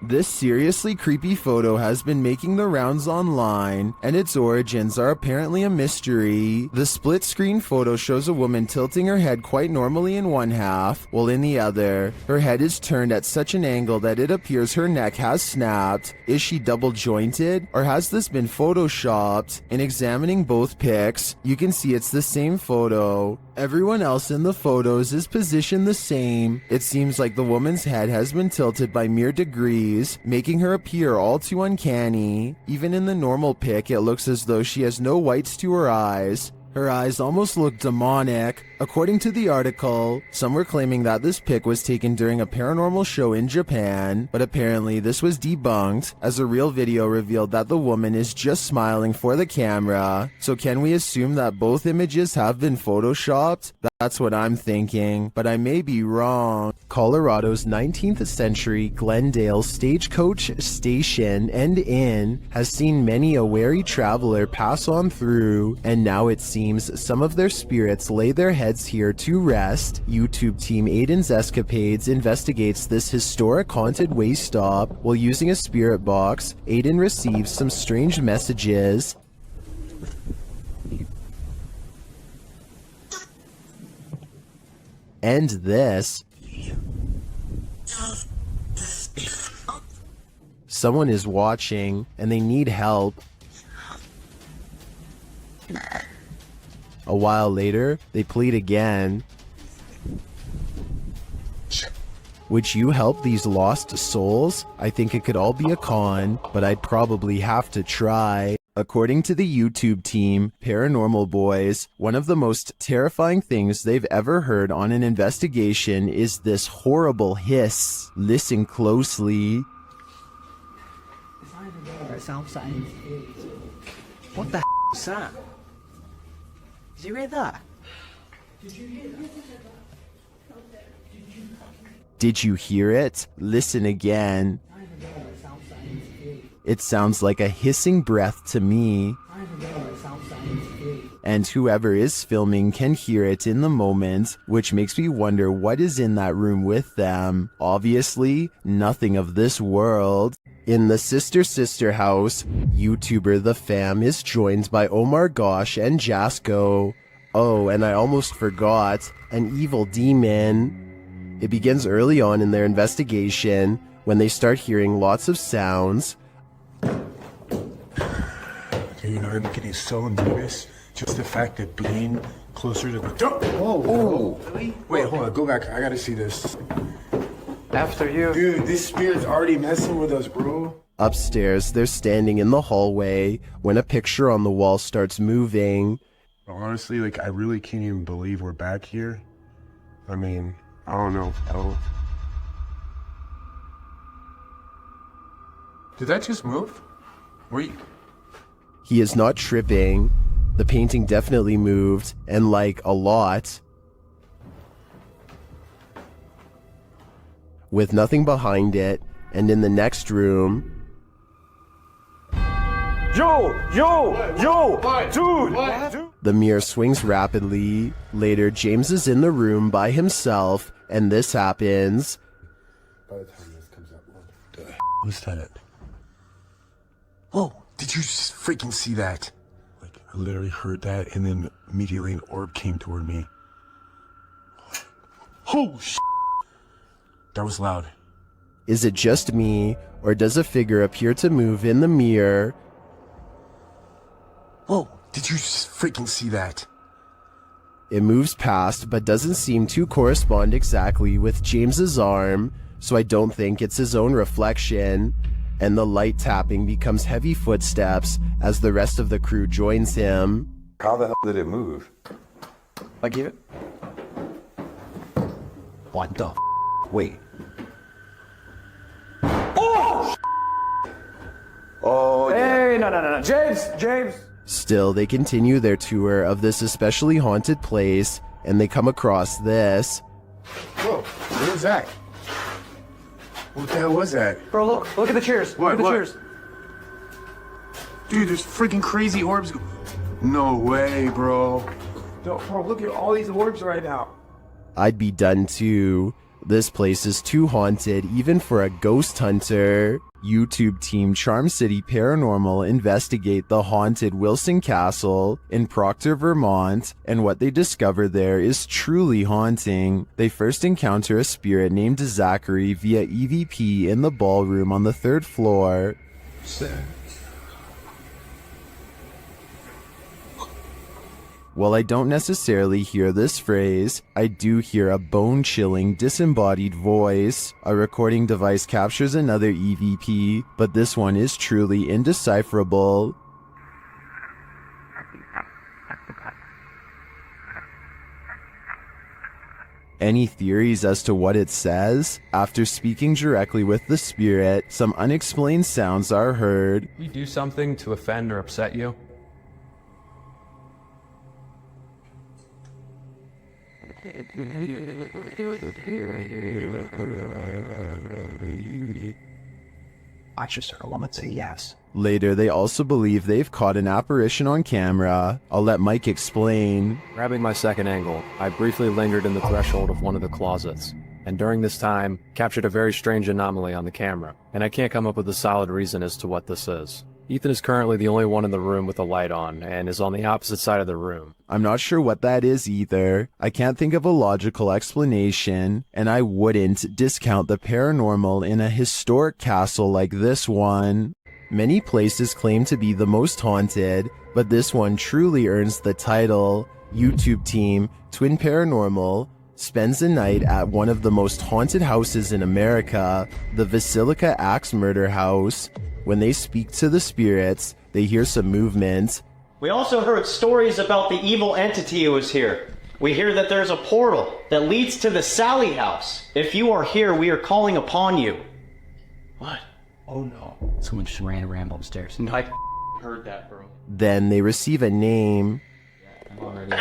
This seriously creepy photo has been making the rounds online, and its origins are apparently a mystery. The split screen photo shows a woman tilting her head quite normally in one half, while in the other, her head is turned at such an angle that it appears her neck has snapped. Is she double jointed, or has this been photoshopped? In examining both pics, you can see it's the same photo. Everyone else in the photos is positioned the same. It seems like the woman's head has been tilted by mere degrees, making her appear all too uncanny. Even in the normal pic, it looks as though she has no whites to her eyes. Her eyes almost look demonic. According to the article, some were claiming that this pic was taken during a paranormal show in Japan, but apparently this was debunked, as a real video revealed that the woman is just smiling for the camera. So can we assume that both images have been photoshopped? That's what I'm thinking, but I may be wrong. Colorado's 19th century Glendale stagecoach station and inn has seen many a wary traveler pass on through, and now it seems some of their spirits lay their heads here to rest. YouTube team Aiden's Escapades investigates this historic haunted way stop. While using a spirit box, Aiden receives some strange messages. And this. Someone is watching and they need help. A while later, they plead again. Would you help these lost souls? I think it could all be a con, but I'd probably have to try. According to the YouTube team, Paranormal Boys, one of the most terrifying things they've ever heard on an investigation is this horrible hiss. Listen closely. What the is that? Did you hear that? Did you hear it? Listen again. It sounds like a hissing breath to me. And whoever is filming can hear it in the moment, which makes me wonder what is in that room with them. Obviously, nothing of this world. In the Sister house, YouTuber The Fam is joined by Omar Gosh and Jasko. Oh, and I almost forgot, an evil demon. It begins early on in their investigation, when they start hearing lots of sounds. You know, I'm getting so nervous. Just the fact that being closer to the door. Oh, really? Wait, hold on, go back. I gotta see this. After you. Dude, this spirit's already messing with us, bro. Upstairs, they're standing in the hallway when a picture on the wall starts moving. Honestly, like, I really can't even believe we're back here. I mean, I don't know. Did that just move? He is not tripping. The painting definitely moved, and like a lot. With nothing behind it, and in the next room... Dude! The mirror swings rapidly. Later, James is in the room by himself, and this happens. By the time this comes up, what the was that? Whoa, did you just freaking see that? Like, I literally heard that, and then immediately an orb came toward me. Oh, shit. That was loud. Is it just me, or does a figure appear to move in the mirror? Whoa, did you just freaking see that? It moves past, but doesn't seem to correspond exactly with James's arm, so I don't think it's his own reflection. And the light tapping becomes heavy footsteps as the rest of the crew joins him. How the hell did it move? Like it? What the Wait. Oh, Hey, no. James! Still, they continue their tour of this especially haunted place, and they come across this. Whoa, what was that? What the hell was that? Bro, look at the chairs. What? Look at the chairs. Dude, there's freaking crazy orbs. No way, bro. No, bro, look at all these orbs right now. I'd be done too. This place is too haunted even for a ghost hunter. YouTube team Charm City Paranormal investigate the haunted Wilson Castle in Proctor, Vermont, and what they discover there is truly haunting. They first encounter a spirit named Zachary via EVP in the ballroom on the 3rd floor. While I don't necessarily hear this phrase, I do hear a bone-chilling, disembodied voice. A recording device captures another EVP, but this one is truly indecipherable. Any theories as to what it says? After speaking directly with the spirit, some unexplained sounds are heard. We do something to offend or upset you? I just heard a woman say yes. Later, they also believe they've caught an apparition on camera. I'll let Mike explain. Grabbing my second angle, I briefly lingered in the threshold of one of the closets, and during this time, captured a very strange anomaly on the camera, and I can't come up with a solid reason as to what this is. Ethan is currently the only one in the room with the light on, and is on the opposite side of the room. I'm not sure what that is either. I can't think of a logical explanation, and I wouldn't discount the paranormal in a historic castle like this one. Many places claim to be the most haunted, but this one truly earns the title. YouTube team Twin Paranormal spends a night at one of the most haunted houses in America, the Vasilica Axe Murder House. When they speak to the spirits, they hear some movement. We also heard stories about the evil entity who was here. We hear that there's a portal that leads to the Sally house. If you are here, we are calling upon you. What? Oh no. Someone just ran a ramble upstairs. No, I heard that, bro. Then they receive a name. I'm already...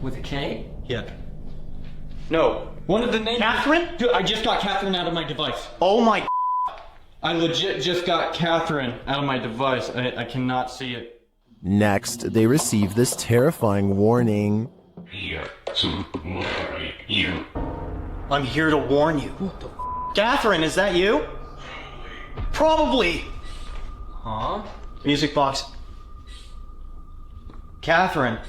with a K? Yeah. No. One of the names... Catherine? Dude, I just got Catherine out of my device. Oh my... I legit just got Catherine out of my device. I cannot see it. Next, they receive this terrifying warning. I'm here to warn you. Catherine, is that you? Probably. Huh? Music box. Catherine.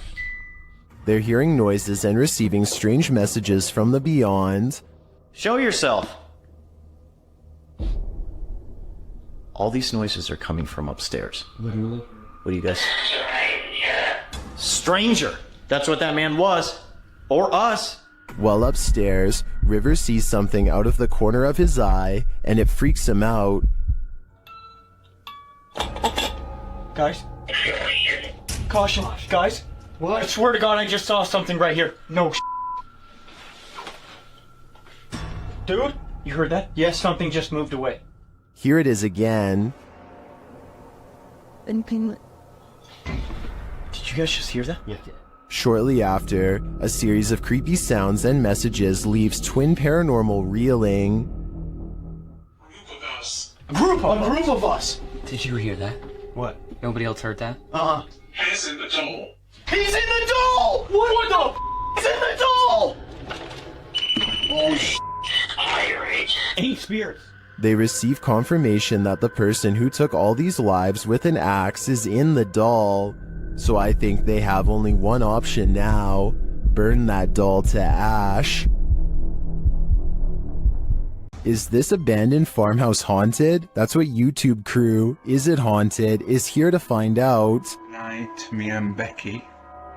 They're hearing noises and receiving strange messages from the beyond. Show yourself. All these noises are coming from upstairs. Literally? What do you guys... Stranger! That's what that man was. Or us. While upstairs, River sees something out of the corner of his eye, and it freaks him out. Guys. Caution. Guys. What? I swear to God, I just saw something right here. No Dude, you heard that? Yes, something just moved away. Here it is again. Did you guys just hear that? Yeah. Shortly after, a series of creepy sounds and messages leaves Twin Paranormal reeling. A group of us! Did you hear that? What? Nobody else heard that? Uh-huh. He's in the doll. He's in the doll! What the He's in the doll! Oh, Eight spirits. They receive confirmation that the person who took all these lives with an axe is in the doll. So I think they have only one option now. Burn that doll to ash. Is this abandoned farmhouse haunted? That's what YouTube crew Is It Haunted is here to find out. Tonight, me and Becky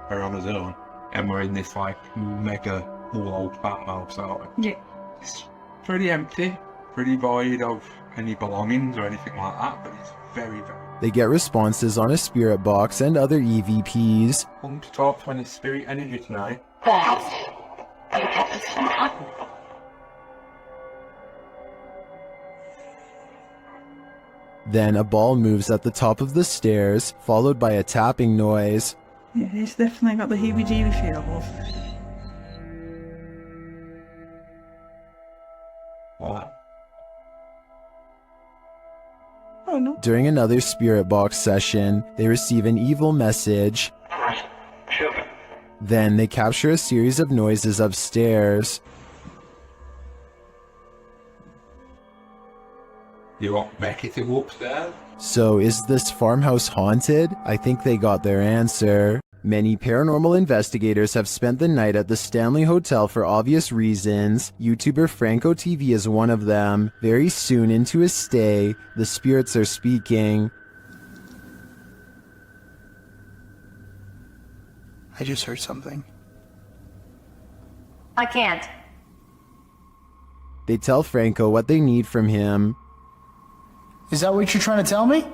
are on his own, and we're in this like mega old farmhouse. Yeah. It's pretty empty, pretty void of any belongings or anything like that, but it's very, very... They get responses on a spirit box and other EVPs. Come to talk to any spirit energy tonight. Then a ball moves at the top of the stairs, followed by a tapping noise. Yeah, it's definitely got the heebie-jeebie feel of. What? Oh no. During another spirit box session, they receive an evil message. Then they capture a series of noises upstairs. You want Becky to go upstairs? So is this farmhouse haunted? I think they got their answer. Many paranormal investigators have spent the night at the Stanley Hotel for obvious reasons. YouTuber Franco TV is one of them. Very soon into his stay, the spirits are speaking. I just heard something. I can't. They tell Franco what they need from him. Is that what you're trying to tell me?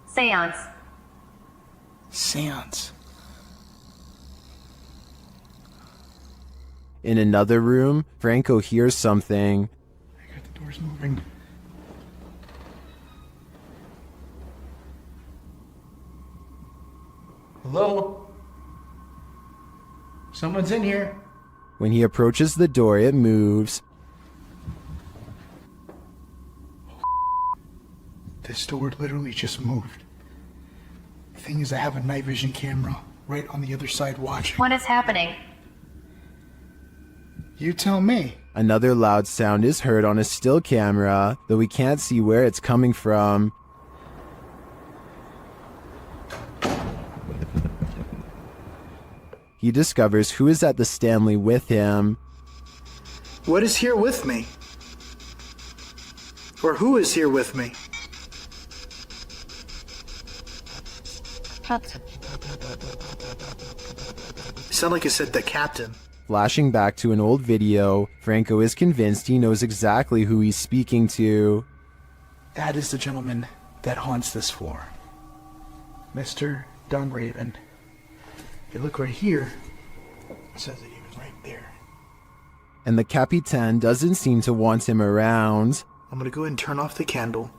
Seance. Seance. In another room, Franco hears something. I got the doors moving. Hello? Someone's in here. When he approaches the door, it moves. This door literally just moved. The thing is, I have a night vision camera right on the other side watching. What is happening? You tell me. Another loud sound is heard on a still camera, though we can't see where it's coming from. He discovers who is at the Stanley with him. What is here with me? Or who is here with me? You sound like you said the captain. Flashing back to an old video, Franco is convinced he knows exactly who he's speaking to. That is the gentleman that haunts this floor. Mr. Dunraven. If you look right here, it says that he was right there. And the Capitan doesn't seem to want him around. I'm gonna go ahead and turn off the candle.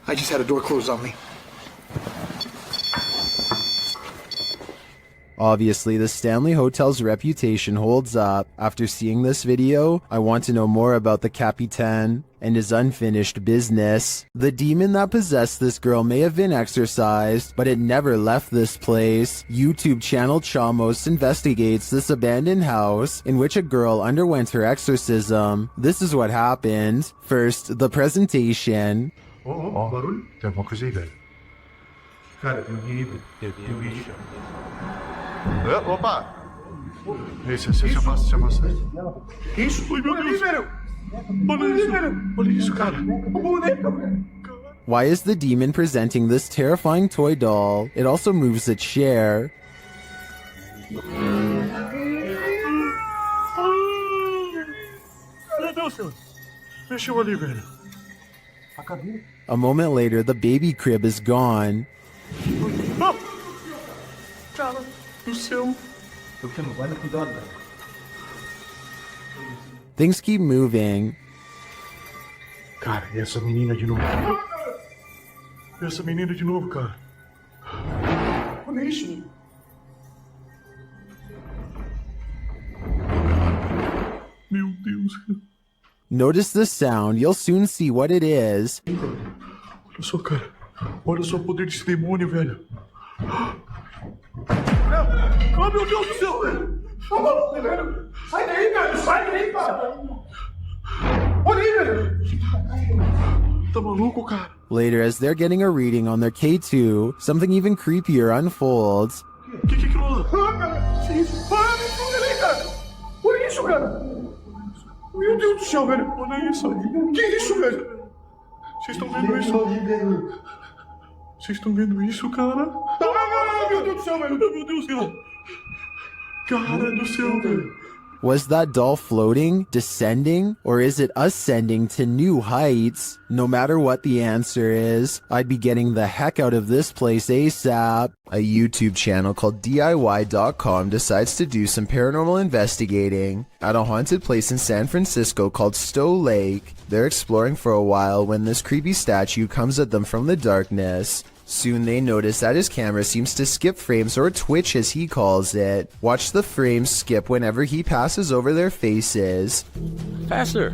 I just had a door closed on me. Obviously, the Stanley Hotel's reputation holds up. After seeing this video, I want to know more about the Capitan and his unfinished business. The demon that possessed this girl may have been exorcised, but it never left this place. YouTube channel Chamos investigates this abandoned house in which a girl underwent her exorcism. This is what happened. First, the presentation. Opa! Esse, se chamasse. Isso, meu Deus! Olha isso, cara! Why is the demon presenting this terrifying toy doll? It also moves a chair. Mexeu ali, velho. A moment later, the baby crib is gone. Cara do céu. Things keep moving. Cara, e essa menina de novo? Essa menina de novo, cara. Olha isso. Meu Deus. Notice the sound. You'll soon see what it is. Olha só, cara. Olha só o poder desse demônio, velho. Oh, meu Deus do céu, velho! Velho! Sai daí, velho! Sai daí, cara! Olha aí, velho! Tá maluco, cara? Later, as they're getting a reading on their K2, something even creepier unfolds. Que aquilo lá? Ah, cara! Que isso? Ah, me fuga ali, cara! Olha isso, cara! Meu Deus do céu, velho! Olha isso! Que isso, velho? Vocês estão vendo isso? Vocês estão vendo isso, cara? Ah, meu Deus do céu, velho! Meu Deus, cara! Cara do céu, velho! Was that doll floating, descending, or is it ascending to new heights? No matter what the answer is, I'd be getting the heck out of this place ASAP. A YouTube channel called DIY.com decides to do some paranormal investigating at a haunted place in San Francisco called Stow Lake. They're exploring for a while when this creepy statue comes at them from the darkness. Soon they notice that his camera seems to skip frames, or twitch as he calls it. Watch the frames skip whenever he passes over their faces. Faster!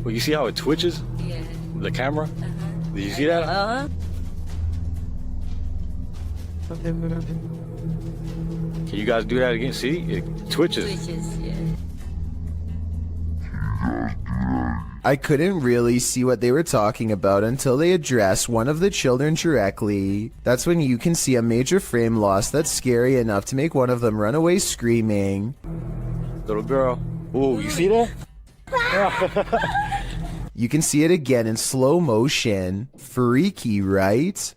Well, you see how it twitches? Yeah. The camera? Do you see that? Can you guys do that again? See, it twitches. I couldn't really see what they were talking about until they addressed one of the children directly. That's when you can see a major frame loss that's scary enough to make one of them run away screaming. Little girl. Ooh, you see that? You can see it again in slow motion. Freaky, right?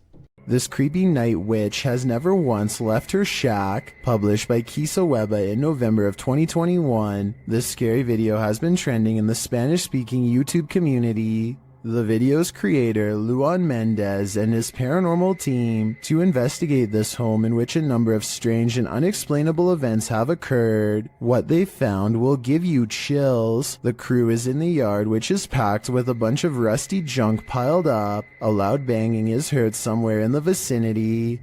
This creepy night witch has never once left her shack. Published by Kisa Weba in November of 2021, this scary video has been trending in the Spanish-speaking YouTube community. The video's creator, Luan Mendez, and his paranormal team to investigate this home in which a number of strange and unexplainable events have occurred. What they found will give you chills. The crew is in the yard, which is packed with a bunch of rusty junk piled up. A loud banging is heard somewhere in the vicinity.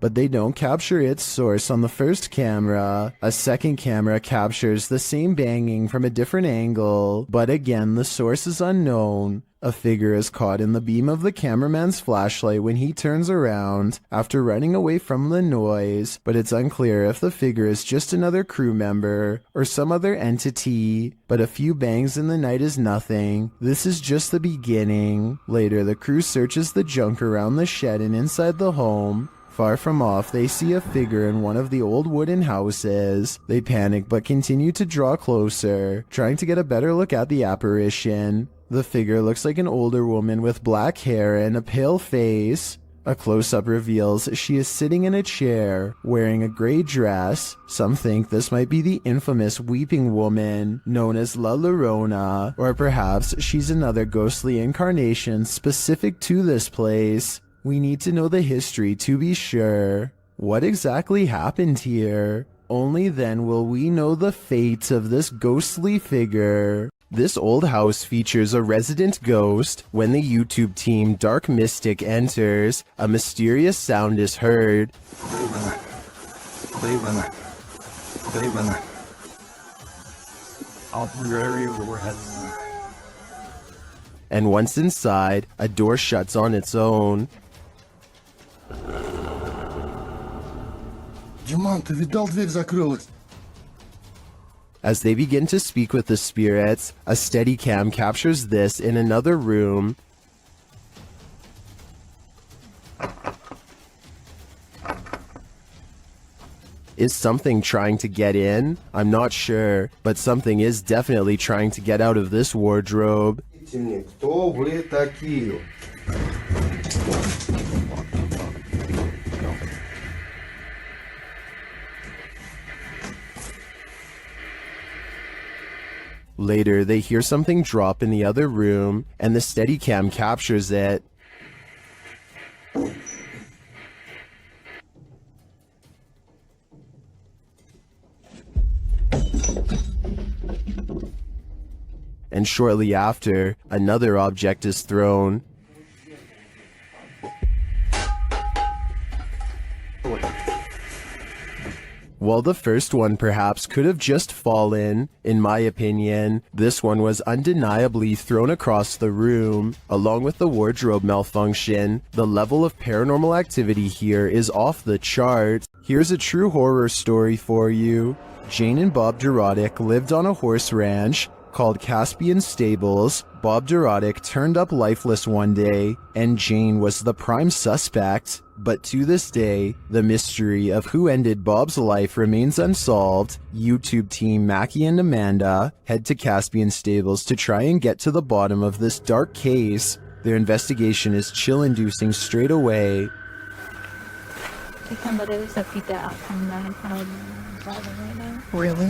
But they don't capture its source on the first camera. A second camera captures the same banging from a different angle, but again the source is unknown. A figure is caught in the beam of the cameraman's flashlight when he turns around after running away from the noise, but it's unclear if the figure is just another crew member or some other entity. But a few bangs in the night is nothing. This is just the beginning. Later, the crew searches the junk around the shed and inside the home. Far from off, they see a figure in one of the old wooden houses. They panic but continue to draw closer, trying to get a better look at the apparition. The figure looks like an older woman with black hair and a pale face. A close-up reveals she is sitting in a chair, wearing a gray dress. Some think this might be the infamous Weeping Woman, known as La Llorona, or perhaps she's another ghostly incarnation specific to this place. We need to know the history to be sure. What exactly happened here? Only then will we know the fate of this ghostly figure. This old house features a resident ghost. When the YouTube team Dark Mystic enters, a mysterious sound is heard. And once inside, a door shuts on its own. As they begin to speak with the spirits, a Steadicam captures this in another room. Is something trying to get in? I'm not sure, but something is definitely trying to get out of this wardrobe. Later, they hear something drop in the other room, and the Steadicam captures it. And shortly after, another object is thrown. While the first one perhaps could have just fallen, in my opinion, this one was undeniably thrown across the room. Along with the wardrobe malfunction, the level of paranormal activity here is off the charts. Here's a true horror story for you. Jane and Bob Durotic lived on a horse ranch called Caspian Stables. Bob Durotic turned up lifeless one day, and Jane was the prime suspect. But to this day, the mystery of who ended Bob's life remains unsolved. YouTube team Mackie and Amanda head to Caspian Stables to try and get to the bottom of this dark case. Their investigation is chill-inducing straight away. Really?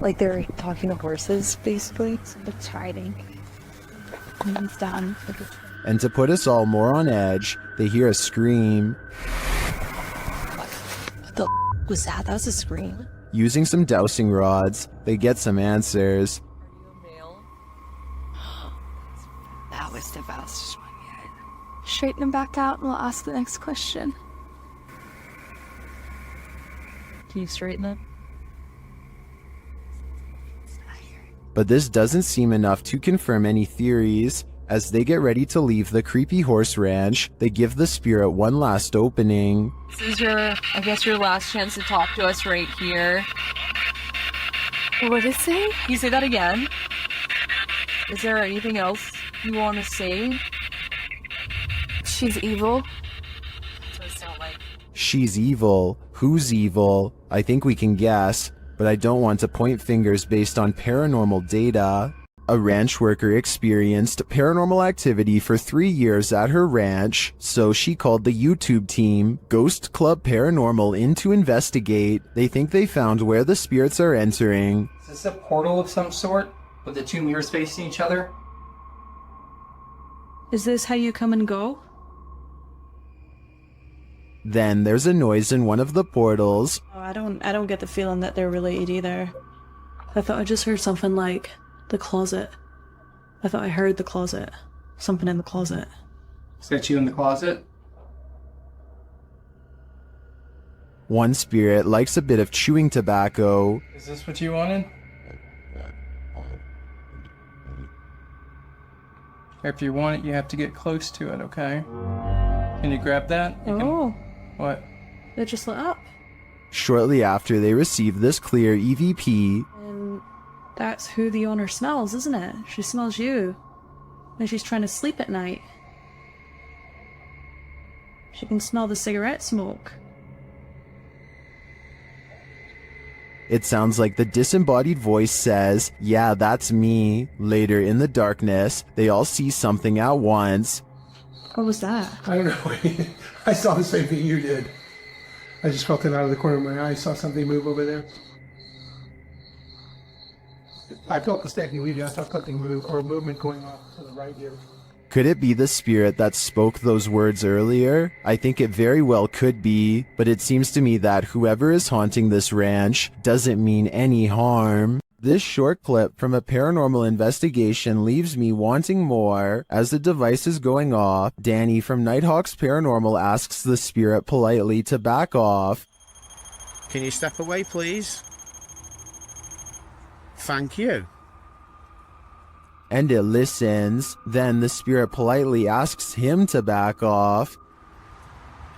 Like they're talking to horses, basically? It's hiding. It's done. And to put us all more on edge, they hear a scream. What the was that? That was a scream. Using some dowsing rods, they get some answers. That was the best one yet. Straighten him back out and we'll ask the next question. Can you straighten it? But this doesn't seem enough to confirm any theories. As they get ready to leave the creepy horse ranch, they give the spirit one last opening. This is I guess your last chance to talk to us right here. What did it say? Can you say that again? Is there anything else you want to say? She's evil. That's what it sounds like. She's evil. Who's evil? I think we can guess, but I don't want to point fingers based on paranormal data. A ranch worker experienced paranormal activity for 3 years at her ranch, so she called the YouTube team, Ghost Club Paranormal, in to investigate. They think they found where the spirits are entering. Is this a portal of some sort, with the two mirrors facing each other? Is this how you come and go? Then there's a noise in one of the portals. Oh, I don't get the feeling that they're related either. I thought I just heard something like the closet. I thought I heard the closet. Something in the closet. Is that you in the closet? One spirit likes a bit of chewing tobacco. Is this what you wanted? If you want it, you have to get close to it, okay? Can you grab that? What? It just lit up. Shortly after they receive this clear EVP, And that's who the owner smells, isn't it? She smells you. And she's trying to sleep at night. She can smell the cigarette smoke. it sounds like the disembodied voice says, "Yeah, that's me." Later in the darkness, they all see something at once. What was that? I don't know. I saw the same thing you did. I just felt it out of the corner of my eye. I saw something move over there. I felt the stacking Ouija. I saw something move, or a movement going off to the right here. Could it be the spirit that spoke those words earlier? I think it very well could be, but it seems to me that whoever is haunting this ranch doesn't mean any harm. This short clip from a paranormal investigation leaves me wanting more. As the device is going off, Danny from Nighthawks Paranormal asks the spirit politely to back off. Can you step away, please? Thank you. And it listens. Then the spirit politely asks him to back off.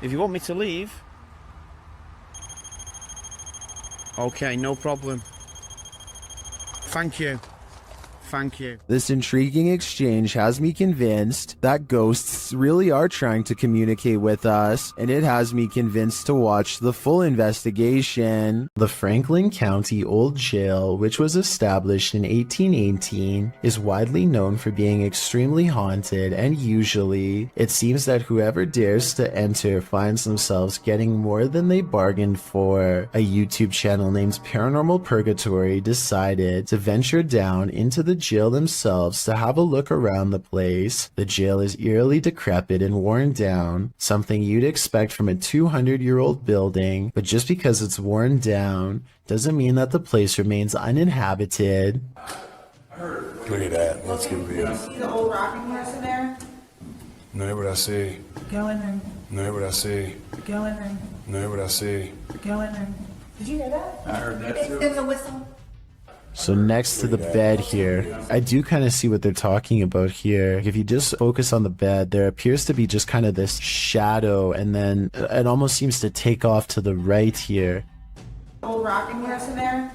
If you want me to leave. Okay, no problem. Thank you. Thank you. This intriguing exchange has me convinced that ghosts really are trying to communicate with us, and it has me convinced to watch the full investigation. The Franklin County Old Jail, which was established in 1818, is widely known for being extremely haunted, and usually, it seems that whoever dares to enter finds themselves getting more than they bargained for. A YouTube channel named Paranormal Purgatory decided to venture down into the jail themselves to have a look around the place. The jail is eerily decrepit and worn down, something you'd expect from a 200-year-old building, but just because it's worn down doesn't mean that the place remains uninhabited. Look at that. Let's get real. See the old rocking horse in there? No, what I see. Go in there. No, what I see. Go in there. No, what I see. Go in there. Did you hear that? I heard that too. There's a whistle. So next to the bed here, I do kind of see what they're talking about here. If you just focus on the bed, there appears to be just kind of this shadow, and then it almost seems to take off to the right here. Old rocking horse in there?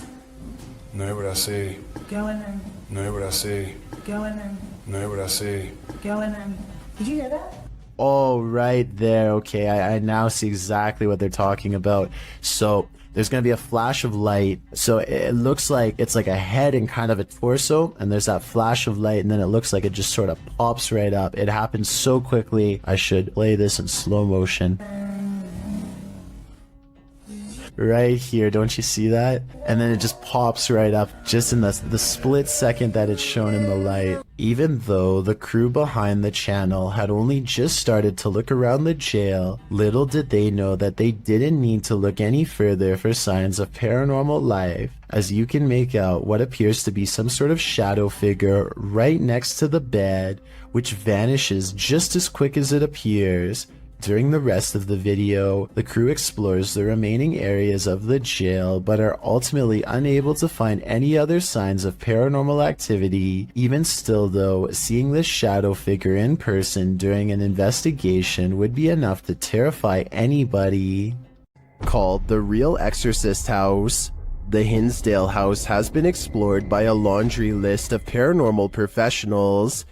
No, what I see. Go in there. No, what I see. Go in there. No, what I see. Go in there. Did you hear that? Oh, right there. Okay, I now see exactly what they're talking about. So there's going to be a flash of light. So it looks like it's like a head and kind of a torso, and there's that flash of light, and then it looks like it just sort of pops right up. It happens so quickly. I should play this in slow motion. Right here, don't you see that? And then it just pops right up just in the split second that it's shown in the light. Even though the crew behind the channel had only just started to look around the jail, little did they know that they didn't need to look any further for signs of paranormal life, as you can make out what appears to be some sort of shadow figure right next to the bed, which vanishes just as quick as it appears. During the rest of the video, the crew explores the remaining areas of the jail but are ultimately unable to find any other signs of paranormal activity. Even still though, seeing this shadow figure in person during an investigation would be enough to terrify anybody. Called the Real Exorcist House, the Hinsdale house has been explored by a laundry list of paranormal professionals.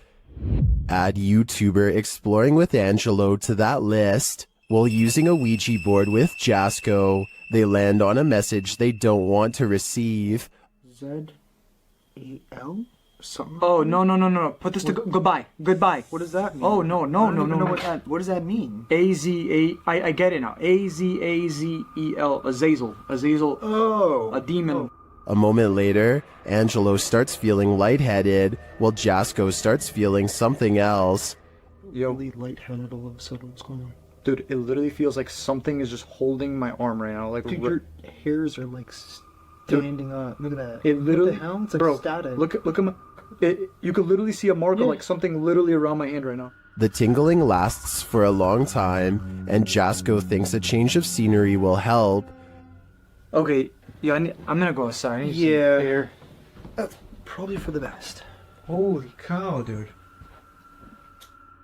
Add YouTuber Exploring with Angelo to that list. While using a Ouija board with Jasco, they land on a message they don't want to receive. Z-E-L? Something? Oh, no. Put this to goodbye. Goodbye. What does that mean? Oh, no. What does that mean? A-Z-A... I get it now. A-Z-A-Z-E-L. Azazel. Oh. A demon. Oh. A moment later, Angelo starts feeling lightheaded, while Jasco starts feeling something else. Yo. Lightheaded all of a sudden. What's going on? Dude, it literally feels like something is just holding my arm right now. Like, dude, your hairs are like standing up. Look at that. It literally... What the hell? It's like static. Look at my... you could literally see a mark of like something literally around my hand right now. The tingling lasts for a long time, and Jasco thinks a change of scenery will help. Okay, yeah, I'm gonna go outside. I need some air. Probably for the best. Holy cow, dude.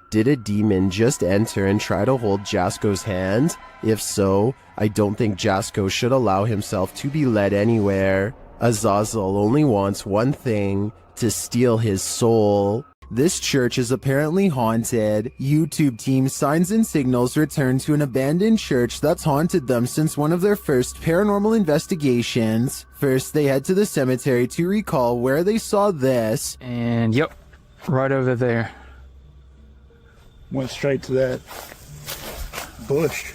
Did a demon just enter and try to hold Jasco's hand? If so, I don't think Jasco should allow himself to be led anywhere. Azazel only wants one thing: to steal his soul. This church is apparently haunted. YouTube team Signs and Signals return to an abandoned church that's haunted them since one of their first paranormal investigations. First, they head to the cemetery to recall where they saw this. And yep, right over there. Went straight to that bush.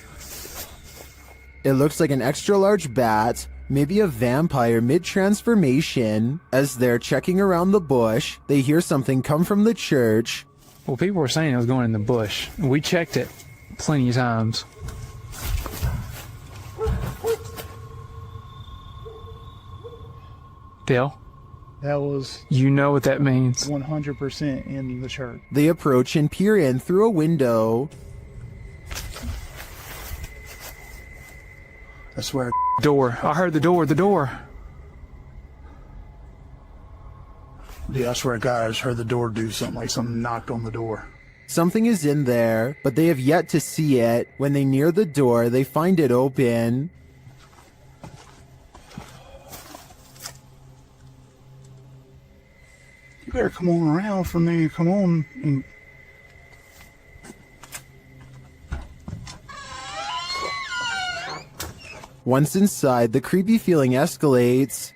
It looks like an extra large bat, maybe a vampire mid-transformation. As they're checking around the bush, they hear something come from the church. Well, people were saying it was going in the bush. We checked it plenty of times. Dale? That was... You know what that means. 100% in the church. They approach and peer in through a window. I swear. Door. I heard the door. Yeah, I swear to God, I just heard the door do something, like something knocked on the door. Something is in there, but they have yet to see it. When they near the door, they find it open. You better come on around for me. Come on. And... Once inside, the creepy feeling escalates.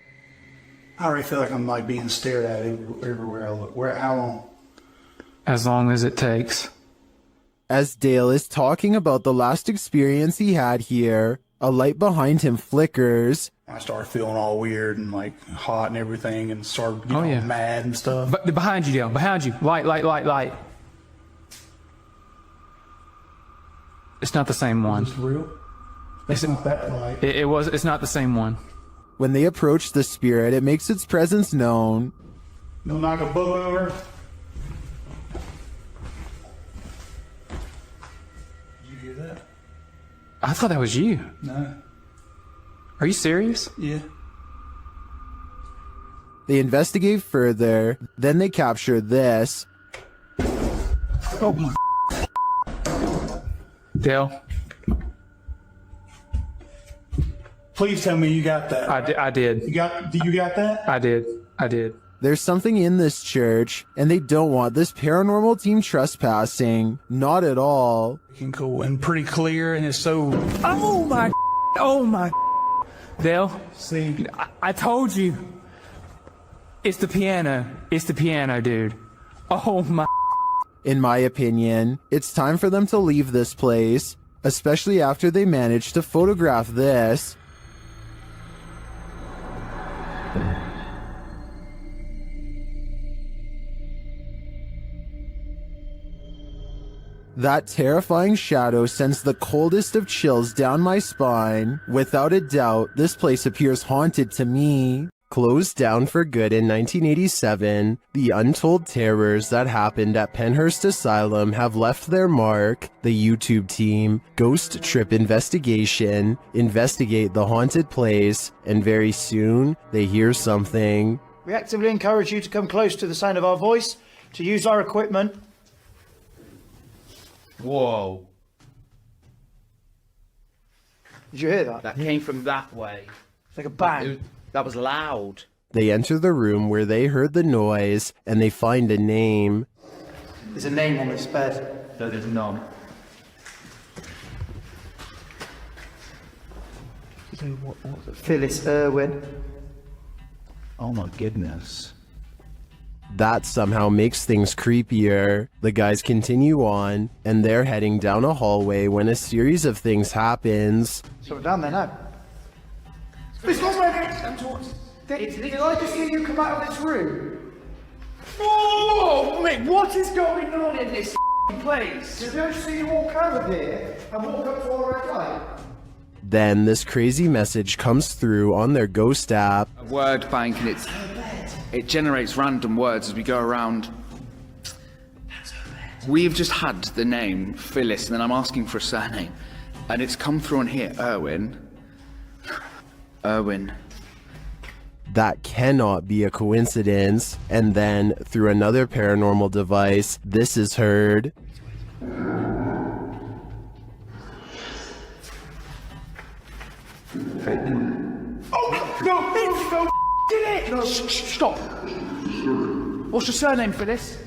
I already feel like I'm like being stared at everywhere I look. How long? As long as it takes. As Dale is talking about the last experience he had here, a light behind him flickers. I started feeling all weird and like hot and everything, and started getting mad and stuff. But behind you, Dale. Behind you. Light. It's not the same one. Is this real? It's not that light. It's not the same one. When they approach the spirit, it makes its presence known. No knock a book over. Did you hear that? I thought that was you. No. Are you serious? Yeah. They investigate further, then they capture this. Oh my. Dale. Please tell me you got that. I did. You got that? I did. There's something in this church, and they don't want this paranormal team trespassing. Not at all. Cool and pretty clear, and it's so... Oh my... Dale, see, I told you. It's the piano. It's the piano, dude. Oh my... In my opinion, it's time for them to leave this place, especially after they managed to photograph this. That terrifying shadow sends the coldest of chills down my spine. Without a doubt, this place appears haunted to me. Closed down for good in 1987, the untold terrors that happened at Pennhurst Asylum have left their mark. The YouTube team, Ghost Trip Investigation, investigate the haunted place, and very soon they hear something. We actively encourage you to come close to the sound of our voice, to use our equipment. Whoa. Did you hear that? That came from that way. It's like a bang. That was loud. They enter the room where they heard the noise, and they find a name. There's a name on this bed. No, there's none. Phyllis Irwin. Oh my goodness. That somehow makes things creepier. The guys continue on, and they're heading down a hallway when a series of things happens. So we're down there now. This was where did I just hear you come out of this room? Oh, mate, what is going on in this place? Did I see you walk out of here and walk up to our red light? Then this crazy message comes through on their ghost app. A word bank, and it generates random words as we go around. We've just had the name Phyllis, and then I'm asking for a surname, and it's come through on here, Irwin. That cannot be a coincidence. And then, through another paranormal device, this is heard. Oh, no, did it! No, stop. What's your surname, Phyllis?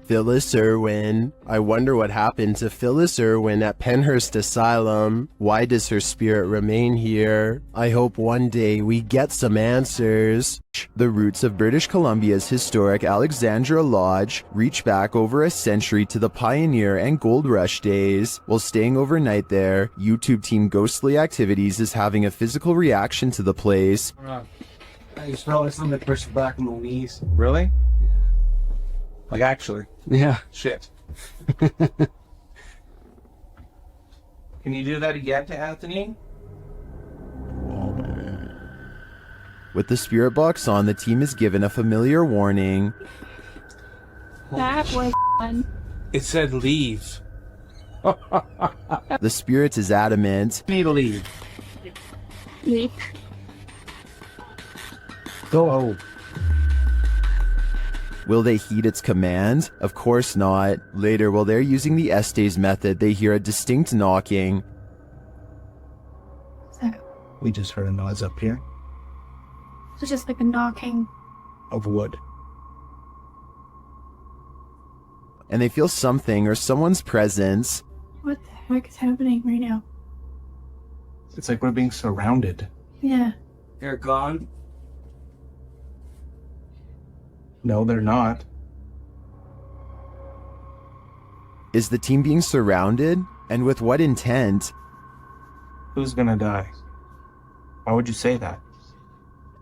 Phyllis Irwin. I wonder what happened to Phyllis Irwin at Pennhurst Asylum. Why does her spirit remain here? I hope one day we get some answers. The roots of British Columbia's historic Alexandria Lodge reach back over a century to the pioneer and gold rush days. While staying overnight there, YouTube team Ghostly Activities is having a physical reaction to the place. I just felt like something pushed back on my knees. Really? Like actually? Yeah. Shit. Can you do that again to Anthony? With the spirit box on, the team is given a familiar warning. That was fun. It said leave. The spirit is adamant. Need to leave. Leave. Go. Will they heed its command? Of course not. Later, while they're using the Estes method, they hear a distinct knocking. We just heard a noise up here. So just like a knocking. Of wood. And they feel something or someone's presence. What the heck is happening right now? It's like we're being surrounded. Yeah. They're gone. No, they're not. Is the team being surrounded? And with what intent? Who's gonna die? Why would you say that?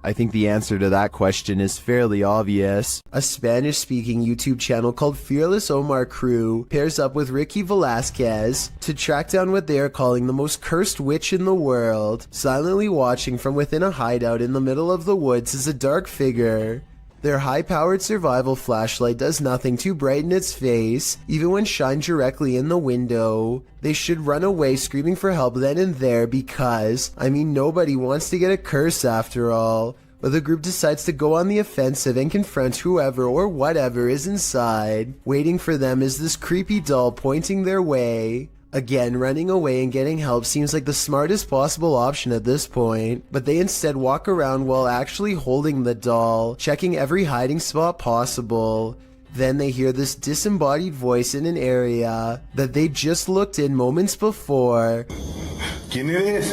I think the answer to that question is fairly obvious. A Spanish-speaking YouTube channel called Fearless Omar Crew pairs up with Ricky Velasquez to track down what they are calling the most cursed witch in the world. Silently watching from within a hideout in the middle of the woods is a dark figure. Their high-powered survival flashlight does nothing to brighten its face, even when shined directly in the window. They should run away screaming for help then and there because, nobody wants to get a curse after all. But the group decides to go on the offensive and confront whoever or whatever is inside. Waiting for them is this creepy doll pointing their way. Again, running away and getting help seems like the smartest possible option at this point, but they instead walk around while actually holding the doll, checking every hiding spot possible. Then they hear this disembodied voice in an area that they just looked in moments before. ¿Quién eres?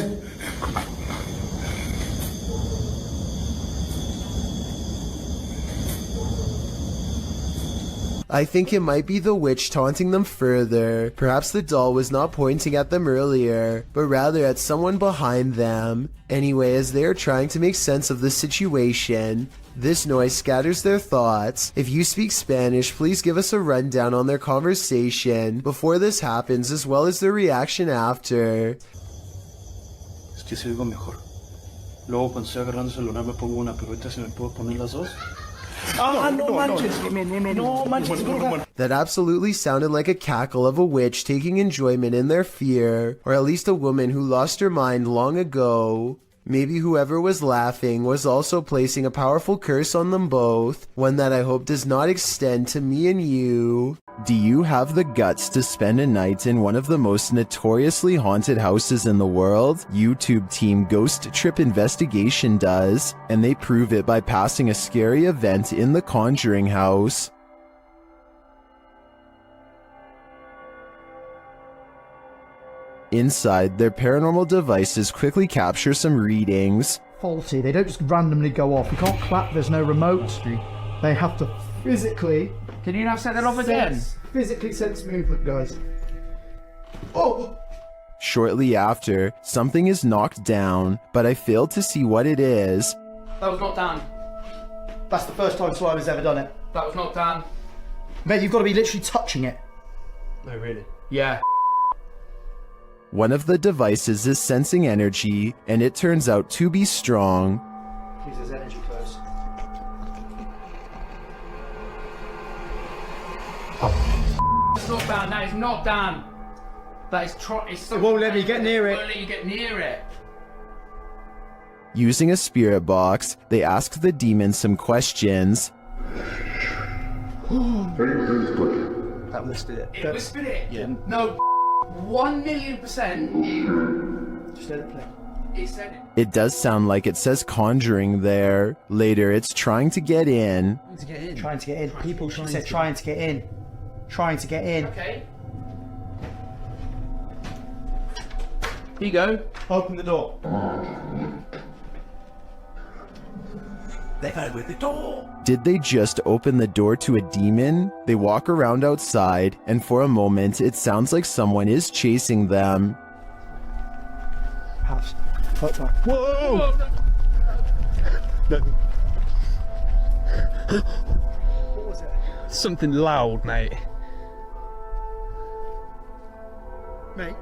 I think it might be the witch taunting them further. Perhaps the doll was not pointing at them earlier, but rather at someone behind them. Anyway, as they are trying to make sense of the situation, this noise scatters their thoughts. If you speak Spanish, please give us a rundown on their conversation before this happens, as well as their reaction after. Es que se oigo mejor. Luego pensé agarrándose el arma pongo una perrita, se me puedo poner las dos. That absolutely sounded like a cackle of a witch taking enjoyment in their fear, or at least a woman who lost her mind long ago. Maybe whoever was laughing was also placing a powerful curse on them both, one that I hope does not extend to me and you. Do you have the guts to spend a night in one of the most notoriously haunted houses in the world? YouTube team Ghost Trip Investigation does, and they prove it by passing a scary event in the Conjuring house. Inside, their paranormal devices quickly capture some readings. Faulty, they don't just randomly go off. You can't clap, there's no remote. They have to physically... Can you now set that off again? Physically sense movement, guys. Oh! Shortly after, something is knocked down, but I failed to see what it is. That was not done. That's the first time Slimer's ever done it. That was not done. Mate, you've got to be literally touching it. No, really? Yeah. One of the devices is sensing energy, and it turns out to be strong. Please, there's energy close. It's not done. That is not done. That is It won't let me get near it. It won't let you get near it. Using a spirit box, they ask the demon some questions. That whispered it. It whispered it? Yeah. No, 1,000,000%. Just let it play. It said it. It does sound like it says Conjuring there. Later, it's trying to get in. Trying to get in. People said trying to get in. Trying to get in. Okay. Here you go. Open the door. They've opened the door. Did they just open the door to a demon? They walk around outside, and for a moment, it sounds like someone is chasing them. House. Whoa! What was it? Something loud, mate. Mate.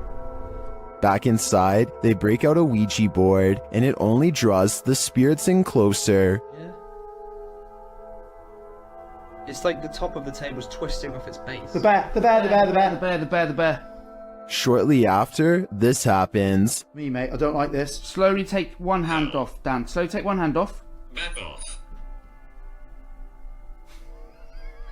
Back inside, they break out a Ouija board, and it only draws the spirits in closer. It's like the top of the table's twisting off its base. The bear. Shortly after, this happens. Me, mate, I don't like this. Slowly take one hand off, Dan. Slowly take one hand off. Back off.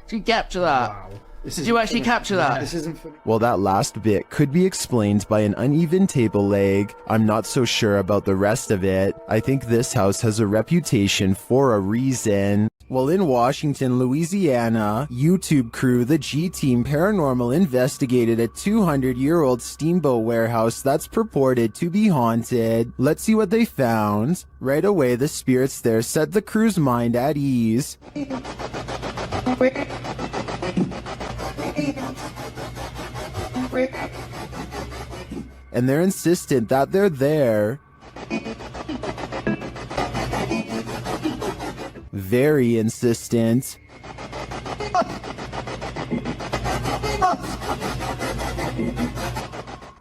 Did you capture that? Wow. Did you actually capture that? This isn't for... Well, that last bit could be explained by an uneven table leg. I'm not so sure about the rest of it. I think this house has a reputation for a reason. Well, in Washington, Louisiana, YouTube crew, the G-Team Paranormal investigated a 200-year-old steamboat warehouse that's purported to be haunted. Let's see what they found. Right away, the spirits there set the crew's mind at ease. And they're insistent that they're there. Very insistent.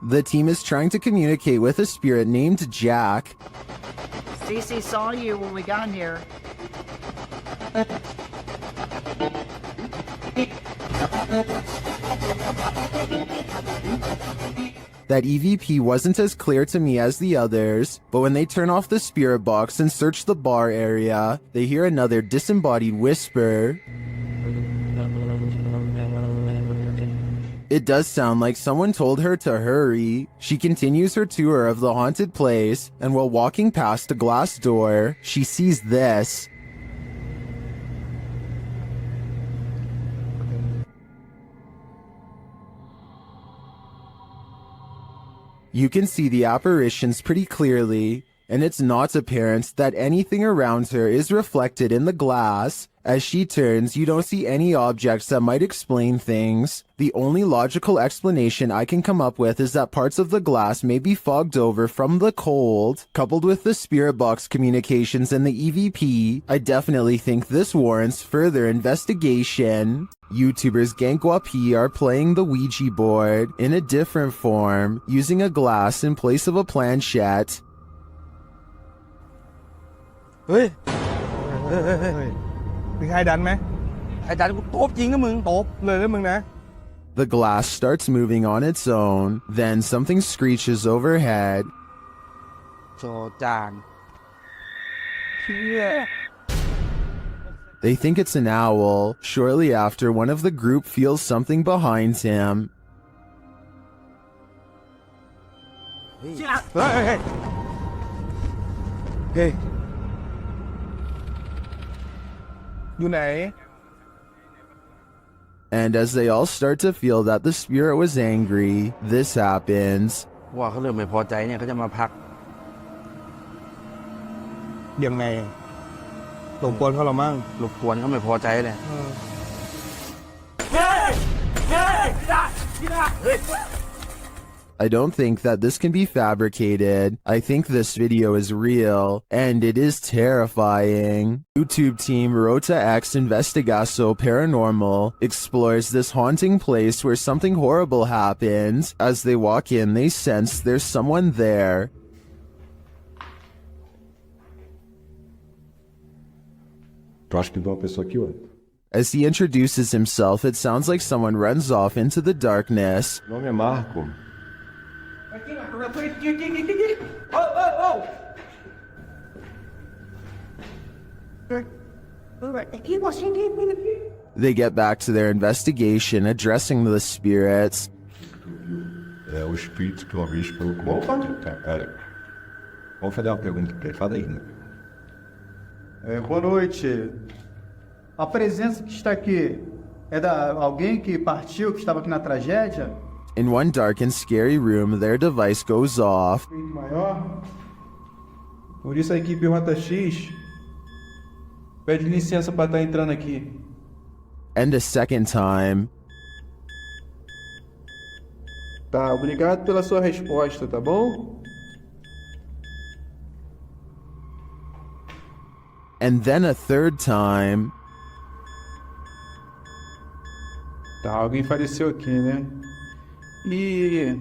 The team is trying to communicate with a spirit named Jack. Cece saw you when we got here. That EVP wasn't as clear to me as the others, but when they turn off the spirit box and search the bar area, they hear another disembodied whisper. It does sound like someone told her to hurry. She continues her tour of the haunted place, and while walking past a glass door, she sees this. You can see the apparitions pretty clearly, and it's not apparent that anything around her is reflected in the glass. As she turns, you don't see any objects that might explain things. The only logical explanation I can come up with is that parts of the glass may be fogged over from the cold. Coupled with the spirit box communications and the EVP, I definitely think this warrants further investigation. YouTubers Gankwapi are playing the Ouija board in a different form, using a glass in place of a planchette. เฮ้ยมีใครดันไหมไอ้ดันกูตบจริงนะมึงตบเลยนะมึงนะ The glass starts moving on its own, then something screeches overhead. โจจาน They think it's an owl. Shortly after, one of the group feels something behind him. เฮ้ยอยู่ไหน And as they all start to feel that the spirit was angry, this happens. ว่าเขาเริ่มไม่พอใจเนี่ยเขาจะมาพักยังไงรบกวนเขาหรอมั่งรบกวนเขาไม่พอใจเลย I don't think that this can be fabricated. I think this video is real, and it is terrifying. YouTube team Rotax Investigo Paranormal explores this haunting place where something horrible happens. As they walk in, they sense there's someone there. Tu acha que tem uma pessoa aqui, ué? As he introduces himself, it sounds like someone runs off into the darkness. Meu nome é Marco. They get back to their investigation, addressing the spirits. É o espírito que eu vejo pelo corpo. Cara, vamos fazer uma pergunta pra ele. Fala aí, né? Boa noite. A presença que está aqui é da alguém que partiu, que estava aqui na tragédia? In one dark and scary room, their device goes off. Maior. Por isso a equipe Rota X pede licença para estar entrando aqui. And a second time. Tá, obrigado pela sua resposta, tá bom? And then a third time. Tá, alguém faleceu aqui, né? E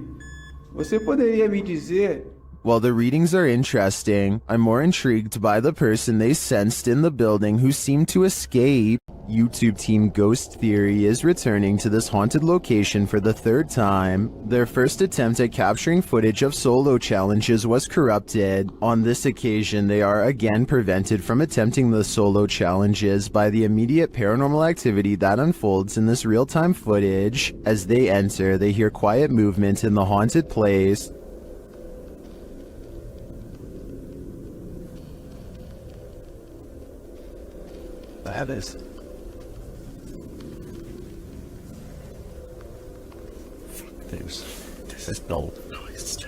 você poderia me dizer... While the readings are interesting, I'm more intrigued by the person they sensed in the building who seemed to escape. YouTube team Ghost Theory is returning to this haunted location for the third time. Their first attempt at capturing footage of solo challenges was corrupted. On this occasion, they are again prevented from attempting the solo challenges by the immediate paranormal activity that unfolds in this real-time footage. As they enter, they hear quiet movement in the haunted place. That is. This is no noise.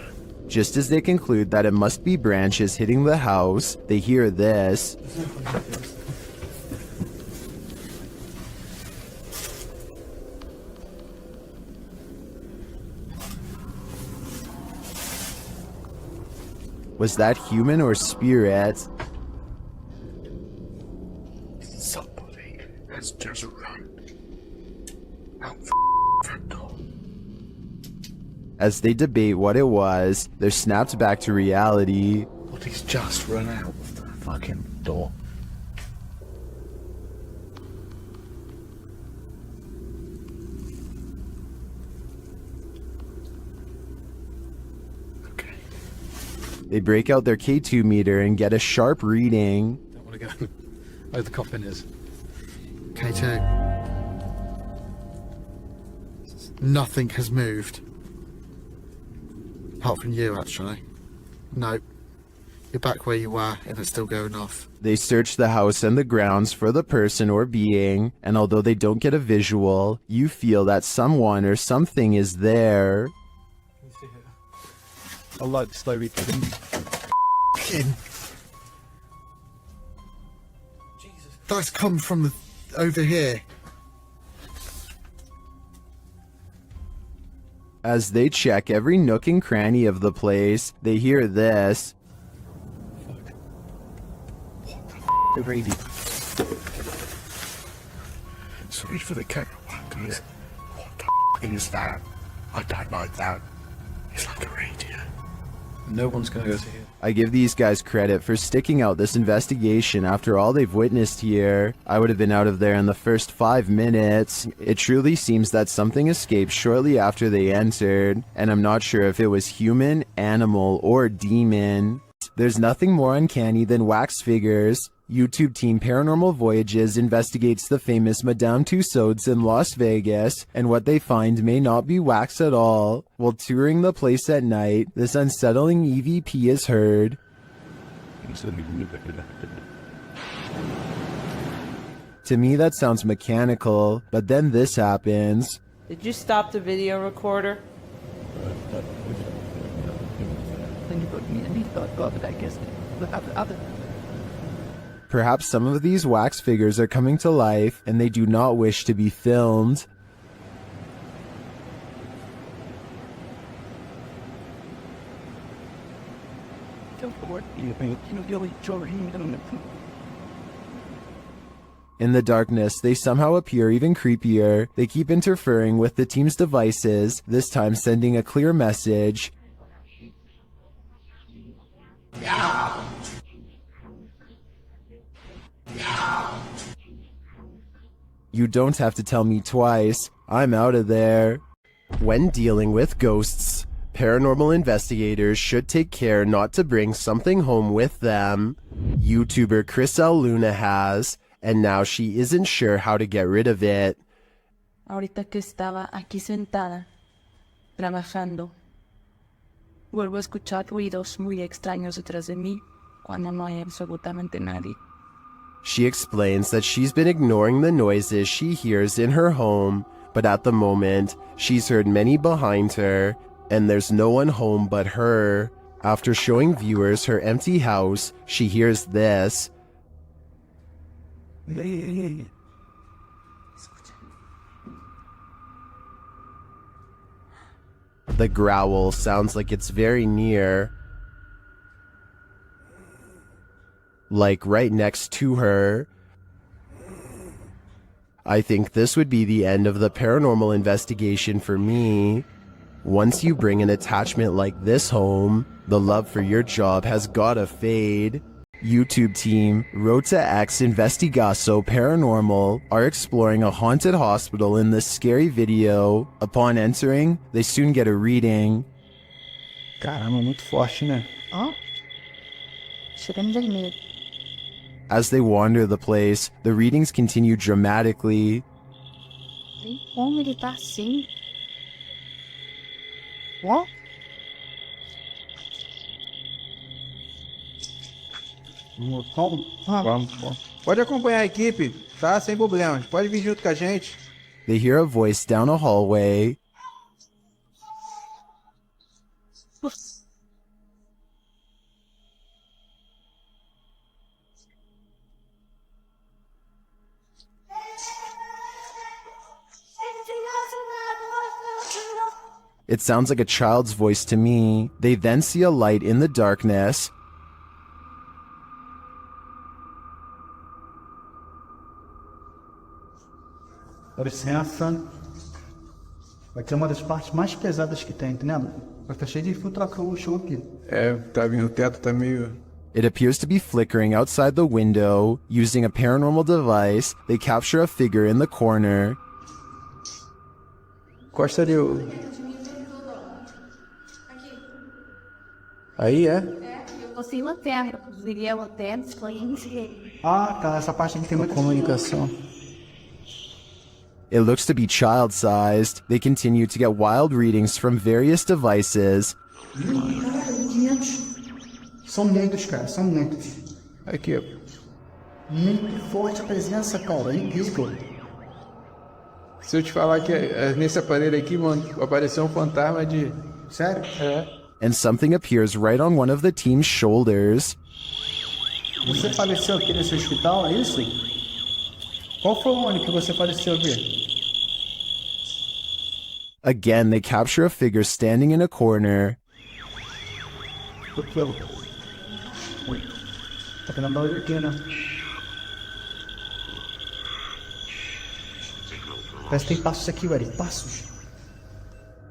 Just as they conclude that it must be branches hitting the house, they hear this. Was that human or spirit? Somebody has just run out front door. As they debate what it was, they're snapped back to reality. Somebody's just run out of the fucking door. They break out their K2 meter and get a sharp reading. Don't want to go where the coffin is. K2. Nothing has moved. Apart from you, actually. No. You're back where you were, and it's still going off. They search the house and the grounds for the person or being, and although they don't get a visual, you feel that someone or something is there. I like the slow read. That's come from over here. As they check every nook and cranny of the place, they hear this. The radio. Sorry for the camera work, guys. What the is that? I don't like that. It's like a radio. No one's gonna go to here. I give these guys credit for sticking out this investigation after all they've witnessed here. I would have been out of there in the first 5 minutes. It truly seems that something escaped shortly after they entered, and I'm not sure if it was human, animal, or demon. There's nothing more uncanny than wax figures. YouTube team Paranormal Voyages investigates the famous Madame Tussauds in Las Vegas, and what they find may not be wax at all. While touring the place at night, this unsettling EVP is heard. To me, that sounds mechanical, but then this happens. Did you stop the video recorder? Perhaps some of these wax figures are coming to life and they do not wish to be filmed. In the darkness, they somehow appear even creepier. They keep interfering with the team's devices, this time sending a clear message. You don't have to tell me twice. I'm out of there. When dealing with ghosts, paranormal investigators should take care not to bring something home with them. YouTuber Chris L. Luna has, and now she isn't sure how to get rid of it. Ahorita que estaba aquí sentada, trabajando, vuelvo a escuchar ruidos muy extraños detrás de mí cuando no hay absolutamente nadie. She explains that she's been ignoring the noises she hears in her home, but at the moment, she's heard many behind her, and there's no one home but her. After showing viewers her empty house, she hears this. The growl sounds like it's very near, like right next to her. I think this would be the end of the paranormal investigation for me. Once you bring an attachment like this home, the love for your job has gotta fade. YouTube team Rotax Investigo Paranormal are exploring a haunted hospital in this scary video. Upon entering, they soon get a reading. Caramba, muito forte, né? Ó. Chegando vermelho. As they wander the place, the readings continue dramatically. Nem como ele tá assim. Ó. Vamos. Pode acompanhar a equipe, tá? Sem problemas. Pode vir junto com a gente. They hear a voice down a hallway. It sounds like a child's voice to me. They then see a light in the darkness. Dá licença. Vai ser uma das partes mais pesadas que tem, entendeu? Vai estar cheio de infiltração no chão aqui. É, tá vindo, o teto tá meio... It appears to be flickering outside the window. Using a paranormal device, they capture a figure in the corner. Encosta ali o... Aí, é? Eu consigo até, conseguiria até desconhecer. Ah, tá. Essa parte aqui tem muita comunicação. It looks to be child-sized. They continue to get wild readings from various devices. São lentos, cara. São lentos. Aqui, ó. Muito forte a presença, cara. É incrível. Se eu te falar que nesse aparelho aqui, mano, apareceu um fantasma de... Sério? É. And something appears right on one of the team's shoulders. Você faleceu aqui nesse hospital, é isso? Qual foi o ano que você faleceu aqui? Again, they capture a figure standing in a corner. Tá vendo barulho aqui, né? Parece que tem passos aqui, Eric. Passos.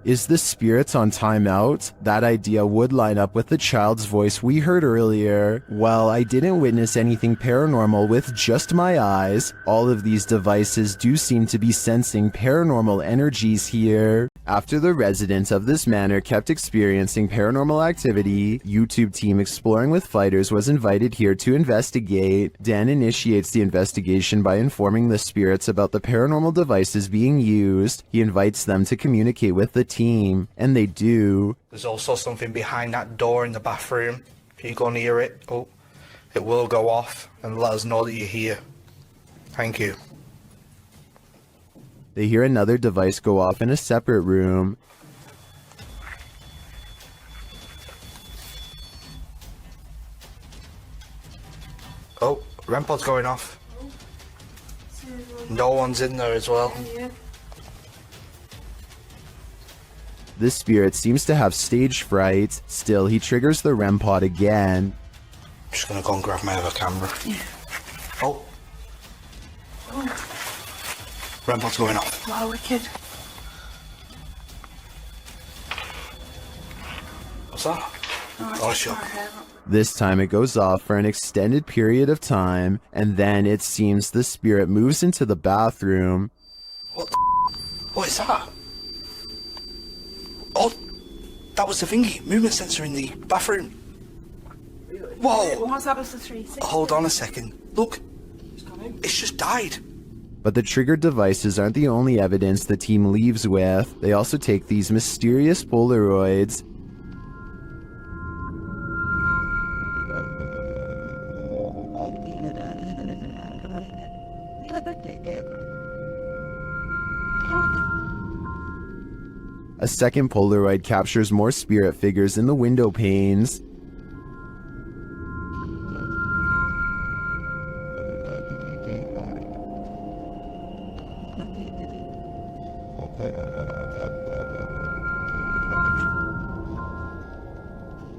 Is the spirits on timeout? That idea would line up with the child's voice we heard earlier. Well, I didn't witness anything paranormal with just my eyes. All of these devices do seem to be sensing paranormal energies here. After the residents of this manor kept experiencing paranormal activity, YouTube team Exploring with Fighters was invited here to investigate. Dan initiates the investigation by informing the spirits about the paranormal devices being used. He invites them to communicate with the team, and they do. There's also something behind that door in the bathroom. If you go near it, it will go off and let us know that you're here. Thank you. They hear another device go off in a separate room. Oh, REM pod's going off. No one's in there as well. This spirit seems to have stage fright. Still, he triggers the REM pod again. I'm just gonna go and grab my other camera. Yeah. Oh. REM pod's going off. Wow, wicked. What's that? Oh, sure. This time it goes off for an extended period of time, and then it seems the spirit moves into the bathroom. What is that? Oh, that was the thingy, movement sensor in the bathroom. Whoa! What's that was the 360? Hold on a second. Look, it's just died. But the triggered devices aren't the only evidence the team leaves with. They also take these mysterious Polaroids. A second Polaroid captures more spirit figures in the window panes.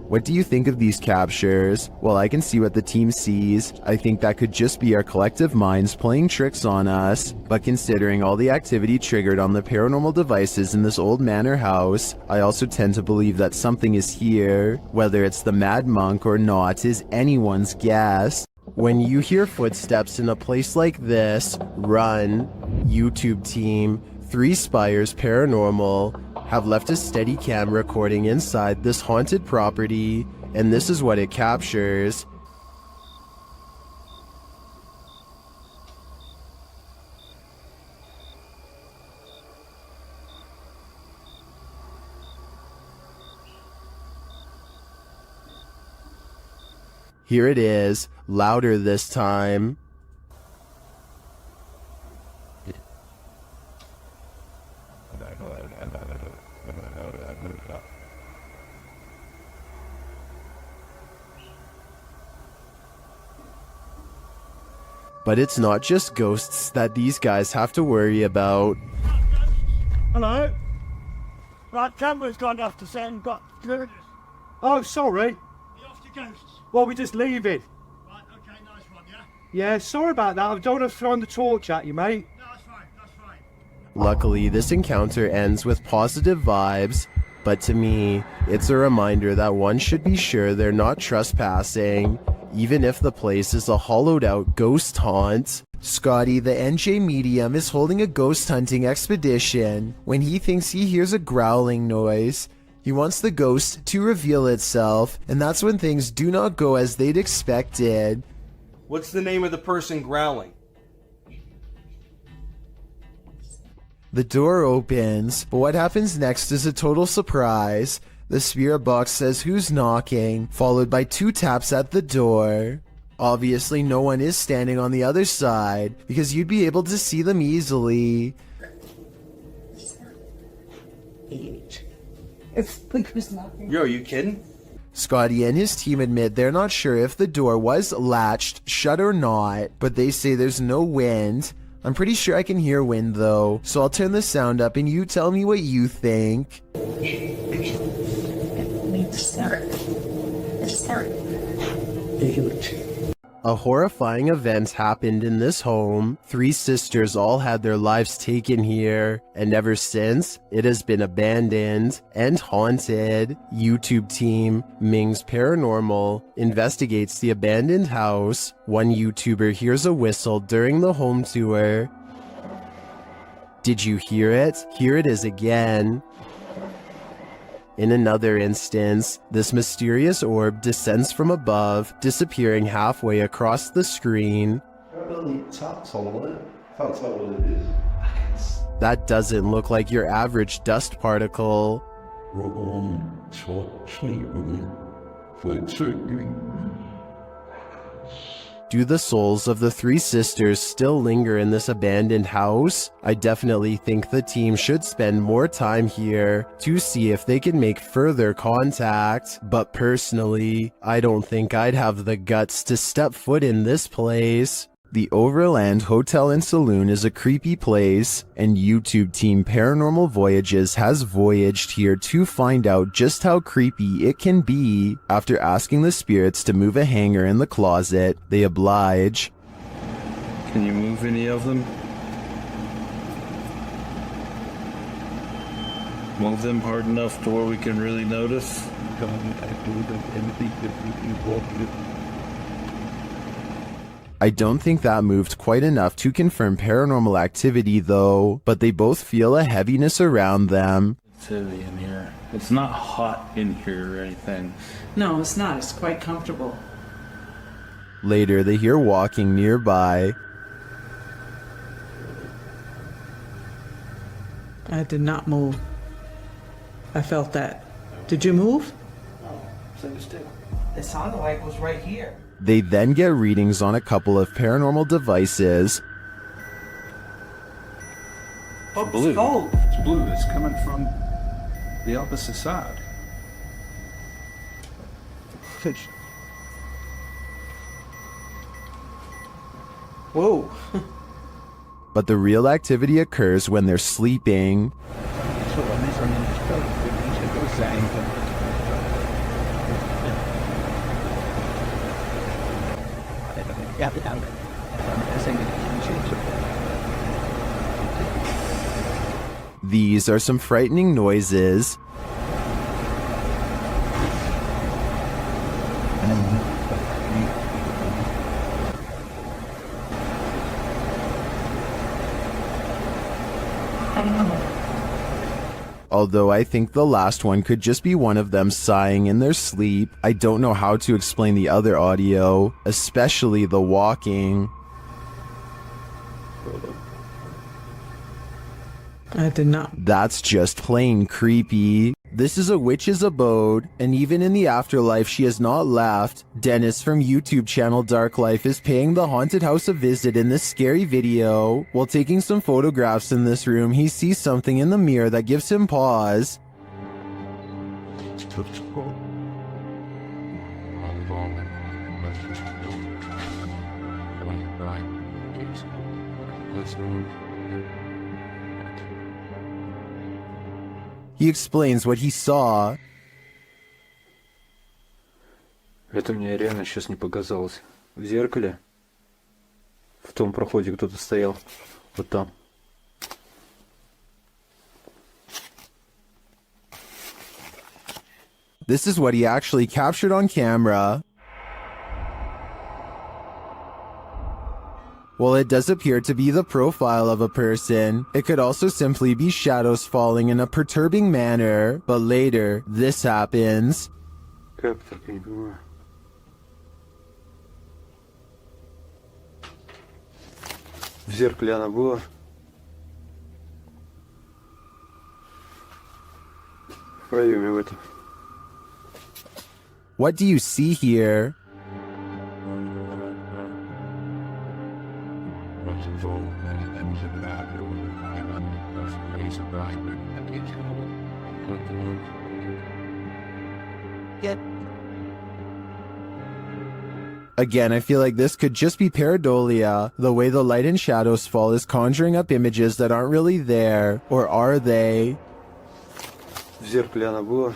What do you think of these captures? Well, I can see what the team sees. I think that could just be our collective minds playing tricks on us. But considering all the activity triggered on the paranormal devices in this old manor house, I also tend to believe that something is here. Whether it's the mad monk or not is anyone's guess. When you hear footsteps in a place like this, run. YouTube team, 3 Spires Paranormal, have left a steady cam recording inside this haunted property, and this is what it captures. Here it is, louder this time. But it's not just ghosts that these guys have to worry about. Hello? Right, camera's gone off to send, got... Oh, sorry. Well, we're just leaving. Right, okay, nice one, yeah? Yeah, sorry about that. I don't want to throw the torch at you, mate. No, that's fine, that's fine. Luckily, this encounter ends with positive vibes, but to me, it's a reminder that one should be sure they're not trespassing, even if the place is a hollowed-out ghost haunt. Scotty, the NJ medium, is holding a ghost hunting expedition when he thinks he hears a growling noise. He wants the ghost to reveal itself, and that's when things do not go as they'd expected. What's the name of the person growling? The door opens, but what happens next is a total surprise. The spirit box says who's knocking, followed by 2 taps at the door. Obviously, no one is standing on the other side, because you'd be able to see them easily. Yo, are you kidding? Scotty and his team admit they're not sure if the door was latched shut or not, but they say there's no wind. I'm pretty sure I can hear wind though, so I'll turn the sound up and you tell me what you think. A horrifying event happened in this home. 3 sisters all had their lives taken here, and ever since, it has been abandoned and haunted. YouTube team Ming's Paranormal investigates the abandoned house. One YouTuber hears a whistle during the home tour. Did you hear it? Here it is again. In another instance, this mysterious orb descends from above, disappearing halfway across the screen. That doesn't look like your average dust particle. Do the souls of the 3 sisters still linger in this abandoned house? I definitely think the team should spend more time here to see if they can make further contact. But personally, I don't think I'd have the guts to step foot in this place. The Overland Hotel and Saloon is a creepy place, and YouTube team Paranormal Voyages has voyaged here to find out just how creepy it can be. After asking the spirits to move a hanger in the closet, they oblige. Can you move any of them? Move them hard enough to where we can really notice? I don't think that moved quite enough to confirm paranormal activity though, but they both feel a heaviness around them. It's heavy in here. It's not hot in here or anything. No, it's not. It's quite comfortable. Later, they hear walking nearby. I did not move. I felt that. Did you move? No, it sounded like it was right here. They then get readings on a couple of paranormal devices. Oh, blue. Gold. It's blue. It's coming from the opposite side. Whoa. But the real activity occurs when they're sleeping. These are some frightening noises. Although I think the last one could just be one of them sighing in their sleep, I don't know how to explain the other audio, especially the walking. I did not. That's just plain creepy. This is a witch's abode, and even in the afterlife she has not left. Dennis from YouTube channel Dark Life is paying the haunted house a visit in this scary video. While taking some photographs in this room, he sees something in the mirror that gives him pause. He explains what he saw. Это мне реально сейчас не показалось. В зеркале, в том проходе кто-то стоял. Вот там. This is what he actually captured on camera. While it does appear to be the profile of a person, it could also simply be shadows falling in a perturbing manner. But later, this happens. Как так, я не понимаю. В зеркале она была. В проеме в этом. What do you see here? Again, I feel like this could just be pareidolia. The way the light and shadows fall is conjuring up images that aren't really there. Or are they? В зеркале она была.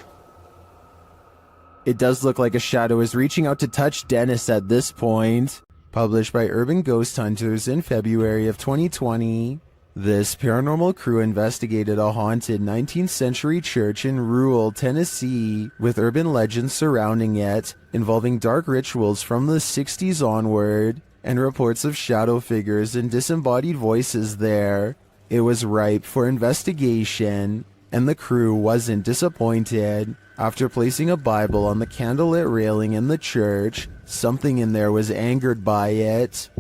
It does look like a shadow is reaching out to touch Dennis at this point. published by Urban Ghost Hunters in February of 2020. This paranormal crew investigated a haunted 19th century church in rural Tennessee with urban legends surrounding it, involving dark rituals from the 60s onward, and reports of shadow figures and disembodied voices there. It was ripe for investigation, and the crew wasn't disappointed. After placing a Bible on the candlelit railing in the church, something in there was angered by it.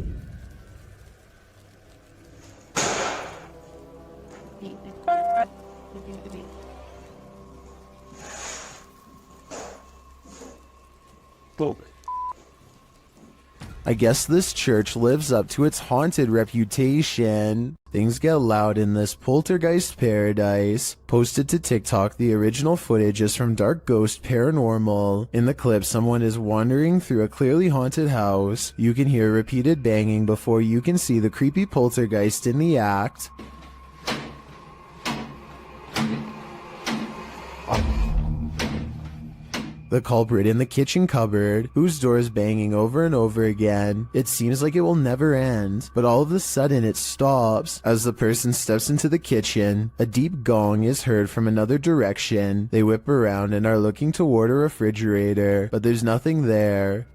I guess this church lives up to its haunted reputation. Things get loud in this poltergeist paradise. Posted to TikTok, the original footage is from Dark Ghost Paranormal. In the clip, someone is wandering through a clearly haunted house. You can hear repeated banging before you can see the creepy poltergeist in the act. The culprit in the kitchen cupboard, whose door is banging over and over again. It seems like it will never end, but all of a sudden it stops. As the person steps into the kitchen, a deep gong is heard from another direction. They whip around and are looking toward a refrigerator, but there's nothing there.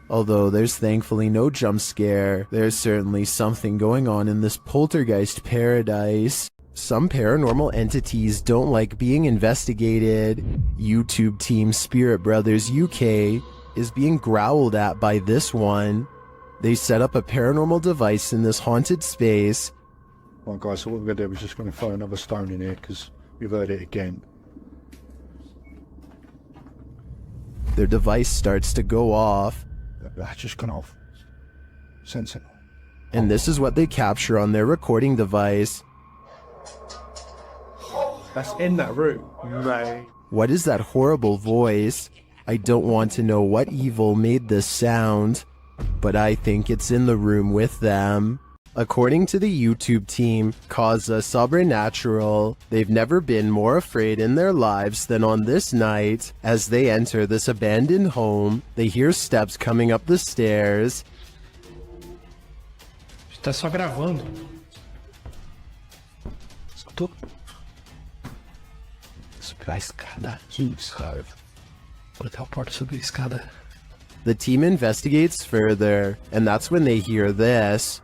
Although there's thankfully no jump scare, there's certainly something going on in this poltergeist paradise. Some paranormal entities don't like being investigated. YouTube team Spirit Brothers UK is being growled at by this one. They set up a paranormal device in this haunted space. Well guys, so what we're going to do is just going to throw another stone in here because we've heard it again. Their device starts to go off. That's just gone off. Sensible. And this is what they capture on their recording device. That's in that room. Right. What is that horrible voice? I don't want to know what evil made this sound, but I think it's in the room with them. According to the YouTube team, Causa Sobrenatural, they've never been more afraid in their lives than on this night. As they enter this abandoned home, they hear steps coming up the stairs. Está só gravando. Escutou? Subir a escada. Isso, cara. Vou até a porta subir a escada. The team investigates further, and that's when they hear this.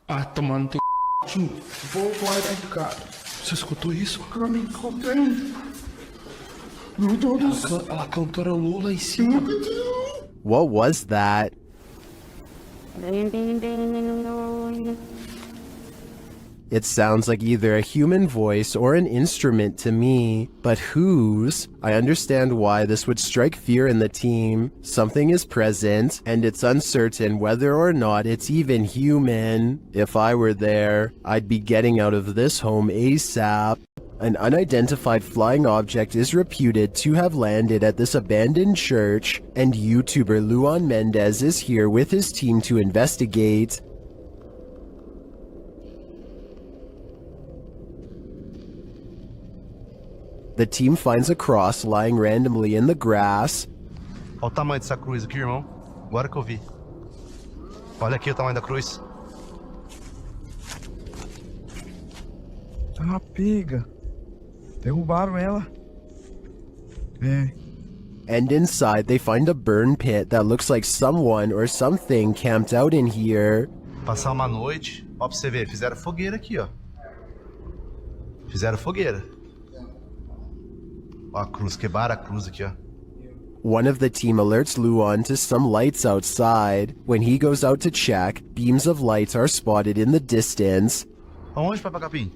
Ah, tomando teu c... Vou lá dentro, cara. Você escutou isso? Eu me encontrei. Meu Deus do céu. Ela cantora Lula em cima. What was that? It sounds like either a human voice or an instrument to me, but whose? I understand why this would strike fear in the team. Something is present, and it's uncertain whether or not it's even human. If I were there, I'd be getting out of this home ASAP. An unidentified flying object is reputed to have landed at this abandoned church, and YouTuber Luan Mendez is here with his team to investigate. The team finds a cross lying randomly in the grass. Olha o tamanho dessa cruz aqui, irmão. Agora que eu vi. Olha aqui o tamanho da cruz. Tá uma pega. Derrubaram ela. É. And inside they find a burn pit that looks like someone or something camped out in here. Passar uma noite. Ó, pra você ver, fizeram fogueira aqui, ó. Fizeram fogueira. Ó a cruz, quebraram a cruz aqui, ó. One of the team alerts Luan to some lights outside. When he goes out to check, beams of lights are spotted in the distance. Aonde, Papo Capim?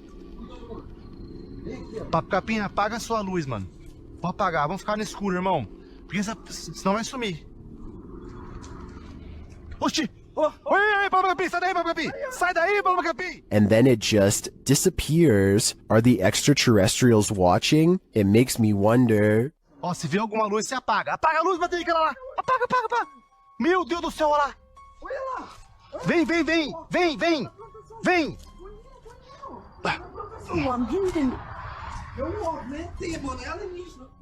Papo Capim, apaga a sua luz, mano. Pode apagar, vamos ficar no escuro, irmão. Porque senão vai sumir. Oxi! Oi, Papo Capim, sai daí, Papo Capim! Sai daí, Papo Capim! And then it just disappears. Are the extraterrestrials watching? It makes me wonder. Ó, se vê alguma luz, você apaga. Apaga a luz, bateria, aquela lá. Apaga, apaga, apaga. Meu Deus do céu, olha lá. Olha lá. Vem, vem, vem, vem, vem, vem.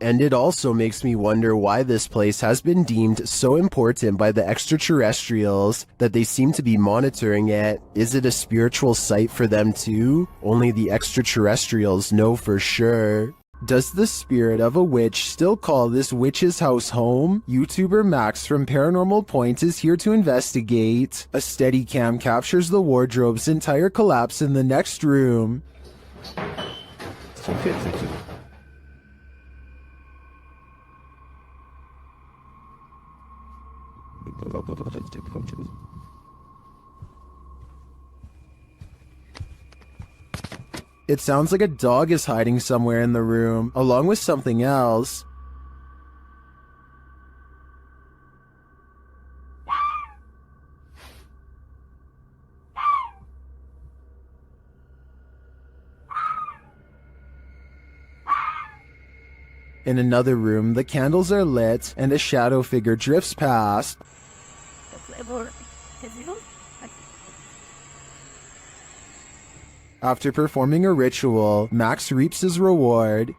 And it also makes me wonder why this place has been deemed so important by the extraterrestrials that they seem to be monitoring it. Is it a spiritual site for them too? Only the extraterrestrials know for sure. Does the spirit of a witch still call this witch's house home? YouTuber Max from Paranormal Point is here to investigate. A Steadicam captures the wardrobe's entire collapse in the next room. It sounds like a dog is hiding somewhere in the room, along with something else. In another room, the candles are lit and a shadow figure drifts past. After performing a ritual, Max reaps his reward.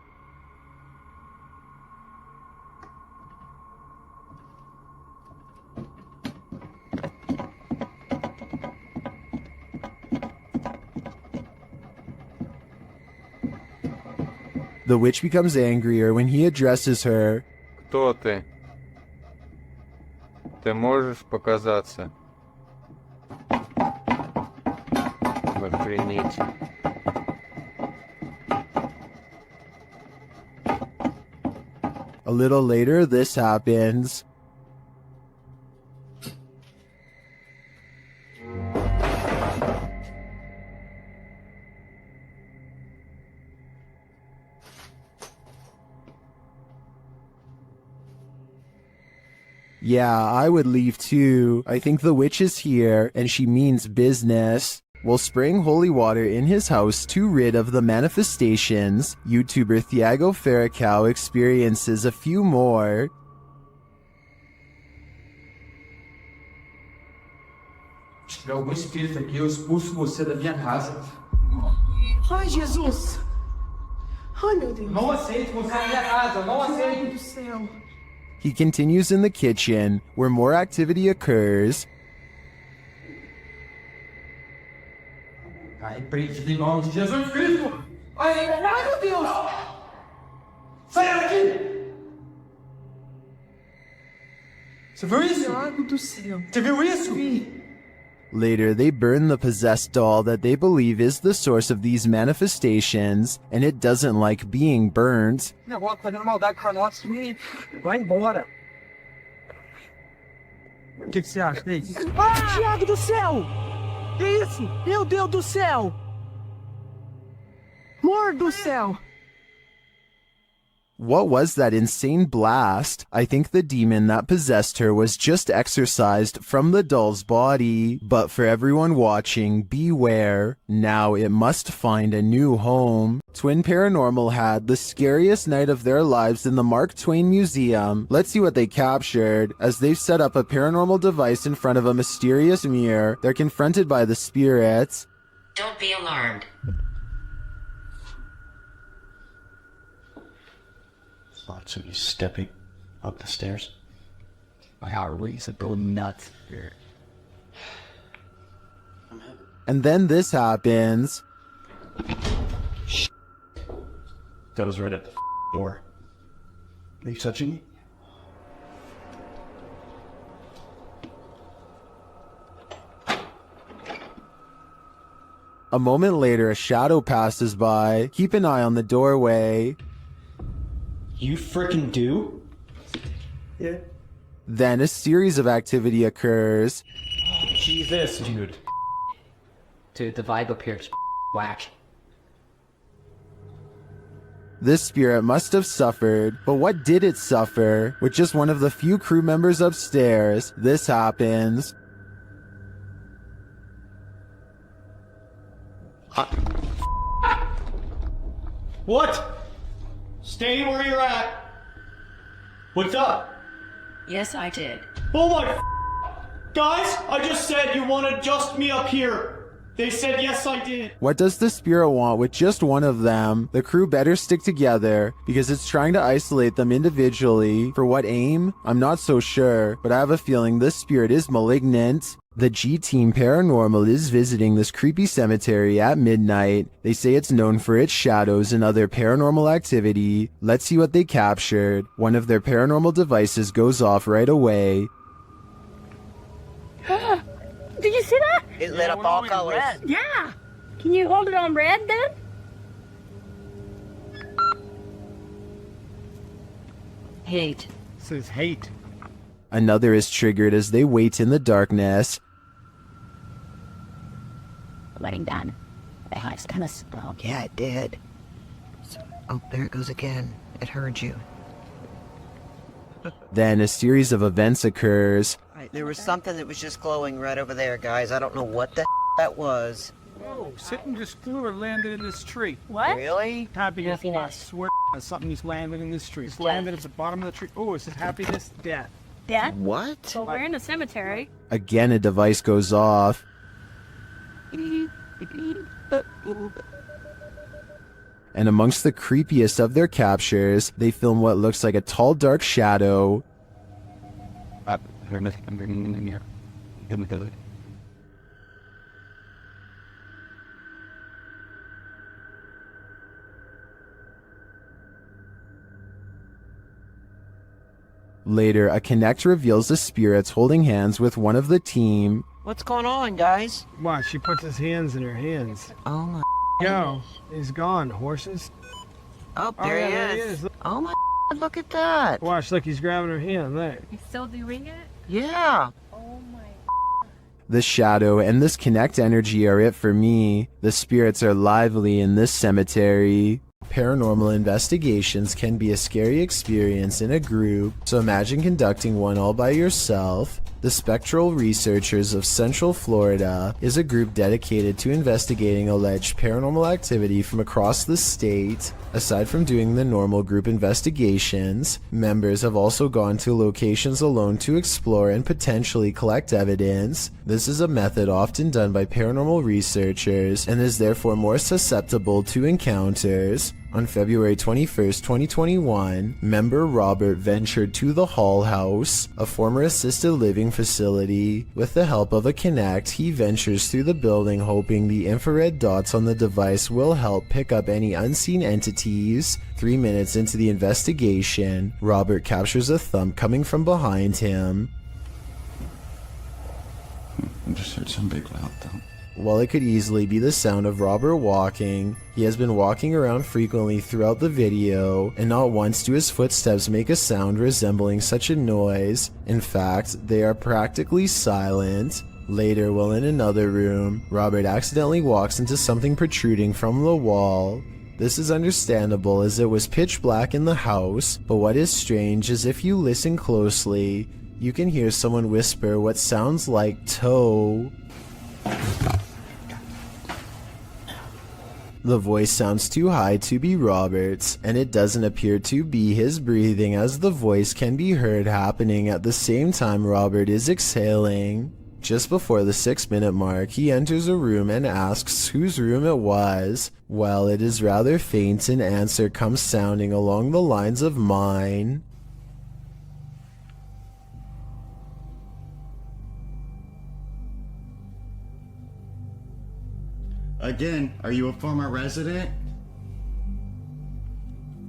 The witch becomes angrier when he addresses her. Кто ты? Ты можешь показаться? Охренеть. A little later, this happens. Yeah, I would leave too. I think the witch is here, and she means business. While spraying holy water in his house to rid of the manifestations, YouTuber Thiago Ferracao experiences a few more. Se tiver algum espírito aqui, eu expulso você da minha casa. Ai, Jesus! Ai, meu Deus! Não aceito você na minha casa, não aceito! Meu Deus do céu! He continues in the kitchen, where more activity occurs. Ai, preso em nome de Jesus Cristo! Ai, meu Deus! Sai daqui! Você viu isso? Meu Deus do céu! Você viu isso? Vi. Later, they burn the possessed doll that they believe is the source of these manifestations, and it doesn't like being burnt. O negócio fazendo maldade com nós, vai embora. O que você acha disso? Ah, Thiago do céu! Que isso? Meu Deus do céu! Amor do céu! What was that insane blast? I think the demon that possessed her was just exorcised from the doll's body. But for everyone watching, beware. Now it must find a new home. Twin Paranormal had the scariest night of their lives in the Mark Twain Museum. Let's see what they captured. As they've set up a paranormal device in front of a mysterious mirror, they're confronted by the spirits. Don't be alarmed. Lots of you stepping up the stairs. My heart race is going nuts here. And then this happens. That was right at the door. Are you touching me? A moment later, a shadow passes by. Keep an eye on the doorway. You frickin' do? Yeah. Then a series of activity occurs. Jesus, dude. Dude, the vibe up here is whack. This spirit must have suffered, but what did it suffer? With just one of the few crew members upstairs, this happens. What? Stay where you're at. What's up? Yes, I did. Oh my Guys, I just said you want to adjust me up here. They said yes, I did. What does the spirit want with just one of them? The crew better stick together because it's trying to isolate them individually. For what aim? I'm not so sure, but I have a feeling this spirit is malignant. The G-Team Paranormal is visiting this creepy cemetery at midnight. They say it's known for its shadows and other paranormal activity. Let's see what they captured. One of their paranormal devices goes off right away. Did you see that? It lit up all colors. Yeah. Can you hold it on red then? Hate. It says hate. Another is triggered as they wait in the darkness. Letting down. The house kind of slow. Yeah, it did. Oh, there it goes again. It heard you. Then a series of events occurs. Right, there was something that was just glowing right over there, guys. I don't know what the that was. Whoa, something just flew or landed in this tree. What? Really? Happiness, I swear something just landed in this tree. It's landed at the bottom of the tree. Oh, it says happiness, death. Death? What? Well, we're in a cemetery. Again, a device goes off. And amongst the creepiest of their captures, they film what looks like a tall, dark shadow. Later, a Connect reveals the spirits holding hands with one of the team. What's going on, guys? Watch, she puts his hands in her hands. Oh my. Yo, he's gone. Horses. Oh, there he is. Oh my. Look at that. Watch, look, he's grabbing her hand. There. He's still doing it? Yeah. Oh my. The shadow and this Connect energy are it for me. The spirits are lively in this cemetery. Paranormal investigations can be a scary experience in a group, so imagine conducting one all by yourself. The Spectral Researchers of Central Florida is a group dedicated to investigating alleged paranormal activity from across the state. Aside from doing the normal group investigations, members have also gone to locations alone to explore and potentially collect evidence. This is a method often done by paranormal researchers and is therefore more susceptible to encounters. On February 21st, 2021, member Robert ventured to the Hall House, a former assisted living facility. With the help of a Connect, he ventures through the building hoping the infrared dots on the device will help pick up any unseen entities. 3 minutes into the investigation, Robert captures a thump coming from behind him. I just heard some big loud thump. While it could easily be the sound of Robert walking, he has been walking around frequently throughout the video, and not once do his footsteps make a sound resembling such a noise. In fact, they are practically silent. Later, while in another room, Robert accidentally walks into something protruding from the wall. This is understandable as it was pitch black in the house, but what is strange is if you listen closely, you can hear someone whisper what sounds like toe. The voice sounds too high to be Robert's, and it doesn't appear to be his breathing as the voice can be heard happening at the same time Robert is exhaling. Just before the 6-minute mark, he enters a room and asks whose room it was. Well, it is rather faint, an answer comes sounding along the lines of mine. Again, are you a former resident?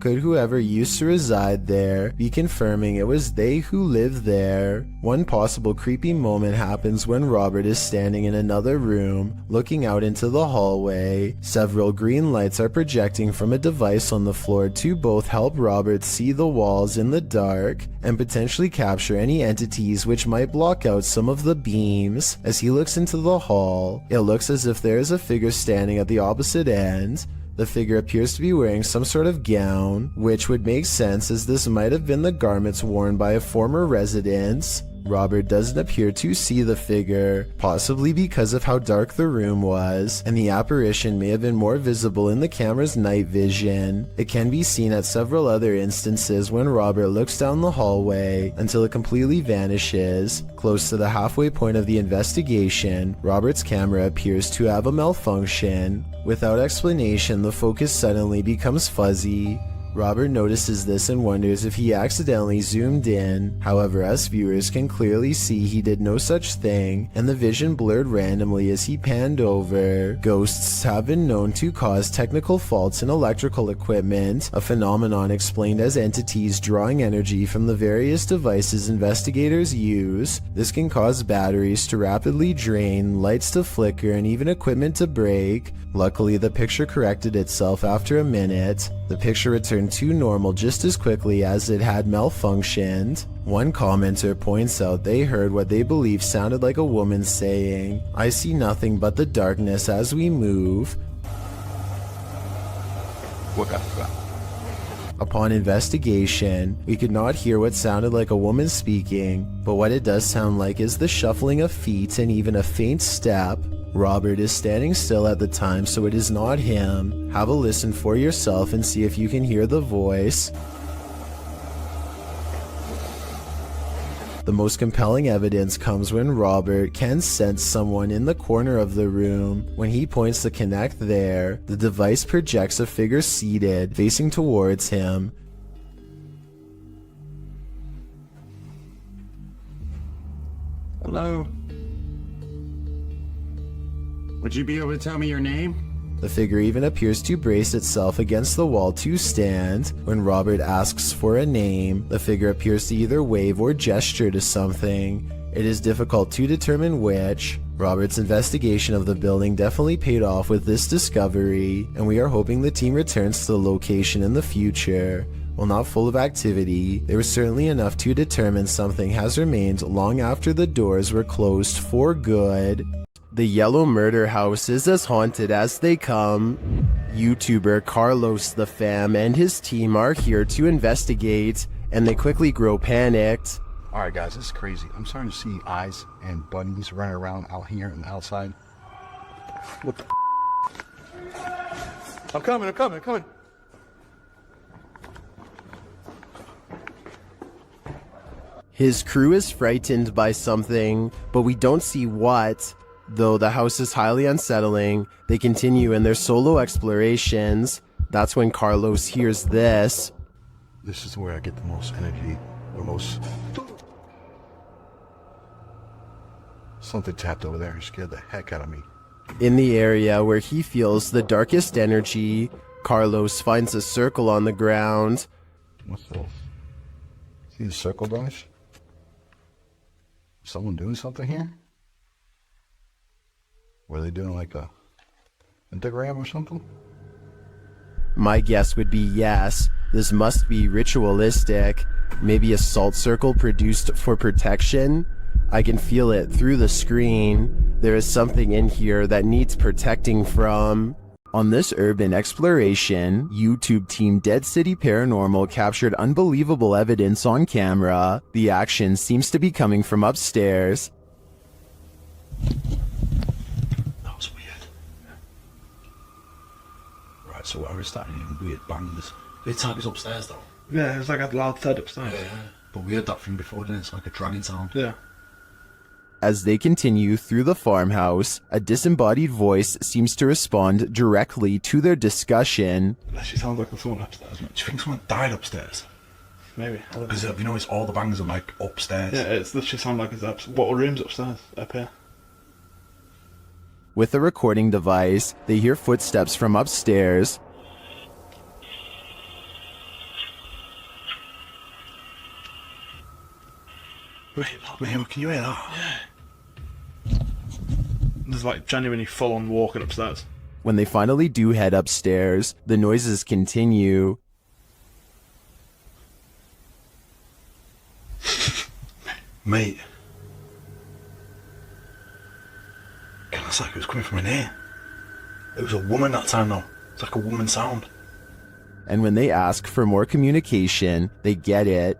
Could whoever used to reside there be confirming it was they who lived there? One possible creepy moment happens when Robert is standing in another room, looking out into the hallway. Several green lights are projecting from a device on the floor to both help Robert see the walls in the dark and potentially capture any entities which might block out some of the beams. As he looks into the hall, it looks as if there is a figure standing at the opposite end. The figure appears to be wearing some sort of gown, which would make sense as this might have been the garments worn by a former resident. Robert doesn't appear to see the figure, possibly because of how dark the room was, and the apparition may have been more visible in the camera's night vision. It can be seen at several other instances when Robert looks down the hallway until it completely vanishes. Close to the halfway point of the investigation, Robert's camera appears to have a malfunction. Without explanation, the focus suddenly becomes fuzzy. Robert notices this and wonders if he accidentally zoomed in. However, us viewers can clearly see he did no such thing, and the vision blurred randomly as he panned over. Ghosts have been known to cause technical faults in electrical equipment, a phenomenon explained as entities drawing energy from the various devices investigators use. This can cause batteries to rapidly drain, lights to flicker, and even equipment to break. Luckily, the picture corrected itself after a minute. The picture returned to normal just as quickly as it had malfunctioned. One commenter points out they heard what they believe sounded like a woman saying, "I see nothing but the darkness as we move." Upon investigation, we could not hear what sounded like a woman speaking, but what it does sound like is the shuffling of feet and even a faint step. Robert is standing still at the time, so it is not him. Have a listen for yourself and see if you can hear the voice. The most compelling evidence comes when Robert can sense someone in the corner of the room. When he points the Kinect there, the device projects a figure seated, facing towards him. Hello? Would you be able to tell me your name? The figure even appears to brace itself against the wall to stand. When Robert asks for a name, the figure appears to either wave or gesture to something. It is difficult to determine which. Robert's investigation of the building definitely paid off with this discovery, and we are hoping the team returns to the location in the future. While not full of activity, there was certainly enough to determine something has remained long after the doors were closed for good. The Yellow Murder House is as haunted as they come. YouTuber Carlos the Fam and his team are here to investigate, and they quickly grow panicked. Alright guys, this is crazy. I'm starting to see eyes and bunnies running around out here and outside. What the I'm coming. His crew is frightened by something, but we don't see what. Though the house is highly unsettling, they continue in their solo explorations. That's when Carlos hears this. This is where I get the most energy, or most... Something tapped over there and scared the heck out of me. In the area where he feels the darkest energy, Carlos finds a circle on the ground. What's this? See the circle, guys? Someone doing something here? Were they doing like a pentagram or something? My guess would be yes. This must be ritualistic. Maybe a salt circle produced for protection? I can feel it through the screen. There is something in here that needs protecting from. On this urban exploration, YouTube team Dead City Paranormal captured unbelievable evidence on camera. The action seems to be coming from upstairs. That was weird. Right, so we're starting hearing weird bangs. The type is upstairs though. Yeah, it's like a loud thud upstairs. Yeah, but we heard that thing before, didn't it? It's like a dragging sound. Yeah. As they continue through the farmhouse, a disembodied voice seems to respond directly to their discussion. That actually sounds like someone upstairs. Do you think someone died upstairs? Maybe. Because you know, it's all the bangs are like upstairs. Yeah, it's literally sound like it's up. What room's upstairs? Up here. With a recording device, they hear footsteps from upstairs. Wait, man, can you hear that? Yeah. There's like genuinely full-on walking upstairs. When they finally do head upstairs, the noises continue. Mate. God, that's like it was coming from in here. It was a woman that time though. It's like a woman sound. And when they ask for more communication, they get it.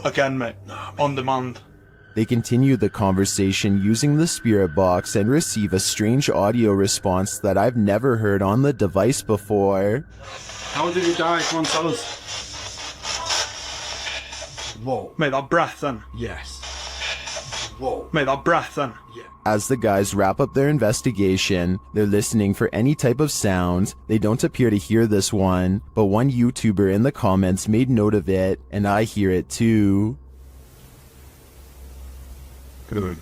Again, mate. On demand. They continue the conversation using the spirit box and receive a strange audio response that I've never heard on the device before. How did he die? Come on, tell us. Whoa. Mate, that breath then. Yes. Whoa. Mate, that breath then. Yeah. As the guys wrap up their investigation, they're listening for any type of sound. They don't appear to hear this one, but one YouTuber in the comments made note of it, and I hear it too. Good.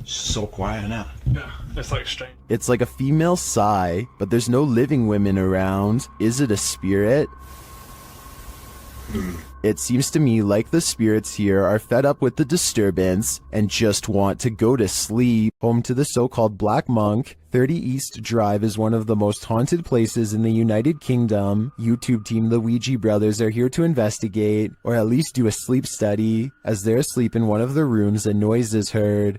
So quiet now. Yeah, it's like strange. It's like a female sigh, but there's no living women around. Is it a spirit? It seems to me like the spirits here are fed up with the disturbance and just want to go to sleep. Home to the so-called Black Monk, 30 East Drive is one of the most haunted places in the United Kingdom. YouTube team the Ouija brothers are here to investigate, or at least do a sleep study. As they're asleep in one of the rooms, a noise is heard.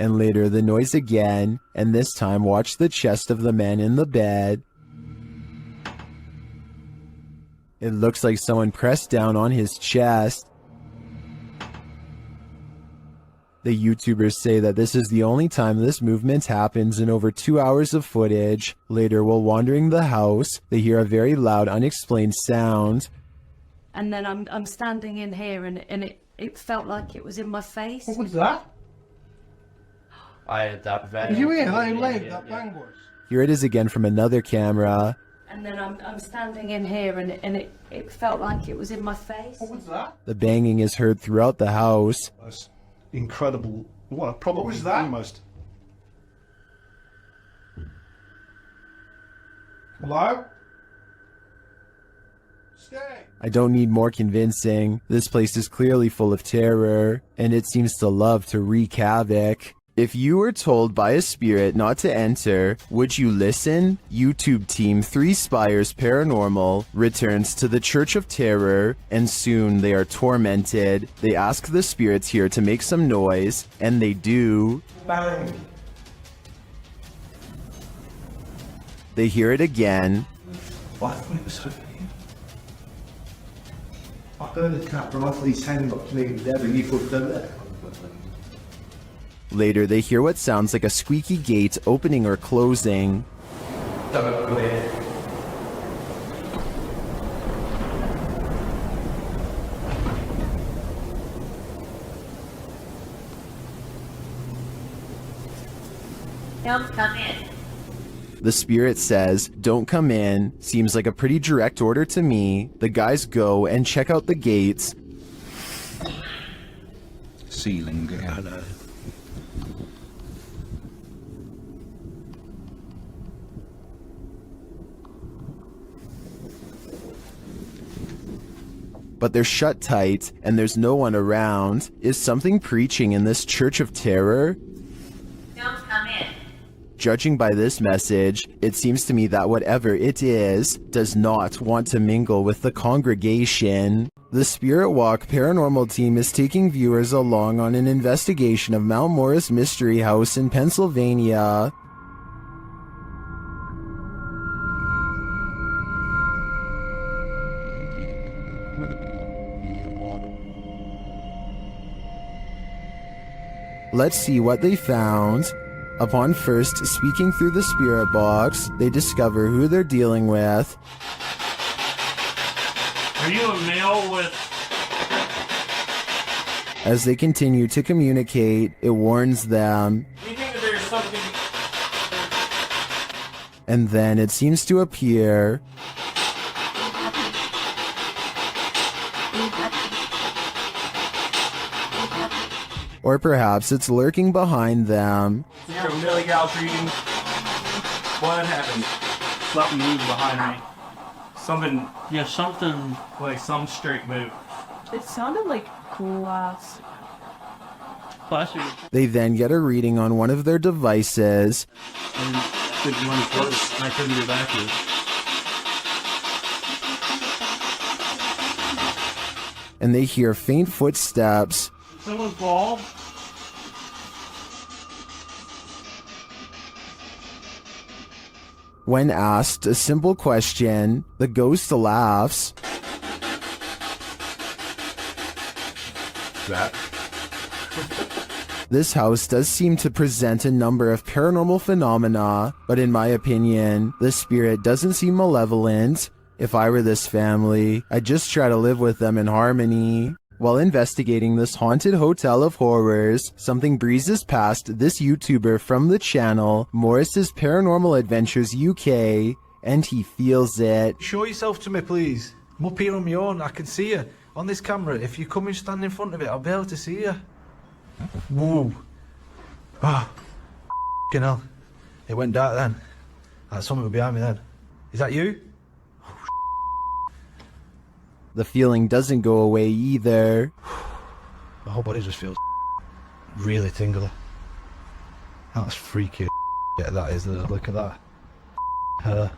And later the noise again, and this time watch the chest of the man in the bed. It looks like someone pressed down on his chest. The YouTubers say that this is the only time this movement happens in over 2 hours of footage. Later, while wandering the house, they hear a very loud, unexplained sound. And then I'm standing in here and it felt like it was in my face. What was that? I had that very. You hear how loud that bang was? Here it is again from another camera. And then I'm standing in here and it felt like it was in my face. What was that? The banging is heard throughout the house. That's incredible. What probably was that? Almost. Hello? Stay. I don't need more convincing. This place is clearly full of terror, and it seems to love to wreak havoc. If you were told by a spirit not to enter, would you listen? YouTube team 3 Spires Paranormal returns to the Church of Terror, and soon they are tormented. They ask the spirits here to make some noise, and they do. Bang. They hear it again. What? It was so I heard the cat from off these hand up to me there, but you put them there. Later, they hear what sounds like a squeaky gate opening or closing. Don't go in. Don't come in. The spirit says, "Don't come in." Seems like a pretty direct order to me. The guys go and check out the gates. Ceiling. But they're shut tight, and there's no one around. Is something preaching in this Church of Terror? Don't come in. Judging by this message, it seems to me that whatever it is, does not want to mingle with the congregation. The Spirit Walk paranormal team is taking viewers along on an investigation of Mount Morris Mystery House in Pennsylvania. Let's see what they found. Upon first speaking through the spirit box, they discover who they're dealing with. Are you a male with... As they continue to communicate, it warns them. Do you think that there's something... And then it seems to appear. Or perhaps it's lurking behind them. Millie Gal's reading. What happened? Something moved behind me. Something, yeah, something, like some straight move. It sounded like glass. They then get a reading on one of their devices. And couldn't run close, and I couldn't get back to it. And they hear faint footsteps. Someone fall? When asked a simple question, the ghost laughs. That? This house does seem to present a number of paranormal phenomena, but in my opinion, the spirit doesn't seem malevolent. If I were this family, I'd just try to live with them in harmony. While investigating this haunted hotel of horrors, something breezes past this YouTuber from the channel, Morris's Paranormal Adventures UK, and he feels it. Show yourself to me, please. I'm up here on my own. I can see you on this camera. If you come and stand in front of it, I'll be able to see you. Whoa. Ah. F***ing hell. It went dark then. That's something behind me then. Is that you? The feeling doesn't go away either. My whole body just feels really tingly. That's freaky. Yeah, that is. Look at that. Her.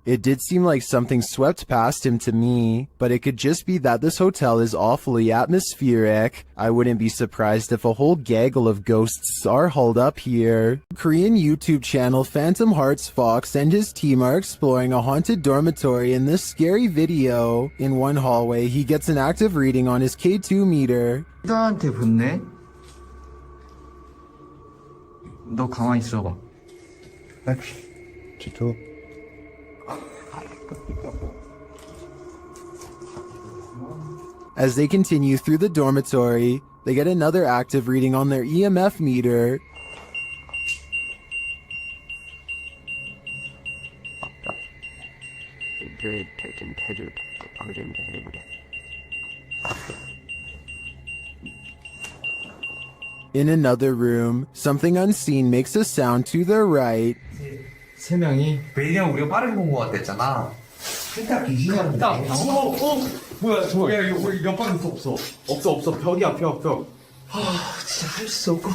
It did seem like something swept past him to me, but it could just be that this hotel is awfully atmospheric. I wouldn't be surprised if a whole gaggle of ghosts are holed up here. Korean YouTube channel Phantom Hearts Fox and his team are exploring a haunted dormitory in this scary video. In one hallway, he gets an active reading on his K2 meter. 나한테 붙네? 너 가만히 있어봐. G2. As they continue through the dormitory, they get another active reading on their EMF meter. In another room, something unseen makes a sound to their right. 세 명이 왜냐면 우리가 빠르게 본 것 같았잖아. 일단 귀신이었는데. 뭐야 저거? 야 이거 옆방에 없어. 벽이야 벽. 진짜 할 수 없고.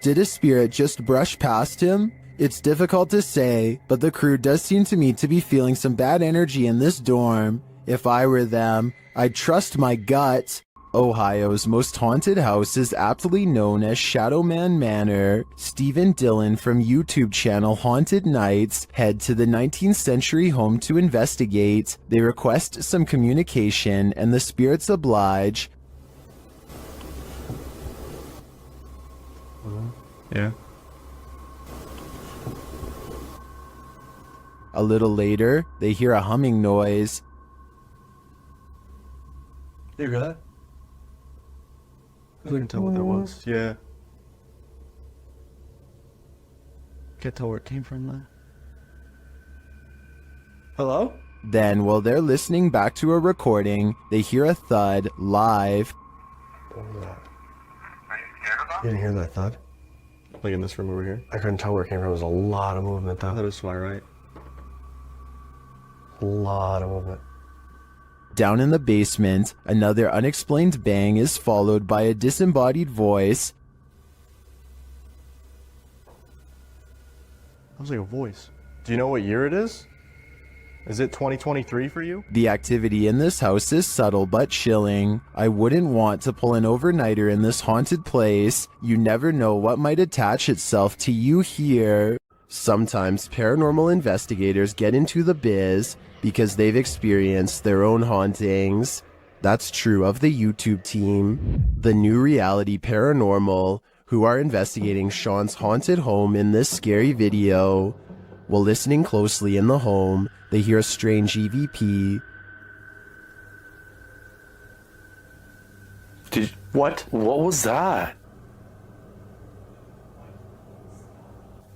Did a spirit just brush past him? It's difficult to say, but the crew does seem to me to be feeling some bad energy in this dorm. If I were them, I'd trust my gut. Ohio's most haunted house is aptly known as Shadowman Manor. Steve and Dylan from YouTube channel Haunted Nights head to the 19th century home to investigate. They request some communication and the spirits oblige. Yeah. A little later, they hear a humming noise. You hear that? I couldn't tell what that was. Yeah. Can't tell where it came from though. Hello? Then, while they're listening back to a recording, they hear a thud live. You didn't hear that thud? Like in this room over here? I couldn't tell where it came from. There was a lot of movement though. That is why, right? A lot of movement. Down in the basement, another unexplained bang is followed by a disembodied voice. Sounds like a voice. Do you know what year it is? Is it 2023 for you? The activity in this house is subtle but chilling. I wouldn't want to pull an overnighter in this haunted place. You never know what might attach itself to you here. Sometimes paranormal investigators get into the biz because they've experienced their own hauntings. That's true of the YouTube team, The New Reality Paranormal, who are investigating Sean's haunted home in this scary video. While listening closely in the home, they hear a strange EVP. What was that?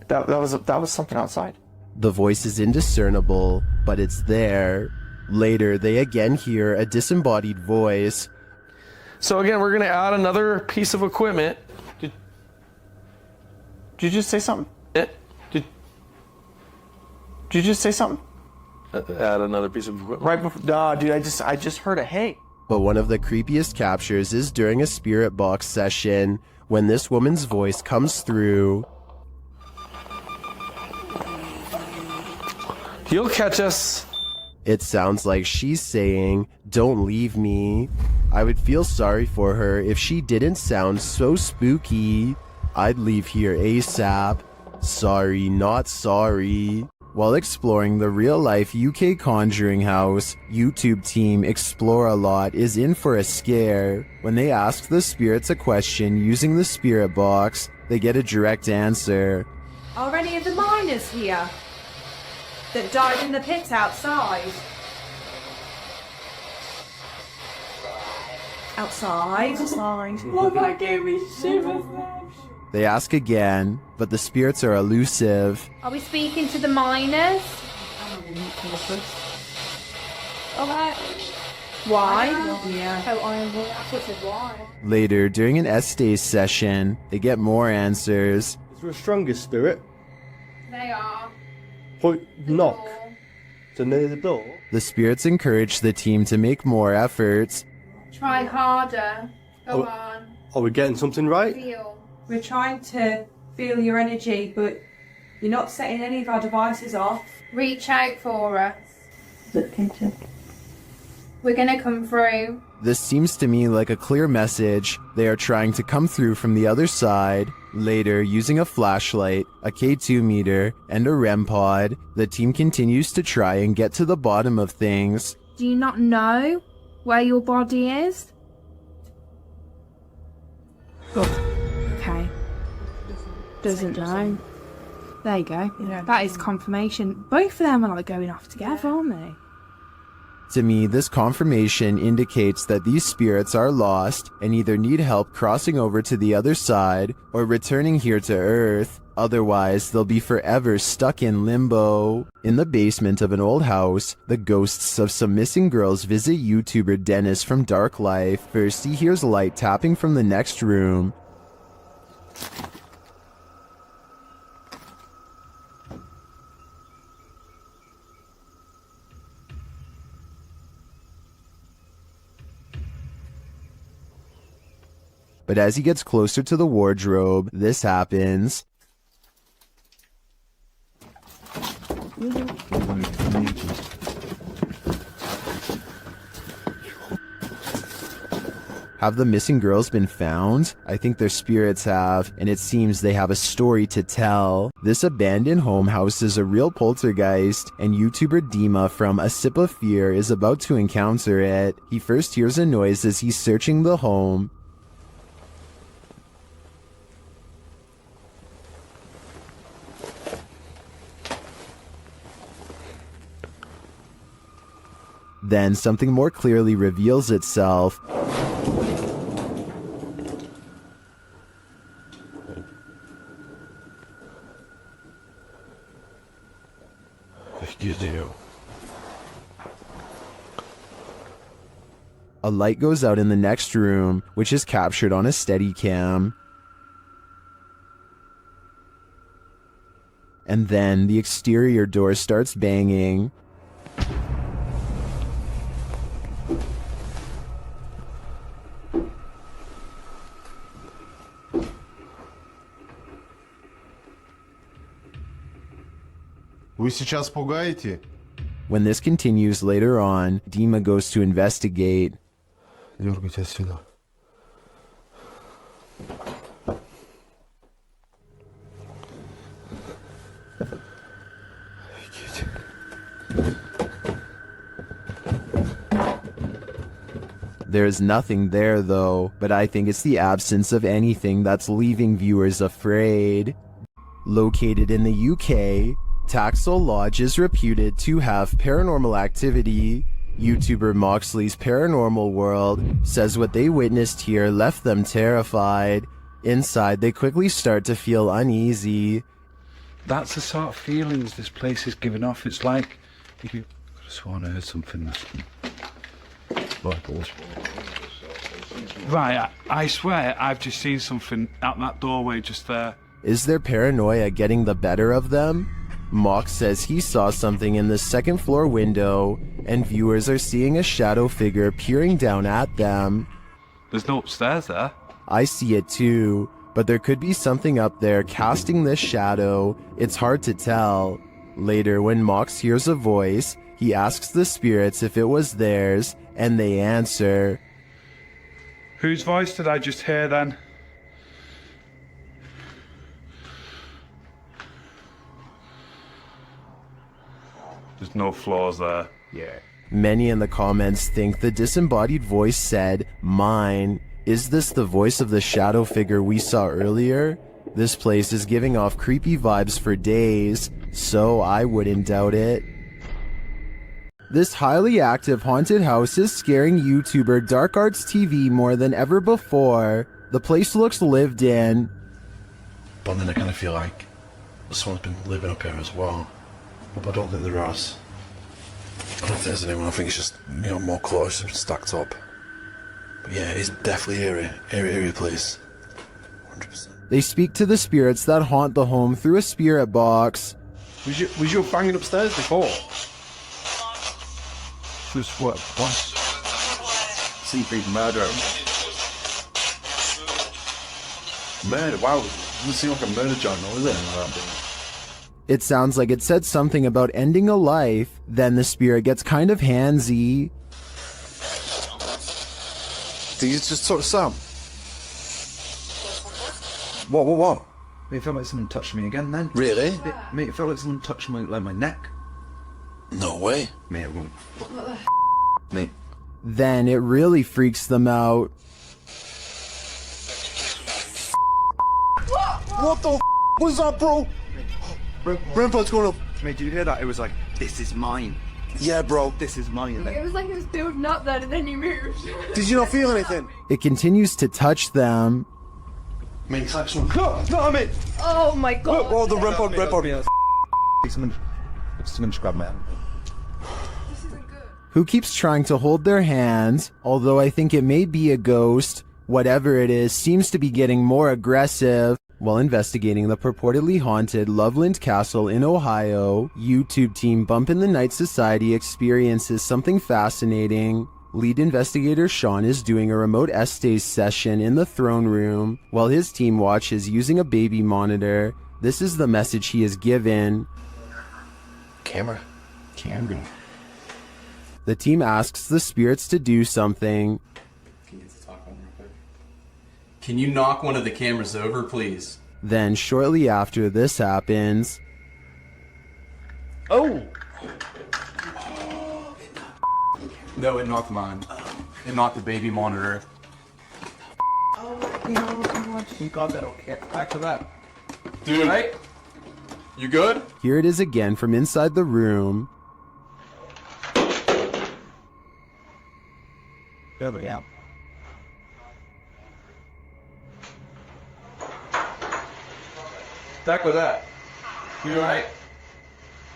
That was something outside. The voice is indiscernible, but it's there. Later, they again hear a disembodied voice. So again, we're going to add another piece of equipment. Did you just say something? Did you just say something? Add another piece of equipment. Right before, nah, dude, I just heard a hey. But one of the creepiest captures is during a spirit box session, when this woman's voice comes through. You'll catch us. It sounds like she's saying, "Don't leave me." I would feel sorry for her if she didn't sound so spooky. I'd leave here ASAP. Sorry, not sorry. While exploring the real-life UK Conjuring House, YouTube team Explore a Lot is in for a scare. When they ask the spirits a question using the spirit box, they get a direct answer. Are any of the miners here that died in the pit outside? Outside? Oh, that gave me shivers. They ask again, but the spirits are elusive. Are we speaking to the miners? Okay. Why? Yeah. Oh, I said why. Later, during an Estes session, they get more answers. Is there a stronger spirit? They are. Point knock. So near the door? The spirits encourage the team to make more efforts. Try harder. Go on. Are we getting something right? Feel. We're trying to feel your energy, but you're not setting any of our devices off. Reach out for us. Look into. We're gonna come through. This seems to me like a clear message. They are trying to come through from the other side. Later, using a flashlight, a K2 meter, and a REM pod, the team continues to try and get to the bottom of things. Do you not know where your body is? Okay. Doesn't know. There you go. That is confirmation. Both of them are like going off together, aren't they? To me, this confirmation indicates that these spirits are lost and either need help crossing over to the other side or returning here to Earth. Otherwise, they'll be forever stuck in limbo. In the basement of an old house, the ghosts of some missing girls visit YouTuber Dennis from Dark Life. First, he hears light tapping from the next room. But as he gets closer to the wardrobe, this happens. Have the missing girls been found? I think their spirits have, and it seems they have a story to tell. This abandoned home house is a real poltergeist, and YouTuber Dima from A Sip of Fear is about to encounter it. He first hears a noise as he's searching the home. Then something more clearly reveals itself. You do. A light goes out in the next room, which is captured on a Steadicam. And then the exterior door starts banging. Вы сейчас пугаете? When this continues later on, Dima goes to investigate. Дергайте отсюда. There is nothing there though, but I think it's the absence of anything that's leaving viewers afraid. Located in the UK, Alexandria Lodge is reputed to have paranormal activity. YouTuber Moxley's Paranormal World says what they witnessed here left them terrified. Inside, they quickly start to feel uneasy. That's the sort of feelings this place is giving off. It's like you could have sworn I heard something. Right, I swear I've just seen something out that doorway just there. Is their paranoia getting the better of them? Mox says he saw something in the second floor window, and viewers are seeing a shadow figure peering down at them. There's no upstairs there. I see it too, but there could be something up there casting this shadow. It's hard to tell. Later, when Mox hears a voice, he asks the spirits if it was theirs, and they answer. Whose voice did I just hear then? There's no flaws there. Yeah. Many in the comments think the disembodied voice said, "Mine." Is this the voice of the shadow figure we saw earlier? This place is giving off creepy vibes for days, so I wouldn't doubt it. This highly active haunted house is scaring YouTuber Dark Arts TV more than ever before. The place looks lived in. But then I kind of feel like someone's been living up here as well. But I don't think there is. I don't think there's anyone. I think it's just, you know, more close and stacked up. But yeah, it's definitely eerie place. 100%. They speak to the spirits that haunt the home through a spirit box. Was you banging upstairs before? Just what? Secret murder. Murder? Wow, it doesn't seem like a murder journal, is it? It sounds like it said something about ending a life, then the spirit gets kind of handsy. Did you just talk to Sam? What? Mate, it felt like someone touched me again then. Really? Mate, it felt like someone touched my neck. No way. Mate, it won't. Mate. Then it really freaks them out. What the was that, bro? What's going on? Mate, did you hear that? It was like, this is mine. Yeah, bro. This is mine. It was like it was building up then and then you moved. Did you not feel anything? It continues to touch them. Mate, it's like some... No, mate! Oh my god. Oh, the red body. Someone just grabbed my hand. Who keeps trying to hold their hand, although I think it may be a ghost. Whatever it is, seems to be getting more aggressive. While investigating the purportedly haunted Loveland Castle in Ohio, YouTube team Bump in the Night Society experiences something fascinating. Lead investigator Sean is doing a remote Estes session in the throne room, while his team watches using a baby monitor. This is the message he is given. Camera. The team asks the spirits to do something. Can you knock one of the cameras over, please? Then, shortly after this happens... Oh! No, it knocked mine. It knocked the baby monitor. Oh, you got that, okay. Back to that. Dude, right? You good? Here it is again from inside the room. There we go. Back with that. You alright?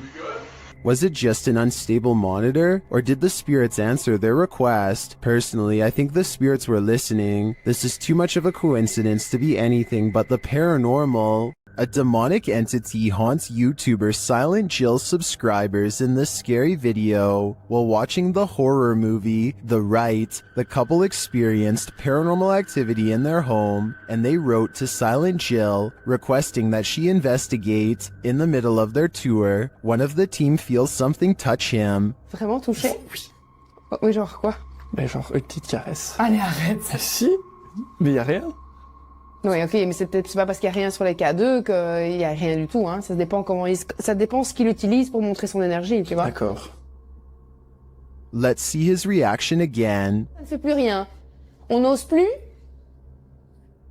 You good? Was it just an unstable monitor, or did the spirits answer their request? Personally, I think the spirits were listening. This is too much of a coincidence to be anything but the paranormal. A demonic entity haunts YouTuber Silent Jill subscribers in this scary video. While watching the horror movie, The Rite, the couple experienced paranormal activity in their home, and they wrote to Silent Jill, requesting that she investigate. In the middle of their tour, one of the team feels something touch him. Vraiment touché? Oui, genre quoi? Ben genre une petite caresse. Allez, arrête! Si? Mais y a rien. Oui, ok, mais c'est pas parce qu'il y a rien sur les K2 qu'il y a rien du tout, hein. Ça dépend ça dépend ce qu'il utilise pour montrer son énergie, tu vois. D'accord. Let's see his reaction again. Ça ne fait plus rien. On n'ose plus?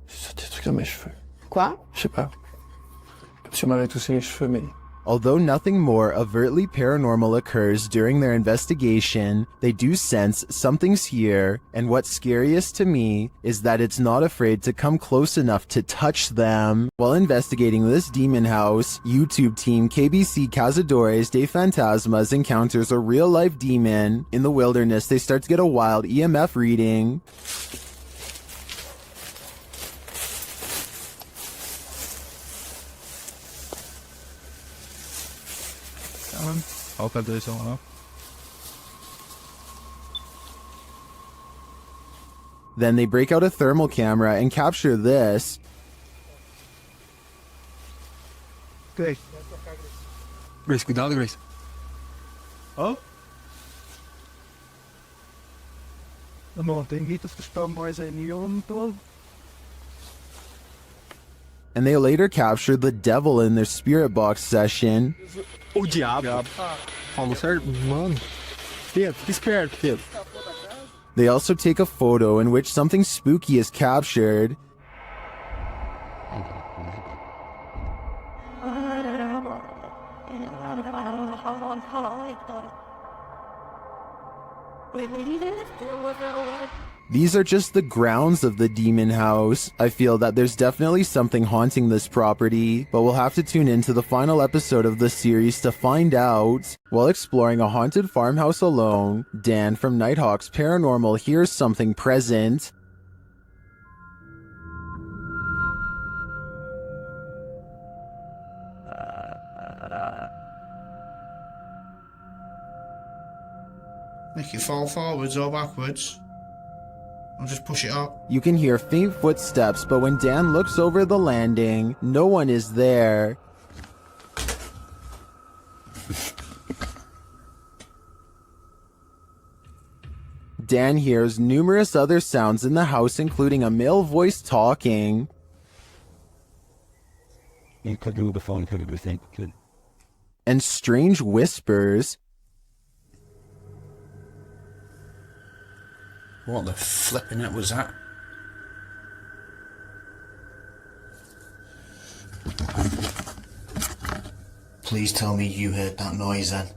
C'est des trucs dans mes cheveux. Quoi? Je sais pas. Comme si on m'avait touché les cheveux, mais... Although nothing more overtly paranormal occurs during their investigation, they do sense something's here, and what's scariest to me is that it's not afraid to come close enough to touch them. While investigating this demon house, YouTube team KBC Cazadores de Fantasmas encounters a real-life demon. In the wilderness, they start to get a wild EMF reading. Altijd deze allemaal af. Then they break out a thermal camera and capture this. Grace. Grace, cuidado, Grace. Oh? Dan nog een niet verstaan waar zijn hier om te. And they later captured the devil in their spirit box session. Oh, diabo. Fala certo? Mano. Fica esperto, filho. They also take a photo in which something spooky is captured. These are just the grounds of the demon house. I feel that there's definitely something haunting this property, but we'll have to tune into the final episode of the series to find out. While exploring a haunted farmhouse alone, Dan from Nighthawks Paranormal hears something present. Make it fall forwards or backwards. I'll just push it up. You can hear faint footsteps, but when Dan looks over the landing, no one is there. Dan hears numerous other sounds in the house, including a male voice talking. You could do the phone, could do think, could. And strange whispers. What the flipping it was that? Please tell me you heard that noise then.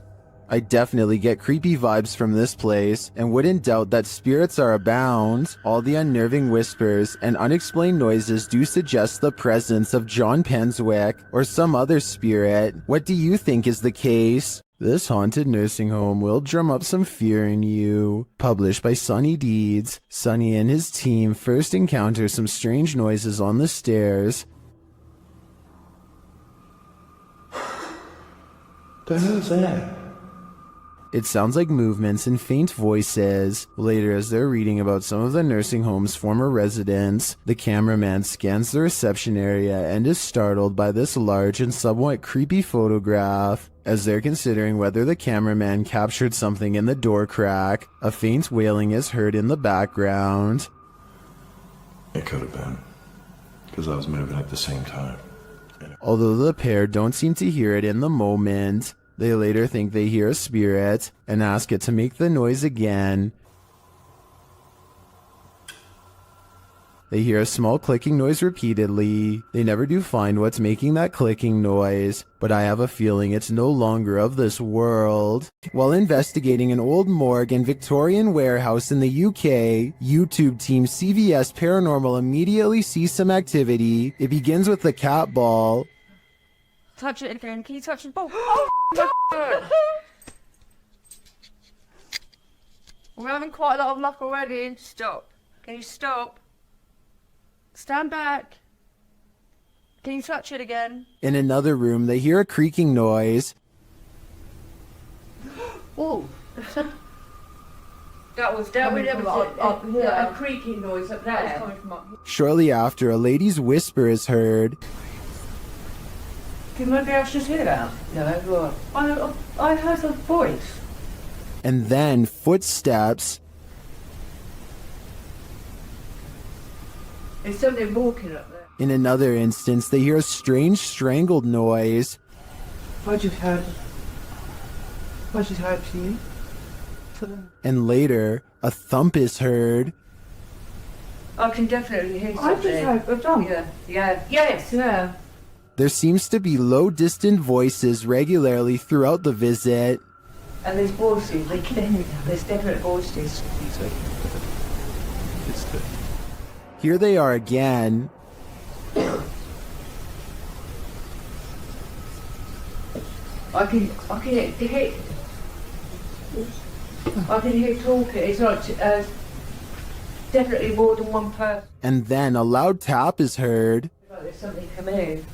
I definitely get creepy vibes from this place, and wouldn't doubt that spirits are abound. All the unnerving whispers and unexplained noises do suggest the presence of John Penswick or some other spirit. What do you think is the case? This haunted nursing home will drum up some fear in you. Published by Sunny Deeds. Sunny and his team first encounter some strange noises on the stairs. The hell's that? It sounds like movements and faint voices. Later, as they're reading about some of the nursing home's former residents, the cameraman scans the reception area and is startled by this large and somewhat creepy photograph. As they're considering whether the cameraman captured something in the door crack, a faint wailing is heard in the background. It could have been, because I was moving at the same time. Although the pair don't seem to hear it in the moment, they later think they hear a spirit and ask it to make the noise again. They hear a small clicking noise repeatedly. They never do find what's making that clicking noise, but I have a feeling it's no longer of this world. While investigating an old morgue and Victorian warehouse in the UK, YouTube team CVS Paranormal immediately sees some activity. It begins with the cat ball. Touch it again. Can you touch the ball? We're having quite a lot of luck already. Stop. Can you stop? Stand back. Can you touch it again? In another room, they hear a creaking noise. Oh. That was coming from up here. A creaking noise up there. That was coming from up here. Shortly after, a lady's whisper is heard. Can maybe I should hear that? No, I heard a voice. And then footsteps. There's something walking up there. In another instance, they hear a strange strangled noise. I just heard to you. And later, a thump is heard. I can definitely hear something. I just heard a thump. Yeah. There seems to be low, distant voices regularly throughout the visit. And there's voices. There's definite voices. Here they are again. I can hear talking. It's not definitely more than one person. And then a loud tap is heard. Like there's something coming in.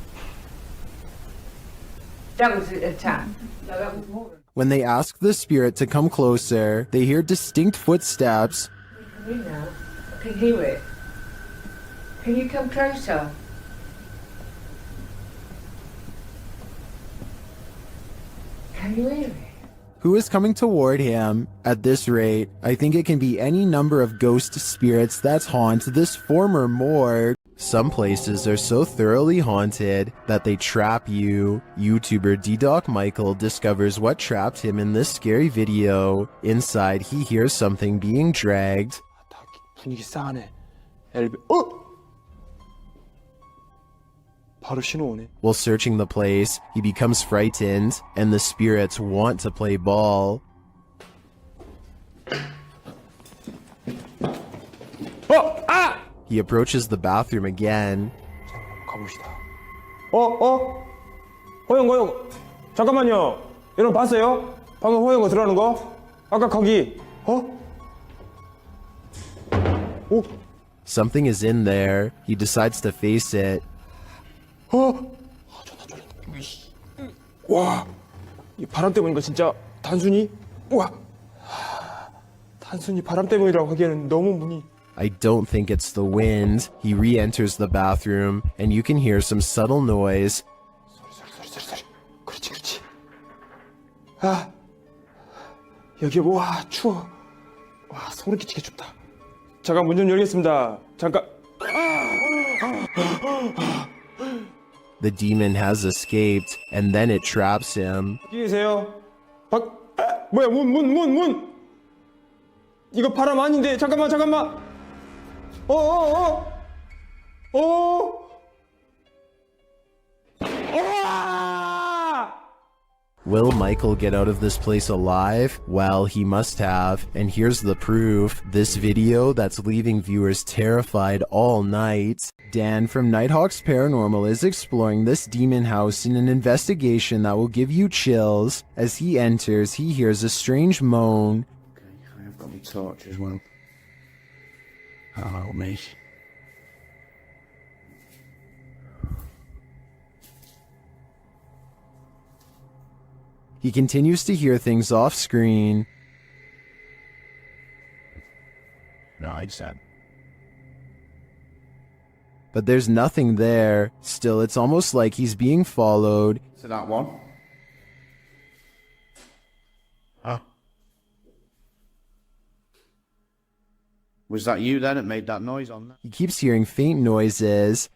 That was a tap. No, that was more. When they ask the spirit to come closer, they hear distinct footsteps. Come in now. I can hear it. Can you come closer? Can you hear it? Who is coming toward him? At this rate, I think it can be any number of ghost spirits that haunt this former morgue. Some places are so thoroughly haunted that they trap you. YouTuber D-Doc Michael discovers what trapped him in this scary video. Inside, he hears something being dragged. 분위기 싸하네. 바로 신호 오네. While searching the place, he becomes frightened, and the spirits want to play ball. He approaches the bathroom again. 가봅시다. 허영. 잠깐만요. 여러분 봤어요? 방금 허영거 들어가는 거? 아까 거기. Something is in there. He decides to face it. 와, 이 바람 때문인가 진짜 단순히? 와, 단순히 바람 때문이라고 하기에는 너무 문이. I don't think it's the wind. He re-enters the bathroom, and you can hear some subtle noise. 소리. 그렇지. 아, 여기 와 추워. 와 소름 끼치게 춥다. 잠깐 문 좀 열겠습니다. 잠깐. The demon has escaped, and then it traps him. 여기 계세요. 뭐야 문. 이거 바람 아닌데 잠깐만. Will Michael get out of this place alive? Well, he must have. And here's the proof. This video that's leaving viewers terrified all night. Dan from Nighthawks Paranormal is exploring this demon house in an investigation that will give you chills. As he enters, he hears a strange moan. Okay, I've got my torch as well. That'll help me. He continues to hear things off screen. No, I said. But there's nothing there. Still, it's almost like he's being followed. So that one. Huh? Was that you then that made that noise on that? He keeps hearing faint noises.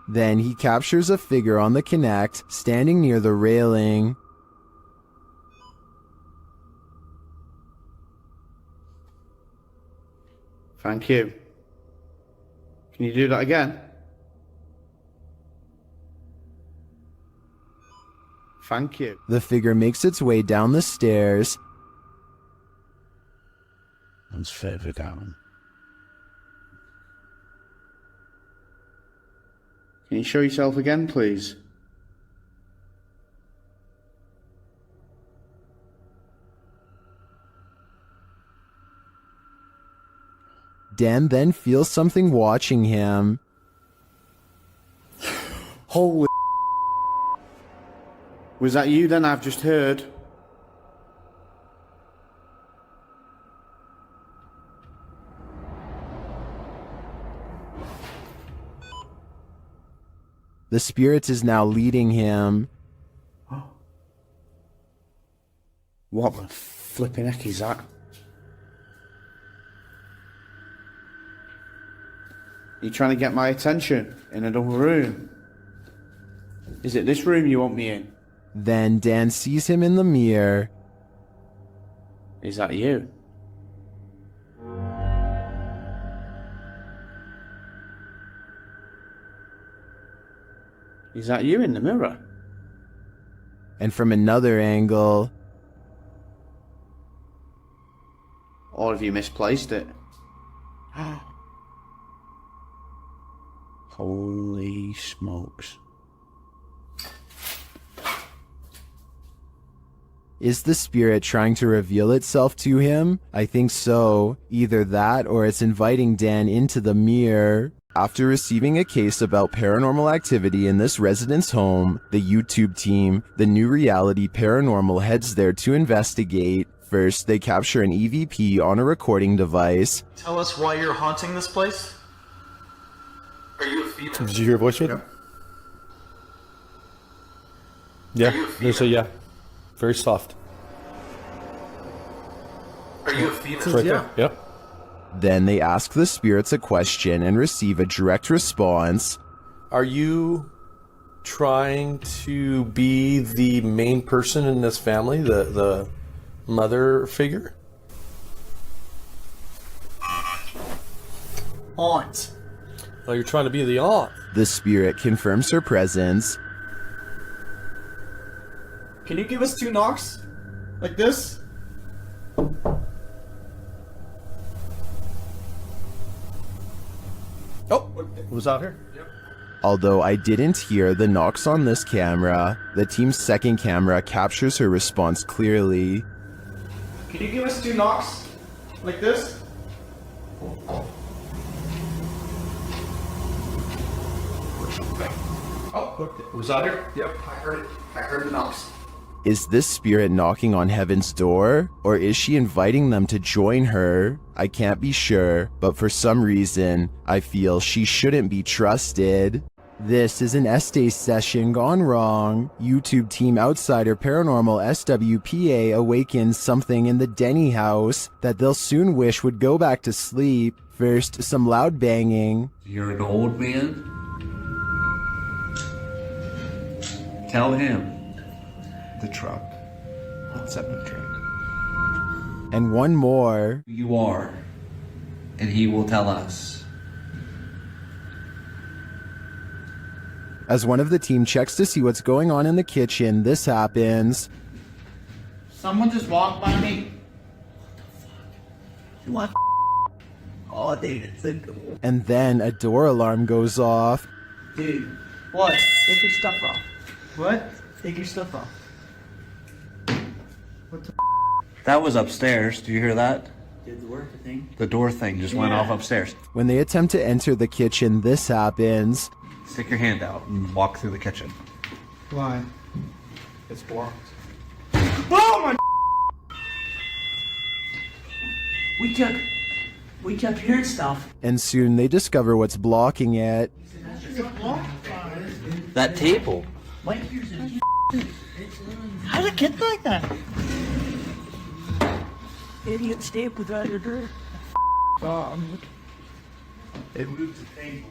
Then he captures a figure on the Kinect, standing near the railing. Thank you. Can you do that again? Thank you. The figure makes its way down the stairs. That's further down. Can you show yourself again, please? Dan then feels something watching him. Holy. Was that you then? I've just heard. The spirit is now leading him. What the flipping heck is that? You're trying to get my attention in another room. Is it this room you want me in? Then Dan sees him in the mirror. Is that you? Is that you in the mirror? And from another angle... Or have you misplaced it? Holy smokes. Is the spirit trying to reveal itself to him? I think so. Either that or it's inviting Dan into the mirror. After receiving a case about paranormal activity in this resident's home, the YouTube team, the New Reality Paranormal, heads there to investigate. First, they capture an EVP on a recording device. Tell us why you're haunting this place? Are you a female? Did you hear a voice? Yeah, there's a yeah. Very soft. Are you a fetus? It's right there. Yep. Then they ask the spirits a question and receive a direct response. Are you trying to be the main person in this family, the mother figure? Aunt. Oh, you're trying to be the aunt. The spirit confirms her presence. Can you give us 2 knocks? Like this? Oh, was out here? Yep. Although I didn't hear the knocks on this camera, the team's second camera captures her response clearly. Can you give us 2 knocks? Like this? Oh, was out here? Yep, I heard it. I heard the knocks. Is this spirit knocking on heaven's door, or is she inviting them to join her? I can't be sure, but for some reason, I feel she shouldn't be trusted. This is an Estes session gone wrong. YouTube team outsider Paranormal SWPA awakens something in the Denny house that they'll soon wish would go back to sleep. First, some loud banging. You're an old man? Tell him. The truck. What's up the truck? And one more. You are. And he will tell us. As one of the team checks to see what's going on in the kitchen, this happens. Someone just walked by me. What? Oh, dude, it's a... And then a door alarm goes off. Dude, what? Take your stuff off. What? Take your stuff off. What the That was upstairs. Do you hear that? Did the work thing? The door thing just went off upstairs. When they attempt to enter the kitchen, this happens. Stick your hand out and walk through the kitchen. Why? It's blocked. Oh my! We kept hearing stuff. And soon they discover what's blocking it. That table. Wait, how did it get like that? Idiot stapled out your door. It moved the table.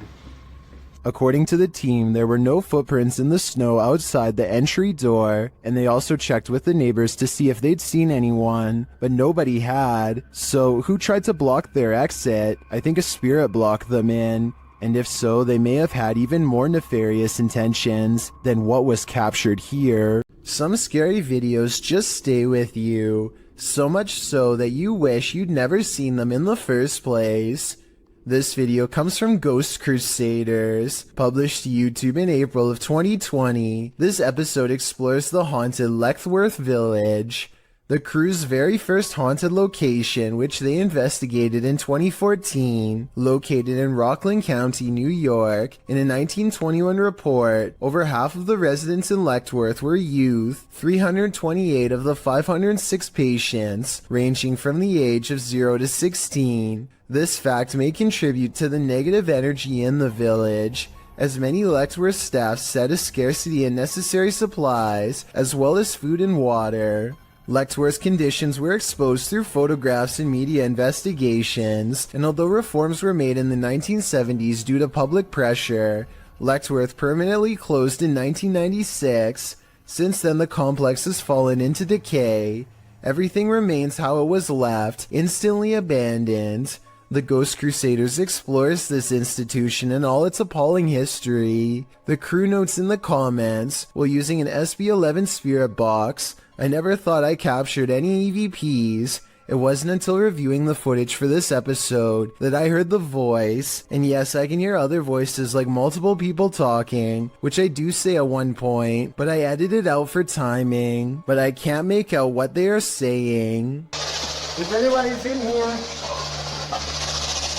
According to the team, there were no footprints in the snow outside the entry door, and they also checked with the neighbors to see if they'd seen anyone, but nobody had. So who tried to block their exit? I think a spirit blocked them in. And if so, they may have had even more nefarious intentions than what was captured here. Some scary videos just stay with you, so much so that you wish you'd never seen them in the first place. This video comes from Ghost Crusaders, published to YouTube in April of 2020. This episode explores the haunted Leckworth Village, the crew's very first haunted location, which they investigated in 2014, located in Rockland County, New York. In a 1921 report, over half of the residents in Leckworth were youth, 328 of the 506 patients, ranging from the age of 0 to 16. This fact may contribute to the negative energy in the village, as many Leckworth staff said a scarcity in necessary supplies, as well as food and water. Leckworth's conditions were exposed through photographs and media investigations, and although reforms were made in the 1970s due to public pressure, Leckworth permanently closed in 1996. Since then, the complex has fallen into decay. Everything remains how it was left, instantly abandoned. The Ghost Crusaders explores this institution and all its appalling history. The crew notes in the comments, while using an SB11 spirit box, I never thought I captured any EVPs. It wasn't until reviewing the footage for this episode that I heard the voice, and yes, I can hear other voices like multiple people talking, which I do say at one point, but I edited it out for timing, but I can't make out what they are saying. If anybody's in here,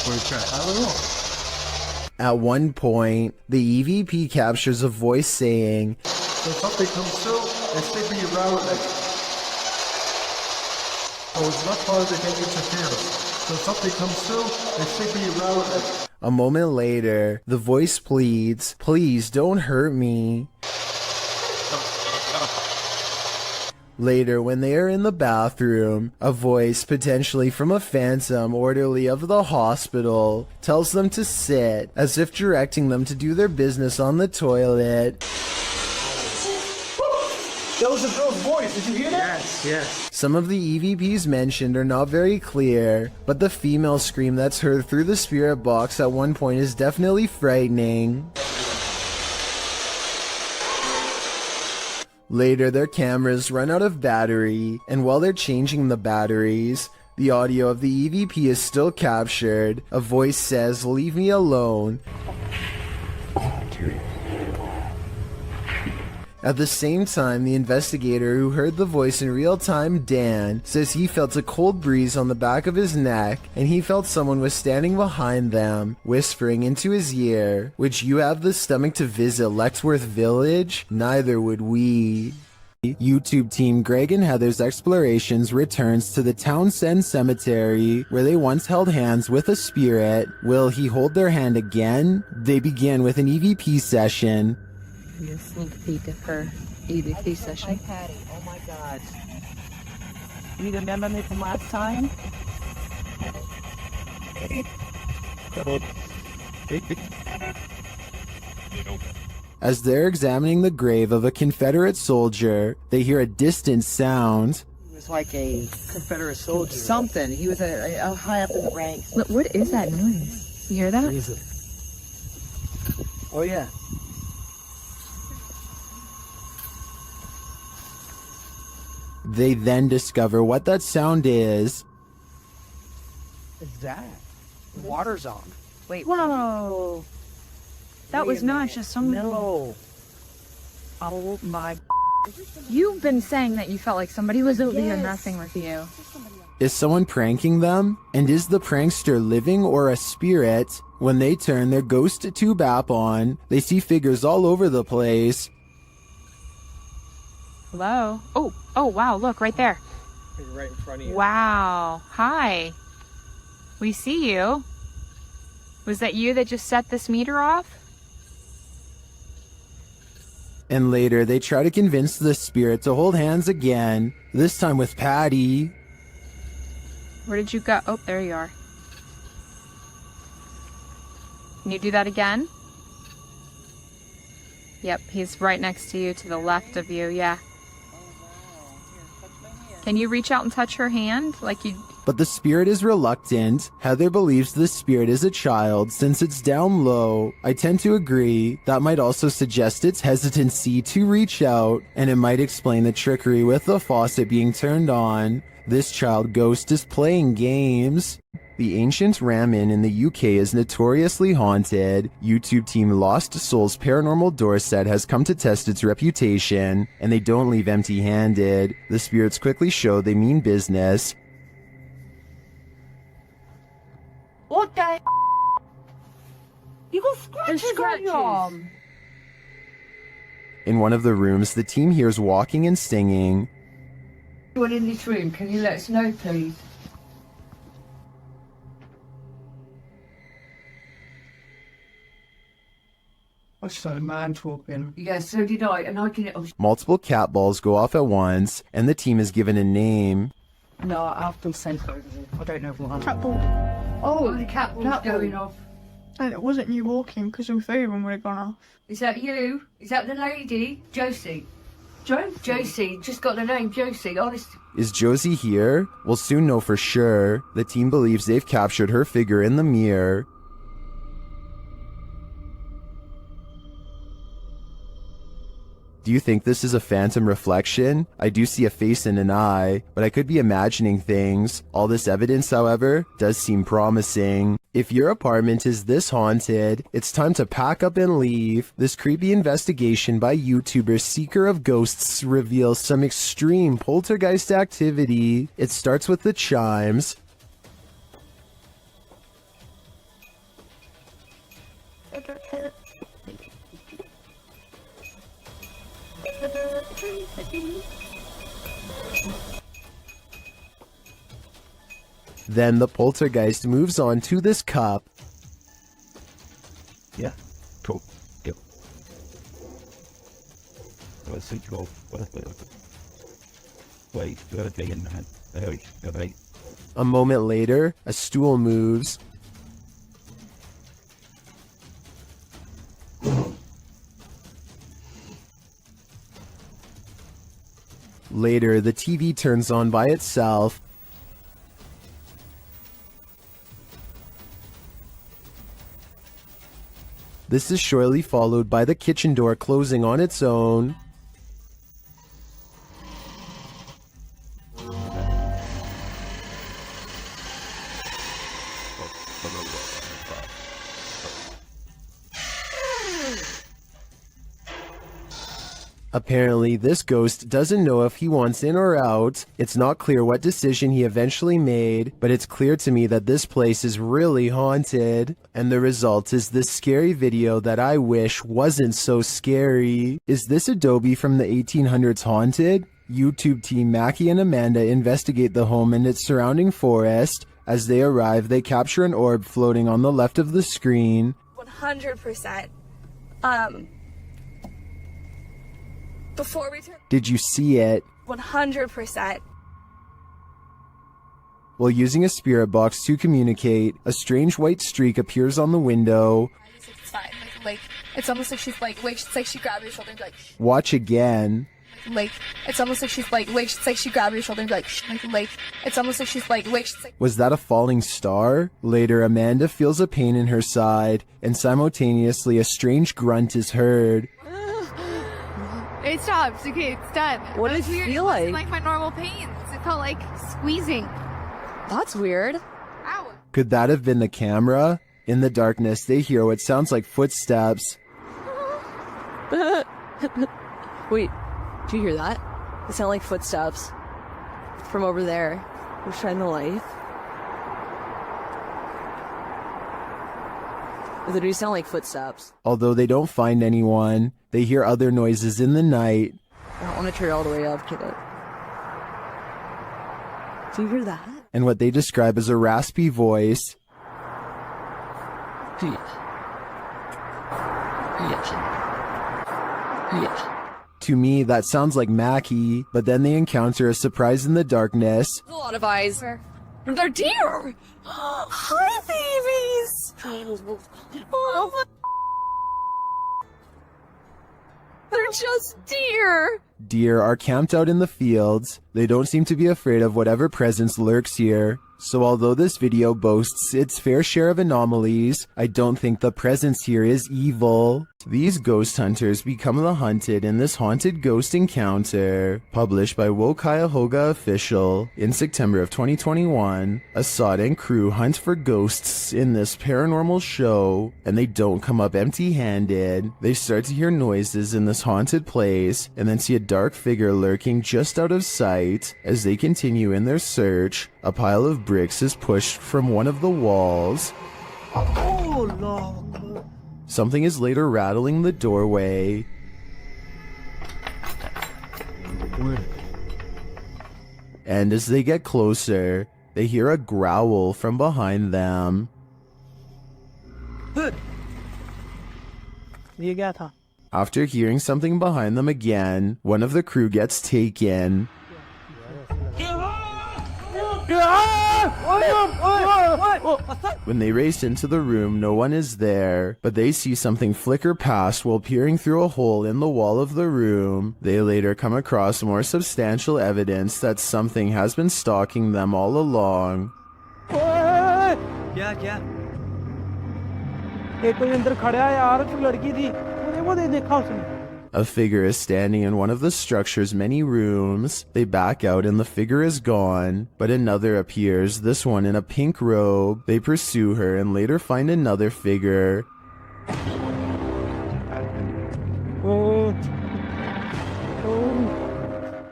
I don't know. At one point, the EVP captures a voice saying, So something comes through and sleeping around like. Oh, it's not part of the game interference. So something comes through and sleeping around like. A moment later, the voice pleads, please don't hurt me. Later, when they are in the bathroom, a voice, potentially from a phantom orderly of the hospital, tells them to sit, as if directing them to do their business on the toilet. That was a girl's voice. Did you hear that? Yes. Some of the EVPs mentioned are not very clear, but the female scream that's heard through the spirit box at one point is definitely frightening. Later, their cameras run out of battery, and while they're changing the batteries, the audio of the EVP is still captured. A voice says, "Leave me alone." At the same time, the investigator who heard the voice in real time, Dan, says he felt a cold breeze on the back of his neck, and he felt someone was standing behind them, whispering into his ear, "Would you have the stomach to visit Lexworth Village? Neither would we." YouTube team Greg and Heather's Explorations returns to the Townsend Cemetery, where they once held hands with a spirit. Will he hold their hand again? They begin with an EVP session. A sneak peek of her EVP session. Hi, Patty. Oh my God. You remember me from last time? As they're examining the grave of a Confederate soldier, they hear a distant sound. He was like a Confederate soldier. Something. He was a high up in the ranks. What is that noise? You hear that? Oh, yeah. They then discover what that sound is. What's that? The water's on. Wait. Whoa. That was nice. Just some No. Oh my. You've been saying that you felt like somebody was over here messing with you. Is someone pranking them? And is the prankster living or a spirit? When they turn their ghost tube app on, they see figures all over the place. Hello? Oh, wow, look, right there. Right in front of you. Wow. Hi. We see you. Was that you that just set this meter off? And later, they try to convince the spirit to hold hands again, this time with Patty. Where did you go? Oh, there you are. Can you do that again? Yep, he's right next to you, to the left of you, yeah. Can you reach out and touch her hand? Like you... But the spirit is reluctant. Heather believes the spirit is a child since it's down low. I tend to agree. That might also suggest its hesitancy to reach out, and it might explain the trickery with the faucet being turned on. This child ghost is playing games. The ancient Ram Inn in the UK is notoriously haunted. YouTube team Lost Souls Paranormal Dorset has come to test its reputation, and they don't leave empty-handed. The spirits quickly show they mean business. What the? You got scratches on your arm. In one of the rooms, the team hears walking and singing. Anyone in this room, can you let us know, please? I saw a man talking. Yeah, so did I, and I can... Multiple cat balls go off at once, and the team is given a name. No, I've been sent over there. I don't know what. Cat ball. Oh, the cat ball's going off. And it wasn't you walking, because all three of them would have gone off. Is that you? Is that the lady? Josie. Josie, just got the name Josie, honest. Is Josie here? We'll soon know for sure. The team believes they've captured her figure in the mirror. Do you think this is a phantom reflection? I do see a face and an eye, but I could be imagining things. All this evidence, however, does seem promising. If your apartment is this haunted, it's time to pack up and leave. This creepy investigation by YouTuber Seeker of Ghosts reveals some extreme poltergeist activity. It starts with the chimes. Then the poltergeist moves on to this cup. Yeah, cool. Yep. Let's go. A moment later, a stool moves. Later, the TV turns on by itself. This is shortly followed by the kitchen door closing on its own. Apparently, this ghost doesn't know if he wants in or out. It's not clear what decision he eventually made, but it's clear to me that this place is really haunted. And the result is this scary video that I wish wasn't so scary. Is this Adobe from the 1800s haunted? YouTube team Mackie and Amanda investigate the home and its surrounding forest. As they arrive, they capture an orb floating on the left of the screen. 100%. Before we turn... Did you see it? 100%. While using a spirit box to communicate, a strange white streak appears on the window. It's fine. Like, it's almost like she's like, wait, it's like she grabbed your shoulder and be like, Watch again. like, it's almost like she's like, wait, it's like she grabbed your shoulder and be like, it's almost like she's like, wait, she's like... Was that a falling star? Later, Amanda feels a pain in her side, and simultaneously a strange grunt is heard. It stops. Okay, it's done. What does it feel like? It wasn't like my normal pains. It felt like squeezing. That's weird. Ow. Could that have been the camera? In the darkness, they hear what sounds like footsteps. Wait, do you hear that? They sound like footsteps from over there. We're shining the light. They do sound like footsteps. Although they don't find anyone, they hear other noises in the night. I don't want to turn all the way up, kid. Do you hear that? And what they describe as a raspy voice. To me, that sounds like Mackie, but then they encounter a surprise in the darkness. There's a lot of eyes. They're deer! Hi, babies! Oh, they're just deer! Deer are camped out in the fields. They don't seem to be afraid of whatever presence lurks here. So although this video boasts its fair share of anomalies, I don't think the presence here is evil. These ghost hunters become the hunted in this haunted ghost encounter. Published by Wo Cuyahoga Official in September of 2021, Assad and crew hunt for ghosts in this paranormal show, and they don't come up empty-handed. They start to hear noises in this haunted place, and then see a dark figure lurking just out of sight. As they continue in their search, a pile of bricks is pushed from one of the walls. Oh, no. Something is later rattling the doorway. And as they get closer, they hear a growl from behind them. After hearing something behind them again, one of the crew gets taken. When they race into the room, no one is there, but they see something flicker past while peering through a hole in the wall of the room. They later come across more substantial evidence that something has been stalking them all along. क्या एक कोई अंदर खड़ा है यार जो लड़की थी वो देखा उसने. A figure is standing in one of the structure's many rooms. They back out and the figure is gone, but another appears, this one in a pink robe. They pursue her and later find another figure.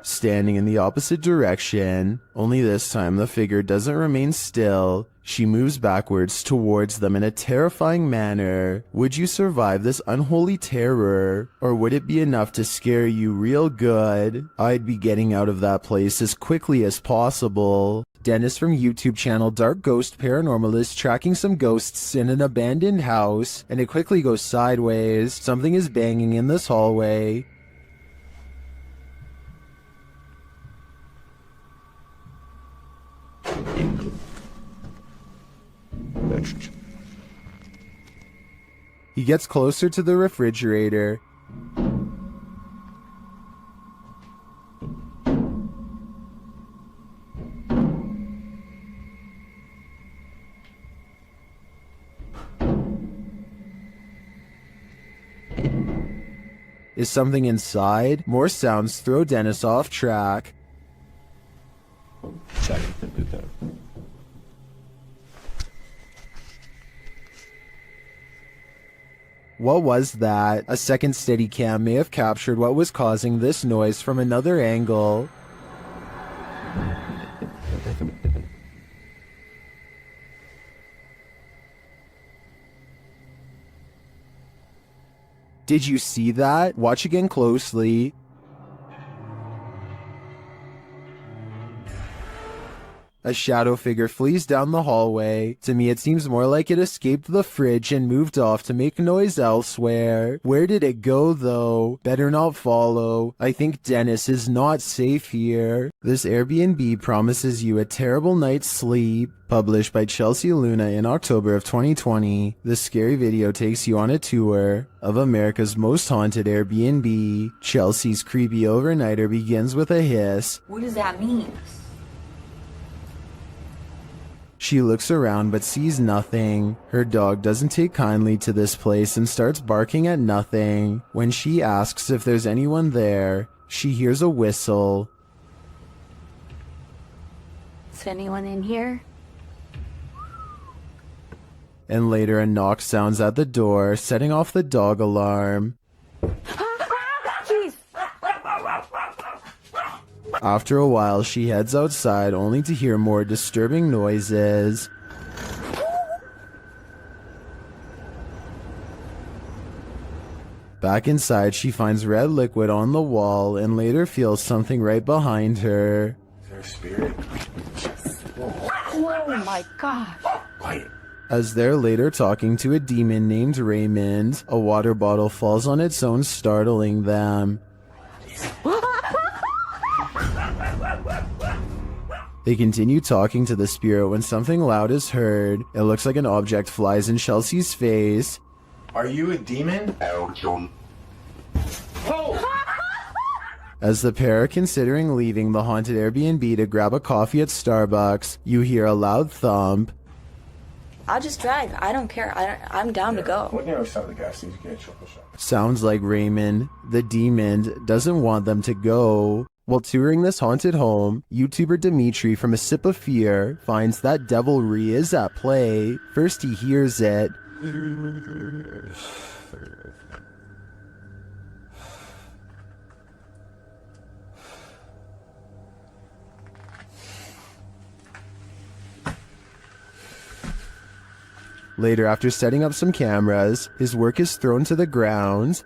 Standing in the opposite direction, only this time the figure doesn't remain still. She moves backwards towards them in a terrifying manner. Would you survive this unholy terror? Or would it be enough to scare you real good? I'd be getting out of that place as quickly as possible. Dennis from YouTube channel Dark Ghost Paranormal is tracking some ghosts in an abandoned house, and it quickly goes sideways. Something is banging in this hallway. He gets closer to the refrigerator. Is something inside? More sounds throw Dennis off track. What was that? A second steady cam may have captured what was causing this noise from another angle. Did you see that? Watch again closely. A shadow figure flees down the hallway. To me, it seems more like it escaped the fridge and moved off to make noise elsewhere. Where did it go, though? Better not follow. I think Dennis is not safe here. This Airbnb promises you a terrible night's sleep. Published by Chelsea Luna in October of 2020, this scary video takes you on a tour of America's most haunted Airbnb. Chelsea's creepy overnighter begins with a hiss. What does that mean? She looks around but sees nothing. Her dog doesn't take kindly to this place and starts barking at nothing. When she asks if there's anyone there, she hears a whistle. Is anyone in here? And later a knock sounds at the door, setting off the dog alarm. Jeez. After a while, she heads outside only to hear more disturbing noises. Back inside, she finds red liquid on the wall and later feels something right behind her. Is there a spirit? Oh my gosh. As they're later talking to a demon named Raymond, a water bottle falls on its own, startling them. They continue talking to the spirit when something loud is heard. It looks like an object flies in Chelsea's face. Are you a demon? As the pair are considering leaving the haunted Airbnb to grab a coffee at Starbucks, you hear a loud thump. I'll just drive. I don't care. I'm down to go. What near side of the gas station get chocolate shop? Sounds like Raymond, the demon, doesn't want them to go. While touring this haunted home, YouTuber Dimitri from A Sip of Fear finds that devilry is at play. First he hears it. Later, after setting up some cameras, his work is thrown to the ground.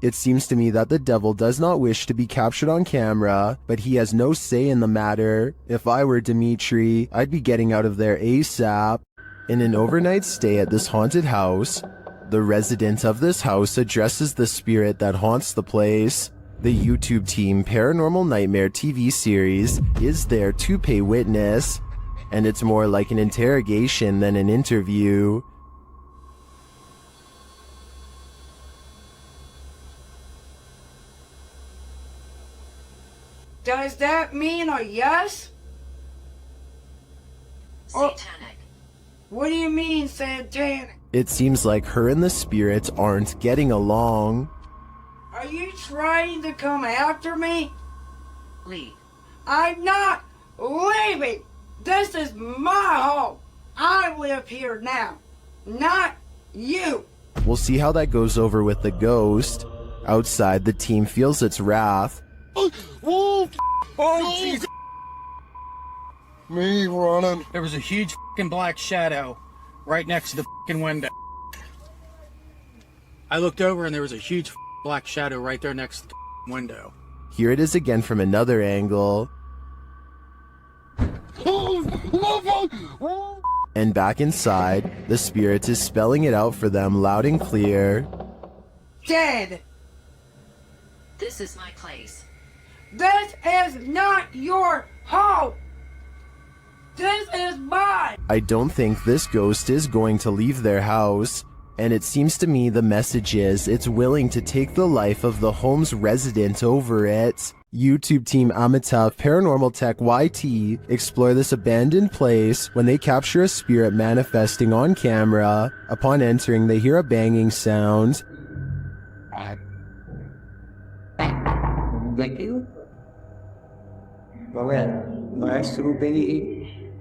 It seems to me that the devil does not wish to be captured on camera, but he has no say in the matter. If I were Dimitri, I'd be getting out of there ASAP. In an overnight stay at this haunted house, the resident of this house addresses the spirit that haunts the place. The YouTube team Paranormal Nightmare TV series is there to pay witness, and it's more like an interrogation than an interview. Does that mean a yes? Satanic. What do you mean, satanic? It seems like her and the spirits aren't getting along. Are you trying to come after me? Leave. I'm not leaving. This is my home. I live here now, not you. We'll see how that goes over with the ghost. Outside, the team feels its wrath. Oh, Jesus. Me running. There was a huge fucking black shadow right next to the fucking window. I looked over and there was a huge black shadow right there next to the window. Here it is again from another angle. And back inside, the spirit is spelling it out for them loud and clear. Dead! This is my place. This is not your home! This is mine! I don't think this ghost is going to leave their house, and it seems to me the message is it's willing to take the life of the home's resident over it. YouTube team Amitav Paranormal Tech YT explore this abandoned place when they capture a spirit manifesting on camera. Upon entering, they hear a banging sound. Thank you. Maestro Benny.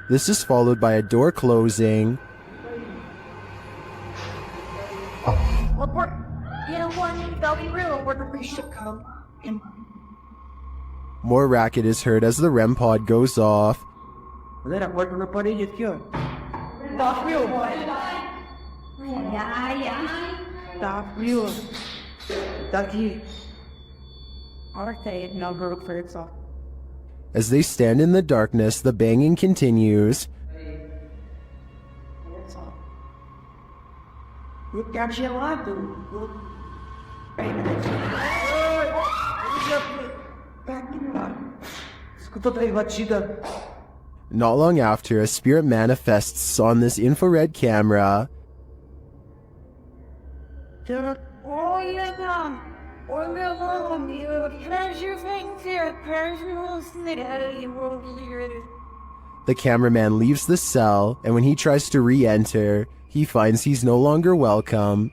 This is followed by a door closing. More racket is heard as the REM pod goes off. As they stand in the darkness, the banging continues. Not long after, a spirit manifests on this infrared camera. The cameraman leaves the cell, and when he tries to re-enter, he finds he's no longer welcome.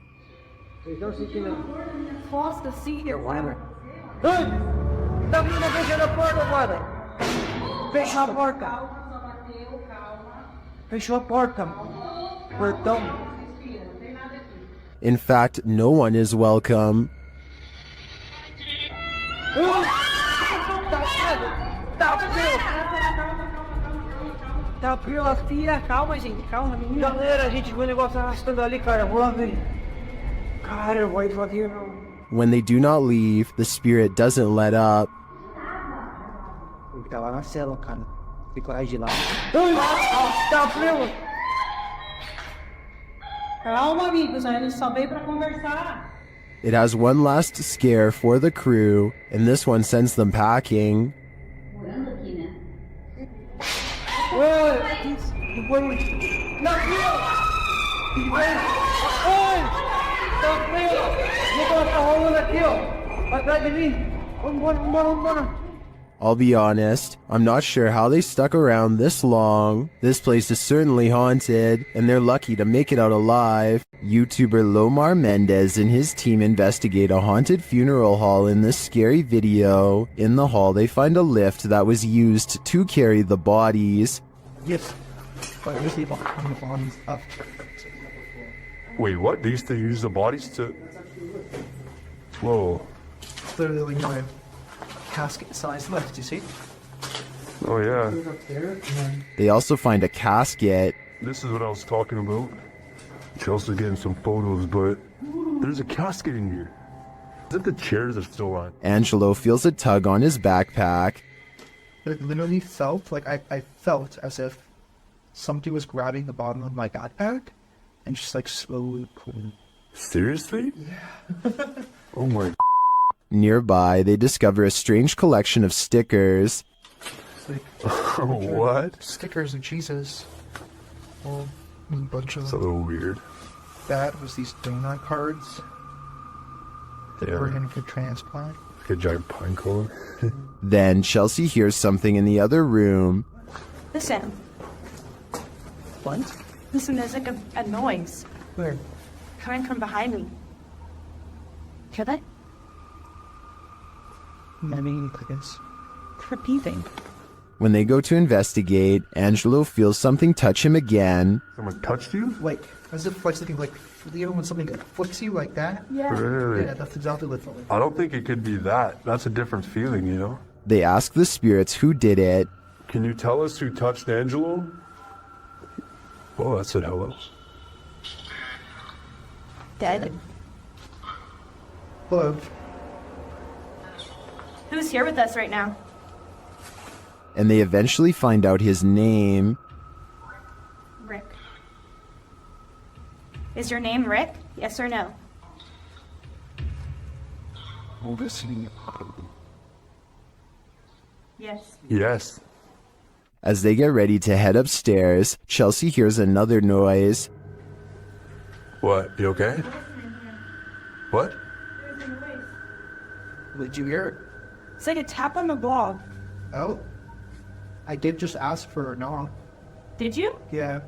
In fact, no one is welcome. Calma, gente, calma, menina. Galera, a gente viu o negócio arrastando ali, cara. Vamos ver. Cara, vai devagar, não. When they do not leave, the spirit doesn't let up. Ele tá lá na cela, cara. Fica lá de lá. Tá frio. Calma, amigos, a gente só veio pra conversar. It has one last scare for the crew, and this one sends them packing. I'll be honest, I'm not sure how they stuck around this long. This place is certainly haunted, and they're lucky to make it out alive. YouTuber Lomar Mendez and his team investigate a haunted funeral hall in this scary video. In the hall, they find a lift that was used to carry the bodies. Yes. Wait, what? They used to use the bodies to... Whoa. Literally my casket-sized lift, you see? Oh, yeah. They also find a casket. This is what I was talking about. Chelsea's getting some photos, but there's a casket in here. As if the chairs are still on. Angelo feels a tug on his backpack. It literally felt like I felt as if somebody was grabbing the bottom of my backpack and just like slowly pulling. Seriously? Yeah. Oh my. Nearby, they discover a strange collection of stickers. What? Stickers of Jesus. Well, a bunch of them. It's a little weird. That was these donut cards that were in for transplant. Like a giant pine cone. Then Chelsea hears something in the other room. Listen. What? Listen, there's like a noise. Where? Coming from behind me. Hear that? I mean, I guess. Repeating. When they go to investigate, Angelo feels something touch him again. Someone touched you? Like, as if like something like, you know when something flicks you like that? Yeah. Really? Yeah, that's exactly what it felt like. I don't think it could be that. That's a different feeling, you know? They ask the spirits who did it. Can you tell us who touched Angelo? Oh, that said hello. Dead. Hello. Who's here with us right now? and they eventually find out his name. Rick. Is your name Rick? Yes or no? Yes. Yes. As they get ready to head upstairs, Chelsea hears another noise. What? You okay? What? Did you hear it? It's like a tap on the blog. Oh. I did just ask for a knock. Did you? Yeah.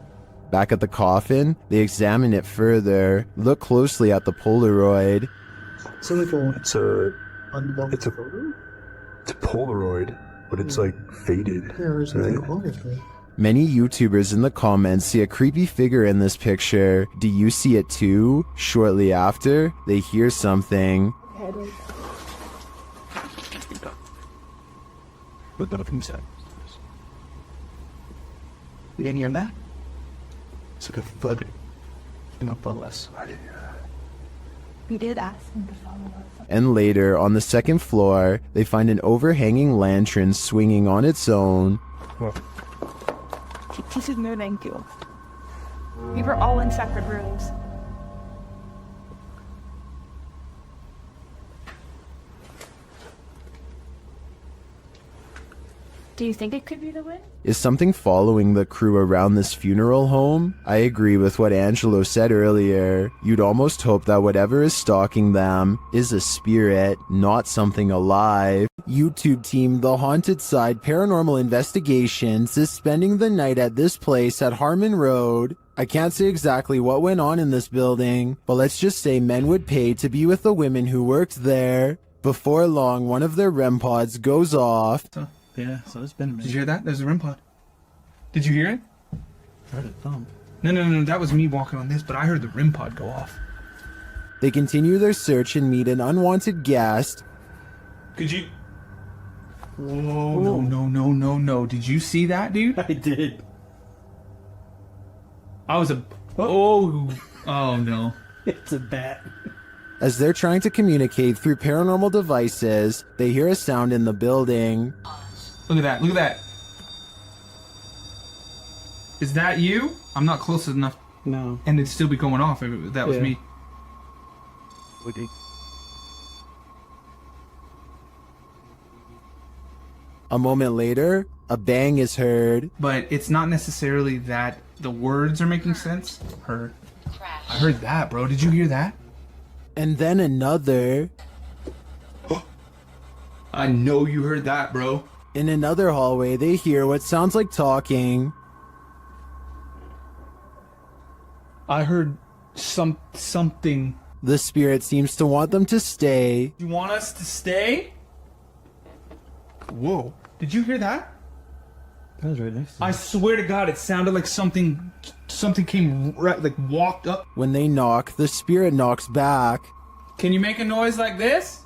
Back at the coffin, they examine it further, look closely at the Polaroid. It's a Polaroid, but it's like faded. Right? Many YouTubers in the comments see a creepy figure in this picture. Do you see it too? Shortly after, they hear something. You didn't hear that? It's like a thud. Less. We did ask him to follow us. And later, on the second floor, they find an overhanging lantern swinging on its own. This is moving too. We were all in separate rooms. Do you think it could be the wind? Is something following the crew around this funeral home? I agree with what Angelo said earlier. You'd almost hope that whatever is stalking them is a spirit, not something alive. YouTube team The Haunted Side Paranormal Investigations is spending the night at this place at Harmon Road. I can't say exactly what went on in this building, but let's just say men would pay to be with the women who worked there. Before long, one of their REM pods goes off. Yeah, so it's been a minute. Did you hear that? There's a REM pod. Did you hear it? I heard a thump. No, that was me walking on this, but I heard the REM pod go off. They continue their search and meet an unwanted guest. Could you... Whoa, no. Did you see that, dude? I did. I was a... Oh no. It's a bat. As they're trying to communicate through paranormal devices, they hear a sound in the building. Look at that. Is that you? I'm not close enough. No. And it'd still be going off if that was me. A moment later, a bang is heard. But it's not necessarily that the words are making sense. I heard that, bro. Did you hear that? And then another. I know you heard that, bro. In another hallway, they hear what sounds like talking. I heard something. The spirit seems to want them to stay. You want us to stay? Whoa. Did you hear that? That was right next to me. I swear to God, it sounded like something came walked up. When they knock, the spirit knocks back. Can you make a noise like this?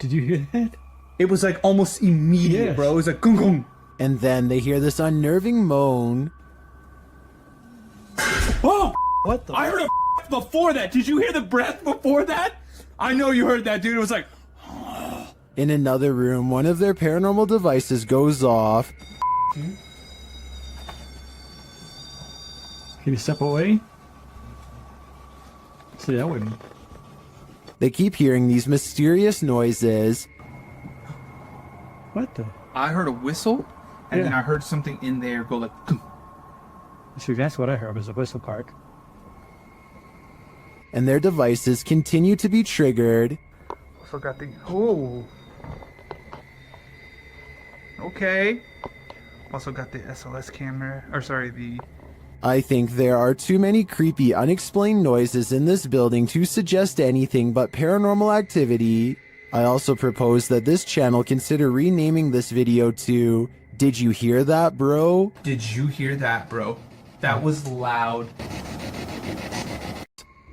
Did you hear that? It was like almost immediate, bro. It was like gung gung. And then they hear this unnerving moan. Oh! What the? I heard a before that. Did you hear the breath before that? I know you heard that, dude. It was like... In another room, one of their paranormal devices goes off. Can you step away? See, that wouldn't. They keep hearing these mysterious noises. What the? I heard a whistle, and then I heard something in there go like... See, that's what I heard was a whistle part. And their devices continue to be triggered. Also got the... Oh. Okay. Also got the SLS camera. Or sorry, the... I think there are too many creepy, unexplained noises in this building to suggest anything but paranormal activity. I also propose that this channel consider renaming this video to Did You Hear That, Bro? Did you hear that, bro? That was loud.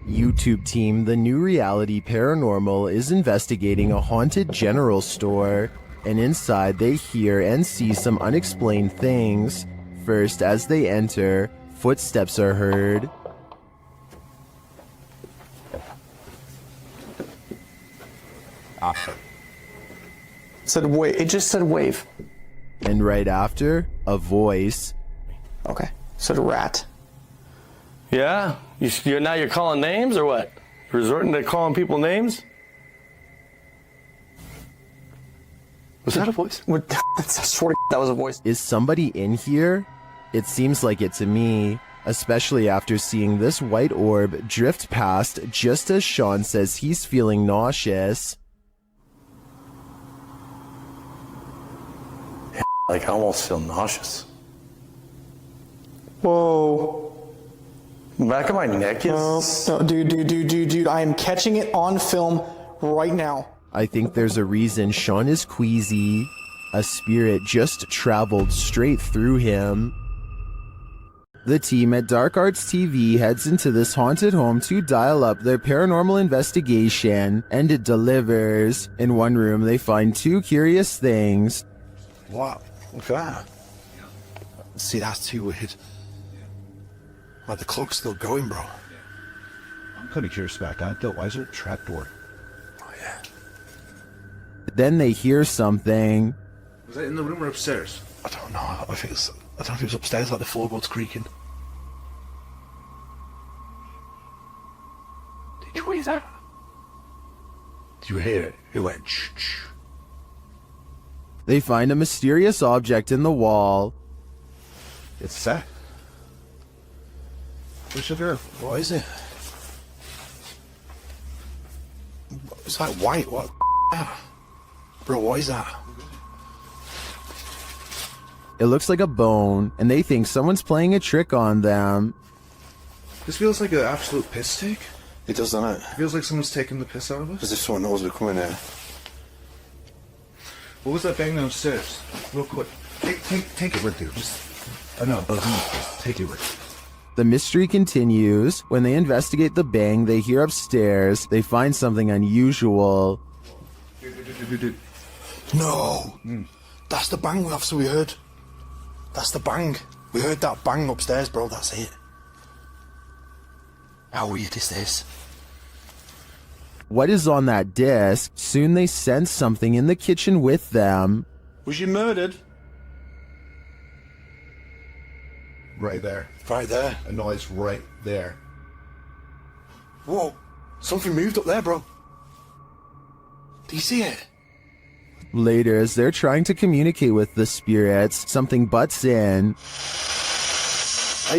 YouTube team, the new reality Paranormal is investigating a haunted general store, and inside they hear and see some unexplained things. First, as they enter, footsteps are heard. said wave. It just said wave. And right after, a voice. Okay. Said rat. Yeah? Now you're calling names or what? Resorting to calling people names? Was that a voice? I swear to God, that was a voice. Is somebody in here? It seems like it to me, especially after seeing this white orb drift past just as Sean says he's feeling nauseous. Like, I almost feel nauseous. Whoa. The back of my neck is... No, dude, I am catching it on film right now. I think there's a reason Sean is queasy. A spirit just traveled straight through him. The team at Dark Arts TV heads into this haunted home to dial up their paranormal investigation, and it delivers. In one room, they find two curious things. What? Look at that. See, that's too weird. Like, the clock's still going, bro. I'm kind of curious about that, though. Why is there a trapdoor? Oh, yeah. Then they hear something. Was that in the room or upstairs? I don't know. I don't know if it was upstairs, like the floorboards creaking. Did you hear that? Did you hear it? It went shh. They find a mysterious object in the wall. It's set. What is it? It's like white. What? Bro, what is that? It looks like a bone, and they think someone's playing a trick on them. This feels like an absolute piss take. It does, doesn't it? It feels like someone's taking the piss out of us. As if someone knows we're coming here. What was that bang downstairs? Real quick. Take it with you. I know, but take it with you. The mystery continues. When they investigate the bang they hear upstairs, they find something unusual. No! That's the bang officer we heard. That's the bang. We heard that bang upstairs, bro. That's it. How weird is this? What is on that disc? Soon they sense something in the kitchen with them. Was you murdered? Right there. Right there. A noise right there. Whoa. Something moved up there, bro. Do you see it? Later, as they're trying to communicate with the spirits, something butts in. Are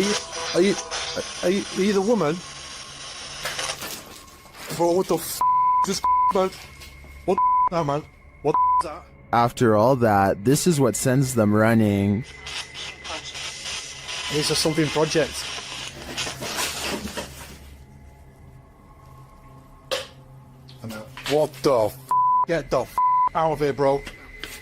you the woman? Bro, what the f*** is this man? What the f*** man? What the f*** is that? After all that, this is what sends them running. It's a something project. What the f***? Get the f*** out of here, bro.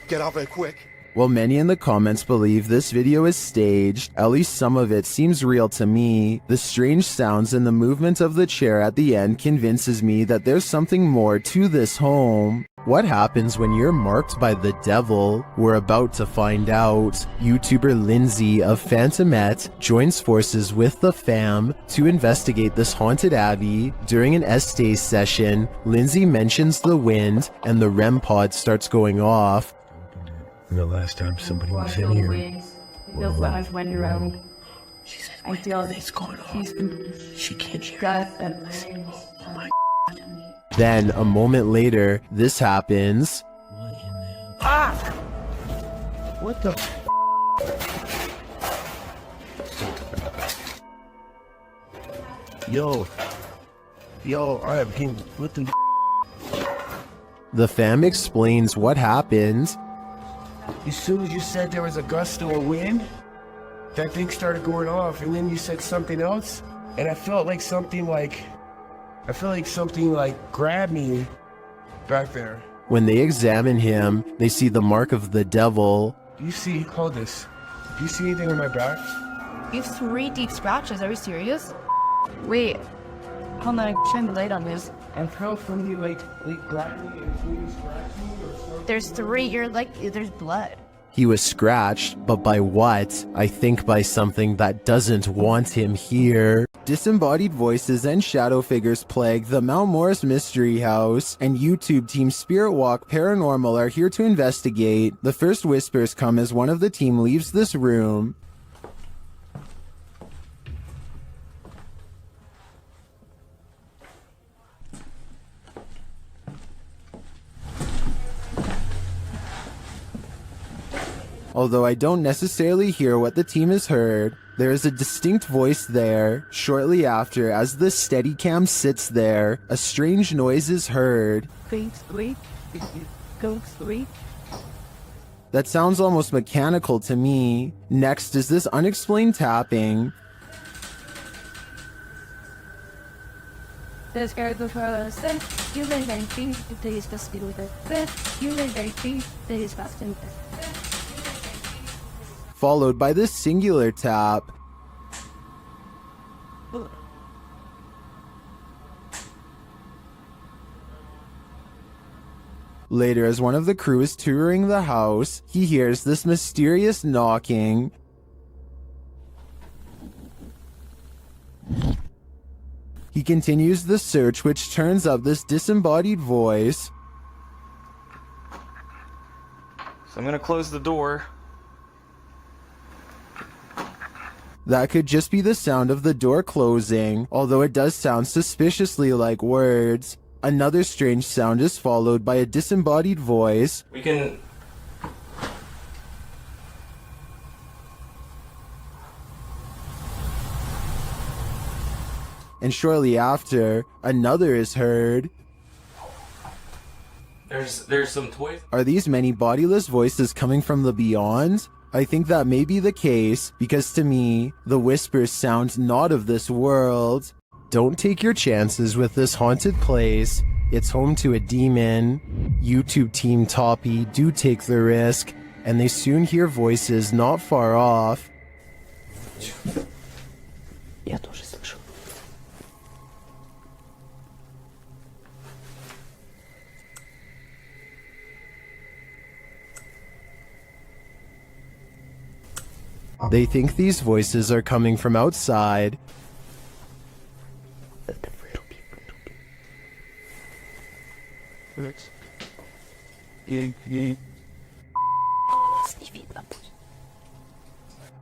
Get out of here quick. While many in the comments believe this video is staged, at least some of it seems real to me. The strange sounds and the movement of the chair at the end convinces me that there's something more to this home. What happens when you're marked by the devil? We're about to find out. YouTuber Lindsay of Phantomette joins forces with the fam to investigate this haunted abbey. During an Estee session, Lindsay mentions the wind and the REM pod starts going off. The last time somebody was in here. Feels like I've went around. I feel it's going on. She can't hear. Oh my. Then, a moment later, this happens. Ah! What the? Yo, alright, what the? The fam explains what happened. As soon as you said there was a gust of wind, that thing started going off, and then you said something else, and I felt like something grabbed me back there. When they examine him, they see the mark of the devil. Do you see, hold this, do you see anything on my back? You have 3 deep scratches, are you serious? Wait, hold on, shine the light on this. I felt somebody like grab me and maybe scratch me or something. There's 3, there's blood. He was scratched, but by what? I think by something that doesn't want him here. Disembodied voices and shadow figures plague the Mount Morris Mystery House, and YouTube team Spirit Walk Paranormal are here to investigate. The first whispers come as one of the team leaves this room. Although I don't necessarily hear what the team has heard, there is a distinct voice there. Shortly after, as the Steadicam sits there, a strange noise is heard. That sounds almost mechanical to me. Next is this unexplained tapping. Followed by this singular tap. Later, as one of the crew is touring the house, he hears this mysterious knocking. He continues the search, which turns up this disembodied voice. So I'm gonna close the door. That could just be the sound of the door closing, although it does sound suspiciously like words. Another strange sound is followed by a disembodied voice. We can... And shortly after, another is heard. There's some toys. Are these many bodiless voices coming from the beyond? I think that may be the case, because to me, the whispers sound not of this world. Don't take your chances with this haunted place. It's home to a demon. YouTube team Toppy do take the risk, and they soon hear voices not far off. Я тоже слышу. They think these voices are coming from outside.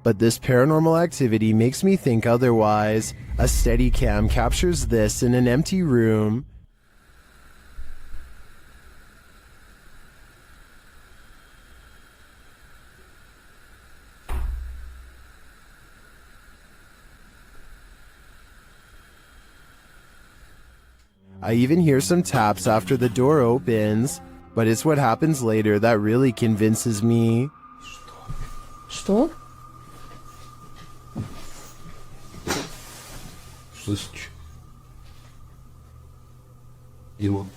But this paranormal activity makes me think otherwise. A Steadicam captures this in an empty room. I even hear some taps after the door opens, but it's what happens later that really convinces me. Что? Слышишь? Его.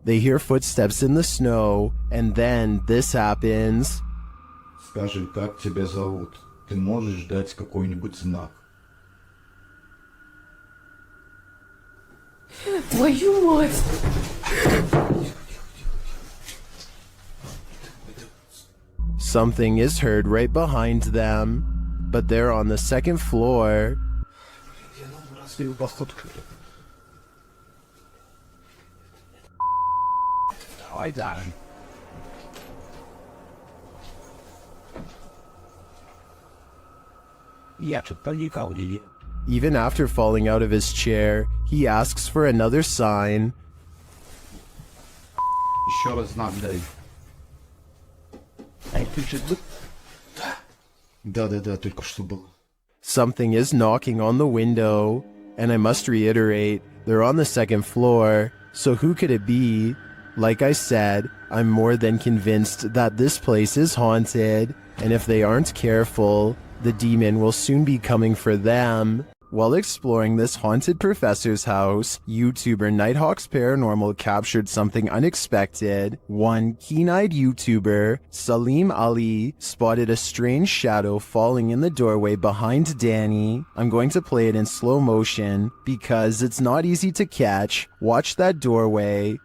They hear footsteps in the snow, and then this happens. Скажи, как тебя зовут? Ты можешь дать какой-нибудь знак? Твою мать! Something is heard right behind them, but they're on the second floor. Давай, Darren. Я что-то никого не видел. Even after falling out of his chair, he asks for another sign. Еще раз знак дай. Эй, ты же... Да, только что было. Something is knocking on the window, and I must reiterate, they're on the second floor, so who could it be? Like I said, I'm more than convinced that this place is haunted, and if they aren't careful, the demon will soon be coming for them. While exploring this haunted professor's house, YouTuber Nighthawks Paranormal captured something unexpected. One keen-eyed YouTuber, Salim Ali, spotted a strange shadow falling in the doorway behind Danny. I'm going to play it in slow motion because it's not easy to catch. Watch that doorway.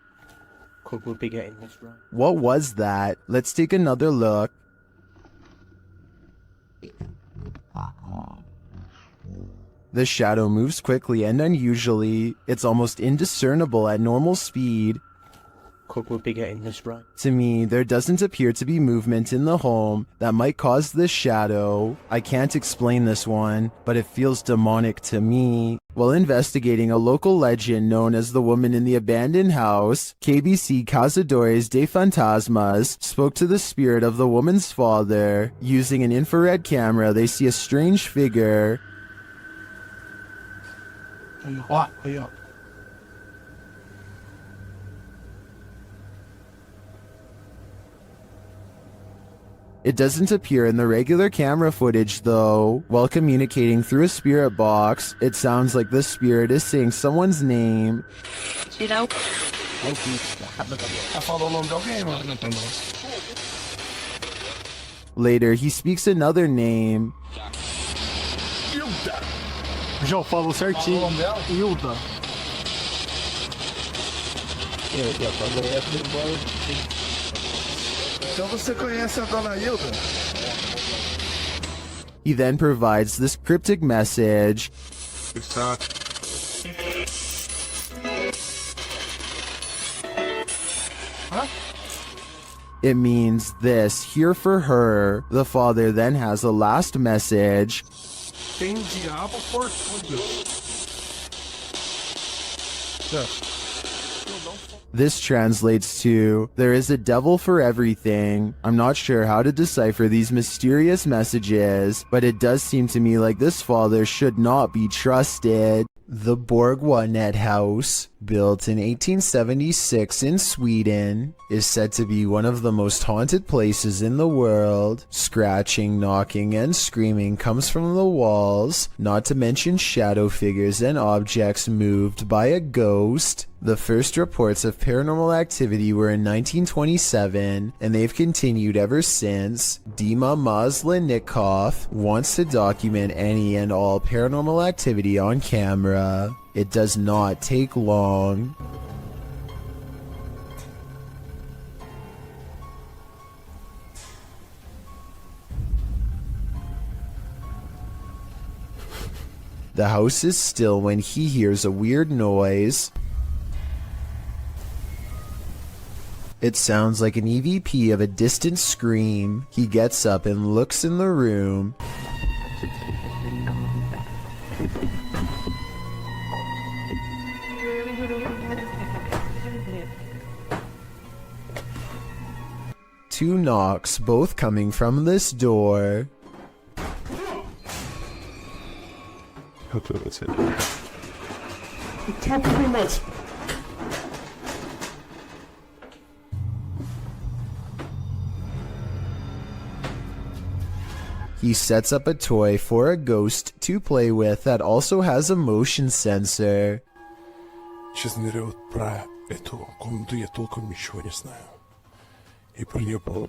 Could we be getting this wrong? What was that? Let's take another look. The shadow moves quickly and unusually. It's almost indiscernible at normal speed. Cook would be getting this right. To me, there doesn't appear to be movement in the home that might cause this shadow. I can't explain this one, but it feels demonic to me. While investigating a local legend known as the woman in the abandoned house, KBC Cazadores de Fantasmas spoke to the spirit of the woman's father. Using an infrared camera, they see a strange figure. It doesn't appear in the regular camera footage though. While communicating through a spirit box, it sounds like the spirit is saying someone's name. Later, he speaks another name. Já falou certinho. Hilda. Então você conhece a dona Hilda? He then provides this cryptic message. It means this, here for her. The father then has a last message. Tem diabo por tudo. This translates to, there is a devil for everything. I'm not sure how to decipher these mysterious messages, but it does seem to me like this father should not be trusted. The Borgwanet house, built in 1876 in Sweden, is said to be one of the most haunted places in the world. Scratching, knocking, and screaming comes from the walls, not to mention shadow figures and objects moved by a ghost. The first reports of paranormal activity were in 1927, and they've continued ever since. Dima Maslenikov wants to document any and all paranormal activity on camera. It does not take long. The house is still when he hears a weird noise. It sounds like an EVP of a distant scream. He gets up and looks in the room. Two knocks, both coming from this door. That's it. He sets up a toy for a ghost to play with that also has a motion sensor. Сейчас ныряют про эту комнату, я толком ничего не знаю. И про нее было...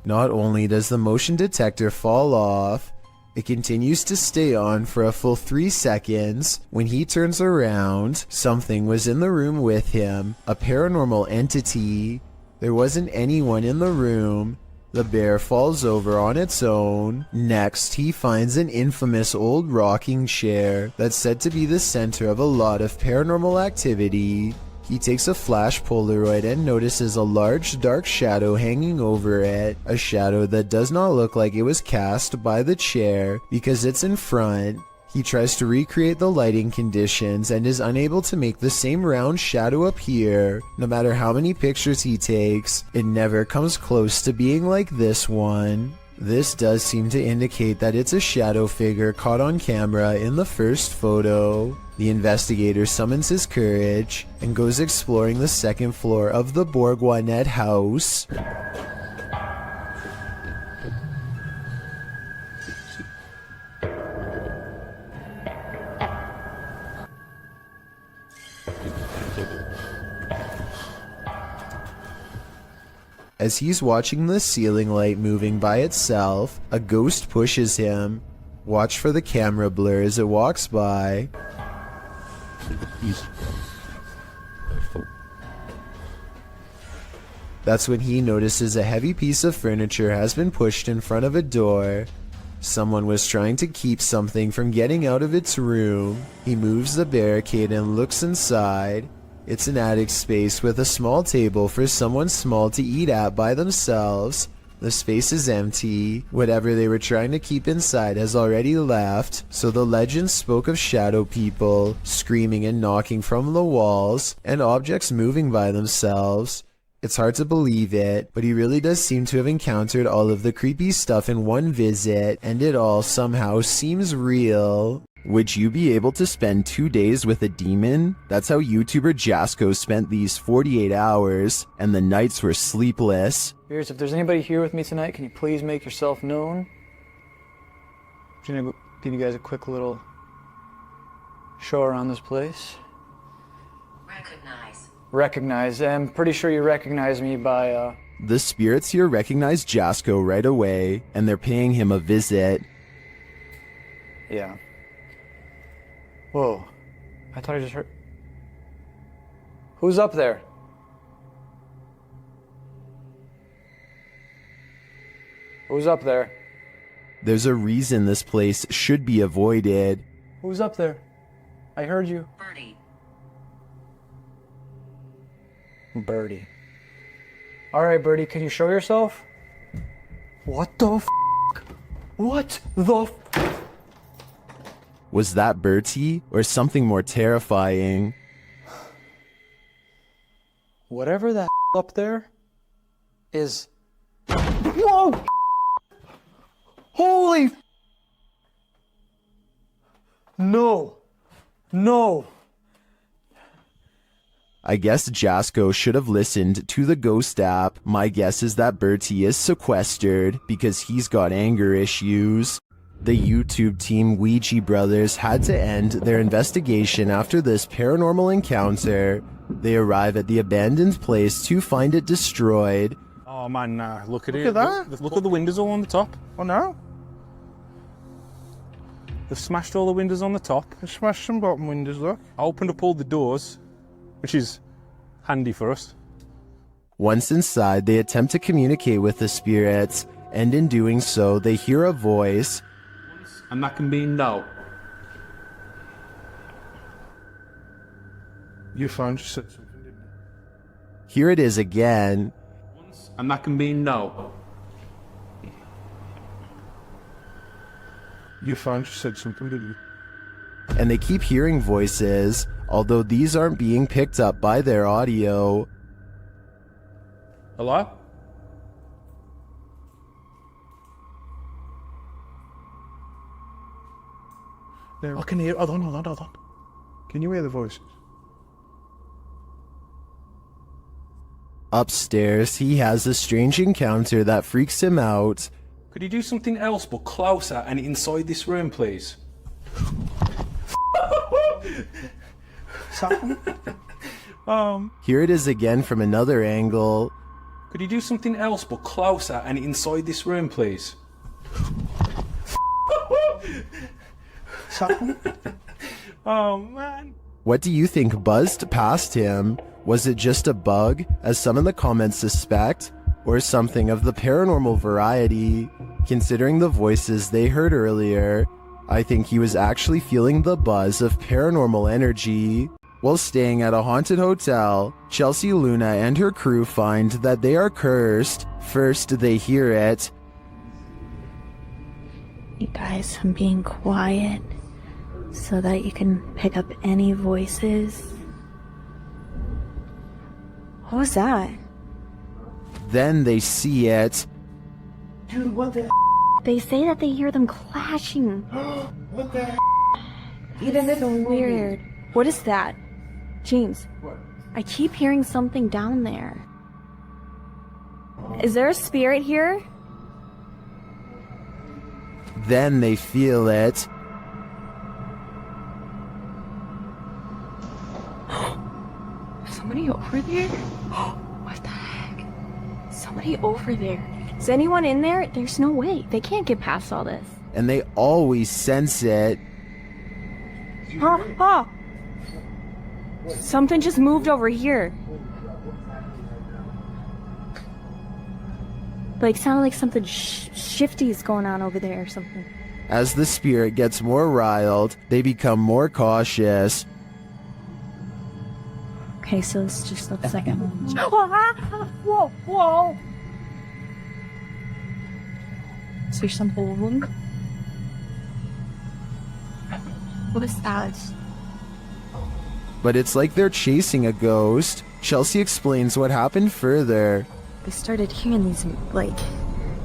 Not only does the motion detector fall off, it continues to stay on for a full 3 seconds. When he turns around, something was in the room with him, a paranormal entity. There wasn't anyone in the room. The bear falls over on its own. Next, he finds an infamous old rocking chair that's said to be the center of a lot of paranormal activity. He takes a flash Polaroid and notices a large dark shadow hanging over it, a shadow that does not look like it was cast by the chair because it's in front. He tries to recreate the lighting conditions and is unable to make the same round shadow appear. No matter how many pictures he takes, it never comes close to being like this one. This does seem to indicate that it's a shadow figure caught on camera in the first photo. The investigator summons his courage and goes exploring the second floor of the Borgwanet house. As he's watching the ceiling light moving by itself, a ghost pushes him. Watch for the camera blur as it walks by. That's when he notices a heavy piece of furniture has been pushed in front of a door. Someone was trying to keep something from getting out of its room. He moves the barricade and looks inside. It's an attic space with a small table for someone small to eat at by themselves. The space is empty. Whatever they were trying to keep inside has already left, so the legend spoke of shadow people, screaming and knocking from the walls, and objects moving by themselves. It's hard to believe it, but he really does seem to have encountered all of the creepy stuff in one visit, and it all somehow seems real. Would you be able to spend 2 days with a demon? That's how YouTuber Jasko spent these 48 hours, and the nights were sleepless. Here's, if there's anybody here with me tonight, can you please make yourself known? I'm just gonna give you guys a quick little show around this place. Recognize. I'm pretty sure you recognize me by, The spirits here recognize Jasko right away, and they're paying him a visit. Yeah. Whoa. I thought I just heard... Who's up there? Who's up there? There's a reason this place should be avoided. Who's up there? I heard you. Birdie. Alright, Birdie, can you show yourself? What the f***? What the f***? Was that Bertie, or something more terrifying? Whatever that up there is... Whoa! Holy... No. No. I guess Jasko should have listened to the ghost app. My guess is that Bertie is sequestered because he's got anger issues. The YouTube team Ouija Brothers had to end their investigation after this paranormal encounter. They arrive at the abandoned place to find it destroyed. Oh man, look at Look it. at that. Look at the windows all on the top. Oh no. They've smashed all the windows on the top. They smashed some bottom windows, look. I opened up all the doors, which is handy for us. Once inside, they attempt to communicate with the spirits, and in doing so, they hear a voice. And that can be no. You found you said something, didn't you? Here it is again. And that can be no. You found you said something, didn't you? And they keep hearing voices, although these aren't being picked up by their audio. Hello? There. I can hear. Hold on. Can you hear the voices? Upstairs, he has a strange encounter that freaks him out. Could you do something else but closer and inside this room, please? Here it is again from another angle. Could you do something else but closer and inside this room, please? Oh man. What do you think buzzed past him? Was it just a bug, as some in the comments suspect, or something of the paranormal variety? Considering the voices they heard earlier, I think he was actually feeling the buzz of paranormal energy. While staying at a haunted hotel, Chelsea Luna and her crew find that they are cursed. First, they hear it. You guys, I'm being quiet so that you can pick up any voices. What was that? Then they see it. Dude, what the? They say that they hear them clashing. What the? Even if it's weird. What is that? James, what? I keep hearing something down there. Is there a spirit here? Then they feel it. Somebody over there? What the heck? Somebody over there. Is anyone in there? There's no way. They can't get past all this. And they always sense it. Huh? Something just moved over here. Like, sounded like something shifty is going on over there or something. As the spirit gets more riled, they become more cautious. Okay, so it's just the second one. Whoa, whoa! Is there some balloon? What is that? But it's like they're chasing a ghost. Chelsea explains what happened further. I started hearing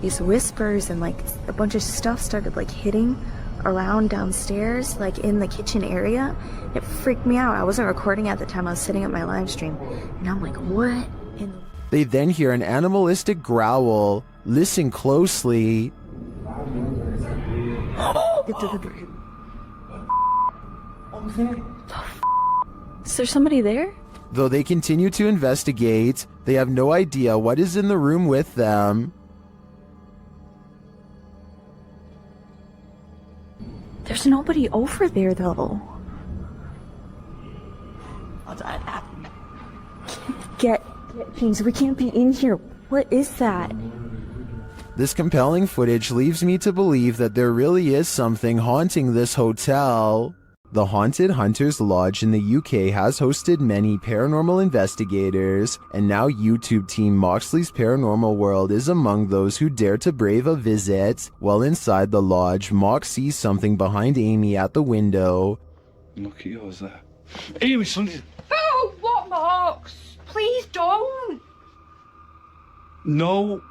these whispers, and like a bunch of stuff started like hitting around downstairs, like in the kitchen area. It freaked me out. I wasn't recording at the time. I was sitting at my live stream, and I'm like, what in the... They then hear an animalistic growl. Listen closely. Is there somebody there? Though they continue to investigate, they have no idea what is in the room with them. There's nobody over there, though. Get things. We can't be in here. What is that? This compelling footage leaves me to believe that there really is something haunting this hotel. The Haunted Hunters Lodge in the UK has hosted many paranormal investigators, and now YouTube team Moxley's Paranormal World is among those who dare to brave a visit. While inside the lodge, Mox sees something behind Amy at the window. Look at yours there. Amy, something. Oh, what, Mox? Please don't. No.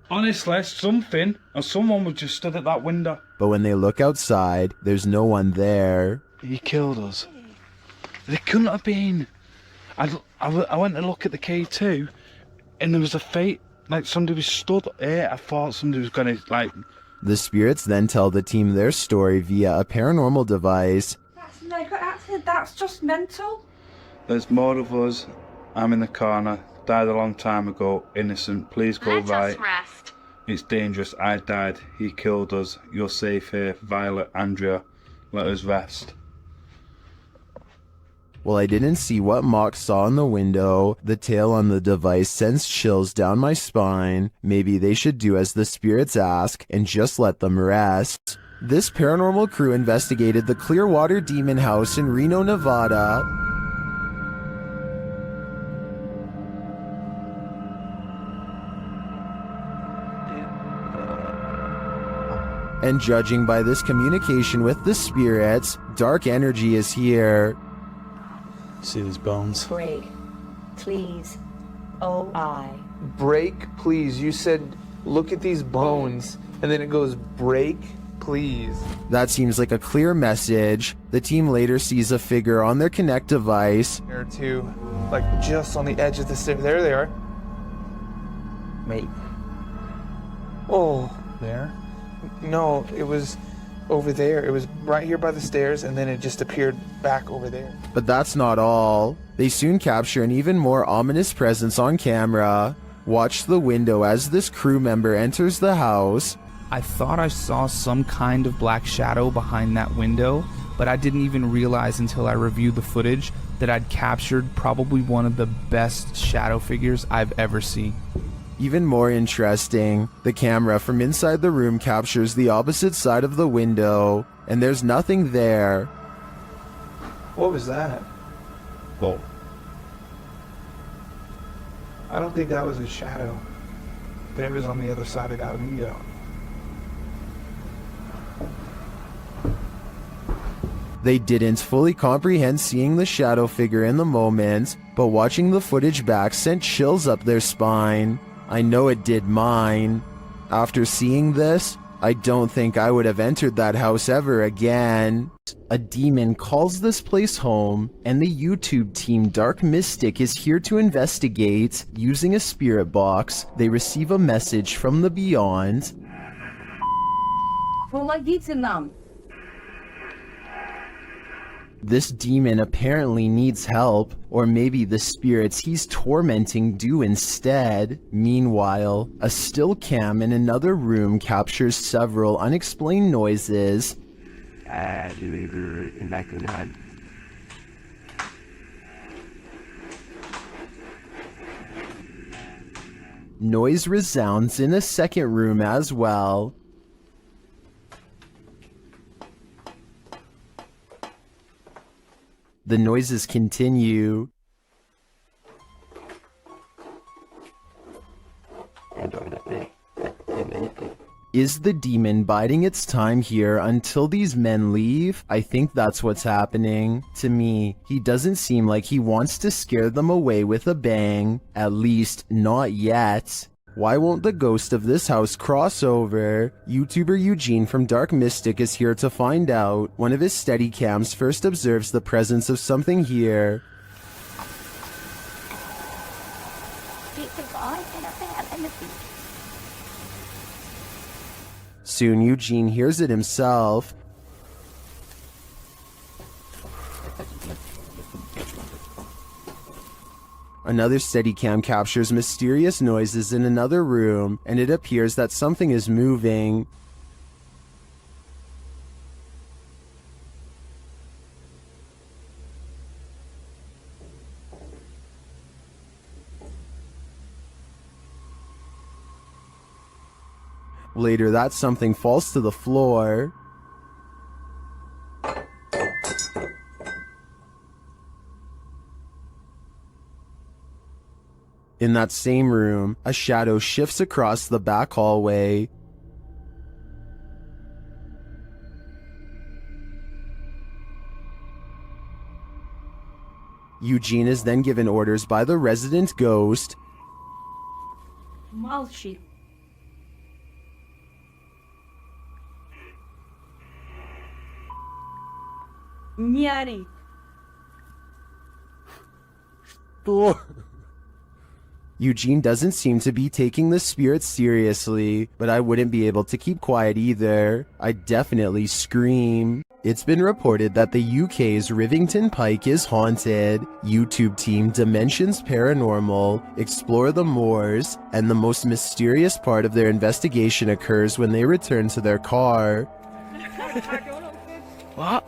Honestly, something or someone was just stood at that window. But when they look outside, there's no one there. He killed us. They couldn't have been. I went to look at the K2, and there was a fate, like somebody was stood here. I thought somebody was gonna, like... The spirits then tell the team their story via a paranormal device. That's mega accident. That's just mental. There's more of us. I'm in the corner. Died a long time ago. Innocent. Please go right. Rest. It's dangerous. I died. He killed us. You're safe here. Violet, Andrea. Let us rest. Well, I didn't see what Mox saw in the window. The tale on the device sends chills down my spine. Maybe they should do as the spirits ask and just let them rest. This paranormal crew investigated the Clearwater Demon House in Reno, Nevada. And judging by this communication with the spirits, dark energy is here. See these bones? Break. Please. O-I. Break, please. You said, look at these bones. And then it goes, break, please. That seems like a clear message. The team later sees a figure on their Connect device. There are two, like just on the edge of the stairs. There they are. Wait. Oh. There? No, it was over there. It was right here by the stairs, and then it just appeared back over there. But that's not all. They soon capture an even more ominous presence on camera. Watch the window as this crew member enters the house. I thought I saw some kind of black shadow behind that window, but I didn't even realize until I reviewed the footage that I'd captured probably one of the best shadow figures I've ever seen. Even more interesting, the camera from inside the room captures the opposite side of the window, and there's nothing there. What was that? Well, I don't think that was a shadow. But it was on the other side of that window. They didn't fully comprehend seeing the shadow figure in the moment, but watching the footage back sent chills up their spine. I know it did mine. After seeing this, I don't think I would have entered that house ever again. A demon calls this place home, and the YouTube team Dark Mystic is here to investigate. Using a spirit box, they receive a message from the beyond. This demon apparently needs help, or maybe the spirits he's tormenting do instead. Meanwhile, a still cam in another room captures several unexplained noises. Noise resounds in a second room as well. The noises continue. Is the demon biding its time here until these men leave? I think that's what's happening. To me, he doesn't seem like he wants to scare them away with a bang. At least, not yet. Why won't the ghost of this house cross over? YouTuber Eugene from Dark Mystic is here to find out. One of his Steadicams first observes the presence of something here. Soon Eugene hears it himself. Another Steadicam captures mysterious noises in another room, and it appears that something is moving. Later, that something falls to the floor. In that same room, a shadow shifts across the back hallway. Eugene is then given orders by the resident ghost. Malshi. Nyari. Eugene doesn't seem to be taking the spirits seriously, but I wouldn't be able to keep quiet either. I'd definitely scream. It's been reported that the UK's Rivington Pike is haunted. YouTube team Dimensions Paranormal explore the moors, and the most mysterious part of their investigation occurs when they return to their car. What?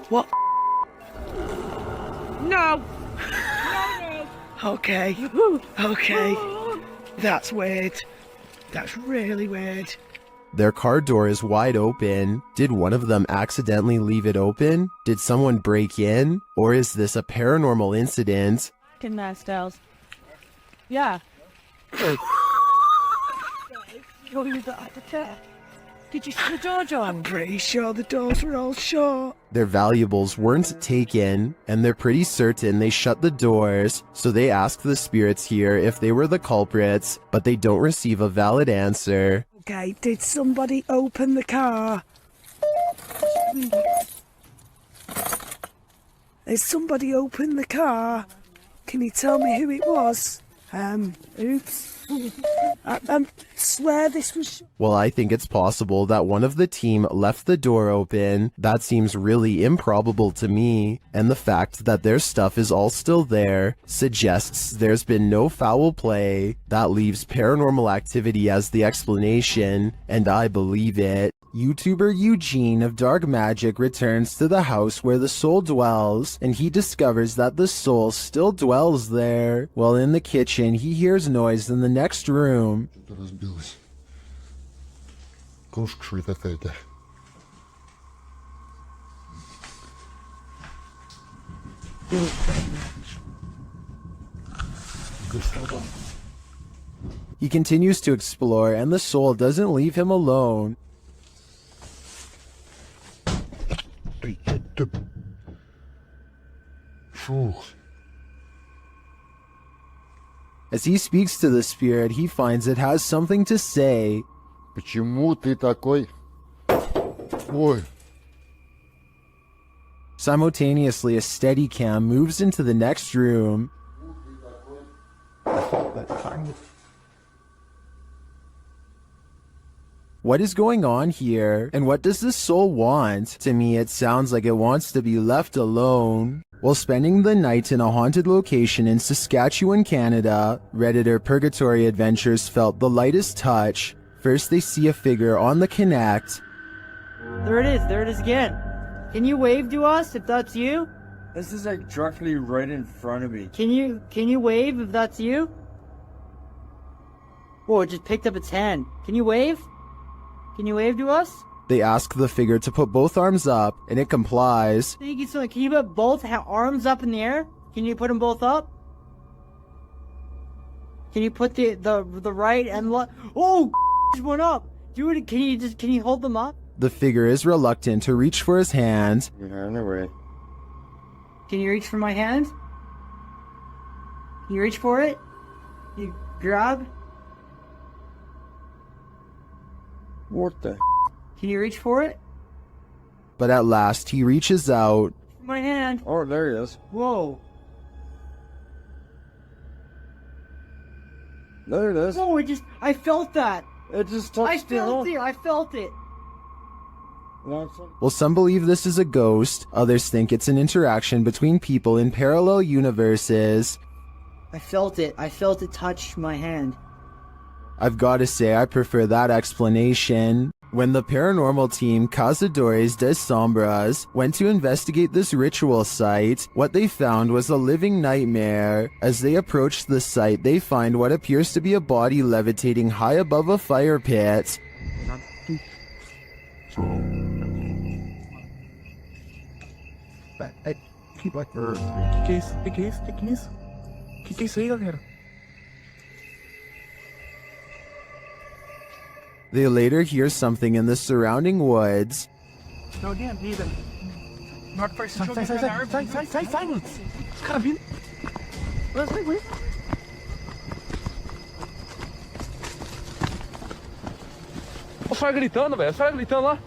What? No! Okay. Okay. That's weird. That's really weird. Their car door is wide open. Did one of them accidentally leave it open? Did someone break in? Or is this a paranormal incident? Fucking nice dolls. Yeah. Did you see the door, John? I'm pretty sure the doors were all shut. Their valuables weren't taken, and they're pretty certain they shut the doors, so they ask the spirits here if they were the culprits, but they don't receive a valid answer. Okay, did somebody open the car? Did somebody open the car? Can you tell me who it was? Oops. I swear this was... Well, I think it's possible that one of the team left the door open. That seems really improbable to me. And the fact that their stuff is all still there suggests there's been no foul play. That leaves paranormal activity as the explanation, and I believe it. YouTuber Eugene of Dark Magic returns to the house where the soul dwells, and he discovers that the soul still dwells there. While in the kitchen, he hears noise in the next room. He continues to explore, and the soul doesn't leave him alone. As he speaks to the spirit, he finds it has something to say. Почему ты такой? Ой. Simultaneously, a Steadicam moves into the next room. What is going on here? And what does the soul want? To me, it sounds like it wants to be left alone. While spending the night in a haunted location in Saskatchewan, Canada, Redditor Purgatory Adventures felt the lightest touch. First, they see a figure on the Connect. There it is again. Can you wave to us if that's you? This is like directly right in front of me. Can you wave if that's you? Whoa, it just picked up its hand. Can you wave? Can you wave to us? They ask the figure to put both arms up, and it complies. Thank you so much. Can you put both arms up in the air? Can you put them both up? Can you put the right and left? Oh, just went up. Do it. Can you hold them up? The figure is reluctant to reach for his hand. Yeah, no way. Can you reach for my hand? Can you reach for it? You grab? What the? Can you reach for it? But at last he reaches out. My hand. Oh, there he is. Whoa. There it is. Oh, I felt that. It just touched I felt it. Well, some believe this is a ghost, others think it's an interaction between people in parallel universes. I felt it touch my hand. I've got to say, I prefer that explanation. When the paranormal team Cazadores de Sombras went to investigate this ritual site, what they found was a living nightmare. As they approached the site, they find what appears to be a body levitating high above a fire pit. They later hear something in the surrounding woods. No, damn, neither. Not first. Silence. Cara, vindo. Wait. Os caras gritando, velho. Os caras gritando lá.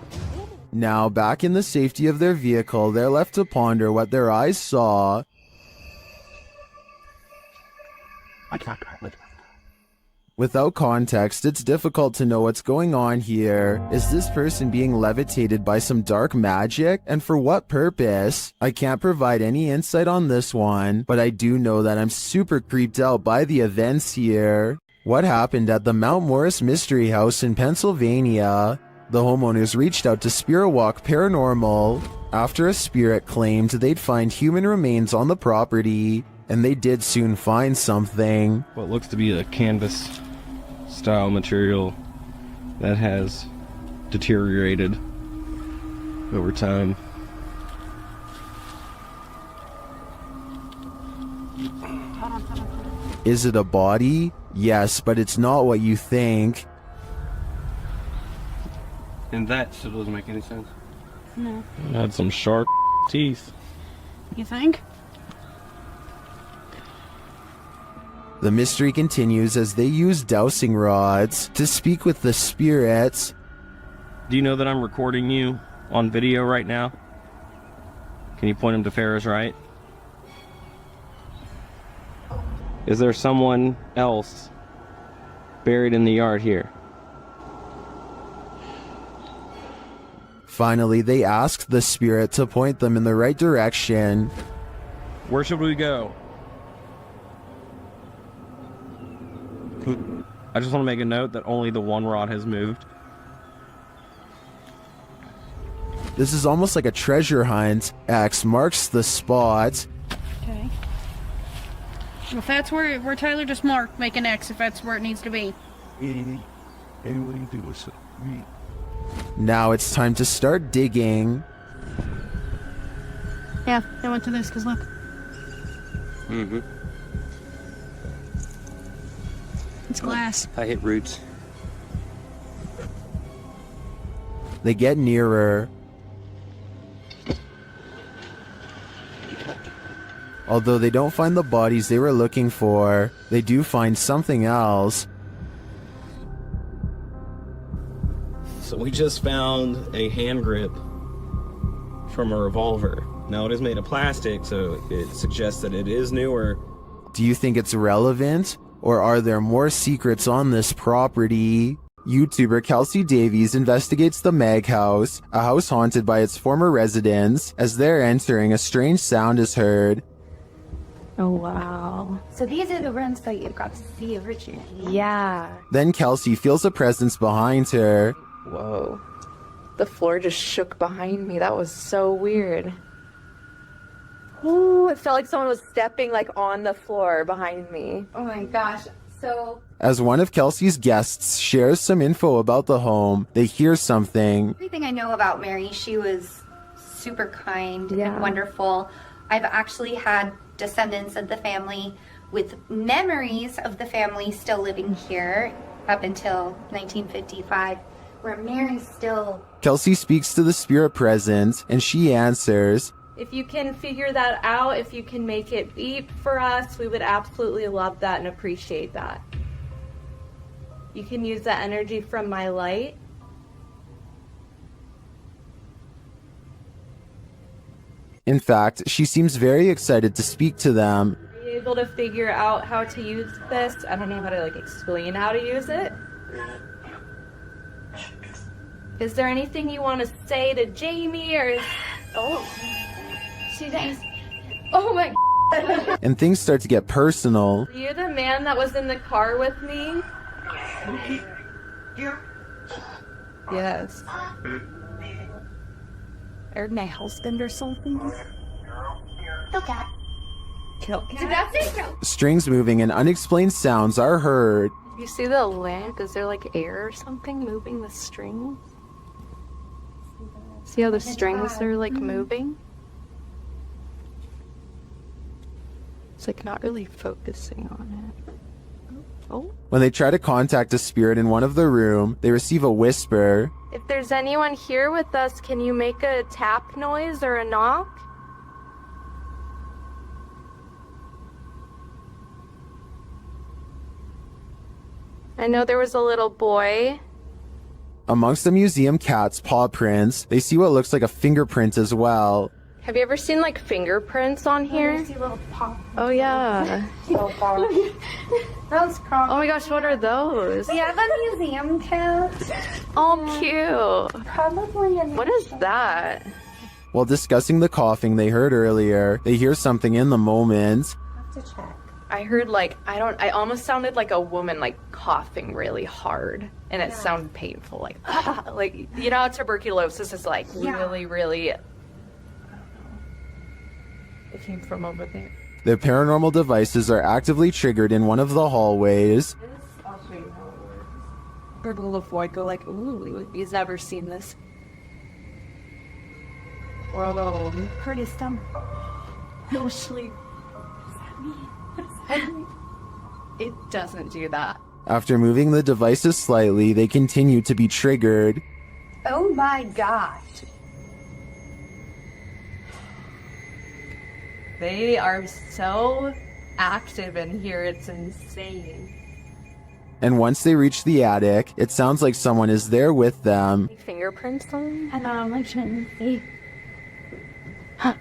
Now, back in the safety of their vehicle, they're left to ponder what their eyes saw. Without context, it's difficult to know what's going on here. Is this person being levitated by some dark magic? And for what purpose? I can't provide any insight on this one, but I do know that I'm super creeped out by the events here. What happened at the Mount Morris Mystery House in Pennsylvania? The homeowners reached out to Spirit Walk Paranormal after a spirit claimed they'd find human remains on the property, and they did soon find something. What looks to be a canvas style material that has deteriorated over time. Is it a body? Yes, but it's not what you think. And that still doesn't make any sense. No. It had some sharp teeth. You think? The mystery continues as they use dowsing rods to speak with the spirits. Do you know that I'm recording you on video right now? Can you point them to Farrah's right? Is there someone else buried in the yard here? Finally, they asked the spirit to point them in the right direction. Where should we go? I just want to make a note that only the one rod has moved. This is almost like a treasure hunt. X marks the spot. Okay. If that's where Tyler just marked, make an X if that's where it needs to be. Now it's time to start digging. Yeah, I went to this because look. Mm-hmm. It's glass. I hit roots. They get nearer. Although they don't find the bodies they were looking for, they do find something else. So we just found a hand grip from a revolver. Now it is made of plastic, so it suggests that it is newer. Do you think it's relevant? Or are there more secrets on this property? YouTuber Kelsey Davies investigates the Meg House, a house haunted by its former residents. As they're entering, a strange sound is heard. Oh, wow. So these are the rooms that you got to see originally? Yeah. Then Kelsey feels a presence behind her. Whoa. The floor just shook behind me. That was so weird. Ooh, it felt like someone was stepping like on the floor behind me. Oh my gosh. So As one of Kelsey's guests shares some info about the home, they hear something. everything I know about Mary, she was super kind and wonderful. I've actually had descendants of the family with memories of the family still living here up until 1955, where Mary's still... Kelsey speaks to the spirit present, and she answers. If you can figure that out, if you can make it beep for us, we would absolutely love that and appreciate that. You can use that energy from my light. In fact, she seems very excited to speak to them. Are you able to figure out how to use this? I don't know how to explain how to use it. Is there anything you want to say to Jamie or She does. Oh my God. And things start to get personal. Are you the man that was in the car with me? Yes. Or my husband or something. Okay. Kill. Strings moving and unexplained sounds are heard. You see the lamp? Is there air or something moving the strings? See how the strings are moving? It's not really focusing on it. Oh. When they try to contact a spirit in one of the room, they receive a whisper. If there's anyone here with us, can you make a tap noise or a knock? I know there was a little boy. Amongst the museum cat's paw prints, they see what looks like a fingerprint as well. Have you ever seen fingerprints on here? Oh yeah. Those Oh my gosh, what are those? We have a museum cat. Oh, cute. Probably a... What is that? While discussing the coughing they heard earlier, they hear something in the moment. Have to check. I heard I almost sounded like a woman coughing really hard, and it sounded painful, you know how tuberculosis is really, really. It came from over there. Their paranormal devices are actively triggered in one of the hallways. I'll show you how it works. Heard a little boy go ooh, he's never seen this. Whoa. Hurt his stomach. No sleep. It doesn't do that. After moving the devices slightly, they continue to be triggered. Oh my God. They are so active in here, it's insane. And once they reach the attic, it sounds like someone is there with them. Fingerprints on? And I'm trying to see. Huh.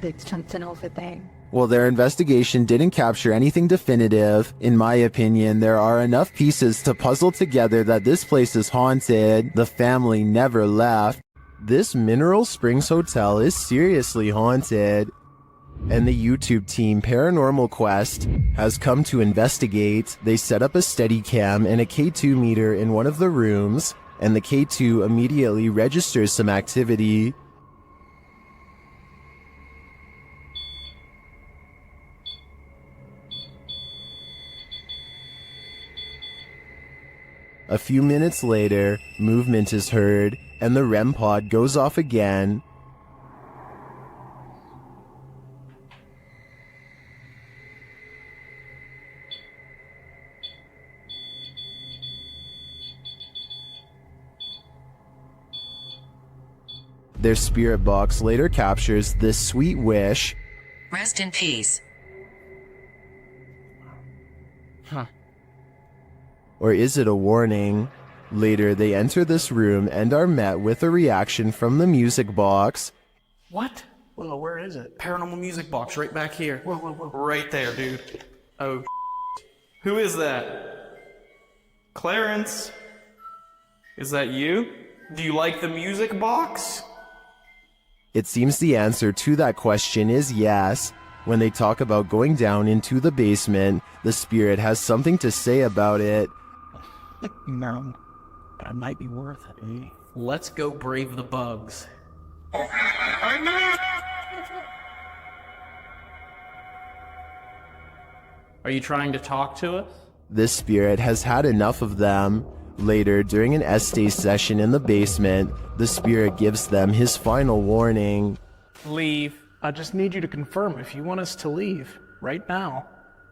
There's something over there. While their investigation didn't capture anything definitive, in my opinion, there are enough pieces to puzzle together that this place is haunted. The family never left. This Mineral Springs Hotel is seriously haunted. And the YouTube team Paranormal Quest has come to investigate. They set up a Steadicam and a K2 meter in one of the rooms, and the K2 immediately registers some activity. A few minutes later, movement is heard, and the REM pod goes off again. Their spirit box later captures this sweet wish. Rest in peace. Huh. Or is it a warning? Later, they enter this room and are met with a reaction from the music box. What? Well, where is it? Paranormal music box right back here. Whoa. Right there, dude. Oh, who is that? Clarence? Is that you? Do you like the music box? It seems the answer to that question is yes. When they talk about going down into the basement, the spirit has something to say about it. No, but it might be worth it, eh? Let's go brave the bugs. Are you trying to talk to us? This spirit has had enough of them. Later, during an Estee session in the basement, the spirit gives them his final warning. Leave. I just need you to confirm if you want us to leave right now.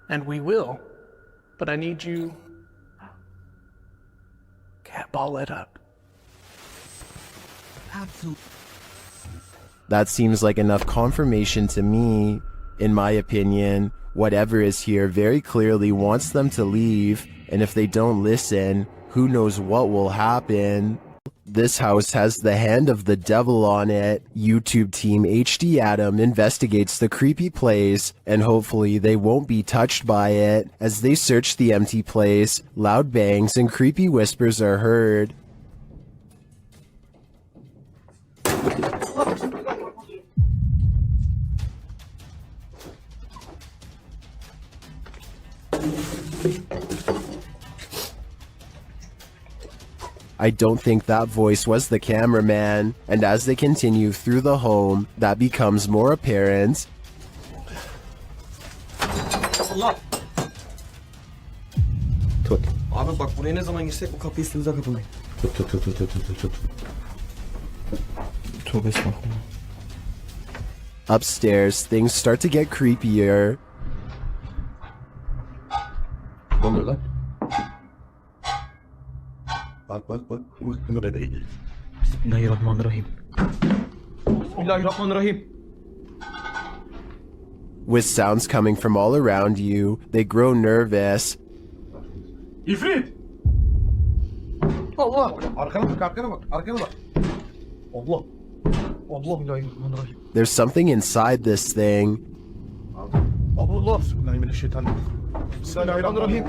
And we will. But I need you... Cat ball it up. Absolutely. That seems like enough confirmation to me. In my opinion, whatever is here very clearly wants them to leave, and if they don't listen, who knows what will happen. This house has the hand of the devil on it. YouTube team HD Adam investigates the creepy place, and hopefully they won't be touched by it. As they search the empty place, loud bangs and creepy whispers are heard. I don't think that voice was the cameraman, and as they continue through the home, that becomes more apparent. Tut. Abi bak buraya ne zaman girsek bu kapıyı üstümüze kapamayın. Tut. Tövbe estağfurullah. Upstairs, things start to get creepier. Ne oluyor lan? Bak. Burada değil. Bismillahirrahmanirrahim. Bismillahirrahmanirrahim. With sounds coming from all around you, they grow nervous. İfrit! Allah! Arkana bak. Allah! Bismillahirrahmanirrahim. There's something inside this thing. Allah! Bismillahirrahmanirrahim.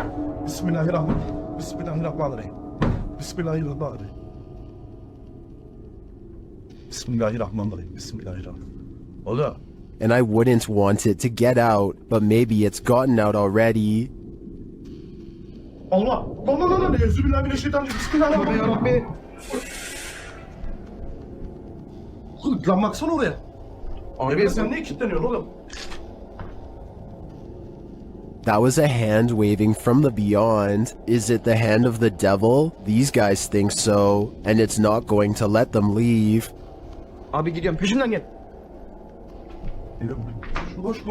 Bismillahirrahmanirrahim. Allah! And I wouldn't want it to get out, but maybe it's gotten out already. Allah! Bismillahirrahmanirrahim. Lan baksana oraya. Abi sen niye kilitleniyorsun oğlum? That was a hand waving from the beyond. Is it the hand of the devil? These guys think so, and it's not going to let them leave. Abi gidiyorum peşimden gel. Koş.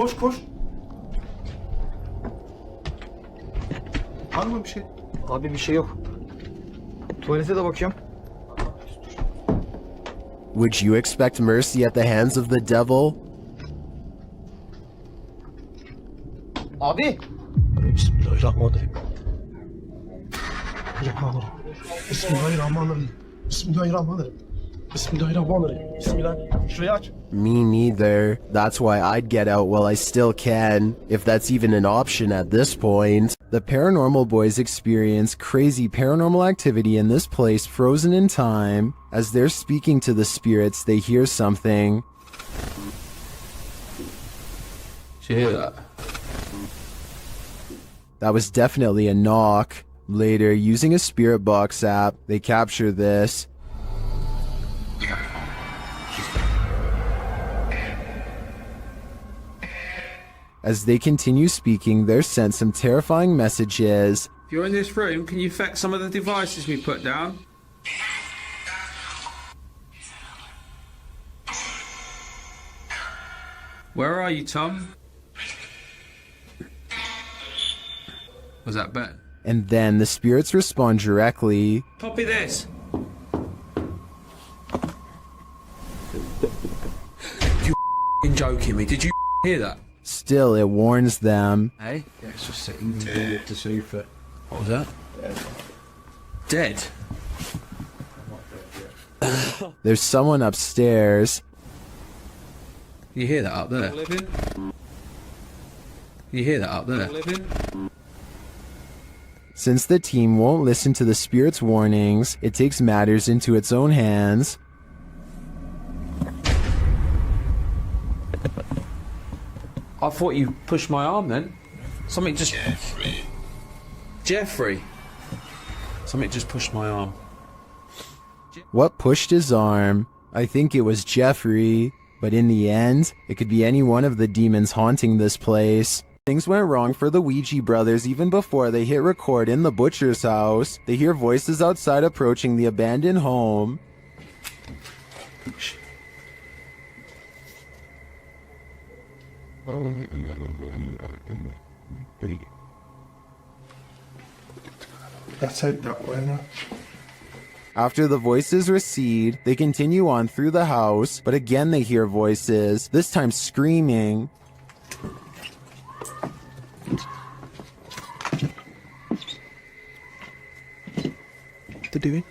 Var mı bir şey? Abi bir şey yok. Tuvalete de bakıyorum. Would you expect mercy at the hands of the devil? Abi. Bismillahirrahmanirrahim. Bismillahirrahmanirrahim. Bismillah. Şurayı aç. Me neither. That's why I'd get out while I still can, if that's even an option at this point. The Paranormal Boys experience crazy paranormal activity in this place frozen in time. As they're speaking to the spirits, they hear something. Did you hear that? That was definitely a knock. Later, using a spirit box app, they capture this. As they continue speaking, they're sent some terrifying messages. If you're in this room, can you affect some of the devices we put down? Where are you, Tom? Was that Ben? And then the spirits respond directly. Copy this. You joking me? Did you hear that? Still, it warns them. Hey? Yeah, it's just sitting there to see if it... What was that? Dead? There's someone upstairs. You hear that up there? You hear that up there? Since the team won't listen to the spirit's warnings, it takes matters into its own hands. I thought you pushed my arm then. Something just... Jeffrey. Something just pushed my arm. What pushed his arm? I think it was Jeffrey, but in the end, it could be any one of the demons haunting this place. Things went wrong for the Ouija brothers even before they hit record in the butcher's house. They hear voices outside approaching the abandoned home. That's out that way now. After the voices recede, they continue on through the house, but again they hear voices, this time screaming. What they doing?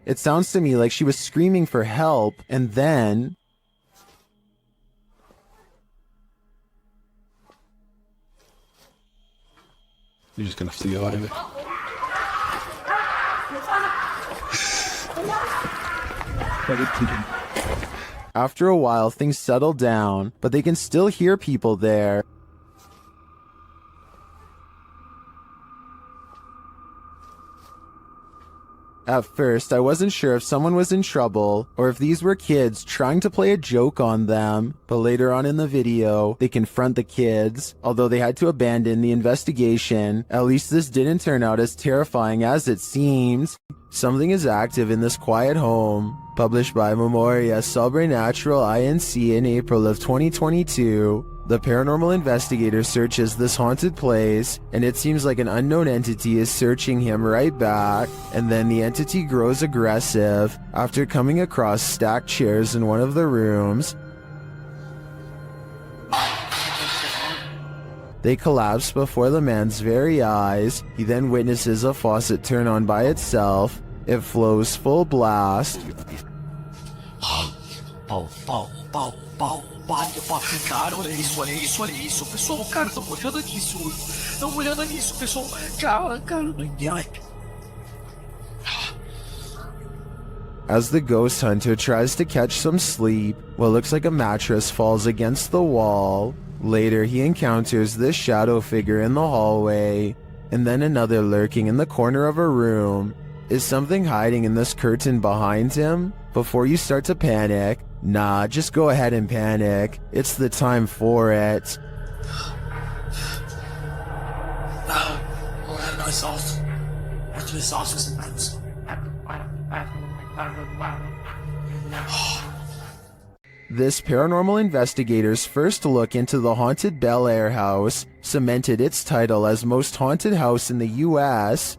It sounds to me like she was screaming for help, and then... You're just gonna have to get out of it. After a while, things settle down, but they can still hear people there. At first, I wasn't sure if someone was in trouble or if these were kids trying to play a joke on them, but later on in the video, they confront the kids. Although they had to abandon the investigation, at least this didn't turn out as terrifying as it seems. Something is active in this quiet home. Published by Memoria Sobrenatural Inc. in April of 2022. The paranormal investigator searches this haunted place, and it seems like an unknown entity is searching him right back, and then the entity grows aggressive after coming across stacked chairs in one of the rooms. They collapse before the man's very eyes. He then witnesses a faucet turn on by itself. It flows full blast. Cara, olha isso, olha isso, olha isso. Pessoal, cara, tô olhando nisso. Tô olhando nisso, pessoal. Cara. As the ghost hunter tries to catch some sleep, what looks like a mattress falls against the wall. Later, he encounters this shadow figure in the hallway, and then another lurking in the corner of a room. Is something hiding in this curtain behind him? Before you start to panic, nah, just go ahead and panic. It's the time for it. This paranormal investigator's first look into the haunted Bel Air house cemented its title as most haunted house in the U.S.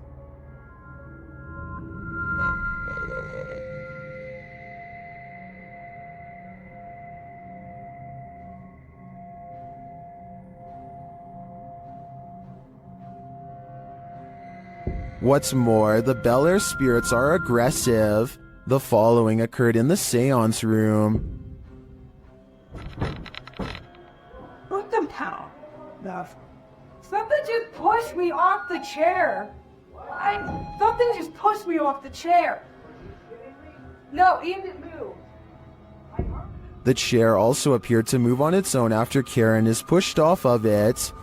What's more, the Bel Air spirits are aggressive. The following occurred in the seance room. Put them down. Something just pushed me off the chair. Something just pushed me off the chair. No, it didn't move. The chair also appeared to move on its own after Karen is pushed off of it.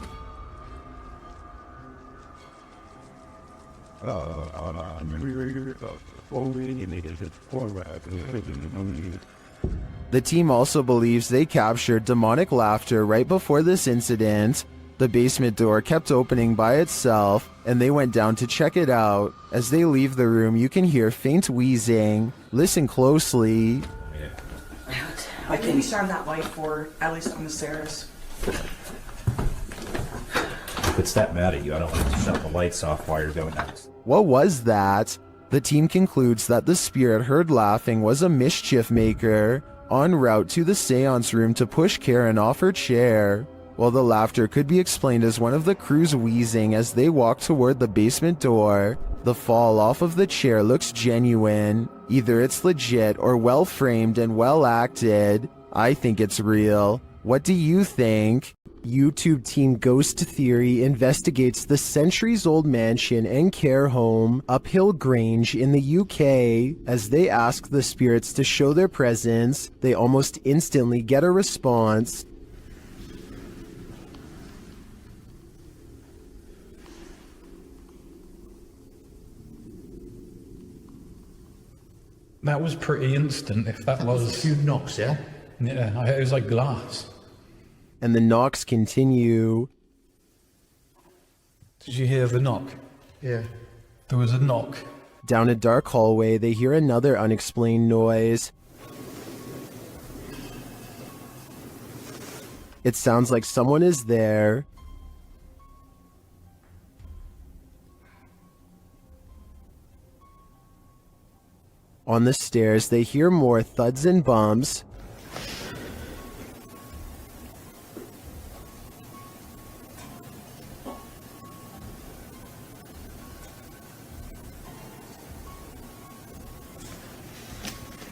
The team also believes they captured demonic laughter right before this incident. The basement door kept opening by itself, and they went down to check it out. As they leave the room, you can hear faint wheezing. Listen closely. I think we shine that light for at least on the stairs. If it's that mad at you, I don't want to shut the lights off while you're doing that. What was that? The team concludes that the spirit heard laughing was a mischief maker en route to the seance room to push Karen off her chair. While the laughter could be explained as one of the crew's wheezing as they walk toward the basement door, the fall off of the chair looks genuine. Either it's legit or well framed and well acted. I think it's real. What do you think? YouTube team Ghost Theory investigates the centuries-old mansion and care home Uphill Grange in the UK. As they ask the spirits to show their presence, they almost instantly get a response. That was pretty instant, if that was... A few knocks, yeah? Yeah, it was like glass. And the knocks continue. Did you hear the knock? Yeah. There was a knock. Down a dark hallway, they hear another unexplained noise. It sounds like someone is there. On the stairs, they hear more thuds and bumps.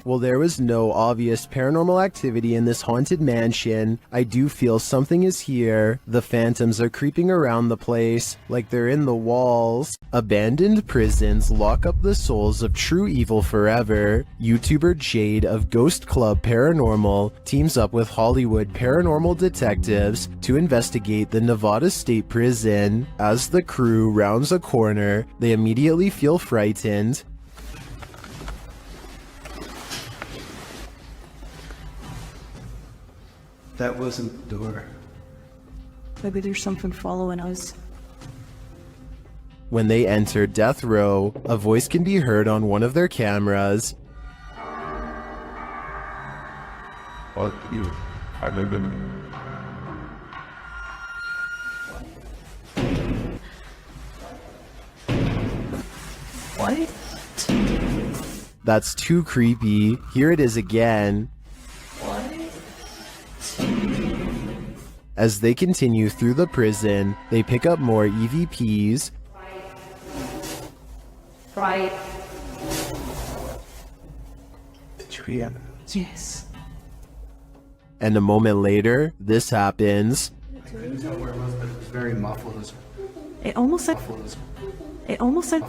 While there was no obvious paranormal activity in this haunted mansion, I do feel something is here. The phantoms are creeping around the place, like they're in the walls. Abandoned prisons lock up the souls of true evil forever. YouTuber Jade of Ghost Club Paranormal teams up with Hollywood paranormal detectives to investigate the Nevada State Prison. As the crew rounds a corner, they immediately feel frightened. That wasn't the door. Maybe there's something following us. When they enter death row, a voice can be heard on one of their cameras. Fuck you. I live in... What? That's too creepy. Here it is again. As they continue through the prison, they pick up more EVPs. Right. Did you hear? Yes. And a moment later, this happens. I couldn't tell where it was, but it was very muffled. It almost said. It almost said.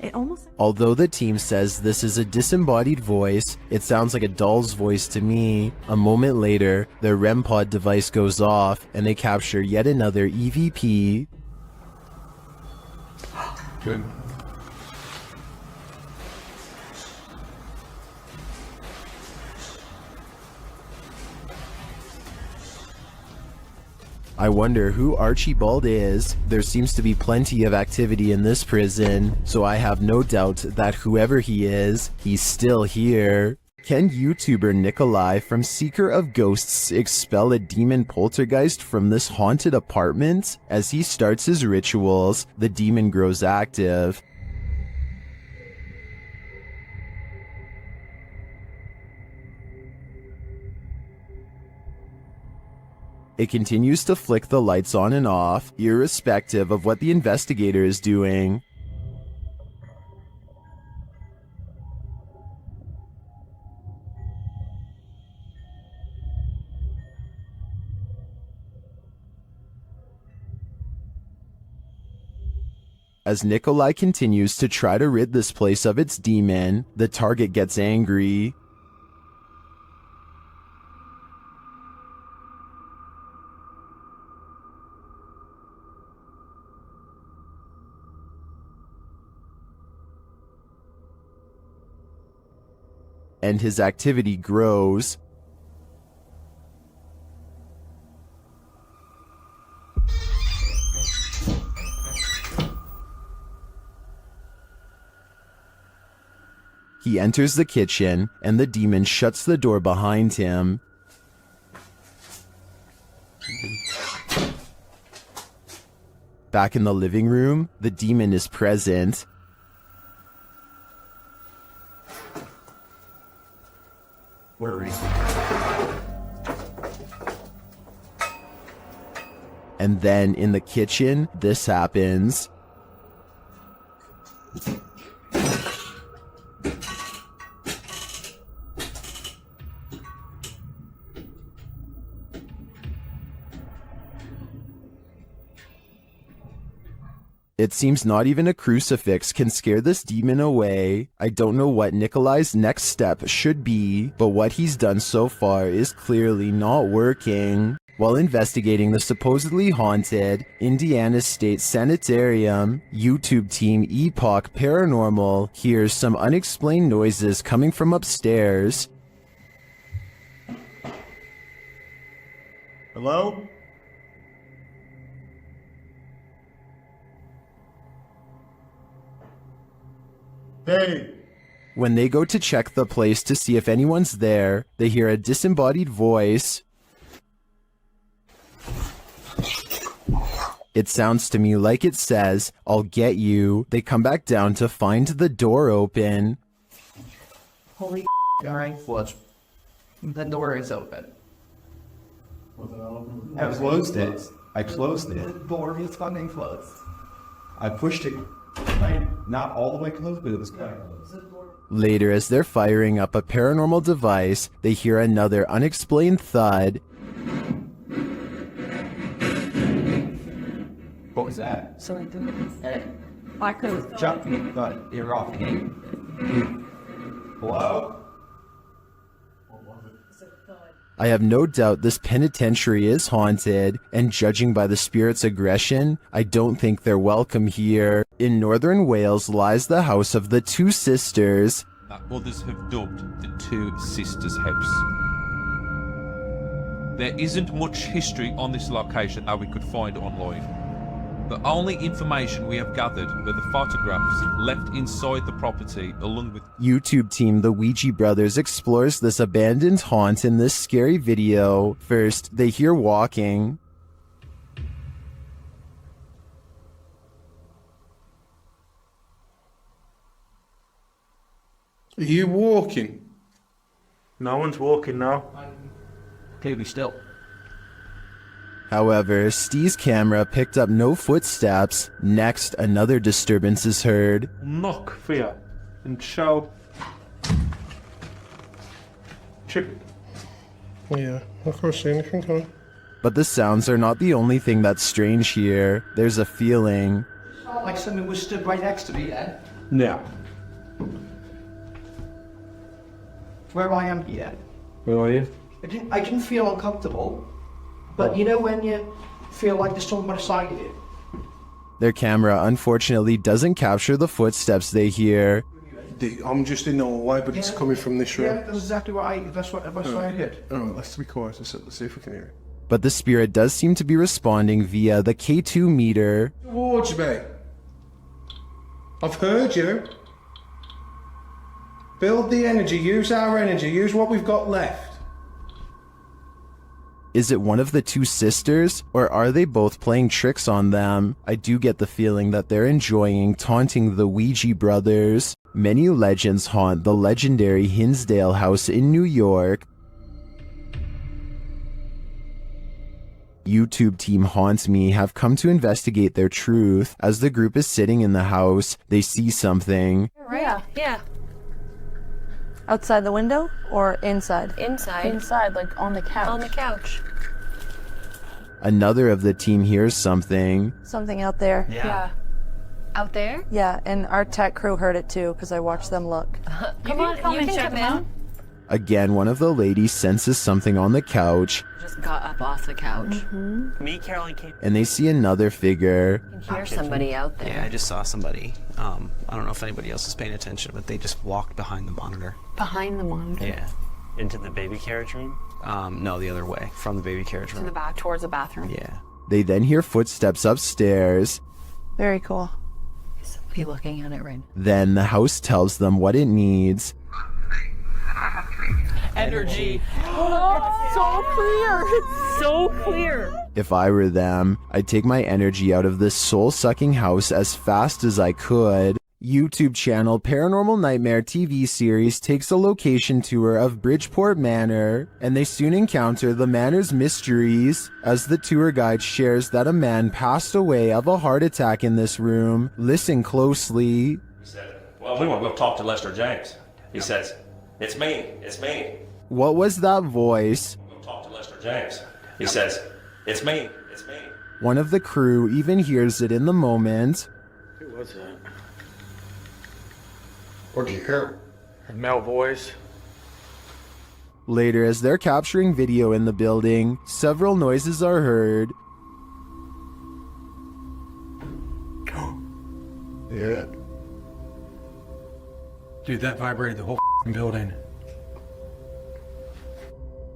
It almost. Although the team says this is a disembodied voice, it sounds like a doll's voice to me. A moment later, their REM pod device goes off and they capture yet another EVP. Good. I wonder who Archibald is. There seems to be plenty of activity in this prison, so I have no doubt that whoever he is, he's still here. Can YouTuber Nikolai from Seeker of Ghosts expel a demon poltergeist from this haunted apartment? As he starts his rituals, the demon grows active. It continues to flick the lights on and off, irrespective of what the investigator is doing. As Nikolai continues to try to rid this place of its demon, the target gets angry. And his activity grows. He enters the kitchen, and the demon shuts the door behind him. Back in the living room, the demon is present. Where is he? And then in the kitchen, this happens. It seems not even a crucifix can scare this demon away. I don't know what Nikolai's next step should be, but what he's done so far is clearly not working. While investigating the supposedly haunted Indiana State Sanitarium, YouTube team Epoch Paranormal hears some unexplained noises coming from upstairs. Hello? Hey! When they go to check the place to see if anyone's there, they hear a disembodied voice. It sounds to me like it says, "I'll get you." They come back down to find the door open. Holy alright, Fletch. The door is open. I closed it. I closed it. The door is fucking closed. I pushed it. Not all the way closed, but it was kind of close. Later, as they're firing up a paranormal device, they hear another unexplained thud. What was that? Sorry, dude. I could Jump me, but you're off the game. Hello? I have no doubt this penitentiary is haunted, and judging by the spirit's aggression, I don't think they're welcome here. In northern Wales lies the house of the two sisters. That others have dubbed the Two Sisters House. There isn't much history on this location that we could find online. The only information we have gathered were the photographs left inside the property along with YouTube team The Ouija Brothers explores this abandoned haunt in this scary video. First, they hear walking. Are you walking? No one's walking now. Okay, be still. However, Steve's camera picked up no footsteps. Next, another disturbance is heard. Knock for you and show. Check. Yeah, I can't see anything coming. But the sounds are not the only thing that's strange here. There's a feeling. like something was stood right next to me then. Yeah. Where I am here. Where are you? I didn't feel uncomfortable, but you know when you feel like there's someone beside you? Their camera unfortunately doesn't capture the footsteps they hear. I'm just in the hallway, but it's coming from this room. Yeah, that's exactly what I heard. Alright, let's be quiet. Let's see if we can hear it. But the spirit does seem to be responding via the K2 meter. Towards me. I've heard you. Build the energy, use our energy, use what we've got left. Is it one of the two sisters, or are they both playing tricks on them? I do get the feeling that they're enjoying taunting the Ouija brothers. Many legends haunt the legendary Hinsdale house in New York. YouTube team Haunts Me have come to investigate their truth. As the group is sitting in the house, they see something. Right. Yeah. Outside the window or inside? Inside. Inside, like on the couch. On the couch. Another of the team hears something. Something out there. Yeah. Out there? Yeah, and our tech crew heard it too because I watched them look. Come on, you can come in. Again, one of the ladies senses something on the couch. Just got up off the couch. Me, Caroline came. And they see another figure. You can hear somebody out there. Yeah, I just saw somebody. I don't know if anybody else is paying attention, but they just walked behind the monitor. Behind the monitor? Yeah. Into the baby carriage room? No, the other way, from the baby carriage room. To the back, towards the bathroom. Yeah. They then hear footsteps upstairs. Very cool. Is somebody looking at it right now? Then the house tells them what it needs. Energy. Oh, so clear. It's so clear. If I were them, I'd take my energy out of this soul-sucking house as fast as I could. YouTube channel Paranormal Nightmare TV series takes a location tour of Bridgeport Manor, and they soon encounter the manor's mysteries as the tour guide shares that a man passed away of a heart attack in this room. Listen closely. He said, well, we want to go talk to Lester James. He says, it's me. What was that voice? We'll talk to Lester James. He says, it's me. One of the crew even hears it in the moment. Who was that? What'd you hear? A male voice. Later, as they're capturing video in the building, several noises are heard. Yeah. Dude, that vibrated the whole building.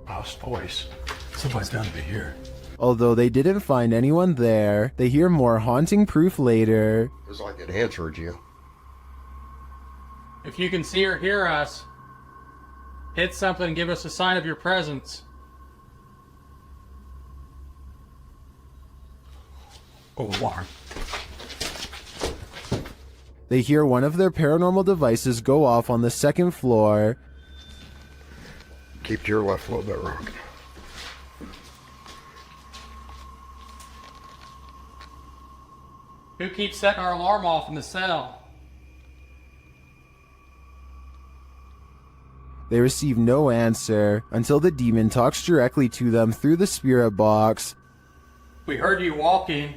Lost voice. Somebody's gotta be here. Although they didn't find anyone there, they hear more haunting proof later. It's like it answered you. If you can see or hear us, hit something and give us a sign of your presence. Alarm. They hear one of their paranormal devices go off on the second floor. Keep your left a little bit wrong. Who keeps setting our alarm off in the cell? They receive no answer until the demon talks directly to them through the spirit box. We heard you walking.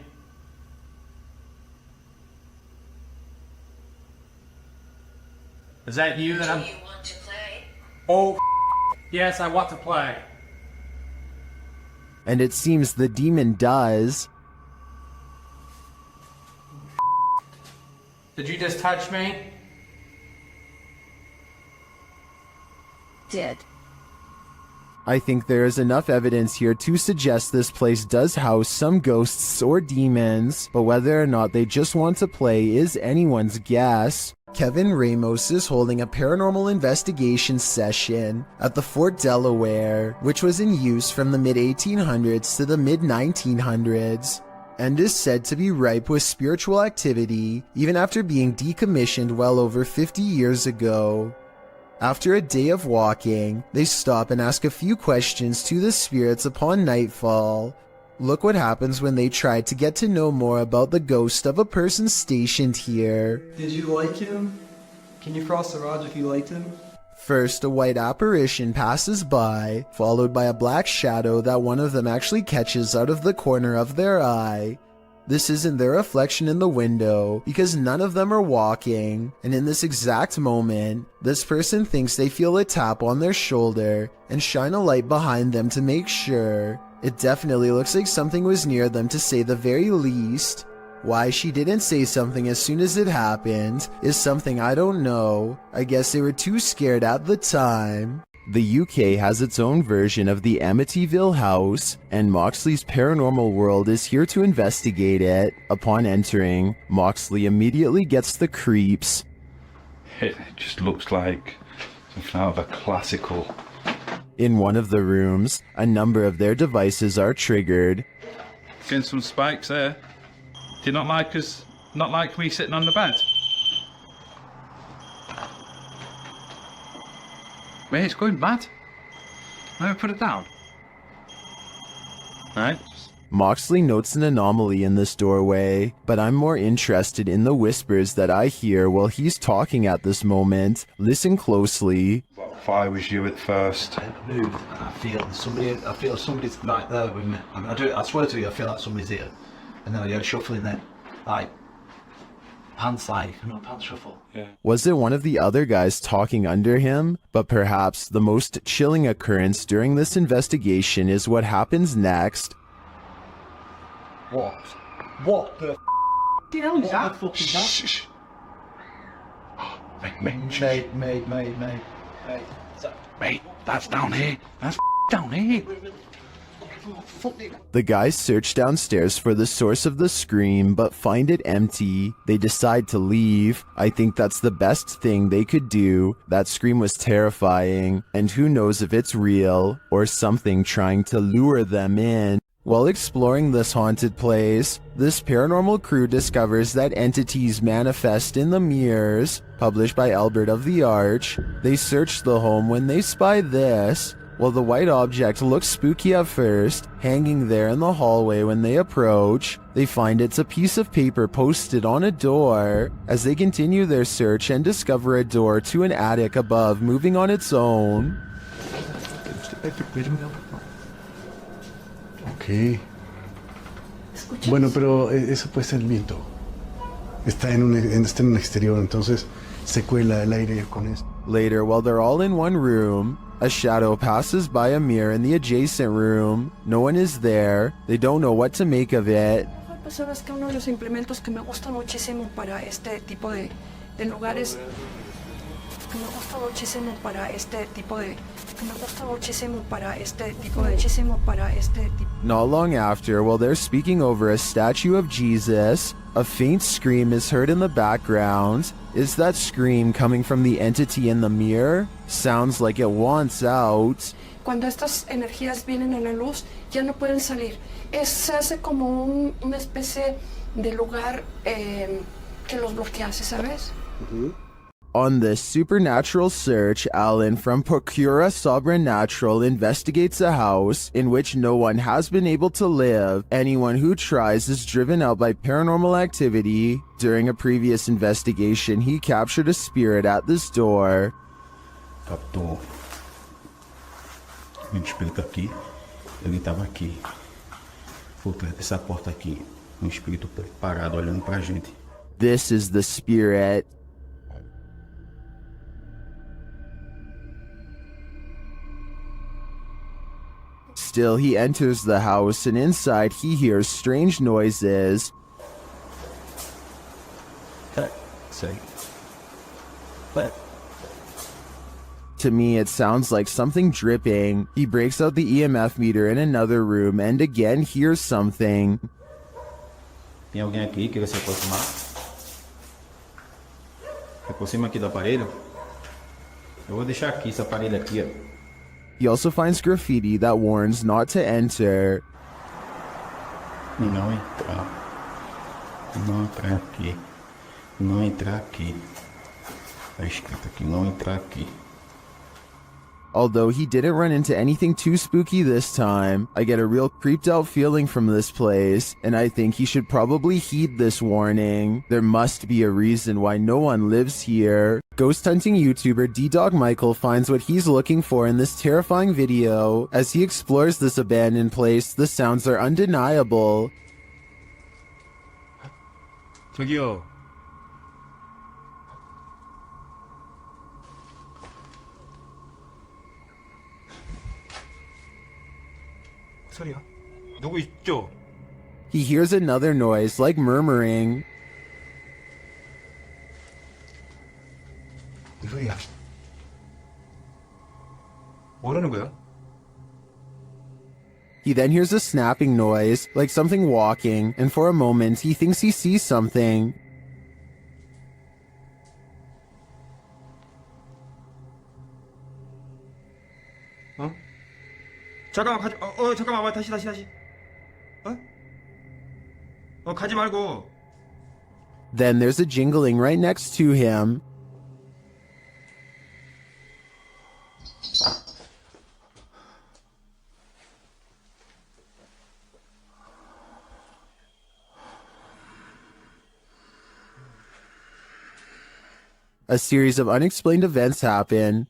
Is that you that I'm... Do you want to play? Oh, yes, I want to play. And it seems the demon does. Did you just touch me? Did. I think there is enough evidence here to suggest this place does house some ghosts or demons, but whether or not they just want to play is anyone's guess. Kevin Ramos is holding a paranormal investigation session at the Fort Delaware, which was in use from the mid-1800s to the mid-1900s, and is said to be ripe with spiritual activity even after being decommissioned well over 50 years ago. After a day of walking, they stop and ask a few questions to the spirits upon nightfall. Look what happens when they try to get to know more about the ghost of a person stationed here. Did you like him? Can you cross the rods if you liked him? First, a white apparition passes by, followed by a black shadow that one of them actually catches out of the corner of their eye. This isn't their reflection in the window, because none of them are walking, and in this exact moment, this person thinks they feel a tap on their shoulder and shine a light behind them to make sure. It definitely looks like something was near them to say the very least. Why she didn't say something as soon as it happened is something I don't know. I guess they were too scared at the time. The UK has its own version of the Amityville house, and Moxley's paranormal world is here to investigate it. Upon entering, Moxley immediately gets the creeps. It just looks like something out of a classical. In one of the rooms, a number of their devices are triggered. Getting some spikes there. Do you not like us? Not like me sitting on the bed? Wait, it's going mad. Let me put it down. Alright. Moxley notes an anomaly in this doorway, but I'm more interested in the whispers that I hear while he's talking at this moment. Listen closely. If I was you at first. I move and I feel somebody's right there with me. I swear to you, I feel like somebody's here. And then I hear shuffling then. Pants pants shuffle. Yeah. Was it one of the other guys talking under him? But perhaps the most chilling occurrence during this investigation is what happens next. What? What the hell is that? What the fuck is that? Shh. Mate, that's down here. That's down here. The guys search downstairs for the source of the scream, but find it empty. They decide to leave. I think that's the best thing they could do. That scream was terrifying, and who knows if it's real, or something trying to lure them in. While exploring this haunted place, this paranormal crew discovers that entities manifest in the mirrors, published by Albert of the Arch. They search the home when they spy this. While the white object looks spooky at first, hanging there in the hallway when they approach, they find it's a piece of paper posted on a door. As they continue their search and discover a door to an attic above moving on its own. Ok. Bueno, pero eso puede ser el viento. Está en un exterior, entonces se cuela el aire con eso. Later, while they're all in one room, A shadow passes by a mirror in the adjacent room. No one is there. They don't know what to make of it. Pues sabes que uno de los implementos que me gusta muchísimo para este tipo de lugares, que me gusta muchísimo para este tipo de, que me gusta muchísimo para este tipo de, muchísimo para este tipo. Not long after, while they're speaking over a statue of Jesus, a faint scream is heard in the background. Is that scream coming from the entity in the mirror? Sounds like it wants out. Cuando estas energías vienen a la luz, ya no pueden salir. Se hace como una especie de lugar que los bloquea, ¿sabes? On this supernatural search, Alan from Procura Sobrenatural investigates a house in which no one has been able to live. Anyone who tries is driven out by paranormal activity. During a previous investigation, he captured a spirit at this door. Captou um espírito aqui. Ele estava aqui. Por trás dessa porta aqui. Um espírito parado olhando pra gente. This is the spirit. Still, he enters the house, and inside he hears strange noises. But to me, it sounds like something dripping. He breaks out the EMF meter in another room and again hears something. Tem alguém aqui que queira se aproximar? Se aproxima aqui do aparelho. Eu vou deixar aqui esse aparelho aqui, ó. He also finds graffiti that warns not to enter. Não entrar. Não entrar aqui. Não entrar aqui. Tá escrito aqui, não entrar aqui. Although he didn't run into anything too spooky this time, I get a real creeped out feeling from this place, and I think he should probably heed this warning. There must be a reason why no one lives here. Ghost hunting YouTuber D-Dog Michael finds what he's looking for in this terrifying video. As he explores this abandoned place, the sounds are undeniable. 저기요. 소리야? 누구 있죠? He hears another noise, like murmuring. 무슨 소리야? 뭐라는 거야? He then hears a snapping noise, like something walking, and for a moment he thinks he sees something. 어? 잠깐만 잠깐만 다시 가지 말고. Then there's a jingling right next to him. A series of unexplained events happen.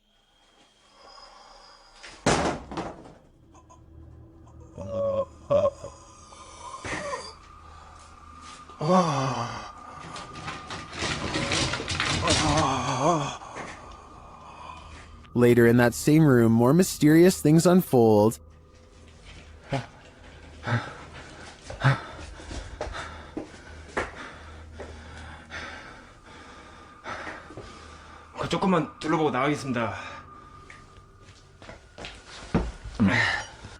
Later in that same room, more mysterious things unfold. 조금만 둘러보고 나가겠습니다.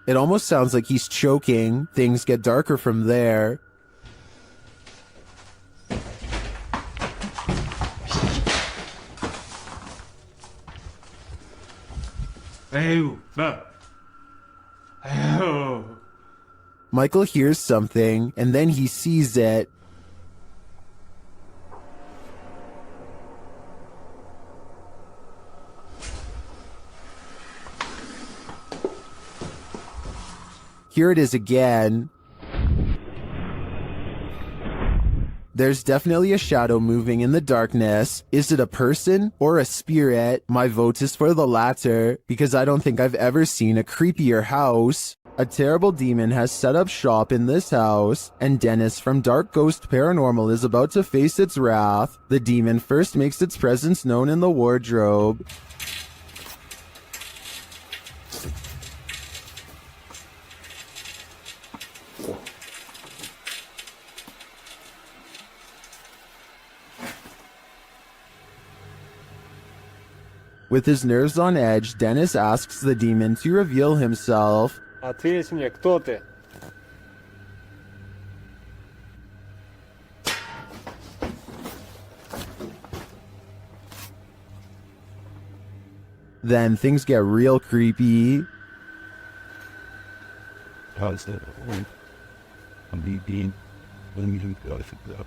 It almost sounds like he's choking. Things get darker from there. 에휴, 에휴. Michael hears something, and then he sees it. Here it is again. There's definitely a shadow moving in the darkness. Is it a person or a spirit? My vote is for the latter, because I don't think I've ever seen a creepier house. A terrible demon has set up shop in this house, and Dennis from Dark Ghost Paranormal is about to face its wrath. The demon first makes its presence known in the wardrobe. With his nerves on edge, Dennis asks the demon to reveal himself. Ответь мне, кто ты? Then things get real creepy. How's that? I'm being. Let me do that.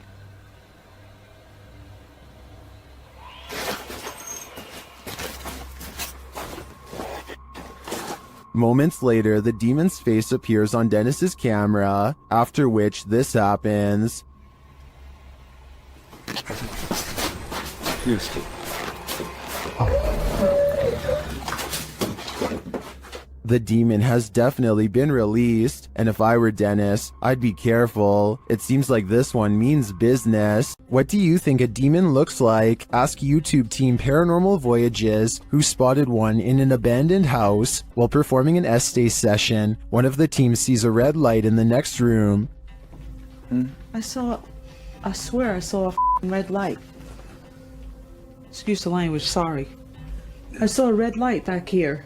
Moments later, the demon's face appears on Dennis's camera, after which this happens. The demon has definitely been released, and if I were Dennis, I'd be careful. It seems like this one means business. What do you think a demon looks like? Ask YouTube team Paranormal Voyages, who spotted one in an abandoned house. While performing an essay session, one of the team sees a red light in the next room. I swear I saw a red light. Excuse the language, sorry. I saw a red light back here.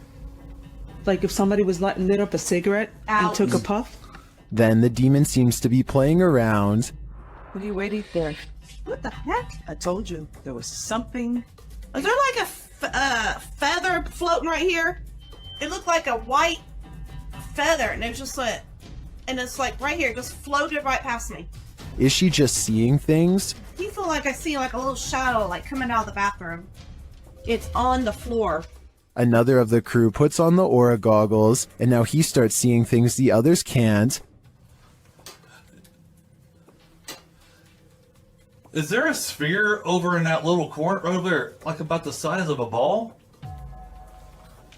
Like if somebody was lit up a cigarette and took a puff. Then the demon seems to be playing around. What are you waiting for? What the heck? I told you there was something. Is there like a feather floating right here? It looked like a white feather, and it just like, and it's like right here, just floated right past me. Is she just seeing things? I feel like I see like a little shadow like coming out of the bathroom. It's on the floor. Another of the crew puts on the aura goggles, and now he starts seeing things the others can't. Is there a sphere over in that little corner over there, like about the size of a ball?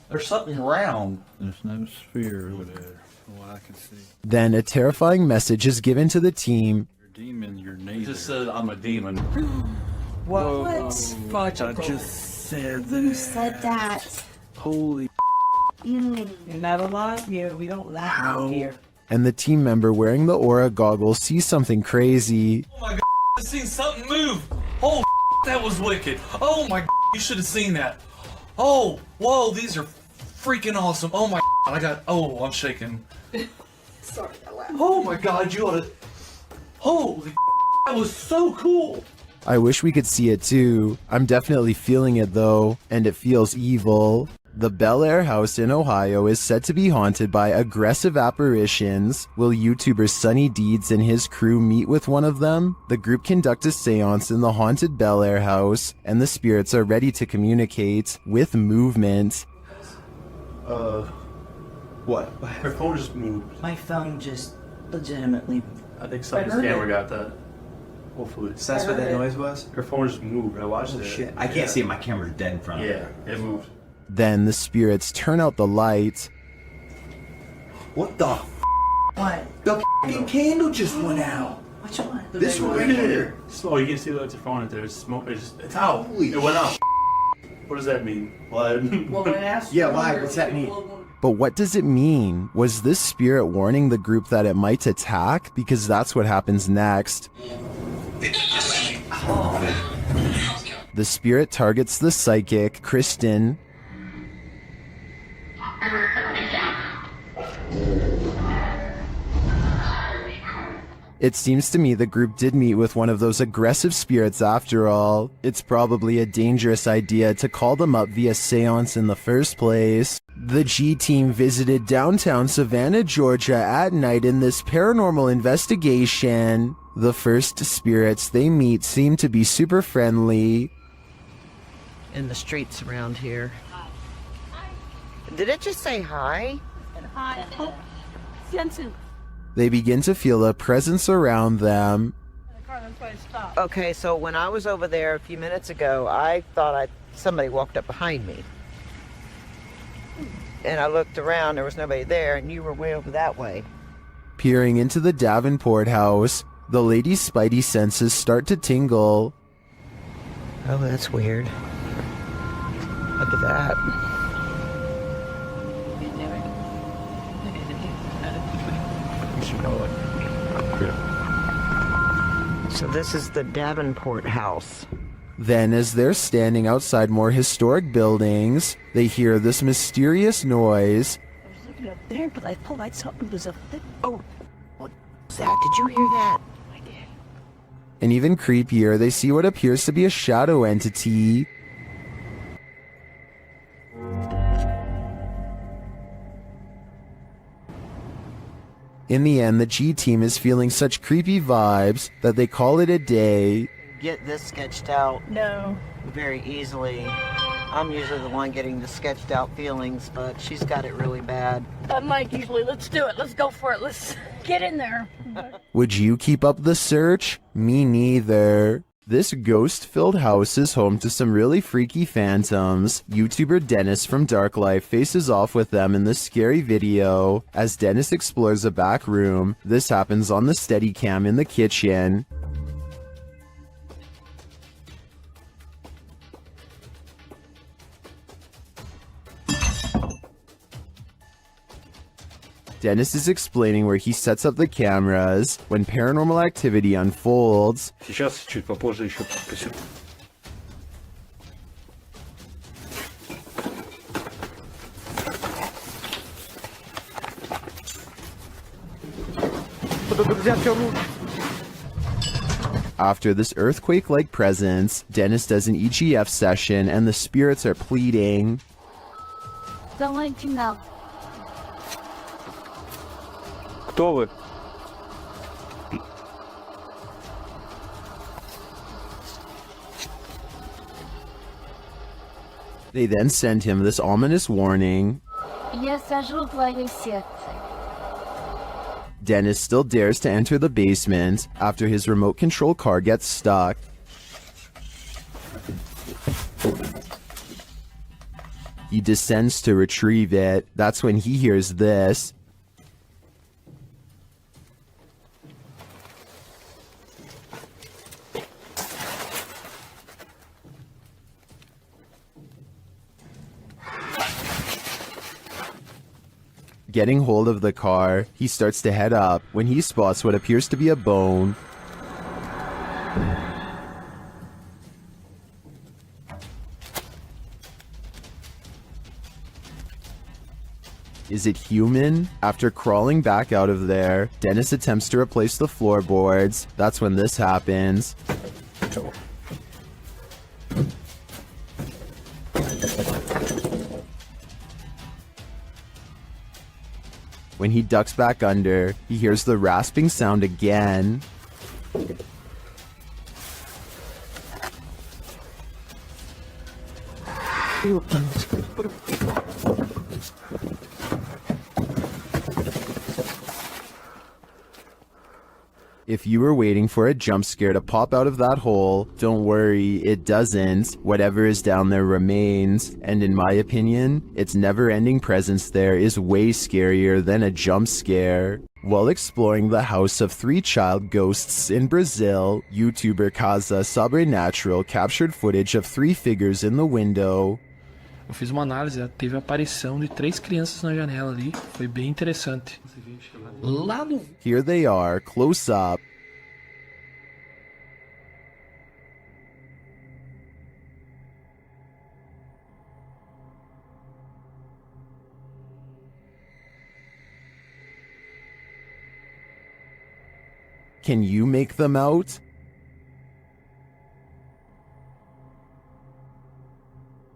There's something round. There's no sphere over there, from what I can see. Then a terrifying message is given to the team. You're a demon, you're neither. It just said I'm a demon. What? What? I just said that. Who said that? Holy. You're not alive? Yeah, we don't laugh here. And the team member wearing the aura goggles sees something crazy. Oh my god, I seen something move. Oh, that was wicked. Oh my god, you should have seen that. Oh, whoa, these are freaking awesome. Oh my god, I'm shaking. Sorry, I laughed. Oh my god, you ought to. Holy, that was so cool. I wish we could see it too. I'm definitely feeling it though, and it feels evil. The Bel Air house in Ohio is said to be haunted by aggressive apparitions. Will YouTuber Sunny Deeds and his crew meet with one of them? The group conduct a seance in the haunted Bel Air house, and the spirits are ready to communicate with movement. What? Her phone just moved. My phone just legitimately. I think somebody's camera got that. Hopefully. So that's what that noise was? Her phone just moved. I watched it. Shit. I can't see it. My camera's dead in front of me. Yeah, it moved. Then the spirits turn out the light. What the What? The f***ing candle just went out. Which one? This one right here. Oh, you can see that your phone in there. It's smoke. It's out. It went out. What does that mean? What? Yeah, why? What's that mean? But what does it mean? Was this spirit warning the group that it might attack? Because that's what happens next. The spirit targets the psychic, Kristen. It seems to me the group did meet with one of those aggressive spirits after all. It's probably a dangerous idea to call them up via seance in the first place. The G team visited downtown Savannah, Georgia at night in this paranormal investigation. The first spirits they meet seem to be super friendly. In the streets around here. Did it just say hi? Hi. They begin to feel a presence around them. Okay, so when I was over there a few minutes ago, I thought somebody walked up behind me. And I looked around, there was nobody there, and you were way over that way. Peering into the Davenport house, the lady's spidey senses start to tingle. Oh, that's weird. Look at that. So this is the Davenport house. Then, as they're standing outside more historic buildings, they hear this mysterious noise. I was looking up there, but I thought I saw it was a thing. Oh, what was that? Did you hear that? I did. And even creepier, they see what appears to be a shadow entity. In the end, the G team is feeling such creepy vibes that they call it a day. Get this sketched out. No. Very easily. I'm usually the one getting the sketched out feelings, but she's got it really bad. I'm Mike usually. Let's do it. Let's go for it. Let's get in there. Would you keep up the search? Me neither. This ghost-filled house is home to some really freaky phantoms. YouTuber Dennis from Dark Life faces off with them in this scary video. As Dennis explores a back room, this happens on the Steadicam in the kitchen. Dennis is explaining where he sets up the cameras when paranormal activity unfolds. Сейчас, чуть попозже еще посижу. After this earthquake-like presence, Dennis does an EGF session and the spirits are pleading. Don't let you know. Кто вы? They then send him this ominous warning. Dennis still dares to enter the basement after his remote control car gets stuck. He descends to retrieve it. That's when he hears this. Getting hold of the car, he starts to head up when he spots what appears to be a bone. Is it human? After crawling back out of there, Dennis attempts to replace the floorboards. That's when this happens. When he ducks back under, he hears the rasping sound again. If you were waiting for a jump scare to pop out of that hole, don't worry, it doesn't. Whatever is down there remains, and in my opinion, its never-ending presence there is way scarier than a jump scare. While exploring the house of 3 child ghosts in Brazil, YouTuber Casa Sobrenatural captured footage of 3 figures in the window. Eu fiz uma análise, teve a aparição de 3 crianças na janela ali, foi bem interessante. Lá no... Here they are, close up. Can you make them out?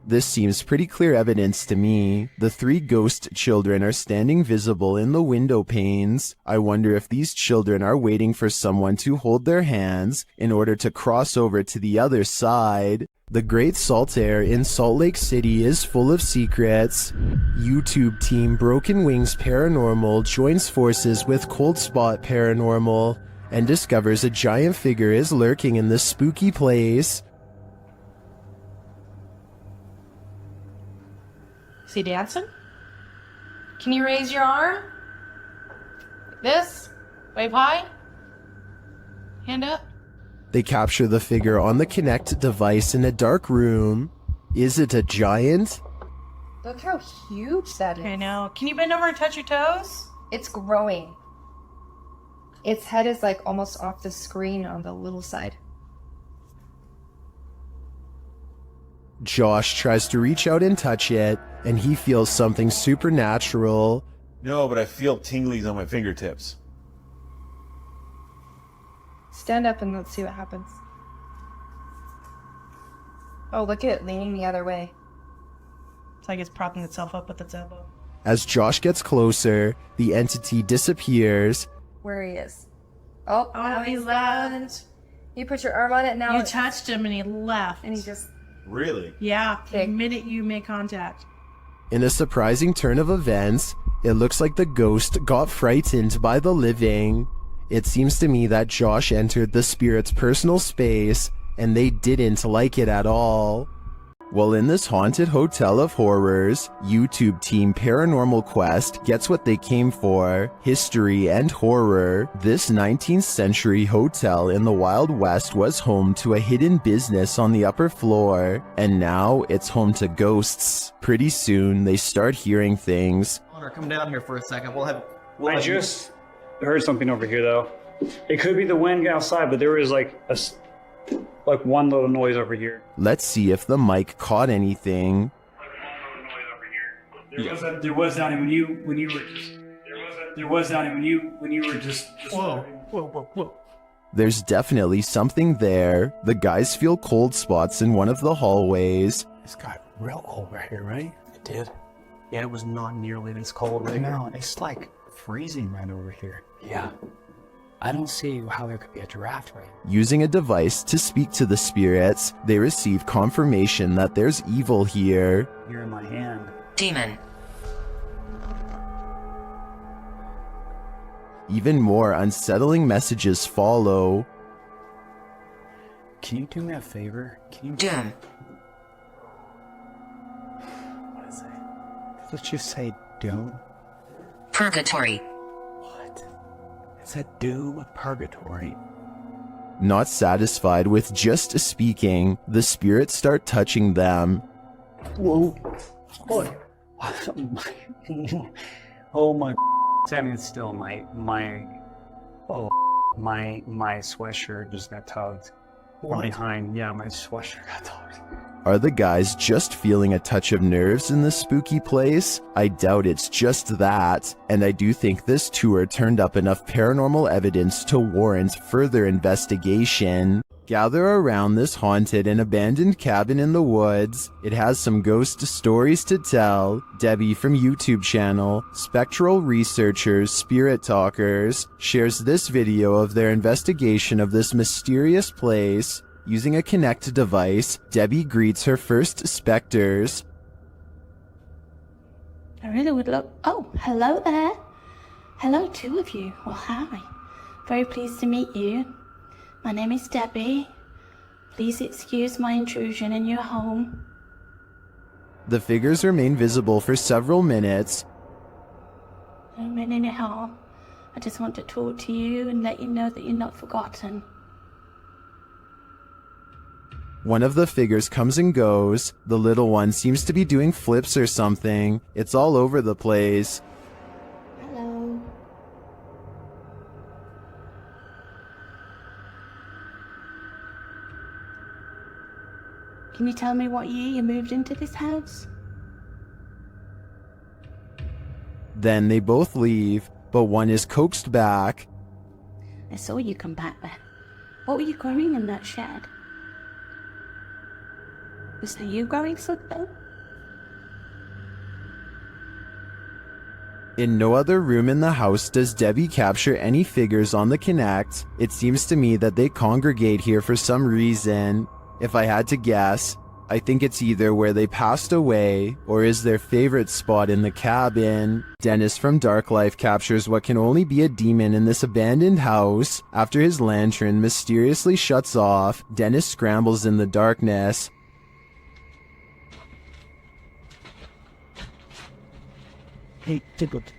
This seems pretty clear evidence to me. The 3 ghost children are standing visible in the window panes. I wonder if these children are waiting for someone to hold their hands in order to cross over to the other side. The Great Salt Air in Salt Lake City is full of secrets. YouTube team Broken Wings Paranormal joins forces with Cold Spot Paranormal and discovers a giant figure is lurking in this spooky place. Is he dancing? Can you raise your arm? This? Wave high? Hand up? They capture the figure on the Kinect device in a dark room. Is it a giant? Look how huge that is. I know. Can you bend over and touch your toes? It's growing. Its head is like almost off the screen on the little side. Josh tries to reach out and touch it, and he feels something supernatural. No, but I feel tinglies on my fingertips. Stand up and let's see what happens. Oh, look at it leaning the other way. It's like it's propping itself up with its elbow. As Josh gets closer, the entity disappears. Where he is. Oh, he left. You put your arm on it now. You touched him and he left. And he just... Really? Yeah, the minute you make contact. In a surprising turn of events, it looks like the ghost got frightened by the living. It seems to me that Josh entered the spirit's personal space, and they didn't like it at all. Well, in this haunted hotel of horrors, YouTube team Paranormal Quest gets what they came for: history and horror. This 19th century hotel in the Wild West was home to a hidden business on the upper floor, and now it's home to ghosts. Pretty soon, they start hearing things. Connor, come down here for a second. I just heard something over here, though. It could be the wind outside, but there was like one little noise over here. Let's see if the mic caught anything. There was down when you were just. Whoa. There's definitely something there. The guys feel cold spots in one of the hallways. It's got real cold right here, right? It did. Yeah, it was not nearly this cold right No, it's like freezing right over here. Yeah. I don't see how there could be a draft right now. Using a device to speak to the spirits, they receive confirmation that there's evil here. You're in my hand. Demon. Even more unsettling messages follow. Can you do me a favor? Can you... Doom. What is it? Let's just say doom. Purgatory. It's a doom purgatory. Not satisfied with just speaking, the spirits start touching them. Whoa. Oh my. Standing still, my sweatshirt just got tugged. From behind, yeah, my sweatshirt got tugged. Are the guys just feeling a touch of nerves in this spooky place? I doubt it's just that, and I do think this tour turned up enough paranormal evidence to warrant further investigation. Gather around this haunted and abandoned cabin in the woods. It has some ghost stories to tell. Debbie from YouTube channel, Spectral Researchers, Spirit Talkers, shares this video of their investigation of this mysterious place. Using a Kinect device, Debbie greets her first specters. I really would love... Oh, hello there. Hello, two of you. Well, hi. Very pleased to meet you. My name is Debbie. Please excuse my intrusion in your home. The figures remain visible for several minutes. No minute at all. I just want to talk to you and let you know that you're not forgotten. One of the figures comes and goes. The little one seems to be doing flips or something. It's all over the place. Hello. Can you tell me what year you moved into this house? Then they both leave, but one is coaxed back. I saw you come back there. What were you growing in that shed? Was that you growing something? In no other room in the house does Debbie capture any figures on the Kinect. It seems to me that they congregate here for some reason. If I had to guess, I think it's either where they passed away or is their favorite spot in the cabin. Dennis from Dark Life captures what can only be a demon in this abandoned house. After his lantern mysteriously shuts off, Dennis scrambles in the darkness. Hey, Tickled.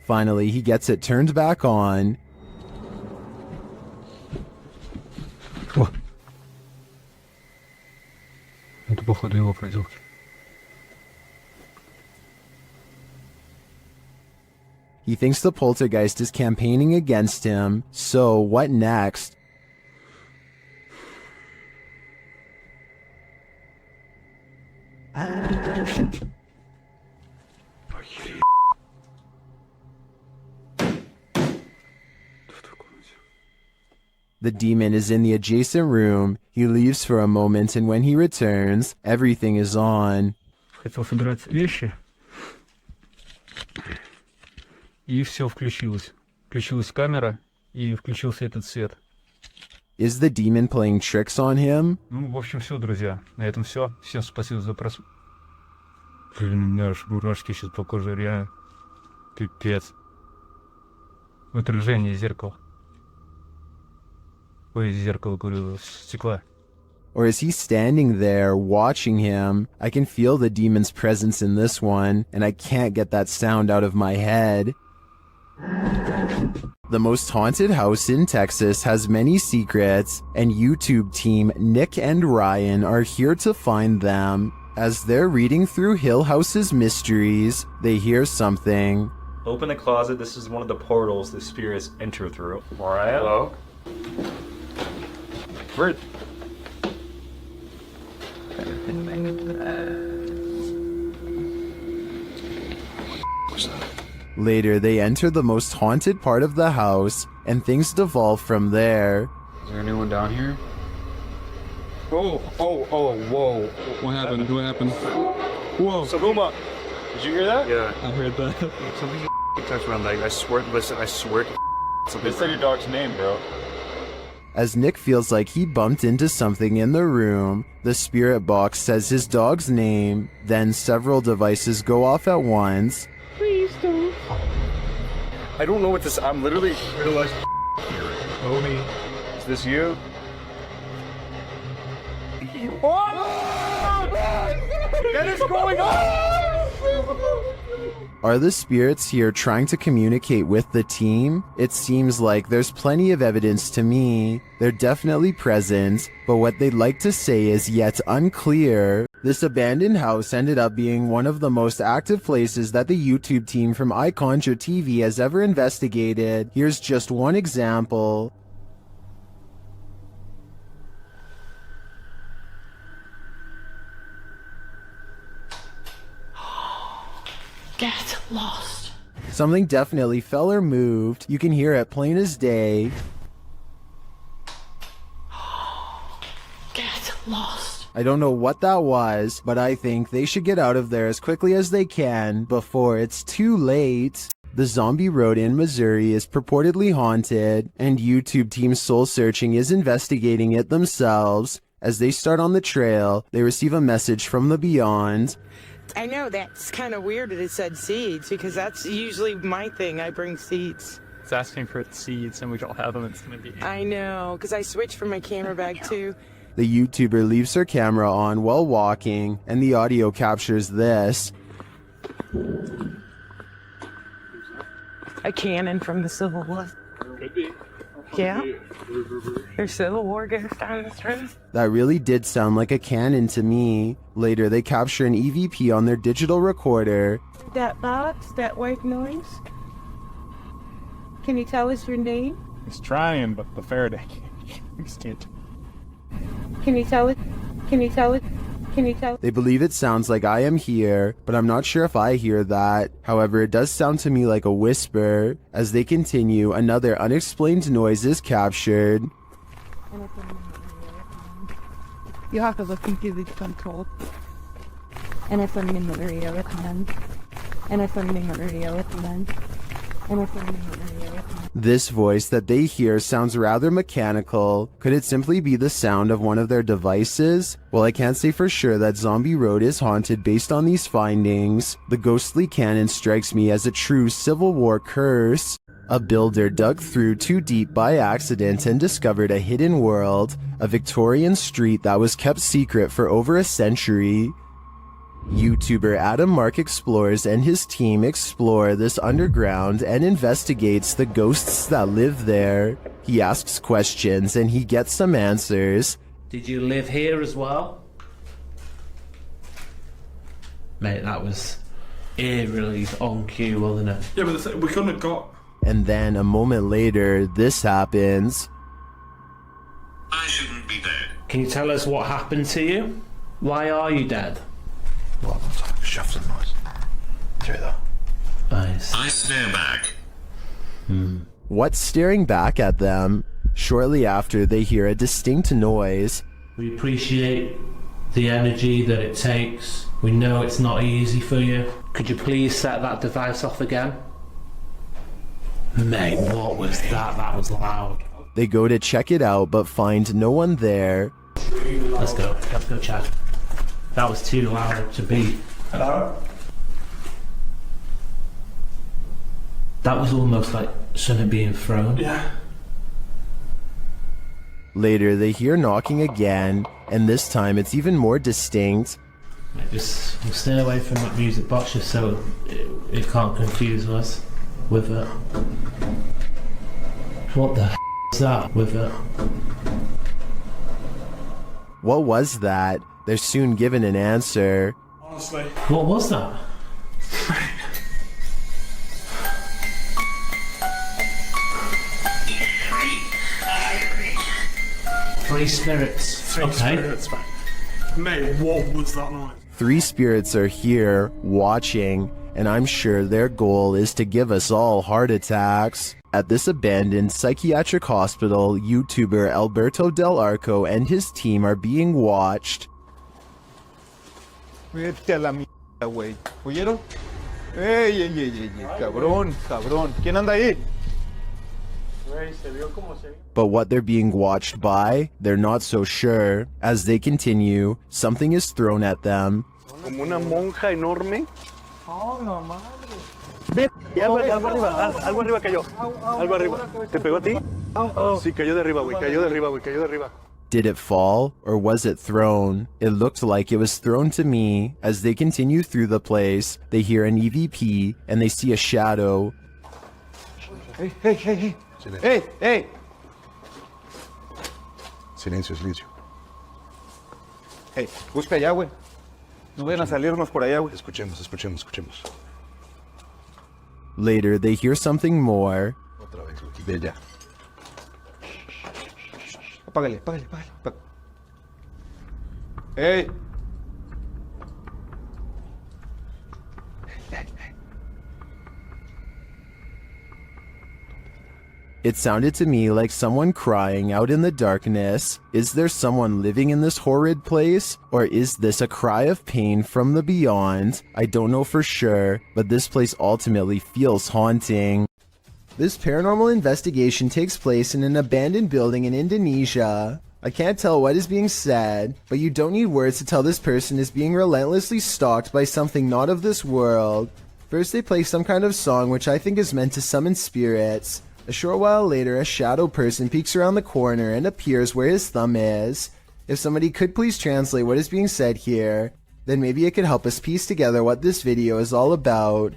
Finally, he gets it turned back on. To pochodziło, frańcówki. He thinks the poltergeist is campaigning against him, so what next? The demon is in the adjacent room. He leaves for a moment, and when he returns, everything is on. Хотел собирать вещи. И все включилось. Включилась камера, и включился этот свет. Is the demon playing tricks on him? Ну, в общем, все, друзья. На этом все. Всем спасибо за просмотр. Блин, у меня аж мурашки сейчас по коже, реально. Пипец. Отражение зеркала. Ой, зеркало, говорю, стекла. Or is he standing there watching him? I can feel the demon's presence in this one, and I can't get that sound out of my head. The most haunted house in Texas has many secrets, and YouTube team Nick and Ryan are here to find them. As they're reading through Hill House's mysteries, they hear something. Open the closet. This is one of the portals the spirits enter through. Mariah? Hello? Where? Later, they enter the most haunted part of the house, and things devolve from there. Is there anyone down here? Oh, whoa. What happened? What happened? Whoa. Sabuma, did you hear that? Yeah. I heard that. Something touched my leg. I swear to something. They said your dog's name, bro. As Nick feels like he bumped into something in the room, the spirit box says his dog's name, then several devices go off at once. Please don't. I don't know what this. I'm literally realized. Oni, is this you? What is going on? Are the spirits here trying to communicate with the team? It seems like there's plenty of evidence to me. They're definitely present, but what they'd like to say is yet unclear. This abandoned house ended up being one of the most active places that the YouTube team from iConjure TV has ever investigated. Here's just one example. Get lost. Something definitely fell or moved. You can hear it plain as day. Get lost. I don't know what that was, but I think they should get out of there as quickly as they can before it's too late. The zombie road in Missouri is purportedly haunted, and YouTube Team Soul Searching is investigating it themselves. As they start on the trail, they receive a message from the beyond. I know that's kind of weird that it said seeds, because that's usually my thing. I bring seeds. It's asking for seeds, and we don't have them. It's going to be... I know, because I switched from my camera bag, too. The YouTuber leaves her camera on while walking, and the audio captures this. A cannon from the Civil War. Could be. Yeah. There's Civil War goes down this road. That really did sound like a cannon to me. Later, they capture an EVP on their digital recorder. That box, that white noise. Can you tell us your name? He's trying, but the Faraday can't. Can you tell it? Can you tell it? Can you tell? They believe it sounds like I am here, but I'm not sure if I hear that. However, it does sound to me like a whisper. As they continue, another unexplained noise is captured. You have to look into the control. And if I'm in the area with them. And if I'm in the area with them. And if I'm in the area with them. This voice that they hear sounds rather mechanical. Could it simply be the sound of one of their devices? Well, I can't say for sure that Zombie Road is haunted based on these findings. The ghostly cannon strikes me as a true Civil War curse. A builder dug through too deep by accident and discovered a hidden world, a Victorian street that was kept secret for over a century. YouTuber Adam Mark Explores and his team explore this underground and investigates the ghosts that live there. He asks questions and he gets some answers. Did you live here as well? Mate, that was eerily on cue, wasn't it? Yeah, but we couldn't have got... And then a moment later, this happens. I shouldn't be dead. Can you tell us what happened to you? Why are you dead? Well, it's like a shuffling noise. Through that. Nice. I stare back. What's staring back at them? Shortly after, they hear a distinct noise. We appreciate the energy that it takes. We know it's not easy for you. Could you please set that device off again? Mate, what was that? That was loud. They go to check it out, but find no one there. Let's go check. That was too loud to be. Hello? That was almost like something being thrown. Yeah. Later, they hear knocking again, and this time it's even more distinct. Just stay away from that music box just so it can't confuse us with it. What the f is that with it? What was that? They're soon given an answer. Honestly. What was that? Three spirits. Three spirits, mate, what was that noise? 3 spirits are here, watching, and I'm sure their goal is to give us all heart attacks. At this abandoned psychiatric hospital, YouTuber Alberto Del Arco and his team are being watched. Vete a la mierda, güey. ¿Oyeron? ¡Ey! Cabrón, cabrón. ¿Quién anda ahí? But what they're being watched by, they're not so sure. As they continue, something is thrown at them. Como una monja enorme. Oh, no madre. Ve, algo arriba cayó. Algo arriba. ¿Te pegó a ti? Sí, cayó de arriba, güey. Cayó de arriba, güey. Cayó de arriba. Did it fall, or was it thrown? It looked like it was thrown to me. As they continue through the place, they hear an EVP, and they see a shadow. Hey, hey, hey, hey. Hey, hey. Silencio, silencio. Hey, busca allá, güey. No vayan a salirnos por allá, güey. Escuchemos. Later, they hear something more. Otra vez, güey. De allá. Apágale. Hey. It sounded to me like someone crying out in the darkness. Is there someone living in this horrid place? Or is this a cry of pain from the beyond? I don't know for sure, but this place ultimately feels haunting. This paranormal investigation takes place in an abandoned building in Indonesia. I can't tell what is being said, but you don't need words to tell this person is being relentlessly stalked by something not of this world. First they play some kind of song which I think is meant to summon spirits. A short while later, a shadow person peeks around the corner and appears where his thumb is. If somebody could please translate what is being said here, then maybe it could help us piece together what this video is all about.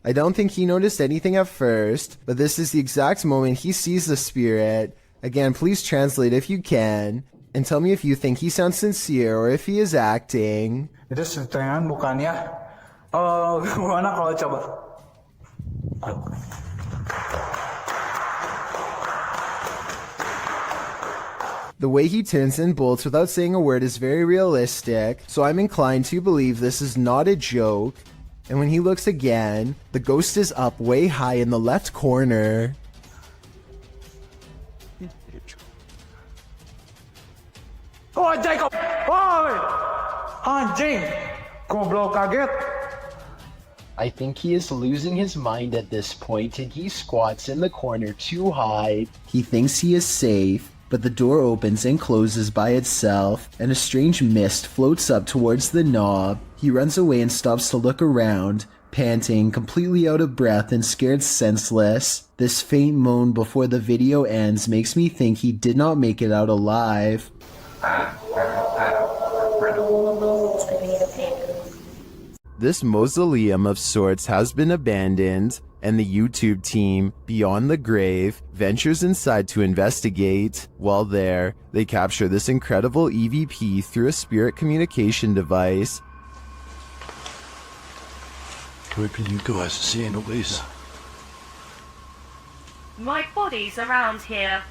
I don't think he noticed anything at first, but this is the exact moment he sees the spirit. Again, please translate if you can, and tell me if you think he sounds sincere or if he is acting. Itu setengah bukannya. Gimana kalau coba? The way he turns and bolts without saying a word is very realistic, so I'm inclined to believe this is not a joke. And when he looks again, the ghost is up way high in the left corner. Oh, Jacob! Oh, anjing! Goblok kaget! I think he is losing his mind at this point and he squats in the corner too high. He thinks he is safe, but the door opens and closes by itself, and a strange mist floats up towards the knob. He runs away and stops to look around, panting, completely out of breath and scared senseless. This faint moan before the video ends makes me think he did not make it out alive. This mausoleum of sorts has been abandoned, and the YouTube team, Beyond the Grave, ventures inside to investigate. While there, they capture this incredible EVP through a spirit communication device. ¿Qué peligro es haciendo eso? My body's around here.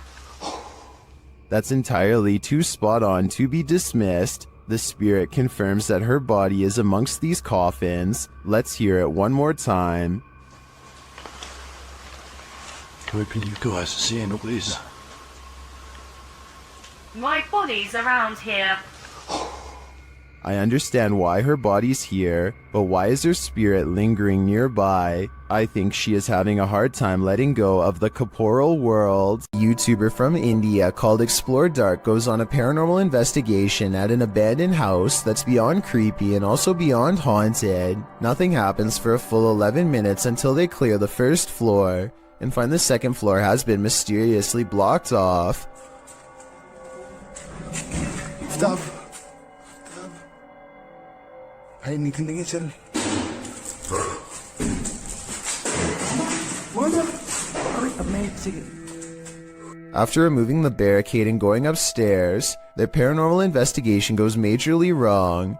That's entirely too spot on to be dismissed. The spirit confirms that her body is amongst these coffins. Let's hear it one more time. Can you guys see any please? My body's around here. I understand why her body's here, but why is her spirit lingering nearby? I think she is having a hard time letting go of the corporal world. A YouTuber from India called Explore Dark goes on a paranormal investigation at an abandoned house that's beyond creepy and also beyond haunted. Nothing happens for a full 11 minutes until they clear the first floor and find the second floor has been mysteriously blocked off. Stop. Anything sir. After removing the barricade and going upstairs, their paranormal investigation goes majorly wrong.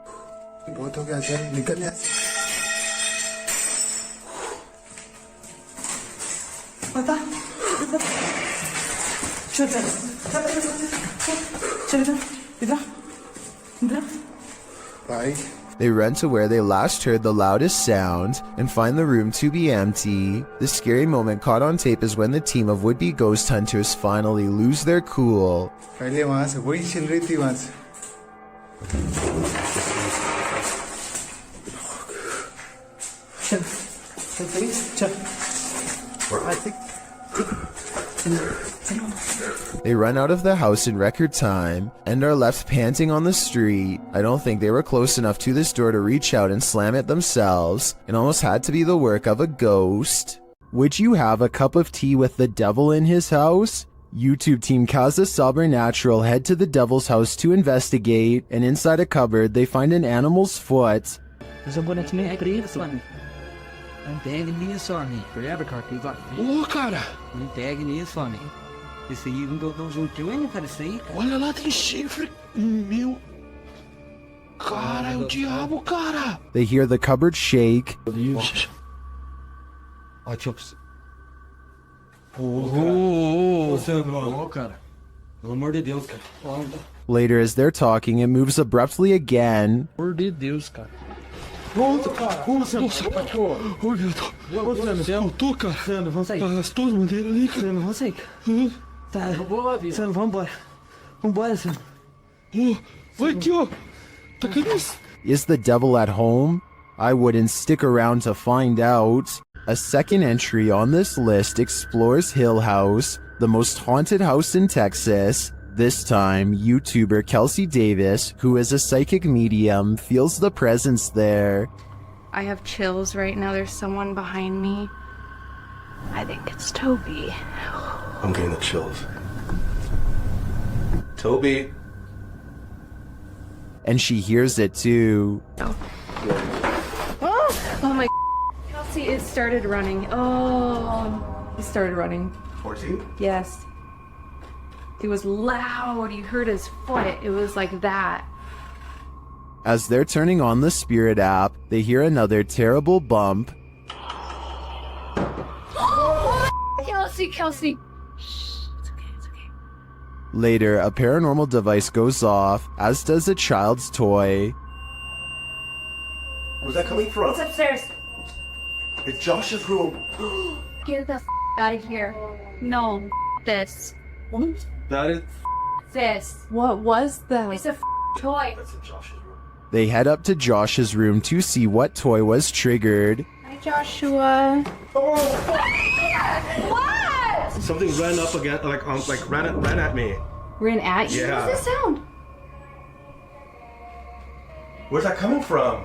They run to where they last heard the loudest sound and find the room to be empty. The scary moment caught on tape is when the team of would-be ghost hunters finally lose their cool. They run out of the house in record time and are left panting on the street. I don't think they were close enough to this door to reach out and slam it themselves. It almost had to be the work of a ghost. Would you have a cup of tea with the devil in his house? YouTube team Casa Sobrenatural head to the devil's house to investigate, and inside a cupboard they find an animal's foot. Não pegue minha Sony, forever, cara. Ô, cara! Não pegue minha Sony. Esse aí não deu juntinho ainda, cara, isso aí. Olha lá, tem chifre. Meu... Cara, é o diabo, cara! They hear the cupboard shake. Ó, Chops. Ô, cara. Pelo amor de Deus, cara. Later, as they're talking, it moves abruptly again. Por de Deus, cara. Nossa, cara! Nossa, cachorro! Oi, meu Deus! Eu tô, cara! Sandro, vamos sair. As tuas bandeiras ali, cara! Sandro, vamos sair. Tá, Sandro, vamos embora. Vambora, Sandro. Vai aqui, ó! Tá cadê isso? Is the devil at home? I wouldn't stick around to find out. A second entry on this list explores Hill House, the most haunted house in Texas. This time, YouTuber Kelsey Davis, who is a psychic medium, feels the presence there. I have chills right now. There's someone behind me. I think it's Toby. I'm getting the chills. Toby. And she hears it too. Oh my Kelsey, it started running. Oh, it started running. 14? Yes. It was loud. You heard his foot. It was like that. As they're turning on the Spirit app, they hear another terrible bump. Kelsey. It's okay, it's okay. Later, a paranormal device goes off, as does a child's toy. Where's that coming from? It's upstairs. It's Josh's room. Get the out of here. No, this. That is... This. What was that? It's a toy. That's in Josh's room. They head up to Josh's room to see what toy was triggered. Hi, Joshua. What? Something ran up again, ran at me. Ran at you? Yeah. What's the sound? Where's that coming from?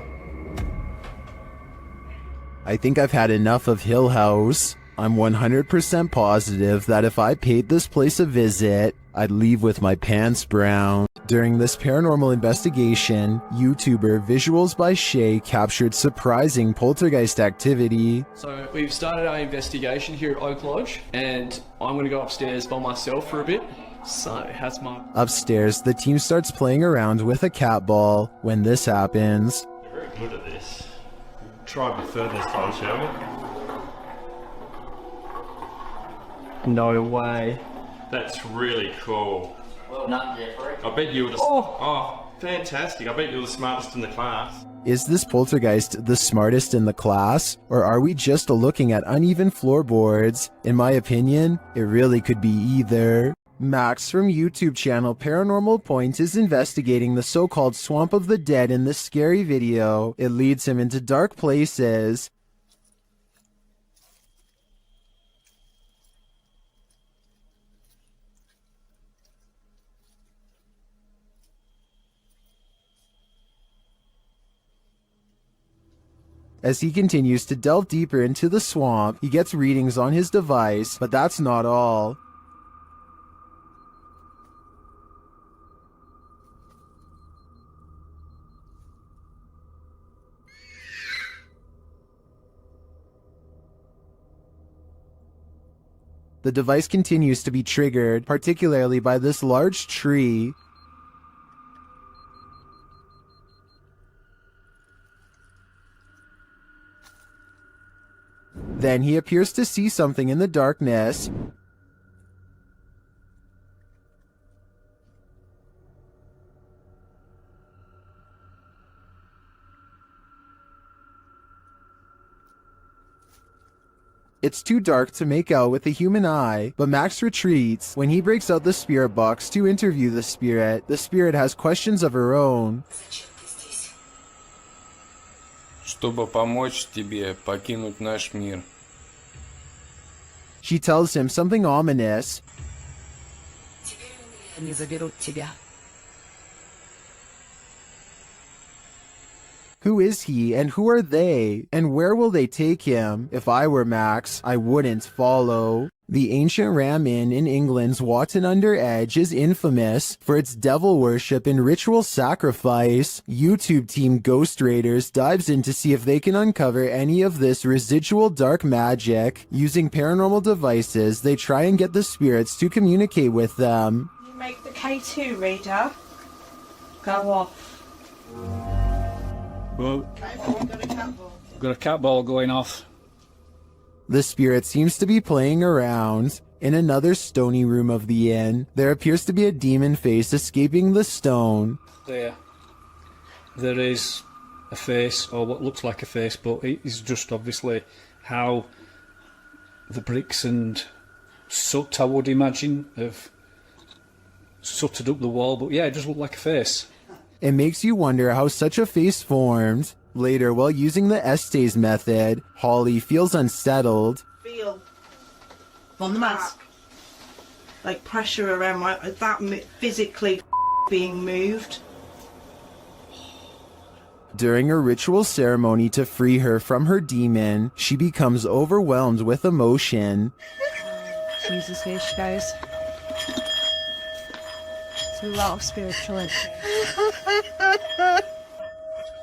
I think I've had enough of Hill House. I'm 100% positive that if I paid this place a visit, I'd leave with my pants brown. During this paranormal investigation, YouTuber Visuals by Shay captured surprising poltergeist activity. So we've started our investigation here at Oak Lodge, and I'm going to go upstairs by myself for a bit. So how's my... Upstairs, the team starts playing around with a cat ball. When this happens... You're very good at this. Try a bit further this time, shall we? No way. That's really cool. I bet you were oh, fantastic. I bet you were the smartest in the class. Is this poltergeist the smartest in the class, or are we just looking at uneven floorboards? In my opinion, it really could be either. Max from YouTube channel Paranormal Point is investigating the so-called Swamp of the Dead in this scary video. It leads him into dark places. As he continues to delve deeper into the swamp, he gets readings on his device, but that's not all. The device continues to be triggered, particularly by this large tree. Then he appears to see something in the darkness. It's too dark to make out with the human eye, but Max retreats. When he breaks out the spirit box to interview the spirit has questions of her own. Чтобы помочь тебе покинуть наш мир. She tells him something ominous. Они заберут тебя. Who is he and who are they? And where will they take him? If I were Max, I wouldn't follow. The ancient Ram Inn in England's Watton-under-Edge is infamous for its devil worship and ritual sacrifice. YouTube team Ghost Raiders dives in to see if they can uncover any of this residual dark magic. Using paranormal devices, they try and get the spirits to communicate with them. You make the K2 reader go off. Well, got a cat ball going off. The spirit seems to be playing around. In another stony room of the inn, there appears to be a demon face escaping the stone. There is a face, or what looks like a face, but it is just obviously how the bricks and soot, I would imagine, have sooted up the wall. But yeah, it does look like a face. It makes you wonder how such a face formed. Later, while using the Estes method, Holly feels unsettled. Feel on the mask, like pressure around that physically being moved. During a ritual ceremony to free her from her demon, she becomes overwhelmed with emotion. Jesus H, guys. It's a lot of spiritual energy.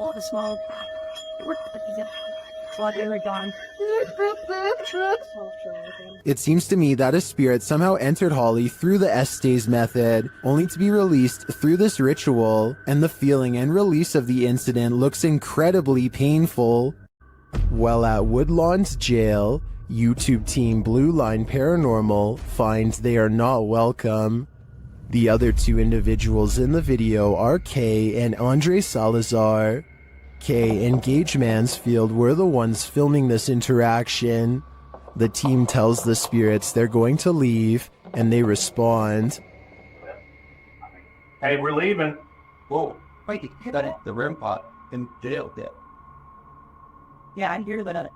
All the smoke. It seems to me that a spirit somehow entered Holly through the Estes method, only to be released through this ritual, and the feeling and release of the incident looks incredibly painful. While at Woodlawn's jail, YouTube team Blue Line Paranormal finds they are not welcome. The other two individuals in the video are Kay and Andre Salazar. Kay and Gage Mansfield were the ones filming this interaction. The team tells the spirits they're going to leave, and they respond. Hey, we're leaving. Whoa, wait, the REM pod in jail there. Yeah, I hear that.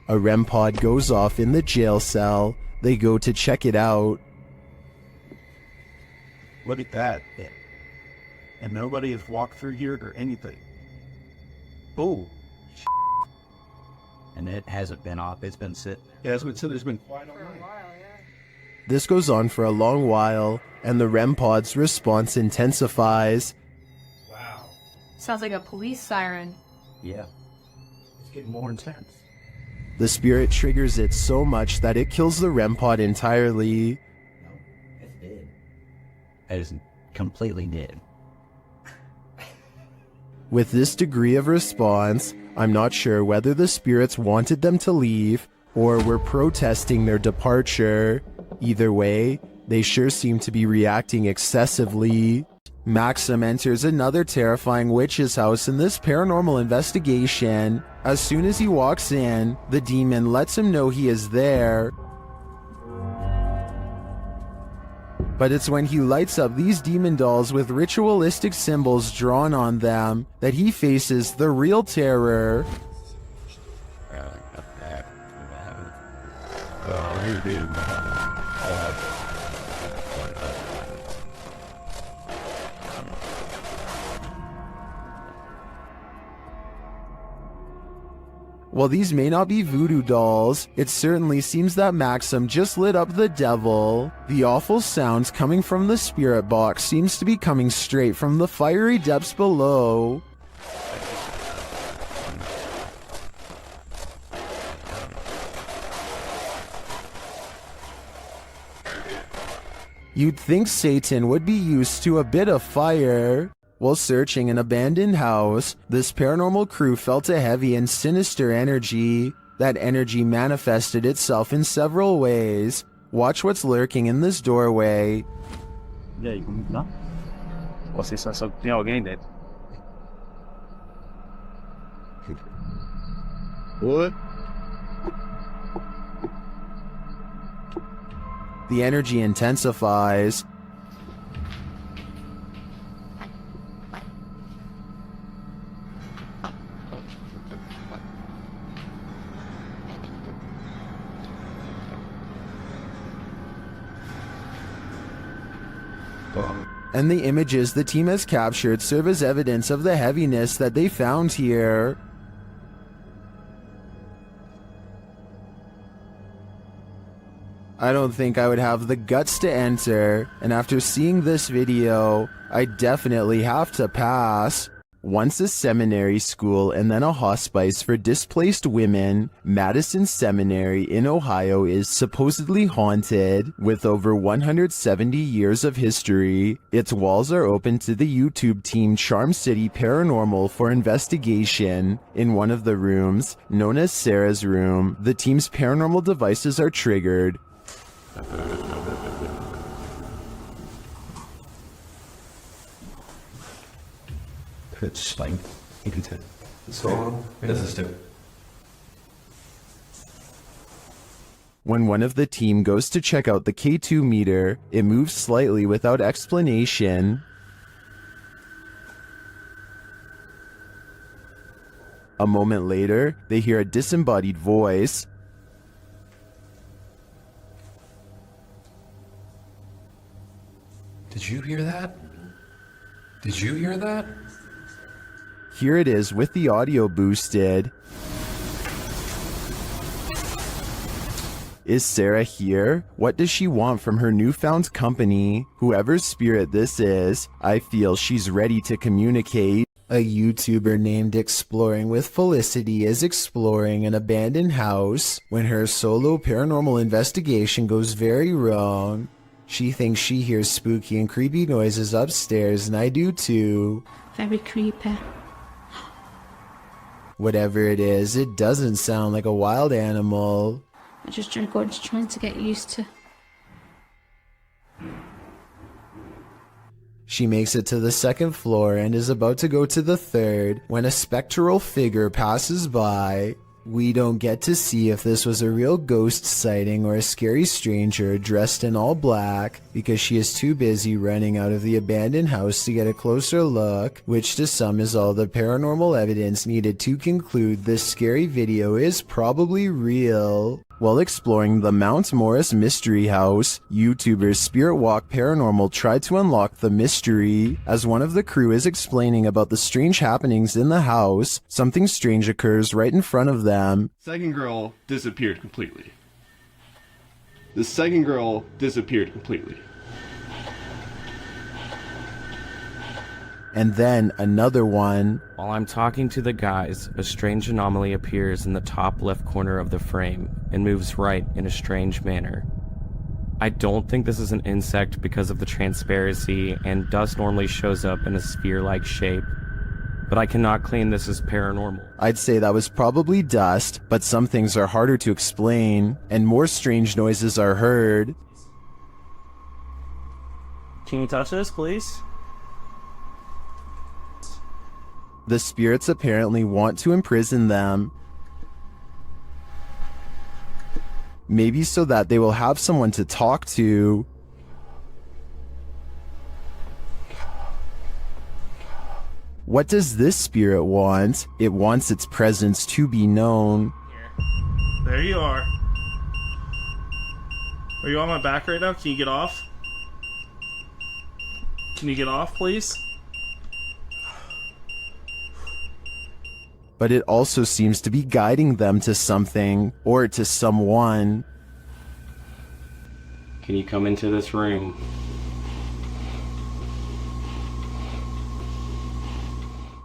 A REM pod goes off in the jail cell. They go to check it out. Look at that. And nobody has walked through here or anything. Oh. And it hasn't been off, it's been sitting. Yeah, so there's been quite a while. This goes on for a long while, and the REM pod's response intensifies. Wow. Sounds like a police siren. Yeah. It's getting more intense. The spirit triggers it so much that it kills the REM pod entirely. It's dead. It is completely dead. With this degree of response, I'm not sure whether the spirits wanted them to leave or were protesting their departure. Either way, They sure seem to be reacting excessively. Maxim enters another terrifying witch's house in this paranormal investigation. As soon as he walks in, the demon lets him know he is there. But it's when he lights up these demon dolls with ritualistic symbols drawn on them that he faces the real terror. While these may not be voodoo dolls, it certainly seems that Maxim just lit up the devil. The awful sounds coming from the spirit box seems to be coming straight from the fiery depths below. You'd think Satan would be used to a bit of fire. While searching an abandoned house, this paranormal crew felt a heavy and sinister energy. That energy manifested itself in several ways. Watch what's lurking in this doorway. E aí, como tá? Você só tem alguém dentro? What? The energy intensifies. And the images the team has captured serve as evidence of the heaviness that they found here. I don't think I would have the guts to enter, and after seeing this video, I definitely have to pass. Once a seminary school and then a hospice for displaced women, Madison Seminary in Ohio is supposedly haunted. With over 170 years of history, its walls are open to the YouTube team Charm City Paranormal for investigation. In one of the rooms, known as Sarah's room, the team's paranormal devices are triggered. Spine. So, das ist der. When one of the team goes to check out the K2 meter, it moves slightly without explanation. A moment later, they hear a disembodied voice. Did you hear that? Did you hear that? Here it is with the audio boosted. Is Sarah here? What does she want from her newfound company? Whoever's spirit this is, I feel she's ready to communicate. A YouTuber named Exploring with Felicity is exploring an abandoned house when her solo paranormal investigation goes very wrong. She thinks she hears spooky and creepy noises upstairs, and I do too. Very creepy. Whatever it is, it doesn't sound like a wild animal. I'm just trying to get used to. She makes it to the second floor and is about to go to the third when a spectral figure passes by. We don't get to see if this was a real ghost sighting or a scary stranger dressed in all black because she is too busy running out of the abandoned house to get a closer look, which to some is all the paranormal evidence needed to conclude this scary video is probably real. While exploring the Mount Morris Mystery House, YouTuber Spirit Walk Paranormal tried to unlock the mystery. As one of the crew is explaining about the strange happenings in the house, something strange occurs right in front of them. Second girl disappeared completely. The second girl disappeared completely. And then another one. While I'm talking to the guys, a strange anomaly appears in the top left corner of the frame and moves right in a strange manner. I don't think this is an insect because of the transparency, and dust normally shows up in a sphere-like shape, but I cannot claim this is paranormal. I'd say that was probably dust, but some things are harder to explain, and more strange noises are heard. Can you touch this, please? The spirits apparently want to imprison them. Maybe so that they will have someone to talk to. What does this spirit want? It wants its presence to be known. There you are. Are you on my back right now? Can you get off? Can you get off, please? But it also seems to be guiding them to something or to someone. Can you come into this room?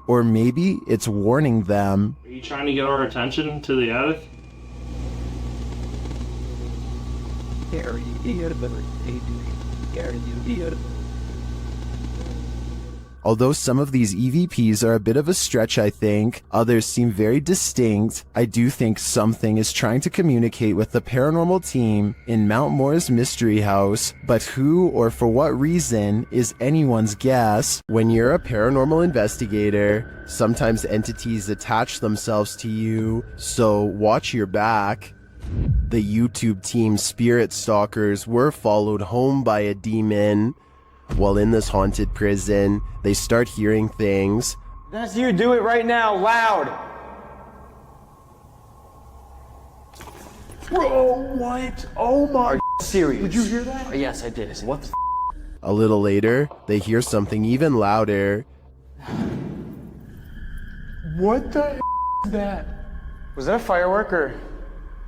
Or maybe it's warning them. Are you trying to get our attention to the attic? Although some of these EVPs are a bit of a stretch, I think, others seem very distinct, I do think something is trying to communicate with the paranormal team in Mount Moore's mystery house, but who or for what reason is anyone's guess. When you're a paranormal investigator, sometimes entities attach themselves to you, so watch your back. The YouTube team Spirit Stalkers were followed home by a demon. While in this haunted prison, they start hearing things. That's you, do it right now, loud! Bro, what? Oh my... Are you serious? Did you hear that? Oh, yes, I did. What the A little later, they hear something even louder. What the is that? Was that a firework or...?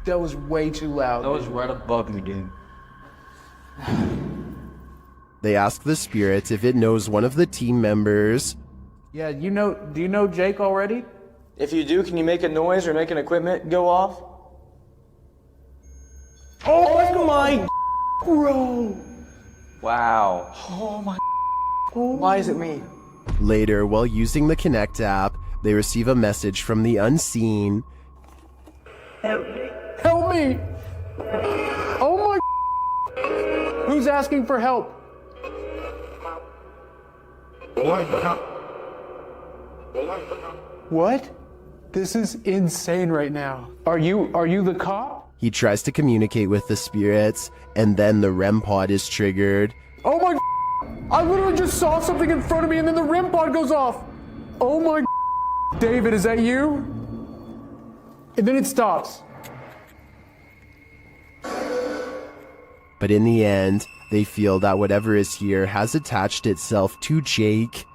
That was way too loud. That was right above me, dude. They ask the spirit if it knows one of the team members. Yeah, do you know Jake already? If you do, can you make a noise or make an equipment go off? Oh my bro! Wow. Oh my Why is it me? Later, while using the Connect app, they receive a message from the unseen. Help me. Help me! Oh my... Who's asking for help? What? This is insane right now. Are you the cop? He tries to communicate with the spirits, and then the REM pod is triggered. Oh my... I literally just saw something in front of me and then the REM pod goes off. Oh my... David, is that you? And then it stops. But in the end, they feel that whatever is here has attached itself to Jake.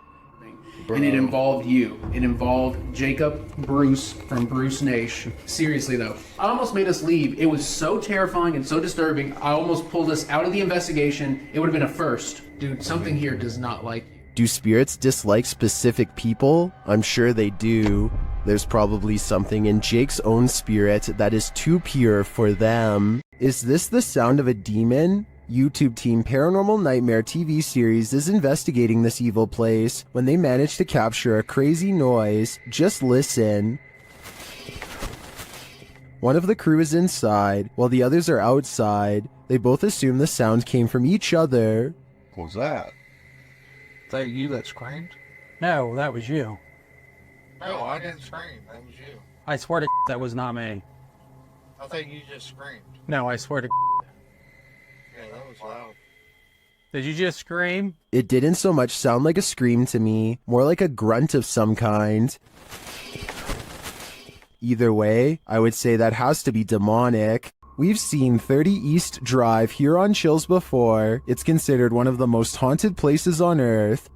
And it involved you. It involved Jacob Bruce from Bruce Nation. Seriously though, I almost made us leave. It was so terrifying and so disturbing. I almost pulled us out of the investigation. It would have been a first. Dude, something here does not like you. Do spirits dislike specific people? I'm sure they do. There's probably something in Jake's own spirit that is too pure for them. Is this the sound of a demon? YouTube team Paranormal Nightmare TV series is investigating this evil place when they manage to capture a crazy noise. Just listen. One of the crew is inside, while the others are outside. They both assume the sound came from each other. What was that? Is that you that screamed? No, that was you. No, I didn't scream. That was you. I swear to that was not me. I think you just screamed. No, I swear to Yeah, that was loud. Did you just scream? It didn't so much sound like a scream to me, more like a grunt of some kind. Either way, I would say that has to be demonic. We've seen 30 East Drive here on Chills before. It's considered one of the most haunted places on Earth.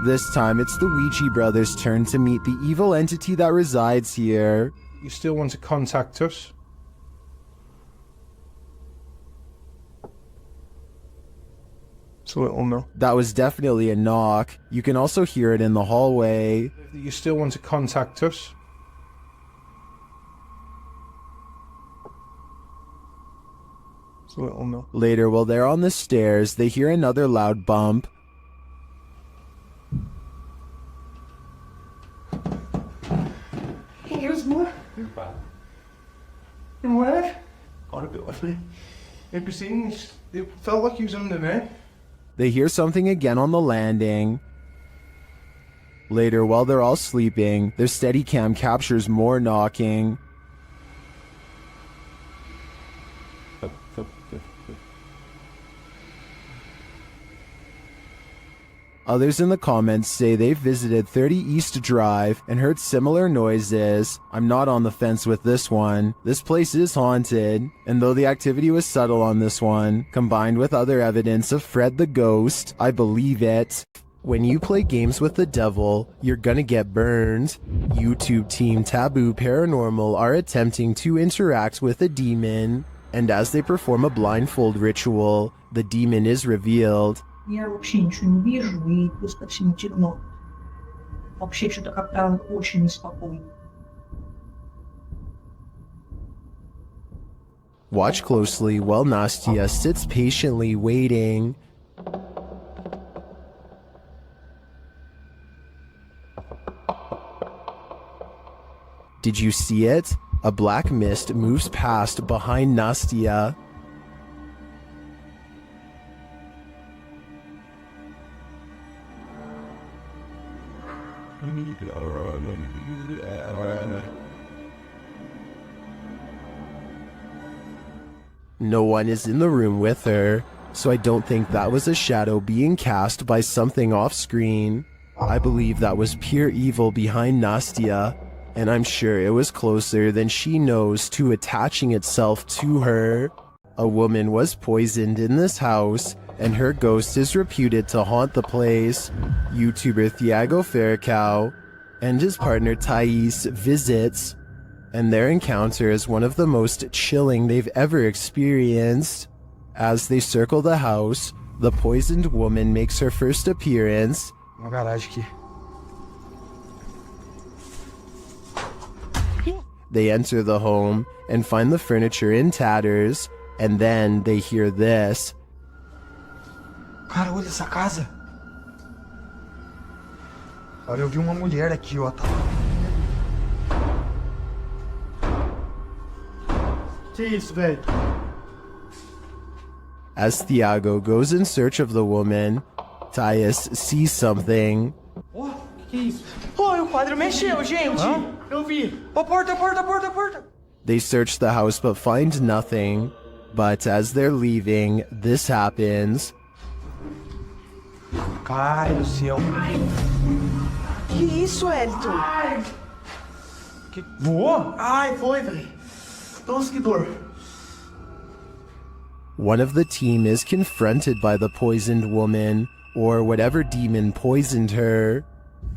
This time, it's the Ouija brothers' turn to meet the evil entity that resides here. You still want to contact us? It's a little no. That was definitely a knock. You can also hear it in the hallway. You still want to contact us? It's a little no. Later, while they're on the stairs, they hear another loud bump. a bit with me. It felt like he was under me. They hear something again on the landing. Later, while they're all sleeping, their Steadicam captures more knocking. Others in the comments say they've visited 30 East Drive and heard similar noises. I'm not on the fence with this one. This place is haunted, and though the activity was subtle on this one, combined with other evidence of Fred the Ghost, I believe it. When you play games with the devil, you're gonna get burned. YouTube team Taboo Paranormal are attempting to interact with a demon, and as they perform a blindfold ritual, the demon is revealed. Я вообще ничего не вижу, и просто всем темно. Вообще что-то как-то очень неспокойно. Watch closely while Nastya sits patiently waiting. Did you see it? A black mist moves past behind Nastya. No one is in the room with her, so I don't think that was a shadow being cast by something off screen. I believe that was pure evil behind Nastya, and I'm sure it was closer than she knows to attaching itself to her. A woman was poisoned in this house, and her ghost is reputed to haunt the place. YouTuber Thiago Ferracao and his partner Thais visits, and their encounter is one of the most chilling they've ever experienced. As they circle the house, the poisoned woman makes her first appearance. Uma garagem aqui. They enter the home and find the furniture in tatters, and then they hear this. Cara, olha essa casa. Olha, eu vi uma mulher aqui, ó. Que isso, velho? As Thiago goes in search of the woman, Thais sees something. Ó, que é isso? Ó, o quadro mexeu, gente. Hã? Eu vi. Ó, porta, porta, porta, porta. They search the house but find nothing. But as they're leaving, this happens. Ai, do céu. Que isso, Elton? Que... Voou? Ai, foi, velho. Nossa, que dor. One of the team is confronted by the poisoned woman, or whatever demon poisoned her.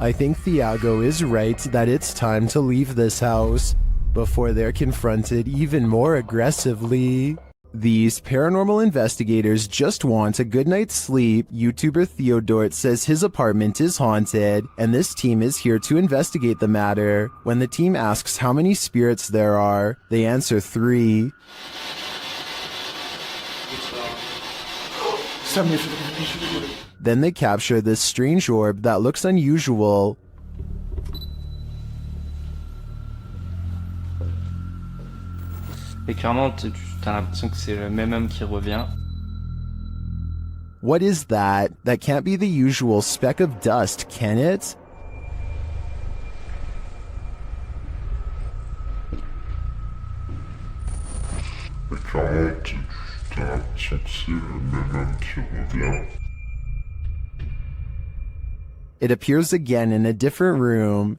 I think Thiago is right that it's time to leave this house before they're confronted even more aggressively. These paranormal investigators just want a good night's sleep. YouTuber Theodort says his apartment is haunted, and this team is here to investigate the matter. When the team asks how many spirits there are, they answer 3. Then they capture this strange orb that looks unusual. Et clairement, t'as l'impression que c'est le même homme qui revient. What is that? That can't be the usual speck of dust, can it? It appears again in a different room.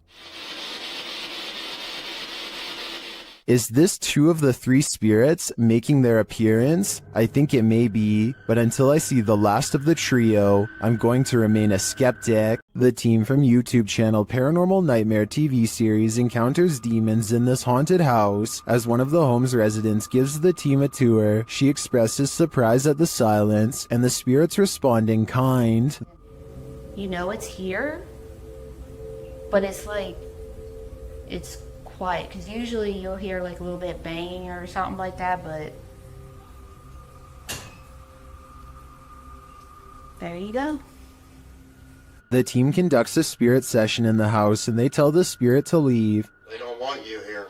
Is this 2 of the 3 spirits making their appearance? I think it may be, but until I see the last of the trio, I'm going to remain a skeptic. The team from YouTube channel Paranormal Nightmare TV series encounters demons in this haunted house. As one of the home's residents gives the team a tour, she expresses surprise at the silence, and the spirits respond in kind. You know it's here, but it's like, it's quiet, because usually you'll hear like a little bit banging or something like that, but there you go. The team conducts a spirit session in the house, and they tell the spirit to leave. They don't want you here.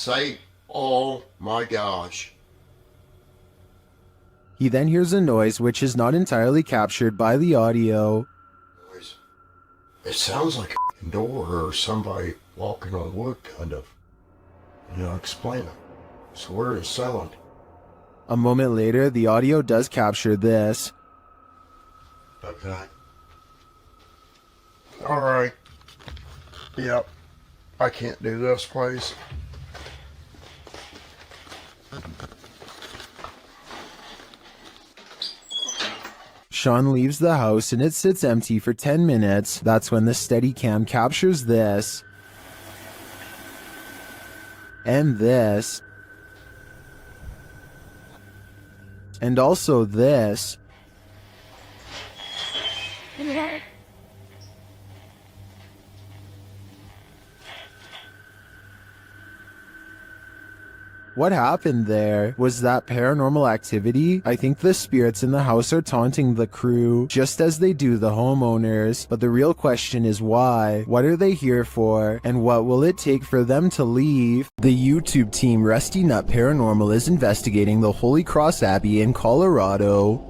Say, oh my gosh. He then hears a noise which is not entirely captured by the audio. It sounds like a door or somebody walking on wood, kind of. Explain it. It's weird as sound. A moment later, the audio does capture this. Okay. Alright. Yep. I can't do this, please. Sean leaves the house and it sits empty for 10 minutes. That's when the Steadicam captures this. And this. And also this. What happened there? Was that paranormal activity? I think the spirits in the house are taunting the crew, just as they do the homeowners. But the real question is why? What are they here for? And what will it take for them to leave? The YouTube team Rusty Nut Paranormal is investigating the Holy Cross Abbey in Colorado.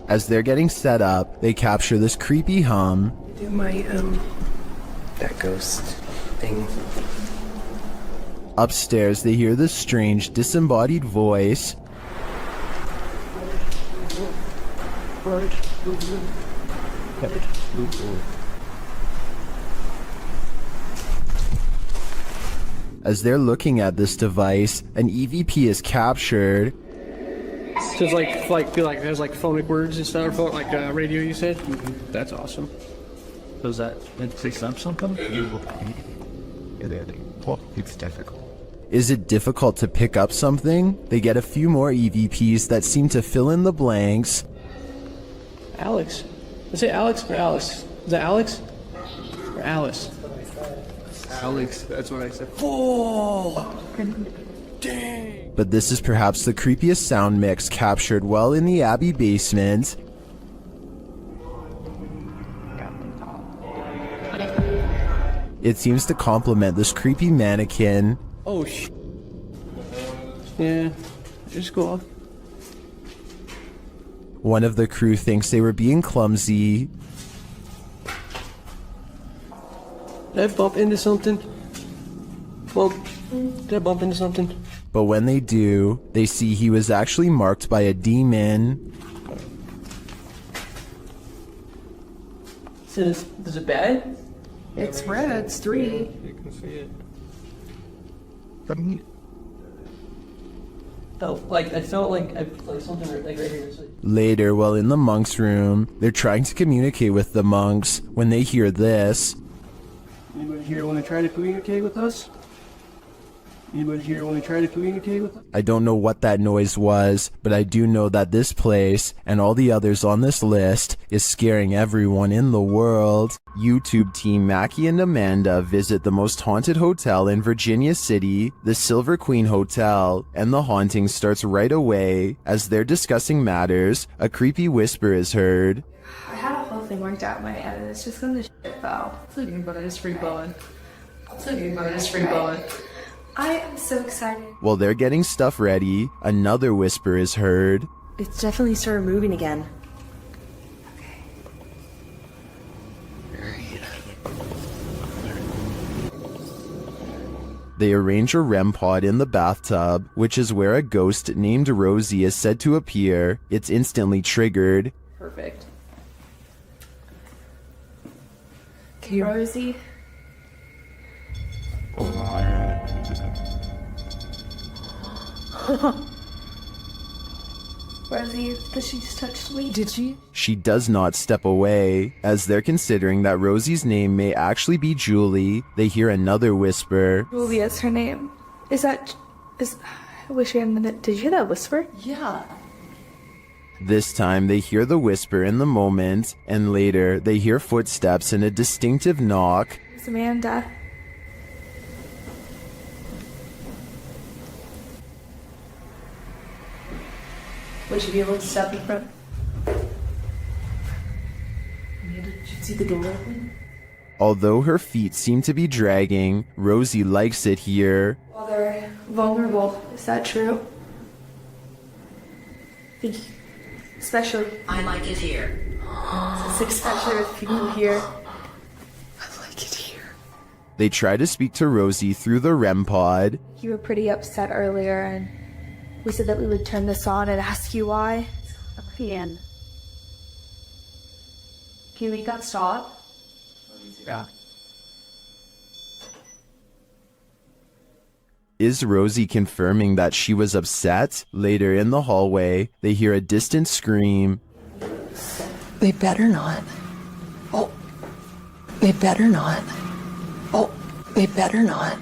As they're getting set up, they capture this creepy hum. Do my, that ghost thing. Upstairs, they hear this strange, disembodied voice. As they're looking at this device, an EVP is captured. So it's feel like there's like phonic words and stuff, like radio you said? Mm-hmm. That's awesome. Does that fix up something? It's difficult. Is it difficult to pick up something? They get a few more EVPs that seem to fill in the blanks. Alex. Is it Alex or Alice? Is that Alex? Or Alice? Alex, that's what I said. Oh! Dang! But this is perhaps the creepiest sound mix captured well in the Abbey basement. It seems to complement this creepy mannequin. Oh, yeah, just go off. One of the crew thinks they were being clumsy. Did I bump into something? Well, did I bump into something? But when they do, they see he was actually marked by a demon. Is it bad? It's red, it's 3. You can see it. I felt like something like right here. Later, while in the monks' room, they're trying to communicate with the monks when they hear this. Anybody here want to try to communicate with us? Anybody here want to try to communicate with us? I don't know what that noise was, but I do know that this place, and all the others on this list, is scaring everyone in the world. YouTube team Mackie and Amanda visit the most haunted hotel in Virginia City, the Silver Queen Hotel, and the haunting starts right away. As they're discussing matters, a creepy whisper is heard. I had a whole thing worked out in my head, and it's just gonna shit though. It's okay, but I just free blowing. It's okay, but I just free blowing. I am so excited. While they're getting stuff ready, another whisper is heard. It's definitely started moving again. They arrange a REM pod in the bathtub, which is where a ghost named Rosie is said to appear. It's instantly triggered. Perfect. Okay, Rosie. Rosie, did she just touch me? Did she? She does not step away. As they're considering that Rosie's name may actually be Julie, they hear another whisper. Julia's her name. I wish we had a minute. Did you hear that whisper? Yeah. This time they hear the whisper in the moment, and later they hear footsteps and a distinctive knock. It's Amanda. Would you be able to step in front? Did you see the door open? Although her feet seem to be dragging, Rosie likes it here. Well, they're vulnerable. Is that true? Especially. I like it here. Especially with people here. I like it here. They try to speak to Rosie through the REM pod. You were pretty upset earlier, and we said that we would turn this on and ask you why. Can you make that stop? Yeah. Is Rosie confirming that she was upset? Later in the hallway, they hear a distant scream. They better not. Oh, they better not. Oh, they better not.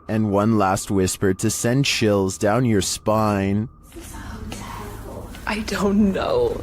And one last whisper to send chills down your spine. I don't know.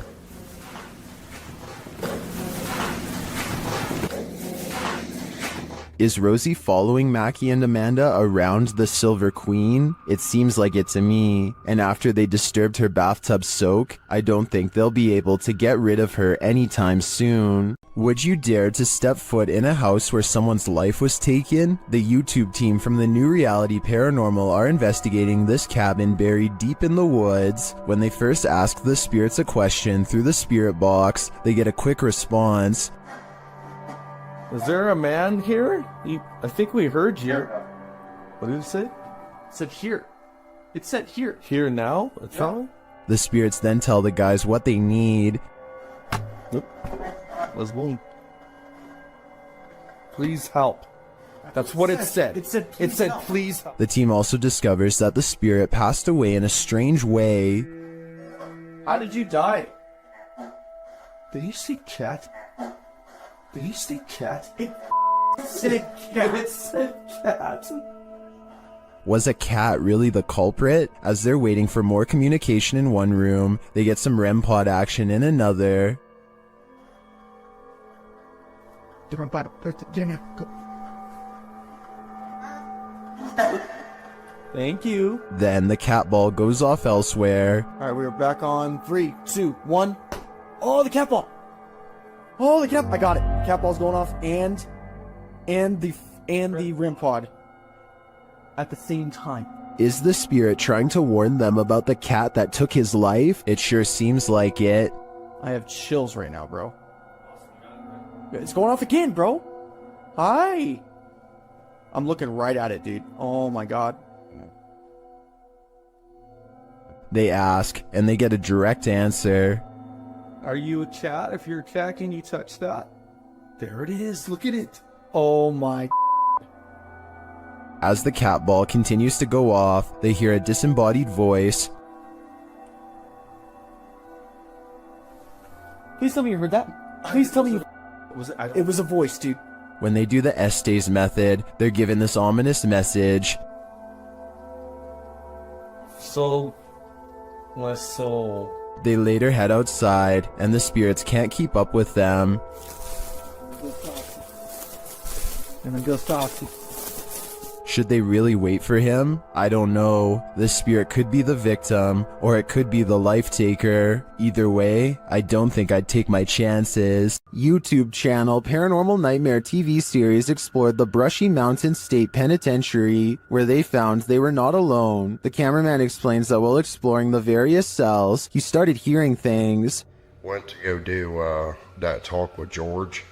Is Rosie following Mackie and Amanda around the Silver Queen? It seems like it to me. And after they disturbed her bathtub soak, I don't think they'll be able to get rid of her anytime soon. Would you dare to step foot in a house where someone's life was taken? The YouTube team from the New Reality Paranormal are investigating this cabin buried deep in the woods. When they first ask the spirits a question through the spirit box, they get a quick response. Is there a man here? I think we heard you. What did it say? It said here. It said here. Here now? It's on? The spirits then tell the guys what they need. Let's go. Please help. That's what it said. It said please help. The team also discovers that the spirit passed away in a strange way. How did you die? Did you see cat? Did you see cat? It said cat. It said cat. Was a cat really the culprit? As they're waiting for more communication in one room, they get some REM pod action in another. Thank you. Then the cat ball goes off elsewhere. Alright, we are back on 3, 2, 1. Oh, the cat ball! Oh, the cat! I got it. Cat ball's going off, and the REM pod at the same time. Is the spirit trying to warn them about the cat that took his life? It sure seems like it. I have chills right now, bro. It's going off again, bro. Hi. I'm looking right at it, dude. Oh my god. They ask, and they get a direct answer. Are you a cat? If you're a cat, can you touch that? There it is. Look at it. Oh my. As the cat ball continues to go off, they hear a disembodied voice. Please tell me you heard that. Please tell me you... It was a voice, dude. When they do the Estes method, they're given this ominous message. So... my soul... They later head outside, and the spirits can't keep up with them. And then go saucy. Should they really wait for him? I don't know. The spirit could be the victim, or it could be the life taker. Either way, I don't think I'd take my chances. YouTube channel Paranormal Nightmare TV series explored the Brushy Mountain State Penitentiary, where they found they were not alone. The cameraman explains that while exploring the various cells, he started hearing things. Went to go do that talk with George.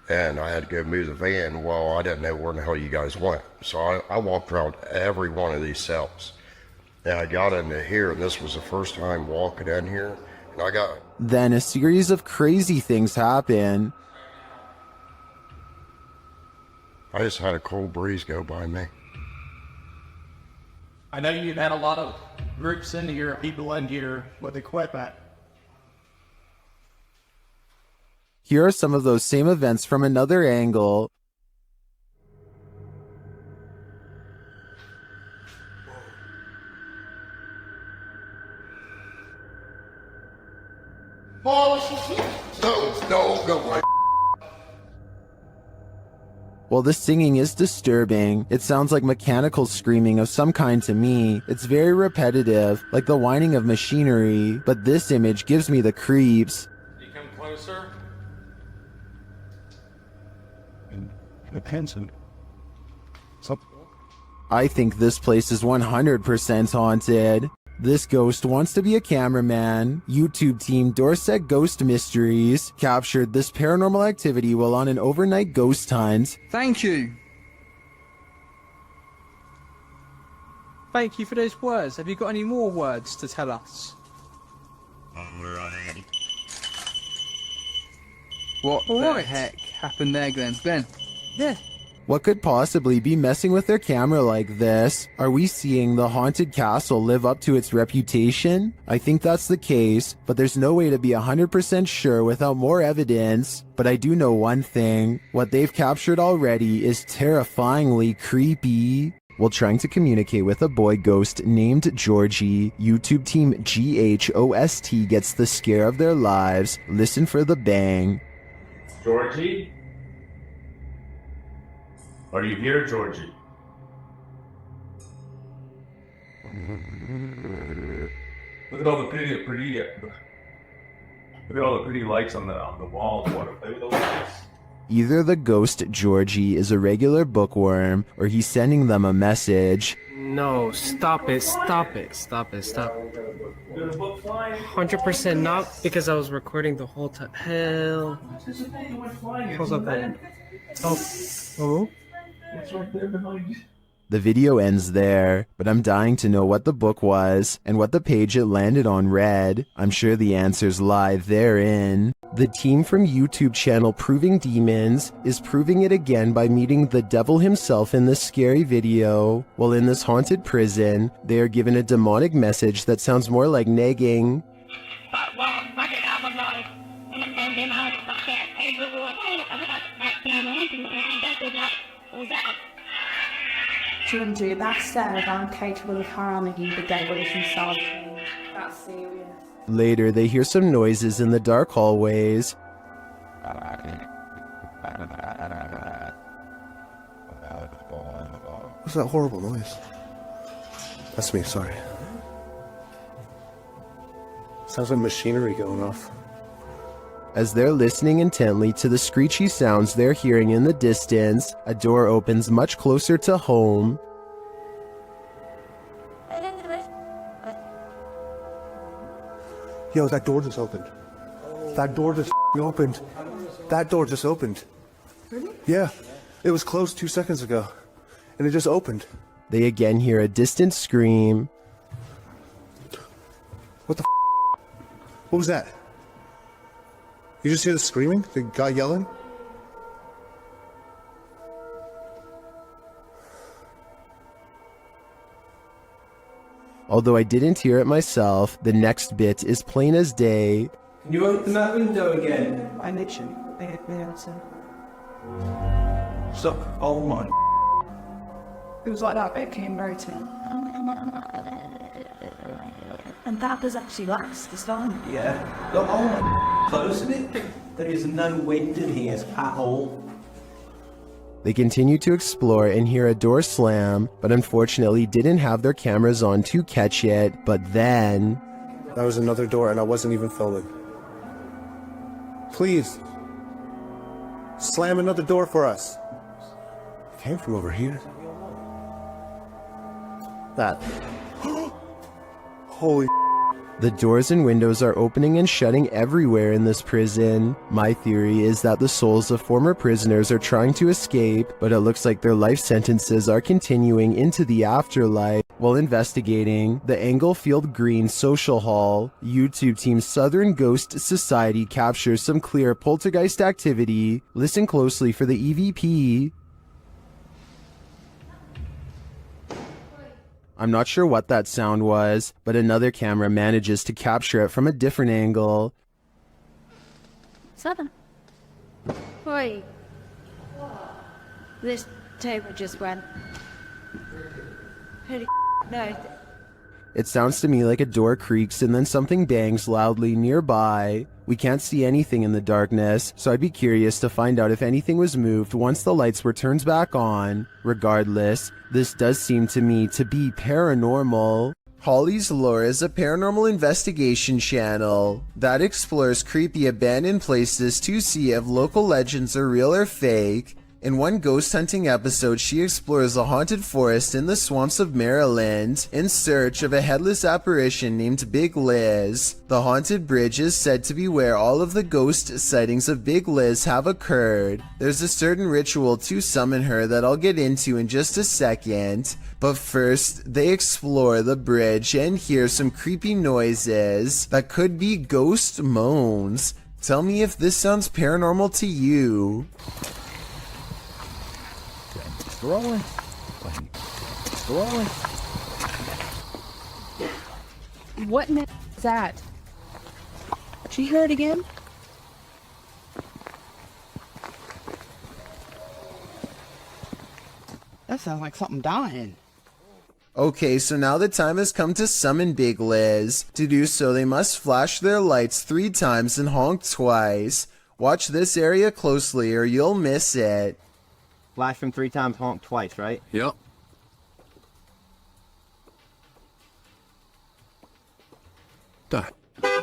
And I had to go move the van. Well, I didn't know where the hell you guys went. So I walked around every one of these cells. And I got into here, and this was the first time walking in here. And I got... Then a series of crazy things happen. I just had a cold breeze go by me. I know you've had a lot of groups in here, people in here, but they quit that. Here are some of those same events from another angle. No, go away. While the singing is disturbing, it sounds like mechanical screaming of some kind to me. It's very repetitive, like the whining of machinery, but this image gives me the creeps. You come closer. Handsome. I think this place is 100% haunted. This ghost wants to be a cameraman. YouTube team Dorset Ghost Mysteries captured this paranormal activity while on an overnight ghost hunt. Thank you. Thank you for those words. Have you got any more words to tell us? What the heck happened there, Glenn? Glenn? Yeah. What could possibly be messing with their camera like this? Are we seeing the haunted castle live up to its reputation? I think that's the case, but there's no way to be 100% sure without more evidence. But I do know one thing. What they've captured already is terrifyingly creepy. While trying to communicate with a boy ghost named Georgie, YouTube team GHOST gets the scare of their lives. Listen for the bang. Georgie? Are you here, Georgie? Look at all the pretty lights on the walls. Want to play with the lights? Either the ghost Georgie is a regular bookworm, or he's sending them a message. No, stop it, stop it, stop it, stop. 100% not, because I was recording the whole time. Hell. How's up there? Oh. What's right there behind you? The video ends there, but I'm dying to know what the book was and what the page it landed on read. I'm sure the answers lie therein. The team from YouTube channel Proving Demons is proving it again by meeting the devil himself in this scary video. While in this haunted prison, they are given a demonic message that sounds more like nagging. Georgie, that said, I'm capable of harming you, the devil is himself. That's serious. Later, they hear some noises in the dark hallways. What's that horrible noise? That's me, sorry. Sounds like machinery going off. As they're listening intently to the screechy sounds they're hearing in the distance, a door opens much closer to home. Yo, that door just opened. That door just opened. That door just opened. Really? Yeah, it was closed 2 seconds ago, and it just opened. They again hear a distant scream. What the What was that? You just hear the screaming? The guy yelling? Although I didn't hear it myself, the next bit is plain as day. Can you open that window again? I literally have the answer. Stop. Oh my. It was like that bit came rotating. And that does actually last this time. Yeah. Look, oh my. Closing it. There is no wind in here at all. They continue to explore and hear a door slam, but unfortunately didn't have their cameras on to catch it. But then... That was another door and I wasn't even filming. Please. Slam another door for us. It came from over here. That. Holy. The doors and windows are opening and shutting everywhere in this prison. My theory is that the souls of former prisoners are trying to escape, but it looks like their life sentences are continuing into the afterlife. While investigating the Englefield Green Social Hall, YouTube team Southern Ghost Society captures some clear poltergeist activity. Listen closely for the EVP. I'm not sure what that sound was, but another camera manages to capture it from a different angle. 7. Oi. This table just went. Holy no. It sounds to me like a door creaks and then something bangs loudly nearby. We can't see anything in the darkness, so I'd be curious to find out if anything was moved once the lights were turned back on. Regardless, this does seem to me to be paranormal. Holly's Lore is a paranormal investigation channel that explores creepy abandoned places to see if local legends are real or fake. In one ghost hunting episode, she explores a haunted forest in the swamps of Maryland in search of a headless apparition named Big Liz. The haunted bridge is said to be where all of the ghost sightings of Big Liz have occurred. There's a certain ritual to summon her that I'll get into in just a second, but first they explore the bridge and hear some creepy noises that could be ghost moans. Tell me if this sounds paranormal to you. Rolling. Rolling. What in the is that? Did you hear it again? That sounds like something dying. Okay, so now the time has come to summon Big Liz. To do so, they must flash their lights 3 times and honk twice. Watch this area closely or you'll miss it. Flash them 3 times, honk twice, right? Yep. Duh.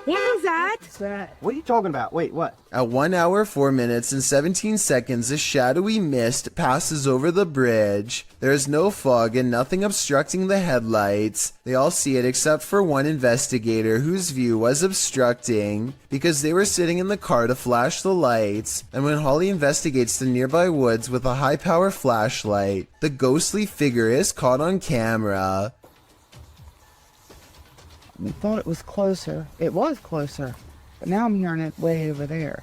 What was that? What are you talking about? Wait, what? At 1 hour, 4 minutes, and 17 seconds, a shadowy mist passes over the bridge. There is no fog and nothing obstructing the headlights. They all see it except for one investigator whose view was obstructing because they were sitting in the car to flash the lights. And when Holly investigates the nearby woods with a high-power flashlight, the ghostly figure is caught on camera. I thought it was closer. It was closer. But now I'm hearing it way over there.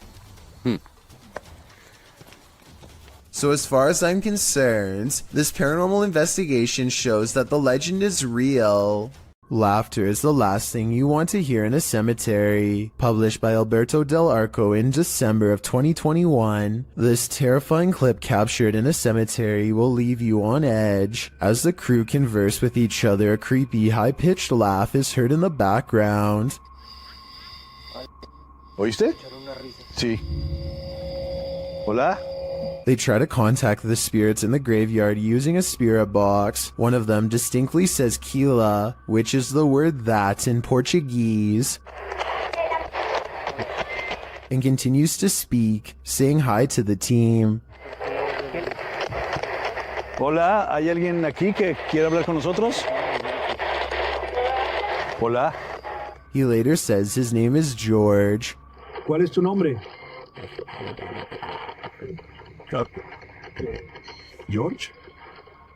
So as far as I'm concerned, this paranormal investigation shows that the legend is real. Laughter is the last thing you want to hear in a cemetery. Published by Alberto Del Arco in December of 2021, this terrifying clip captured in a cemetery will leave you on edge. As the crew converse with each other, a creepy, high-pitched laugh is heard in the background. ¿Oíste? Sí. Hola? They try to contact the spirits in the graveyard using a spirit box. One of them distinctly says Kila, which is the word that in Portuguese, and continues to speak, saying hi to the team. Hola, ¿hay alguien aquí que quiere hablar con nosotros? Hola. He later says his name is George. ¿Cuál es tu nombre? George?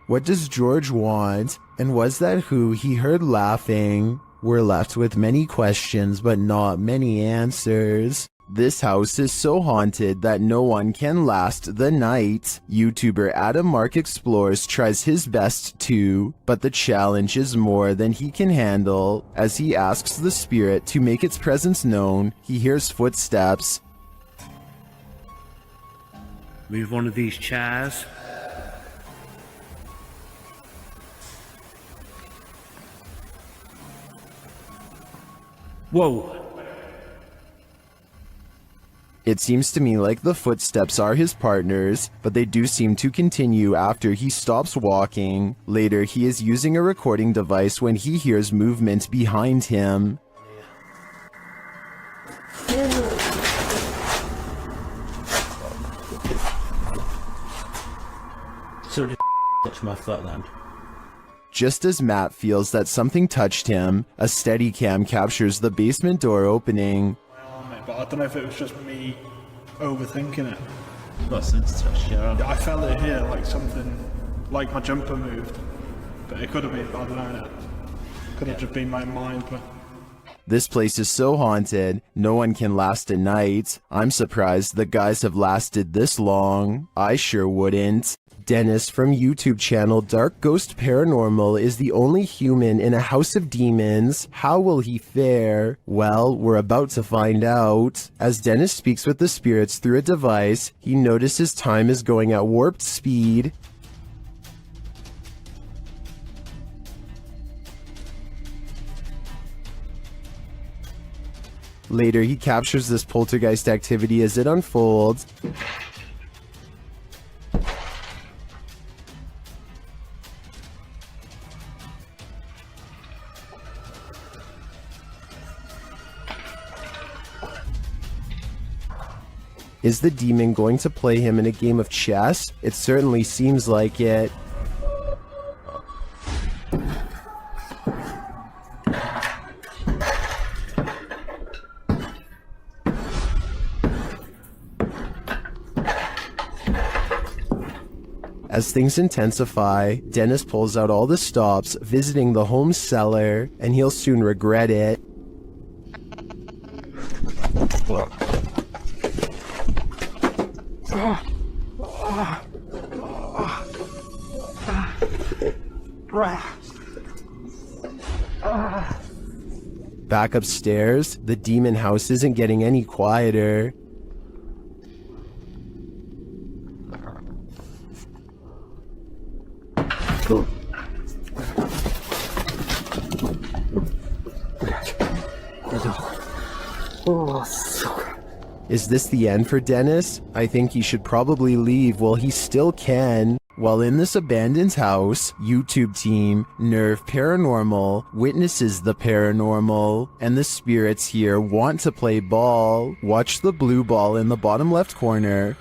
What does George want? And was that who he heard laughing? We're left with many questions, but not many answers. This house is so haunted that no one can last the night. YouTuber Adam Mark Explores tries his best too, but the challenge is more than he can handle. As he asks the spirit to make its presence known, he hears footsteps. Move one of these chairs. Whoa. It seems to me like the footsteps are his partners, but they do seem to continue after he stops walking. Later, he is using a recording device when he hears movement behind him. So did touch my foot then? Just as Matt feels that something touched him, a Steadicam captures the basement door opening. But I don't know if it was just me overthinking it. Got sense touch, yeah. I felt it here, like something, like my jumper moved. But it could have been, I don't know. Could have just been my mind, but... This place is so haunted, no one can last a night. I'm surprised the guys have lasted this long. I sure wouldn't. Dennis from YouTube channel Dark Ghost Paranormal is the only human in a house of demons. How will he fare? Well, we're about to find out. As Dennis speaks with the spirits through a device, he notices time is going at warped speed. Later, he captures this poltergeist activity as it unfolds. Is the demon going to play him in a game of chess? It certainly seems like it. As things intensify, Dennis pulls out all the stops, visiting the home cellar, and he'll soon regret it. Back upstairs, the demon house isn't getting any quieter. Is this the end for Dennis? I think he should probably leave while he still can. While in this abandoned house, YouTube team, Nerve Paranormal, witnesses the paranormal, and the spirits here want to play ball. Watch the blue ball in the bottom left corner.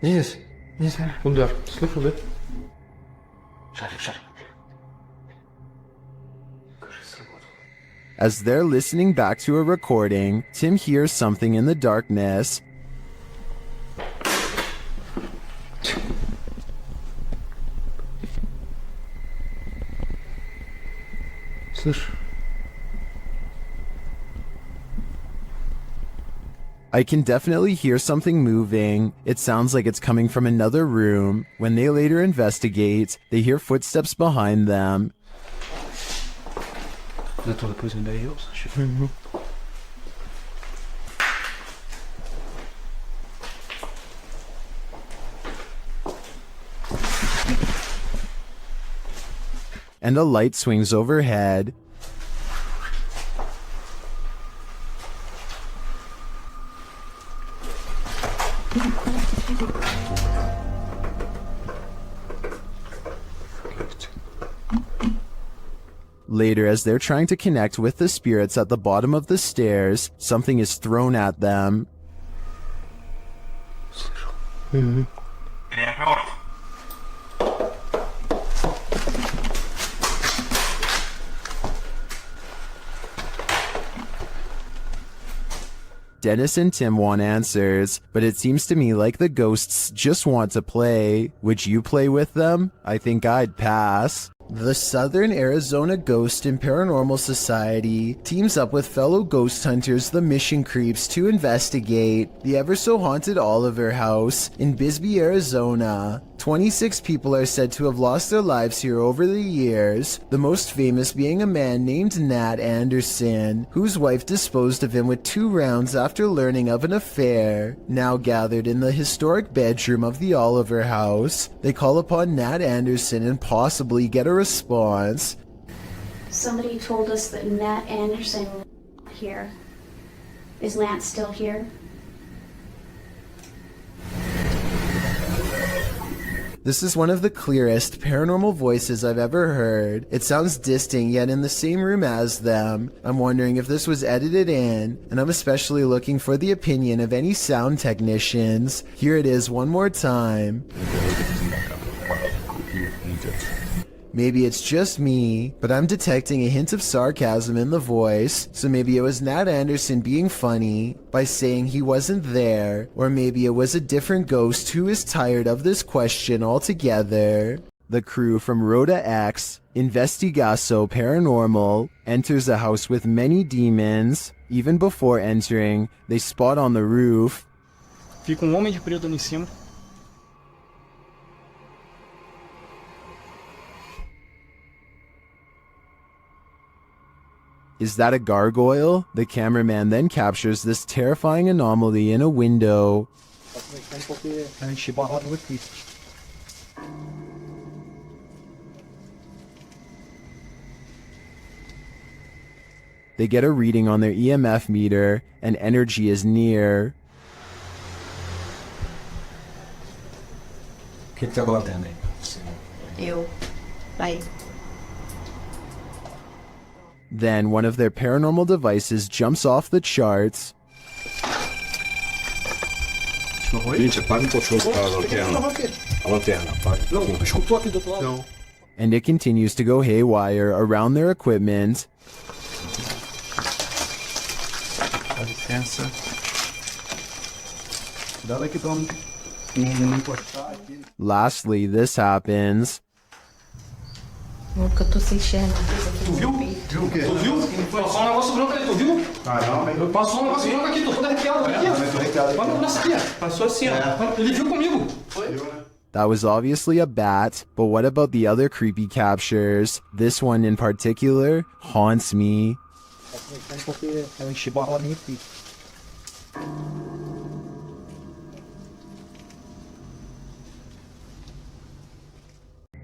Yes, kom daar, slip a bit. Shut it. As they're listening back to a recording, Tim hears something in the darkness. Слышь. I can definitely hear something moving. It sounds like it's coming from another room. When they later investigate, they hear footsteps behind them. That's all the prison day hills. And a light swings overhead. Later, as they're trying to connect with the spirits at the bottom of the stairs, something is thrown at them. Dennis and Tim want answers, but it seems to me like the ghosts just want to play. Would you play with them? I think I'd pass. The Southern Arizona Ghost and Paranormal Society teams up with fellow ghost hunters, the Mission Creeps, to investigate the ever-so-haunted Oliver House in Bisbee, Arizona. 26 people are said to have lost their lives here over the years, the most famous being a man named Nat Anderson, whose wife disposed of him with 2 rounds after learning of an affair. Now gathered in the historic bedroom of the Oliver House, they call upon Nat Anderson and possibly get a response. Somebody told us that Nat Anderson was here. Is Nat still here? This is one of the clearest paranormal voices I've ever heard. It sounds distant, yet in the same room as them. I'm wondering if this was edited in, and I'm especially looking for the opinion of any sound technicians. Here it is one more time. Maybe it's just me, but I'm detecting a hint of sarcasm in the voice, so maybe it was Nat Anderson being funny by saying he wasn't there, or maybe it was a different ghost who is tired of this question altogether. The crew from Rotax, Investigo Paranormal, enters a house with many demons. Even before entering, they spot on the roof Fica homem de preto ali em cima. Is that a gargoyle? The cameraman then captures this terrifying anomaly in a window. They get a reading on their EMF meter, and energy is near. Ew. Bye. Then one of their paranormal devices jumps off the charts. And it continues to go haywire around their equipment. Lastly, this happens. Nunca tô sem enxergar. Tu viu? O quê? Tu viu? Passou um negócio branco ali, tu viu? Caramba. Passou um negócio branco aqui, tô todo arrepiado. Aqui, ó. Olha nessa aqui, ó. Passou assim, ó. Ele viu comigo. Foi? That was obviously a bat, but what about the other creepy captures? This one in particular haunts me.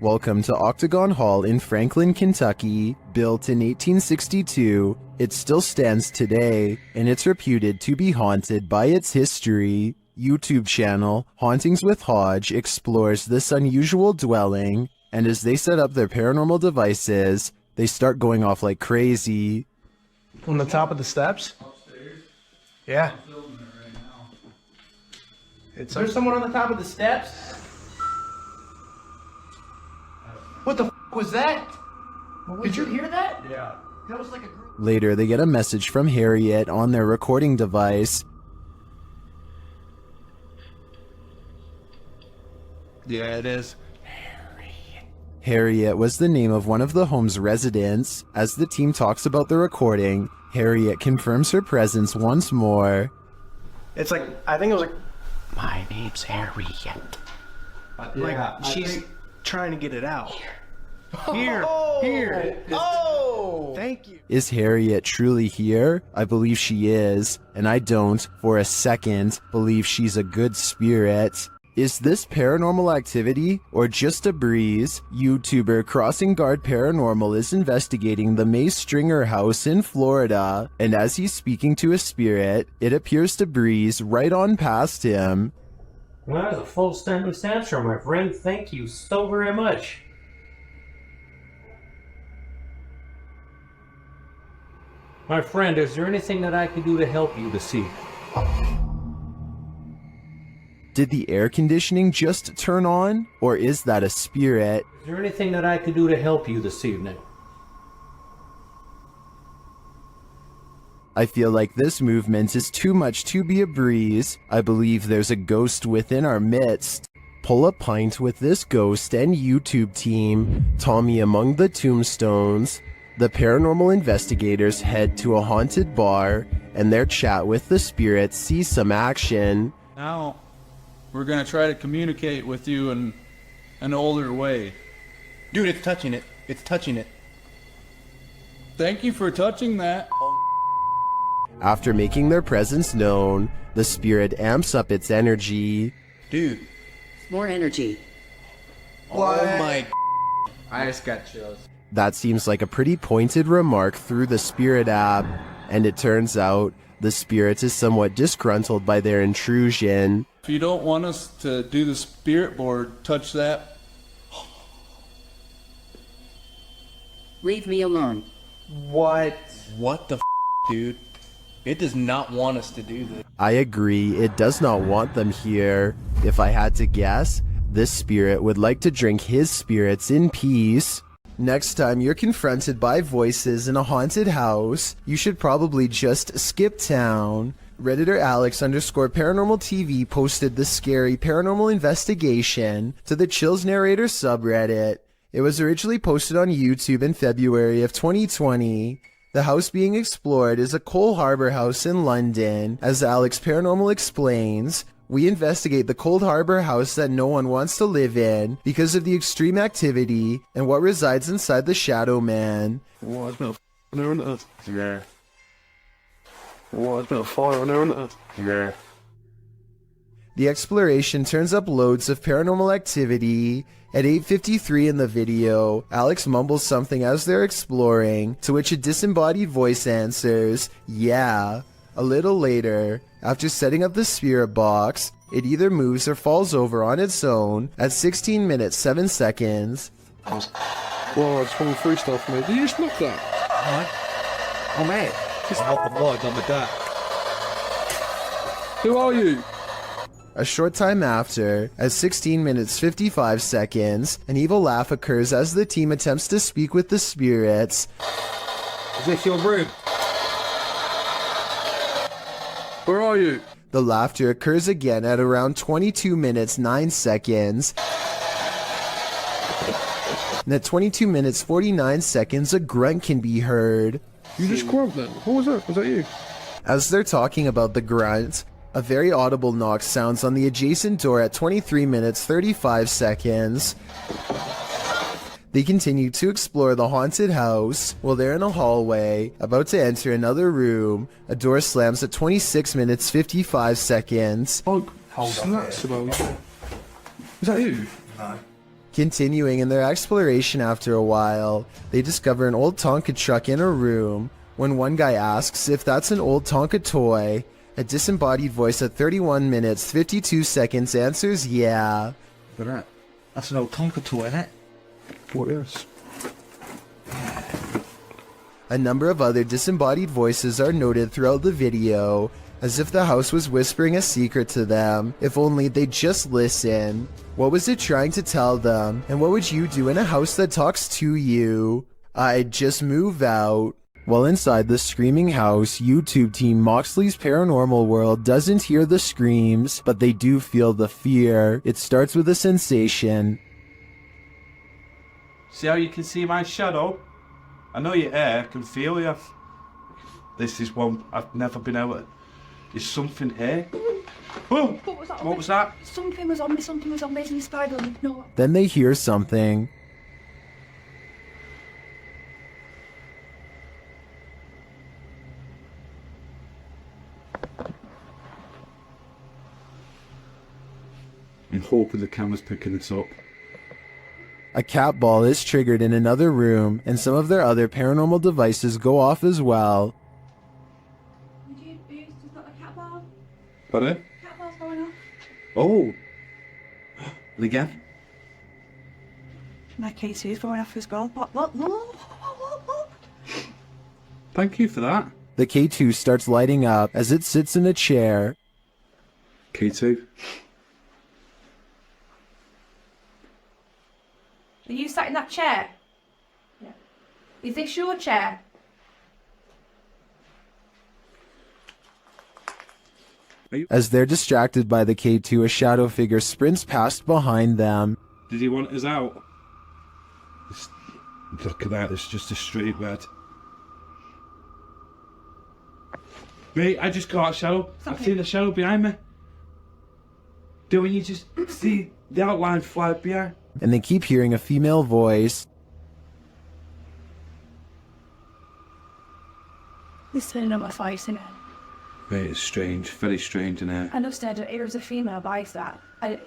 Welcome to Octagon Hall in Franklin, Kentucky. Built in 1862, it still stands today, and it's reputed to be haunted by its history. YouTube channel Hauntings with Hodge explores this unusual dwelling, and as they set up their paranormal devices, they start going off like crazy. On the top of the steps? Yeah. There's someone on the top of the steps? What the f was that? Did you hear that? Yeah. That was like a group. Later, they get a message from Harriet on their recording device. Yeah, it is. Harriet was the name of one of the home's residents. As the team talks about the recording, Harriet confirms her presence once more. It's like, I think it was like, My name's Harriet. like she's trying to get it out. Here, here. Oh! Thank you. Is Harriet truly here? I believe she is, and I don't, for a second, believe she's a good spirit. Is this paranormal activity, or just a breeze? YouTuber Crossing Guard Paranormal is investigating the May Stringer house in Florida, and as he's speaking to a spirit, it appears to breeze right on past him. Well, that was a full Stanley answer, my friend. Thank you so very much. My friend, is there anything that I can do to help you this evening? Did the air conditioning just turn on, or is that a spirit? Is there anything that I can do to help you this evening? I feel like this movement is too much to be a breeze. I believe there's a ghost within our midst. Pull a pint with this ghost and YouTube team. Tommy among the tombstones. The paranormal investigators head to a haunted bar, and their chat with the spirits sees some action. Now, we're gonna try to communicate with you in an older way. Dude, it's touching it. It's touching it. Thank you for touching that. After making their presence known, the spirit amps up its energy. Dude. More energy. What? Oh my. I just got chills. That seems like a pretty pointed remark through the spirit app, and it turns out the spirit is somewhat disgruntled by their intrusion. If you don't want us to do the spirit board, touch that. Leave me alone. What? What the dude? It does not want us to do this. I agree, it does not want them here. If I had to guess, this spirit would like to drink his spirits in peace. Next time you're confronted by voices in a haunted house, you should probably just skip town. Redditor Alex_Paranormal TV posted the scary paranormal investigation to the Chills Narrator subreddit. It was originally posted on YouTube in February of 2020. The house being explored is a Coal Harbour house in London. As Alex Paranormal explains, we investigate the Cold Harbour house that no one wants to live in because of the extreme activity and what resides inside the Shadow Man. Whoa, it's been a there on earth. Yeah. Whoa, it's been a fire on there on earth. Yeah. The exploration turns up loads of paranormal activity. At 8:53 in the video, Alex mumbles something as they're exploring, to which a disembodied voice answers, "Yeah." A little later, after setting up the spirit box, it either moves or falls over on its own at 16 minutes 7 seconds. Whoa, I just went through stuff, mate. Did you just knock that? Oh, mate. Just not the Lord on the dark. Who are you? A short time after, at 16 minutes 55 seconds, an evil laugh occurs as the team attempts to speak with the spirits. Is this your room? Where are you? The laughter occurs again at around 22 minutes 9 seconds. And at 22 minutes 49 seconds, a grunt can be heard. You just grunt then? What was that? Was that you? As they're talking about the grunt, a very audible knock sounds on the adjacent door at 23 minutes 35 seconds. They continue to explore the haunted house. While they're in a hallway, about to enter another room, a door slams at 26 minutes 55 seconds. Oh, snaps about. Is that you? No. Continuing in their exploration after a while, they discover an old Tonka truck in a room. When one guy asks if that's an old Tonka toy, a disembodied voice at 31 minutes 52 seconds answers yeah. Look at that. That's an old Tonka toy, isn't it? What is? A number of other disembodied voices are noted throughout the video, as if the house was whispering a secret to them, if only they'd just listen. What was it trying to tell them, and what would you do in a house that talks to you? I'd just move out. While inside the screaming house, YouTube team Moxley's Paranormal World doesn't hear the screams, but they do feel the fear. It starts with a sensation. See how you can see my shadow? I know you're here, I can feel you. This is one I've never been able to... There's something here. Whoa! What was that? Something was on me, the spider. No. Then they hear something. I'm hoping the camera's picking this up. A cat ball is triggered in another room, and some of their other paranormal devices go off as well. Pardon? Cat ball's going off. Oh! Again? My K2 is going off as well. Look. Thank you for that. The K2 starts lighting up as it sits in a chair. K2? Are you sat in that chair? Yeah. Is this your chair? As they're distracted by the K2, a shadow figure sprints past behind them. Did he want us out? Look at that, it's just a straight red. Mate, I just got a shadow. I've seen a shadow behind me. Don't you just see the outline fly behind? And they keep hearing a female voice. He's turning on my face, isn't it? Mate, it's strange, very strange in here. I understand it was a female voice that.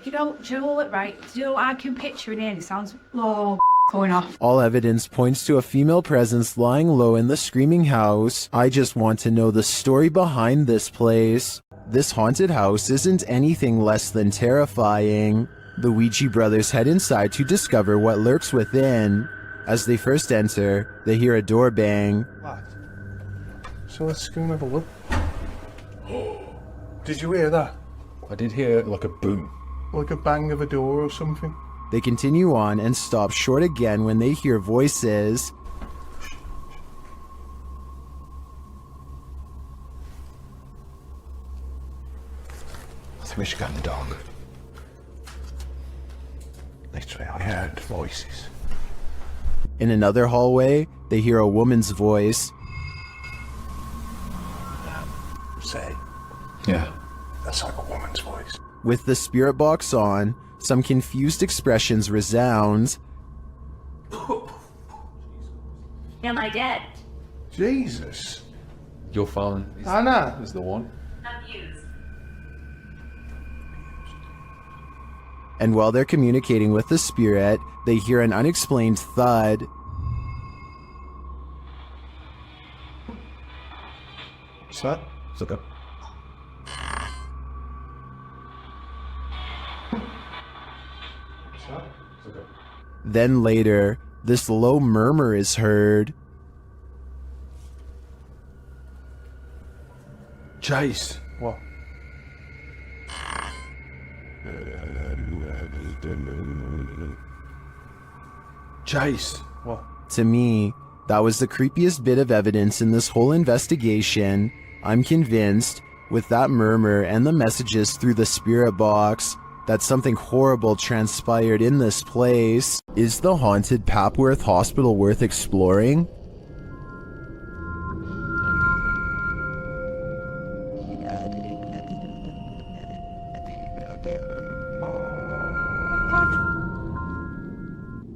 You know what, right? You know, I can picture it in. It sounds going off. All evidence points to a female presence lying low in the screaming house. I just want to know the story behind this place. This haunted house isn't anything less than terrifying. The Ouija brothers head inside to discover what lurks within. As they first enter, they hear a door bang. So let's go and have a look. Did you hear that? I did hear like a boom. Like a bang of a door or something. They continue on and stop short again when they hear voices. I think we should go in the dark. Literally, I heard voices. In another hallway, they hear a woman's voice. Say. Yeah. That's like a woman's voice. With the spirit box on, some confused expressions resound. Am I dead? Jesus. Your phone Anna is the one. Abused. And while they're communicating with the spirit, they hear an unexplained thud. What's that? It's okay. Then later, this low murmur is heard. Chase. What? Chase. What? To me, that was the creepiest bit of evidence in this whole investigation. I'm convinced, with that murmur and the messages through the spirit box, that something horrible transpired in this place. Is the haunted Papworth Hospital worth exploring?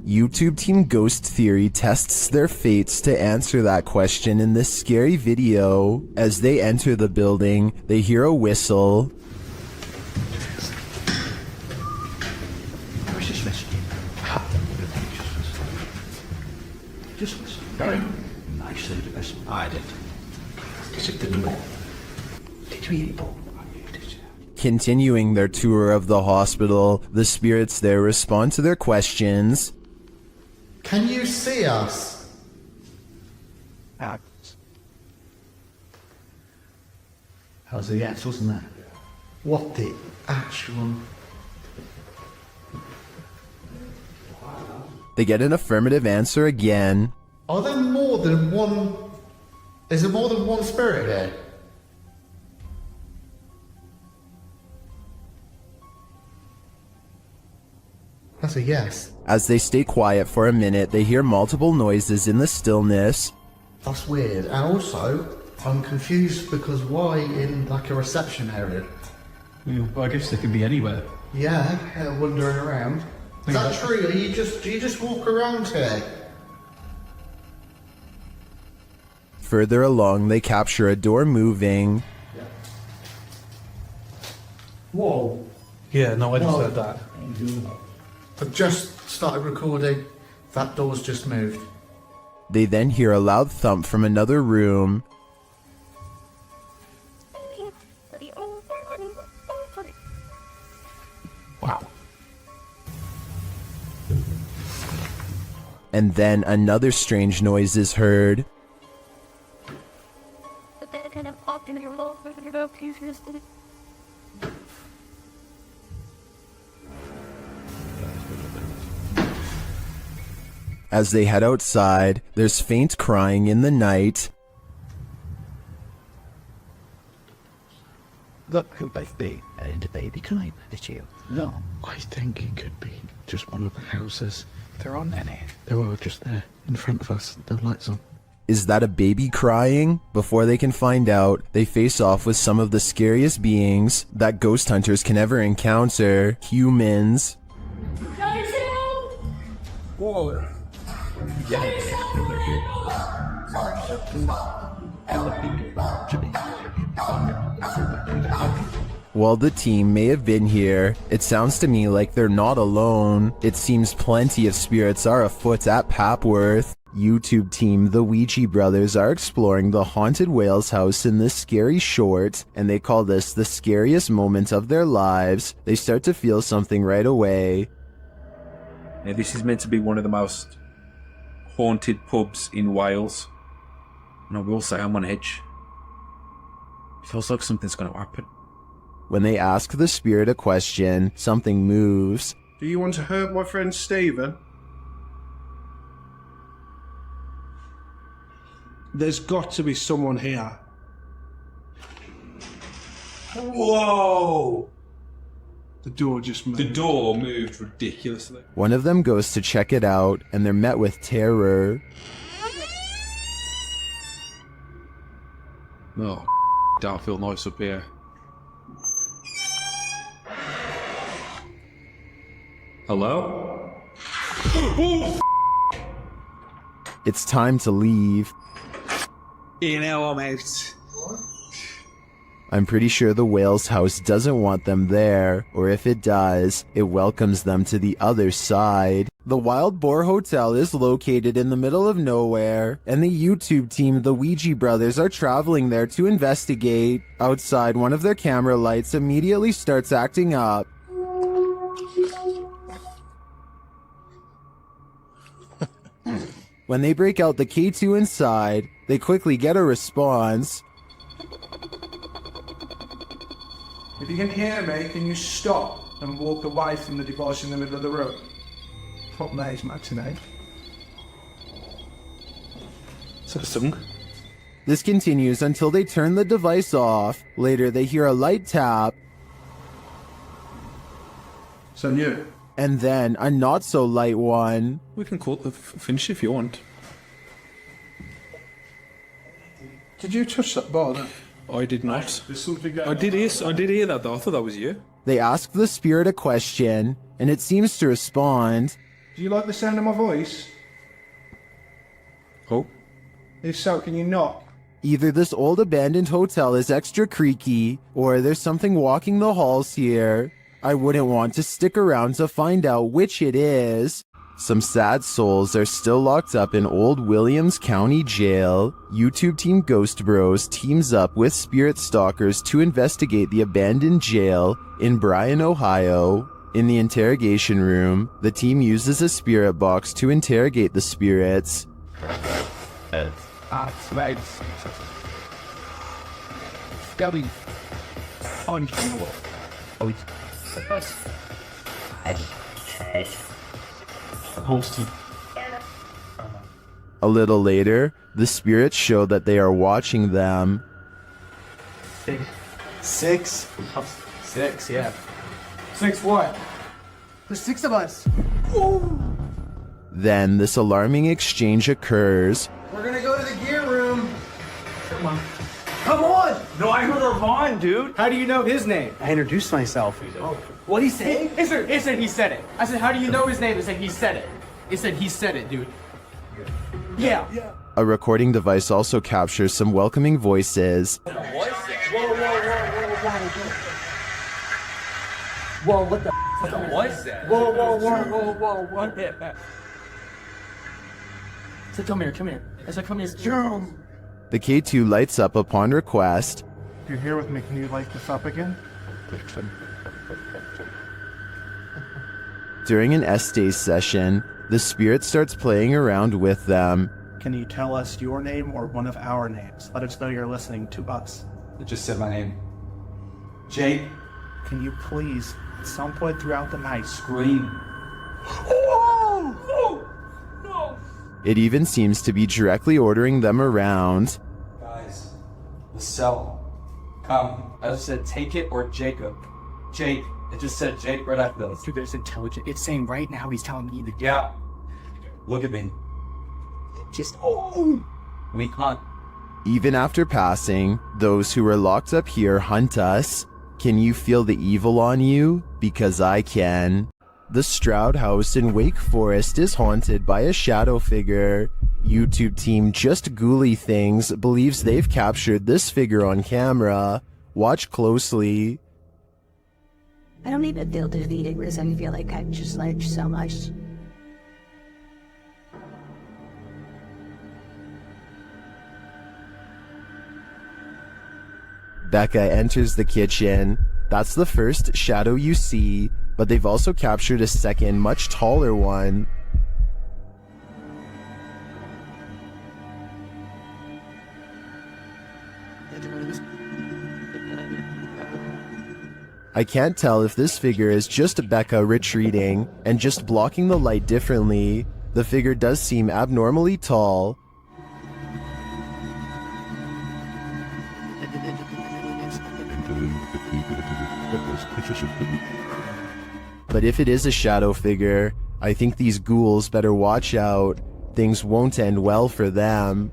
YouTube Team Ghost Theory tests their fates to answer that question in this scary video. As they enter the building, they hear a whistle. Where's this message? Just listen. Sorry. I said it. I did. Is it the more? Did you eat it? Continuing their tour of the hospital, the spirits there respond to their questions. Can you see us? How's the ants, wasn't that? What the actual... They get an affirmative answer again. Are there more than one... Is there more than one spirit here? That's a yes. As they stay quiet for a minute, they hear multiple noises in the stillness. That's weird. And also, I'm confused because why in like a reception area? Well, I guess they could be anywhere. Yeah, wandering around. Is that true? Do you just walk around here? Further along, they capture a door moving. Whoa. Yeah, no, I just heard that. I've just started recording. That door's just moved. They then hear a loud thump from another room. Wow. And then another strange noise is heard. As they head outside, there's faint crying in the night. Look who they've been. And the baby crying at you. No. I think it could be just one of the houses. There aren't any. They're all just there, in front of us. The lights on. Is that a baby crying? Before they can find out, they face off with some of the scariest beings that ghost hunters can ever encounter. Humans. Whoa. While the team may have been here, it sounds to me like they're not alone. It seems plenty of spirits are afoot at Papworth. YouTube team The Ouija Brothers are exploring the haunted Wales house in this scary short, and they call this the scariest moment of their lives. They start to feel something right away. Now, this is meant to be one of the most haunted pubs in Wales, and I will say I'm on edge. It feels like something's going to happen. When they ask the spirit a question, something moves. Do you want to hurt my friend Stephen? There's got to be someone here. Whoa! The door just moved. The door moved ridiculously. One of them goes to check it out, and they're met with terror. Oh, don't feel nice up here. Hello? It's time to leave. You know I'm out. I'm pretty sure the whale's house doesn't want them there, or if it does, it welcomes them to the other side. The Wild Boar Hotel is located in the middle of nowhere, and the YouTube team, the Ouija brothers, are traveling there to investigate. Outside, one of their camera lights immediately starts acting up. When they break out the K2 inside, they quickly get a response. If you can hear me, can you stop and walk away from the device in the middle of the room? What name, matinee? Is that a song? This continues until they turn the device off. Later, they hear a light tap. So new. And then a not-so-light one. We can call it finish if you want. Did you touch that bar then? I did not. There's something going I did hear that though. I thought that was you. They ask the spirit a question, and it seems to respond. Do you like the sound of my voice? Oh. If so, can you knock? Either this old abandoned hotel is extra creaky, or there's something walking the halls here. I wouldn't want to stick around to find out which it is. Some sad souls are still locked up in Old Williams County Jail. YouTube team Ghost Bros teams up with spirit stalkers to investigate the abandoned jail in Bryan, Ohio. In the interrogation room, the team uses a spirit box to interrogate the spirits. A little later, the spirits show that they are watching them. Six, yeah. Six what? There's 6 of us. Then this alarming exchange occurs. We're gonna go to the gear room. Come on. Come on! No, I heard her Vaughn, dude. How do you know his name? I introduced myself. What'd he say? He said he said it. I said, how do you know his name? He said he said it. He said he said it, dude. Yeah. A recording device also captures some welcoming voices. Whoa, what the What was that? Whoa, what the I said, come here. I said, come here. The K2 lights up upon request. If you're here with me, can you light this up again? During an S-Days session, the spirit starts playing around with them. Can you tell us your name or one of our names? Let us know you're listening to us. It just said my name. Jake. Can you please, at some point throughout the night, Scream. It even seems to be directly ordering them around. Guys, the cell. Come. I just said take it or Jacob. Jake. It just said Jake right after those. Dude, there's intelligent. It's saying right now he's telling me the. Yeah. Look at me. Just. We can't. Even after passing, those who are locked up here hunt us. Can you feel the evil on you? Because I can. The Stroud House in Wake Forest is haunted by a shadow figure. YouTube team Just Ghouly Things believes they've captured this figure on camera. Watch closely. I don't even feel defeated because I feel like I've just learned so much. Becca enters the kitchen. That's the first shadow you see, but they've also captured a second, much taller one. I can't tell if this figure is just Becca retreating and just blocking the light differently. The figure does seem abnormally tall. But if it is a shadow figure, I think these ghouls better watch out. Things won't end well for them.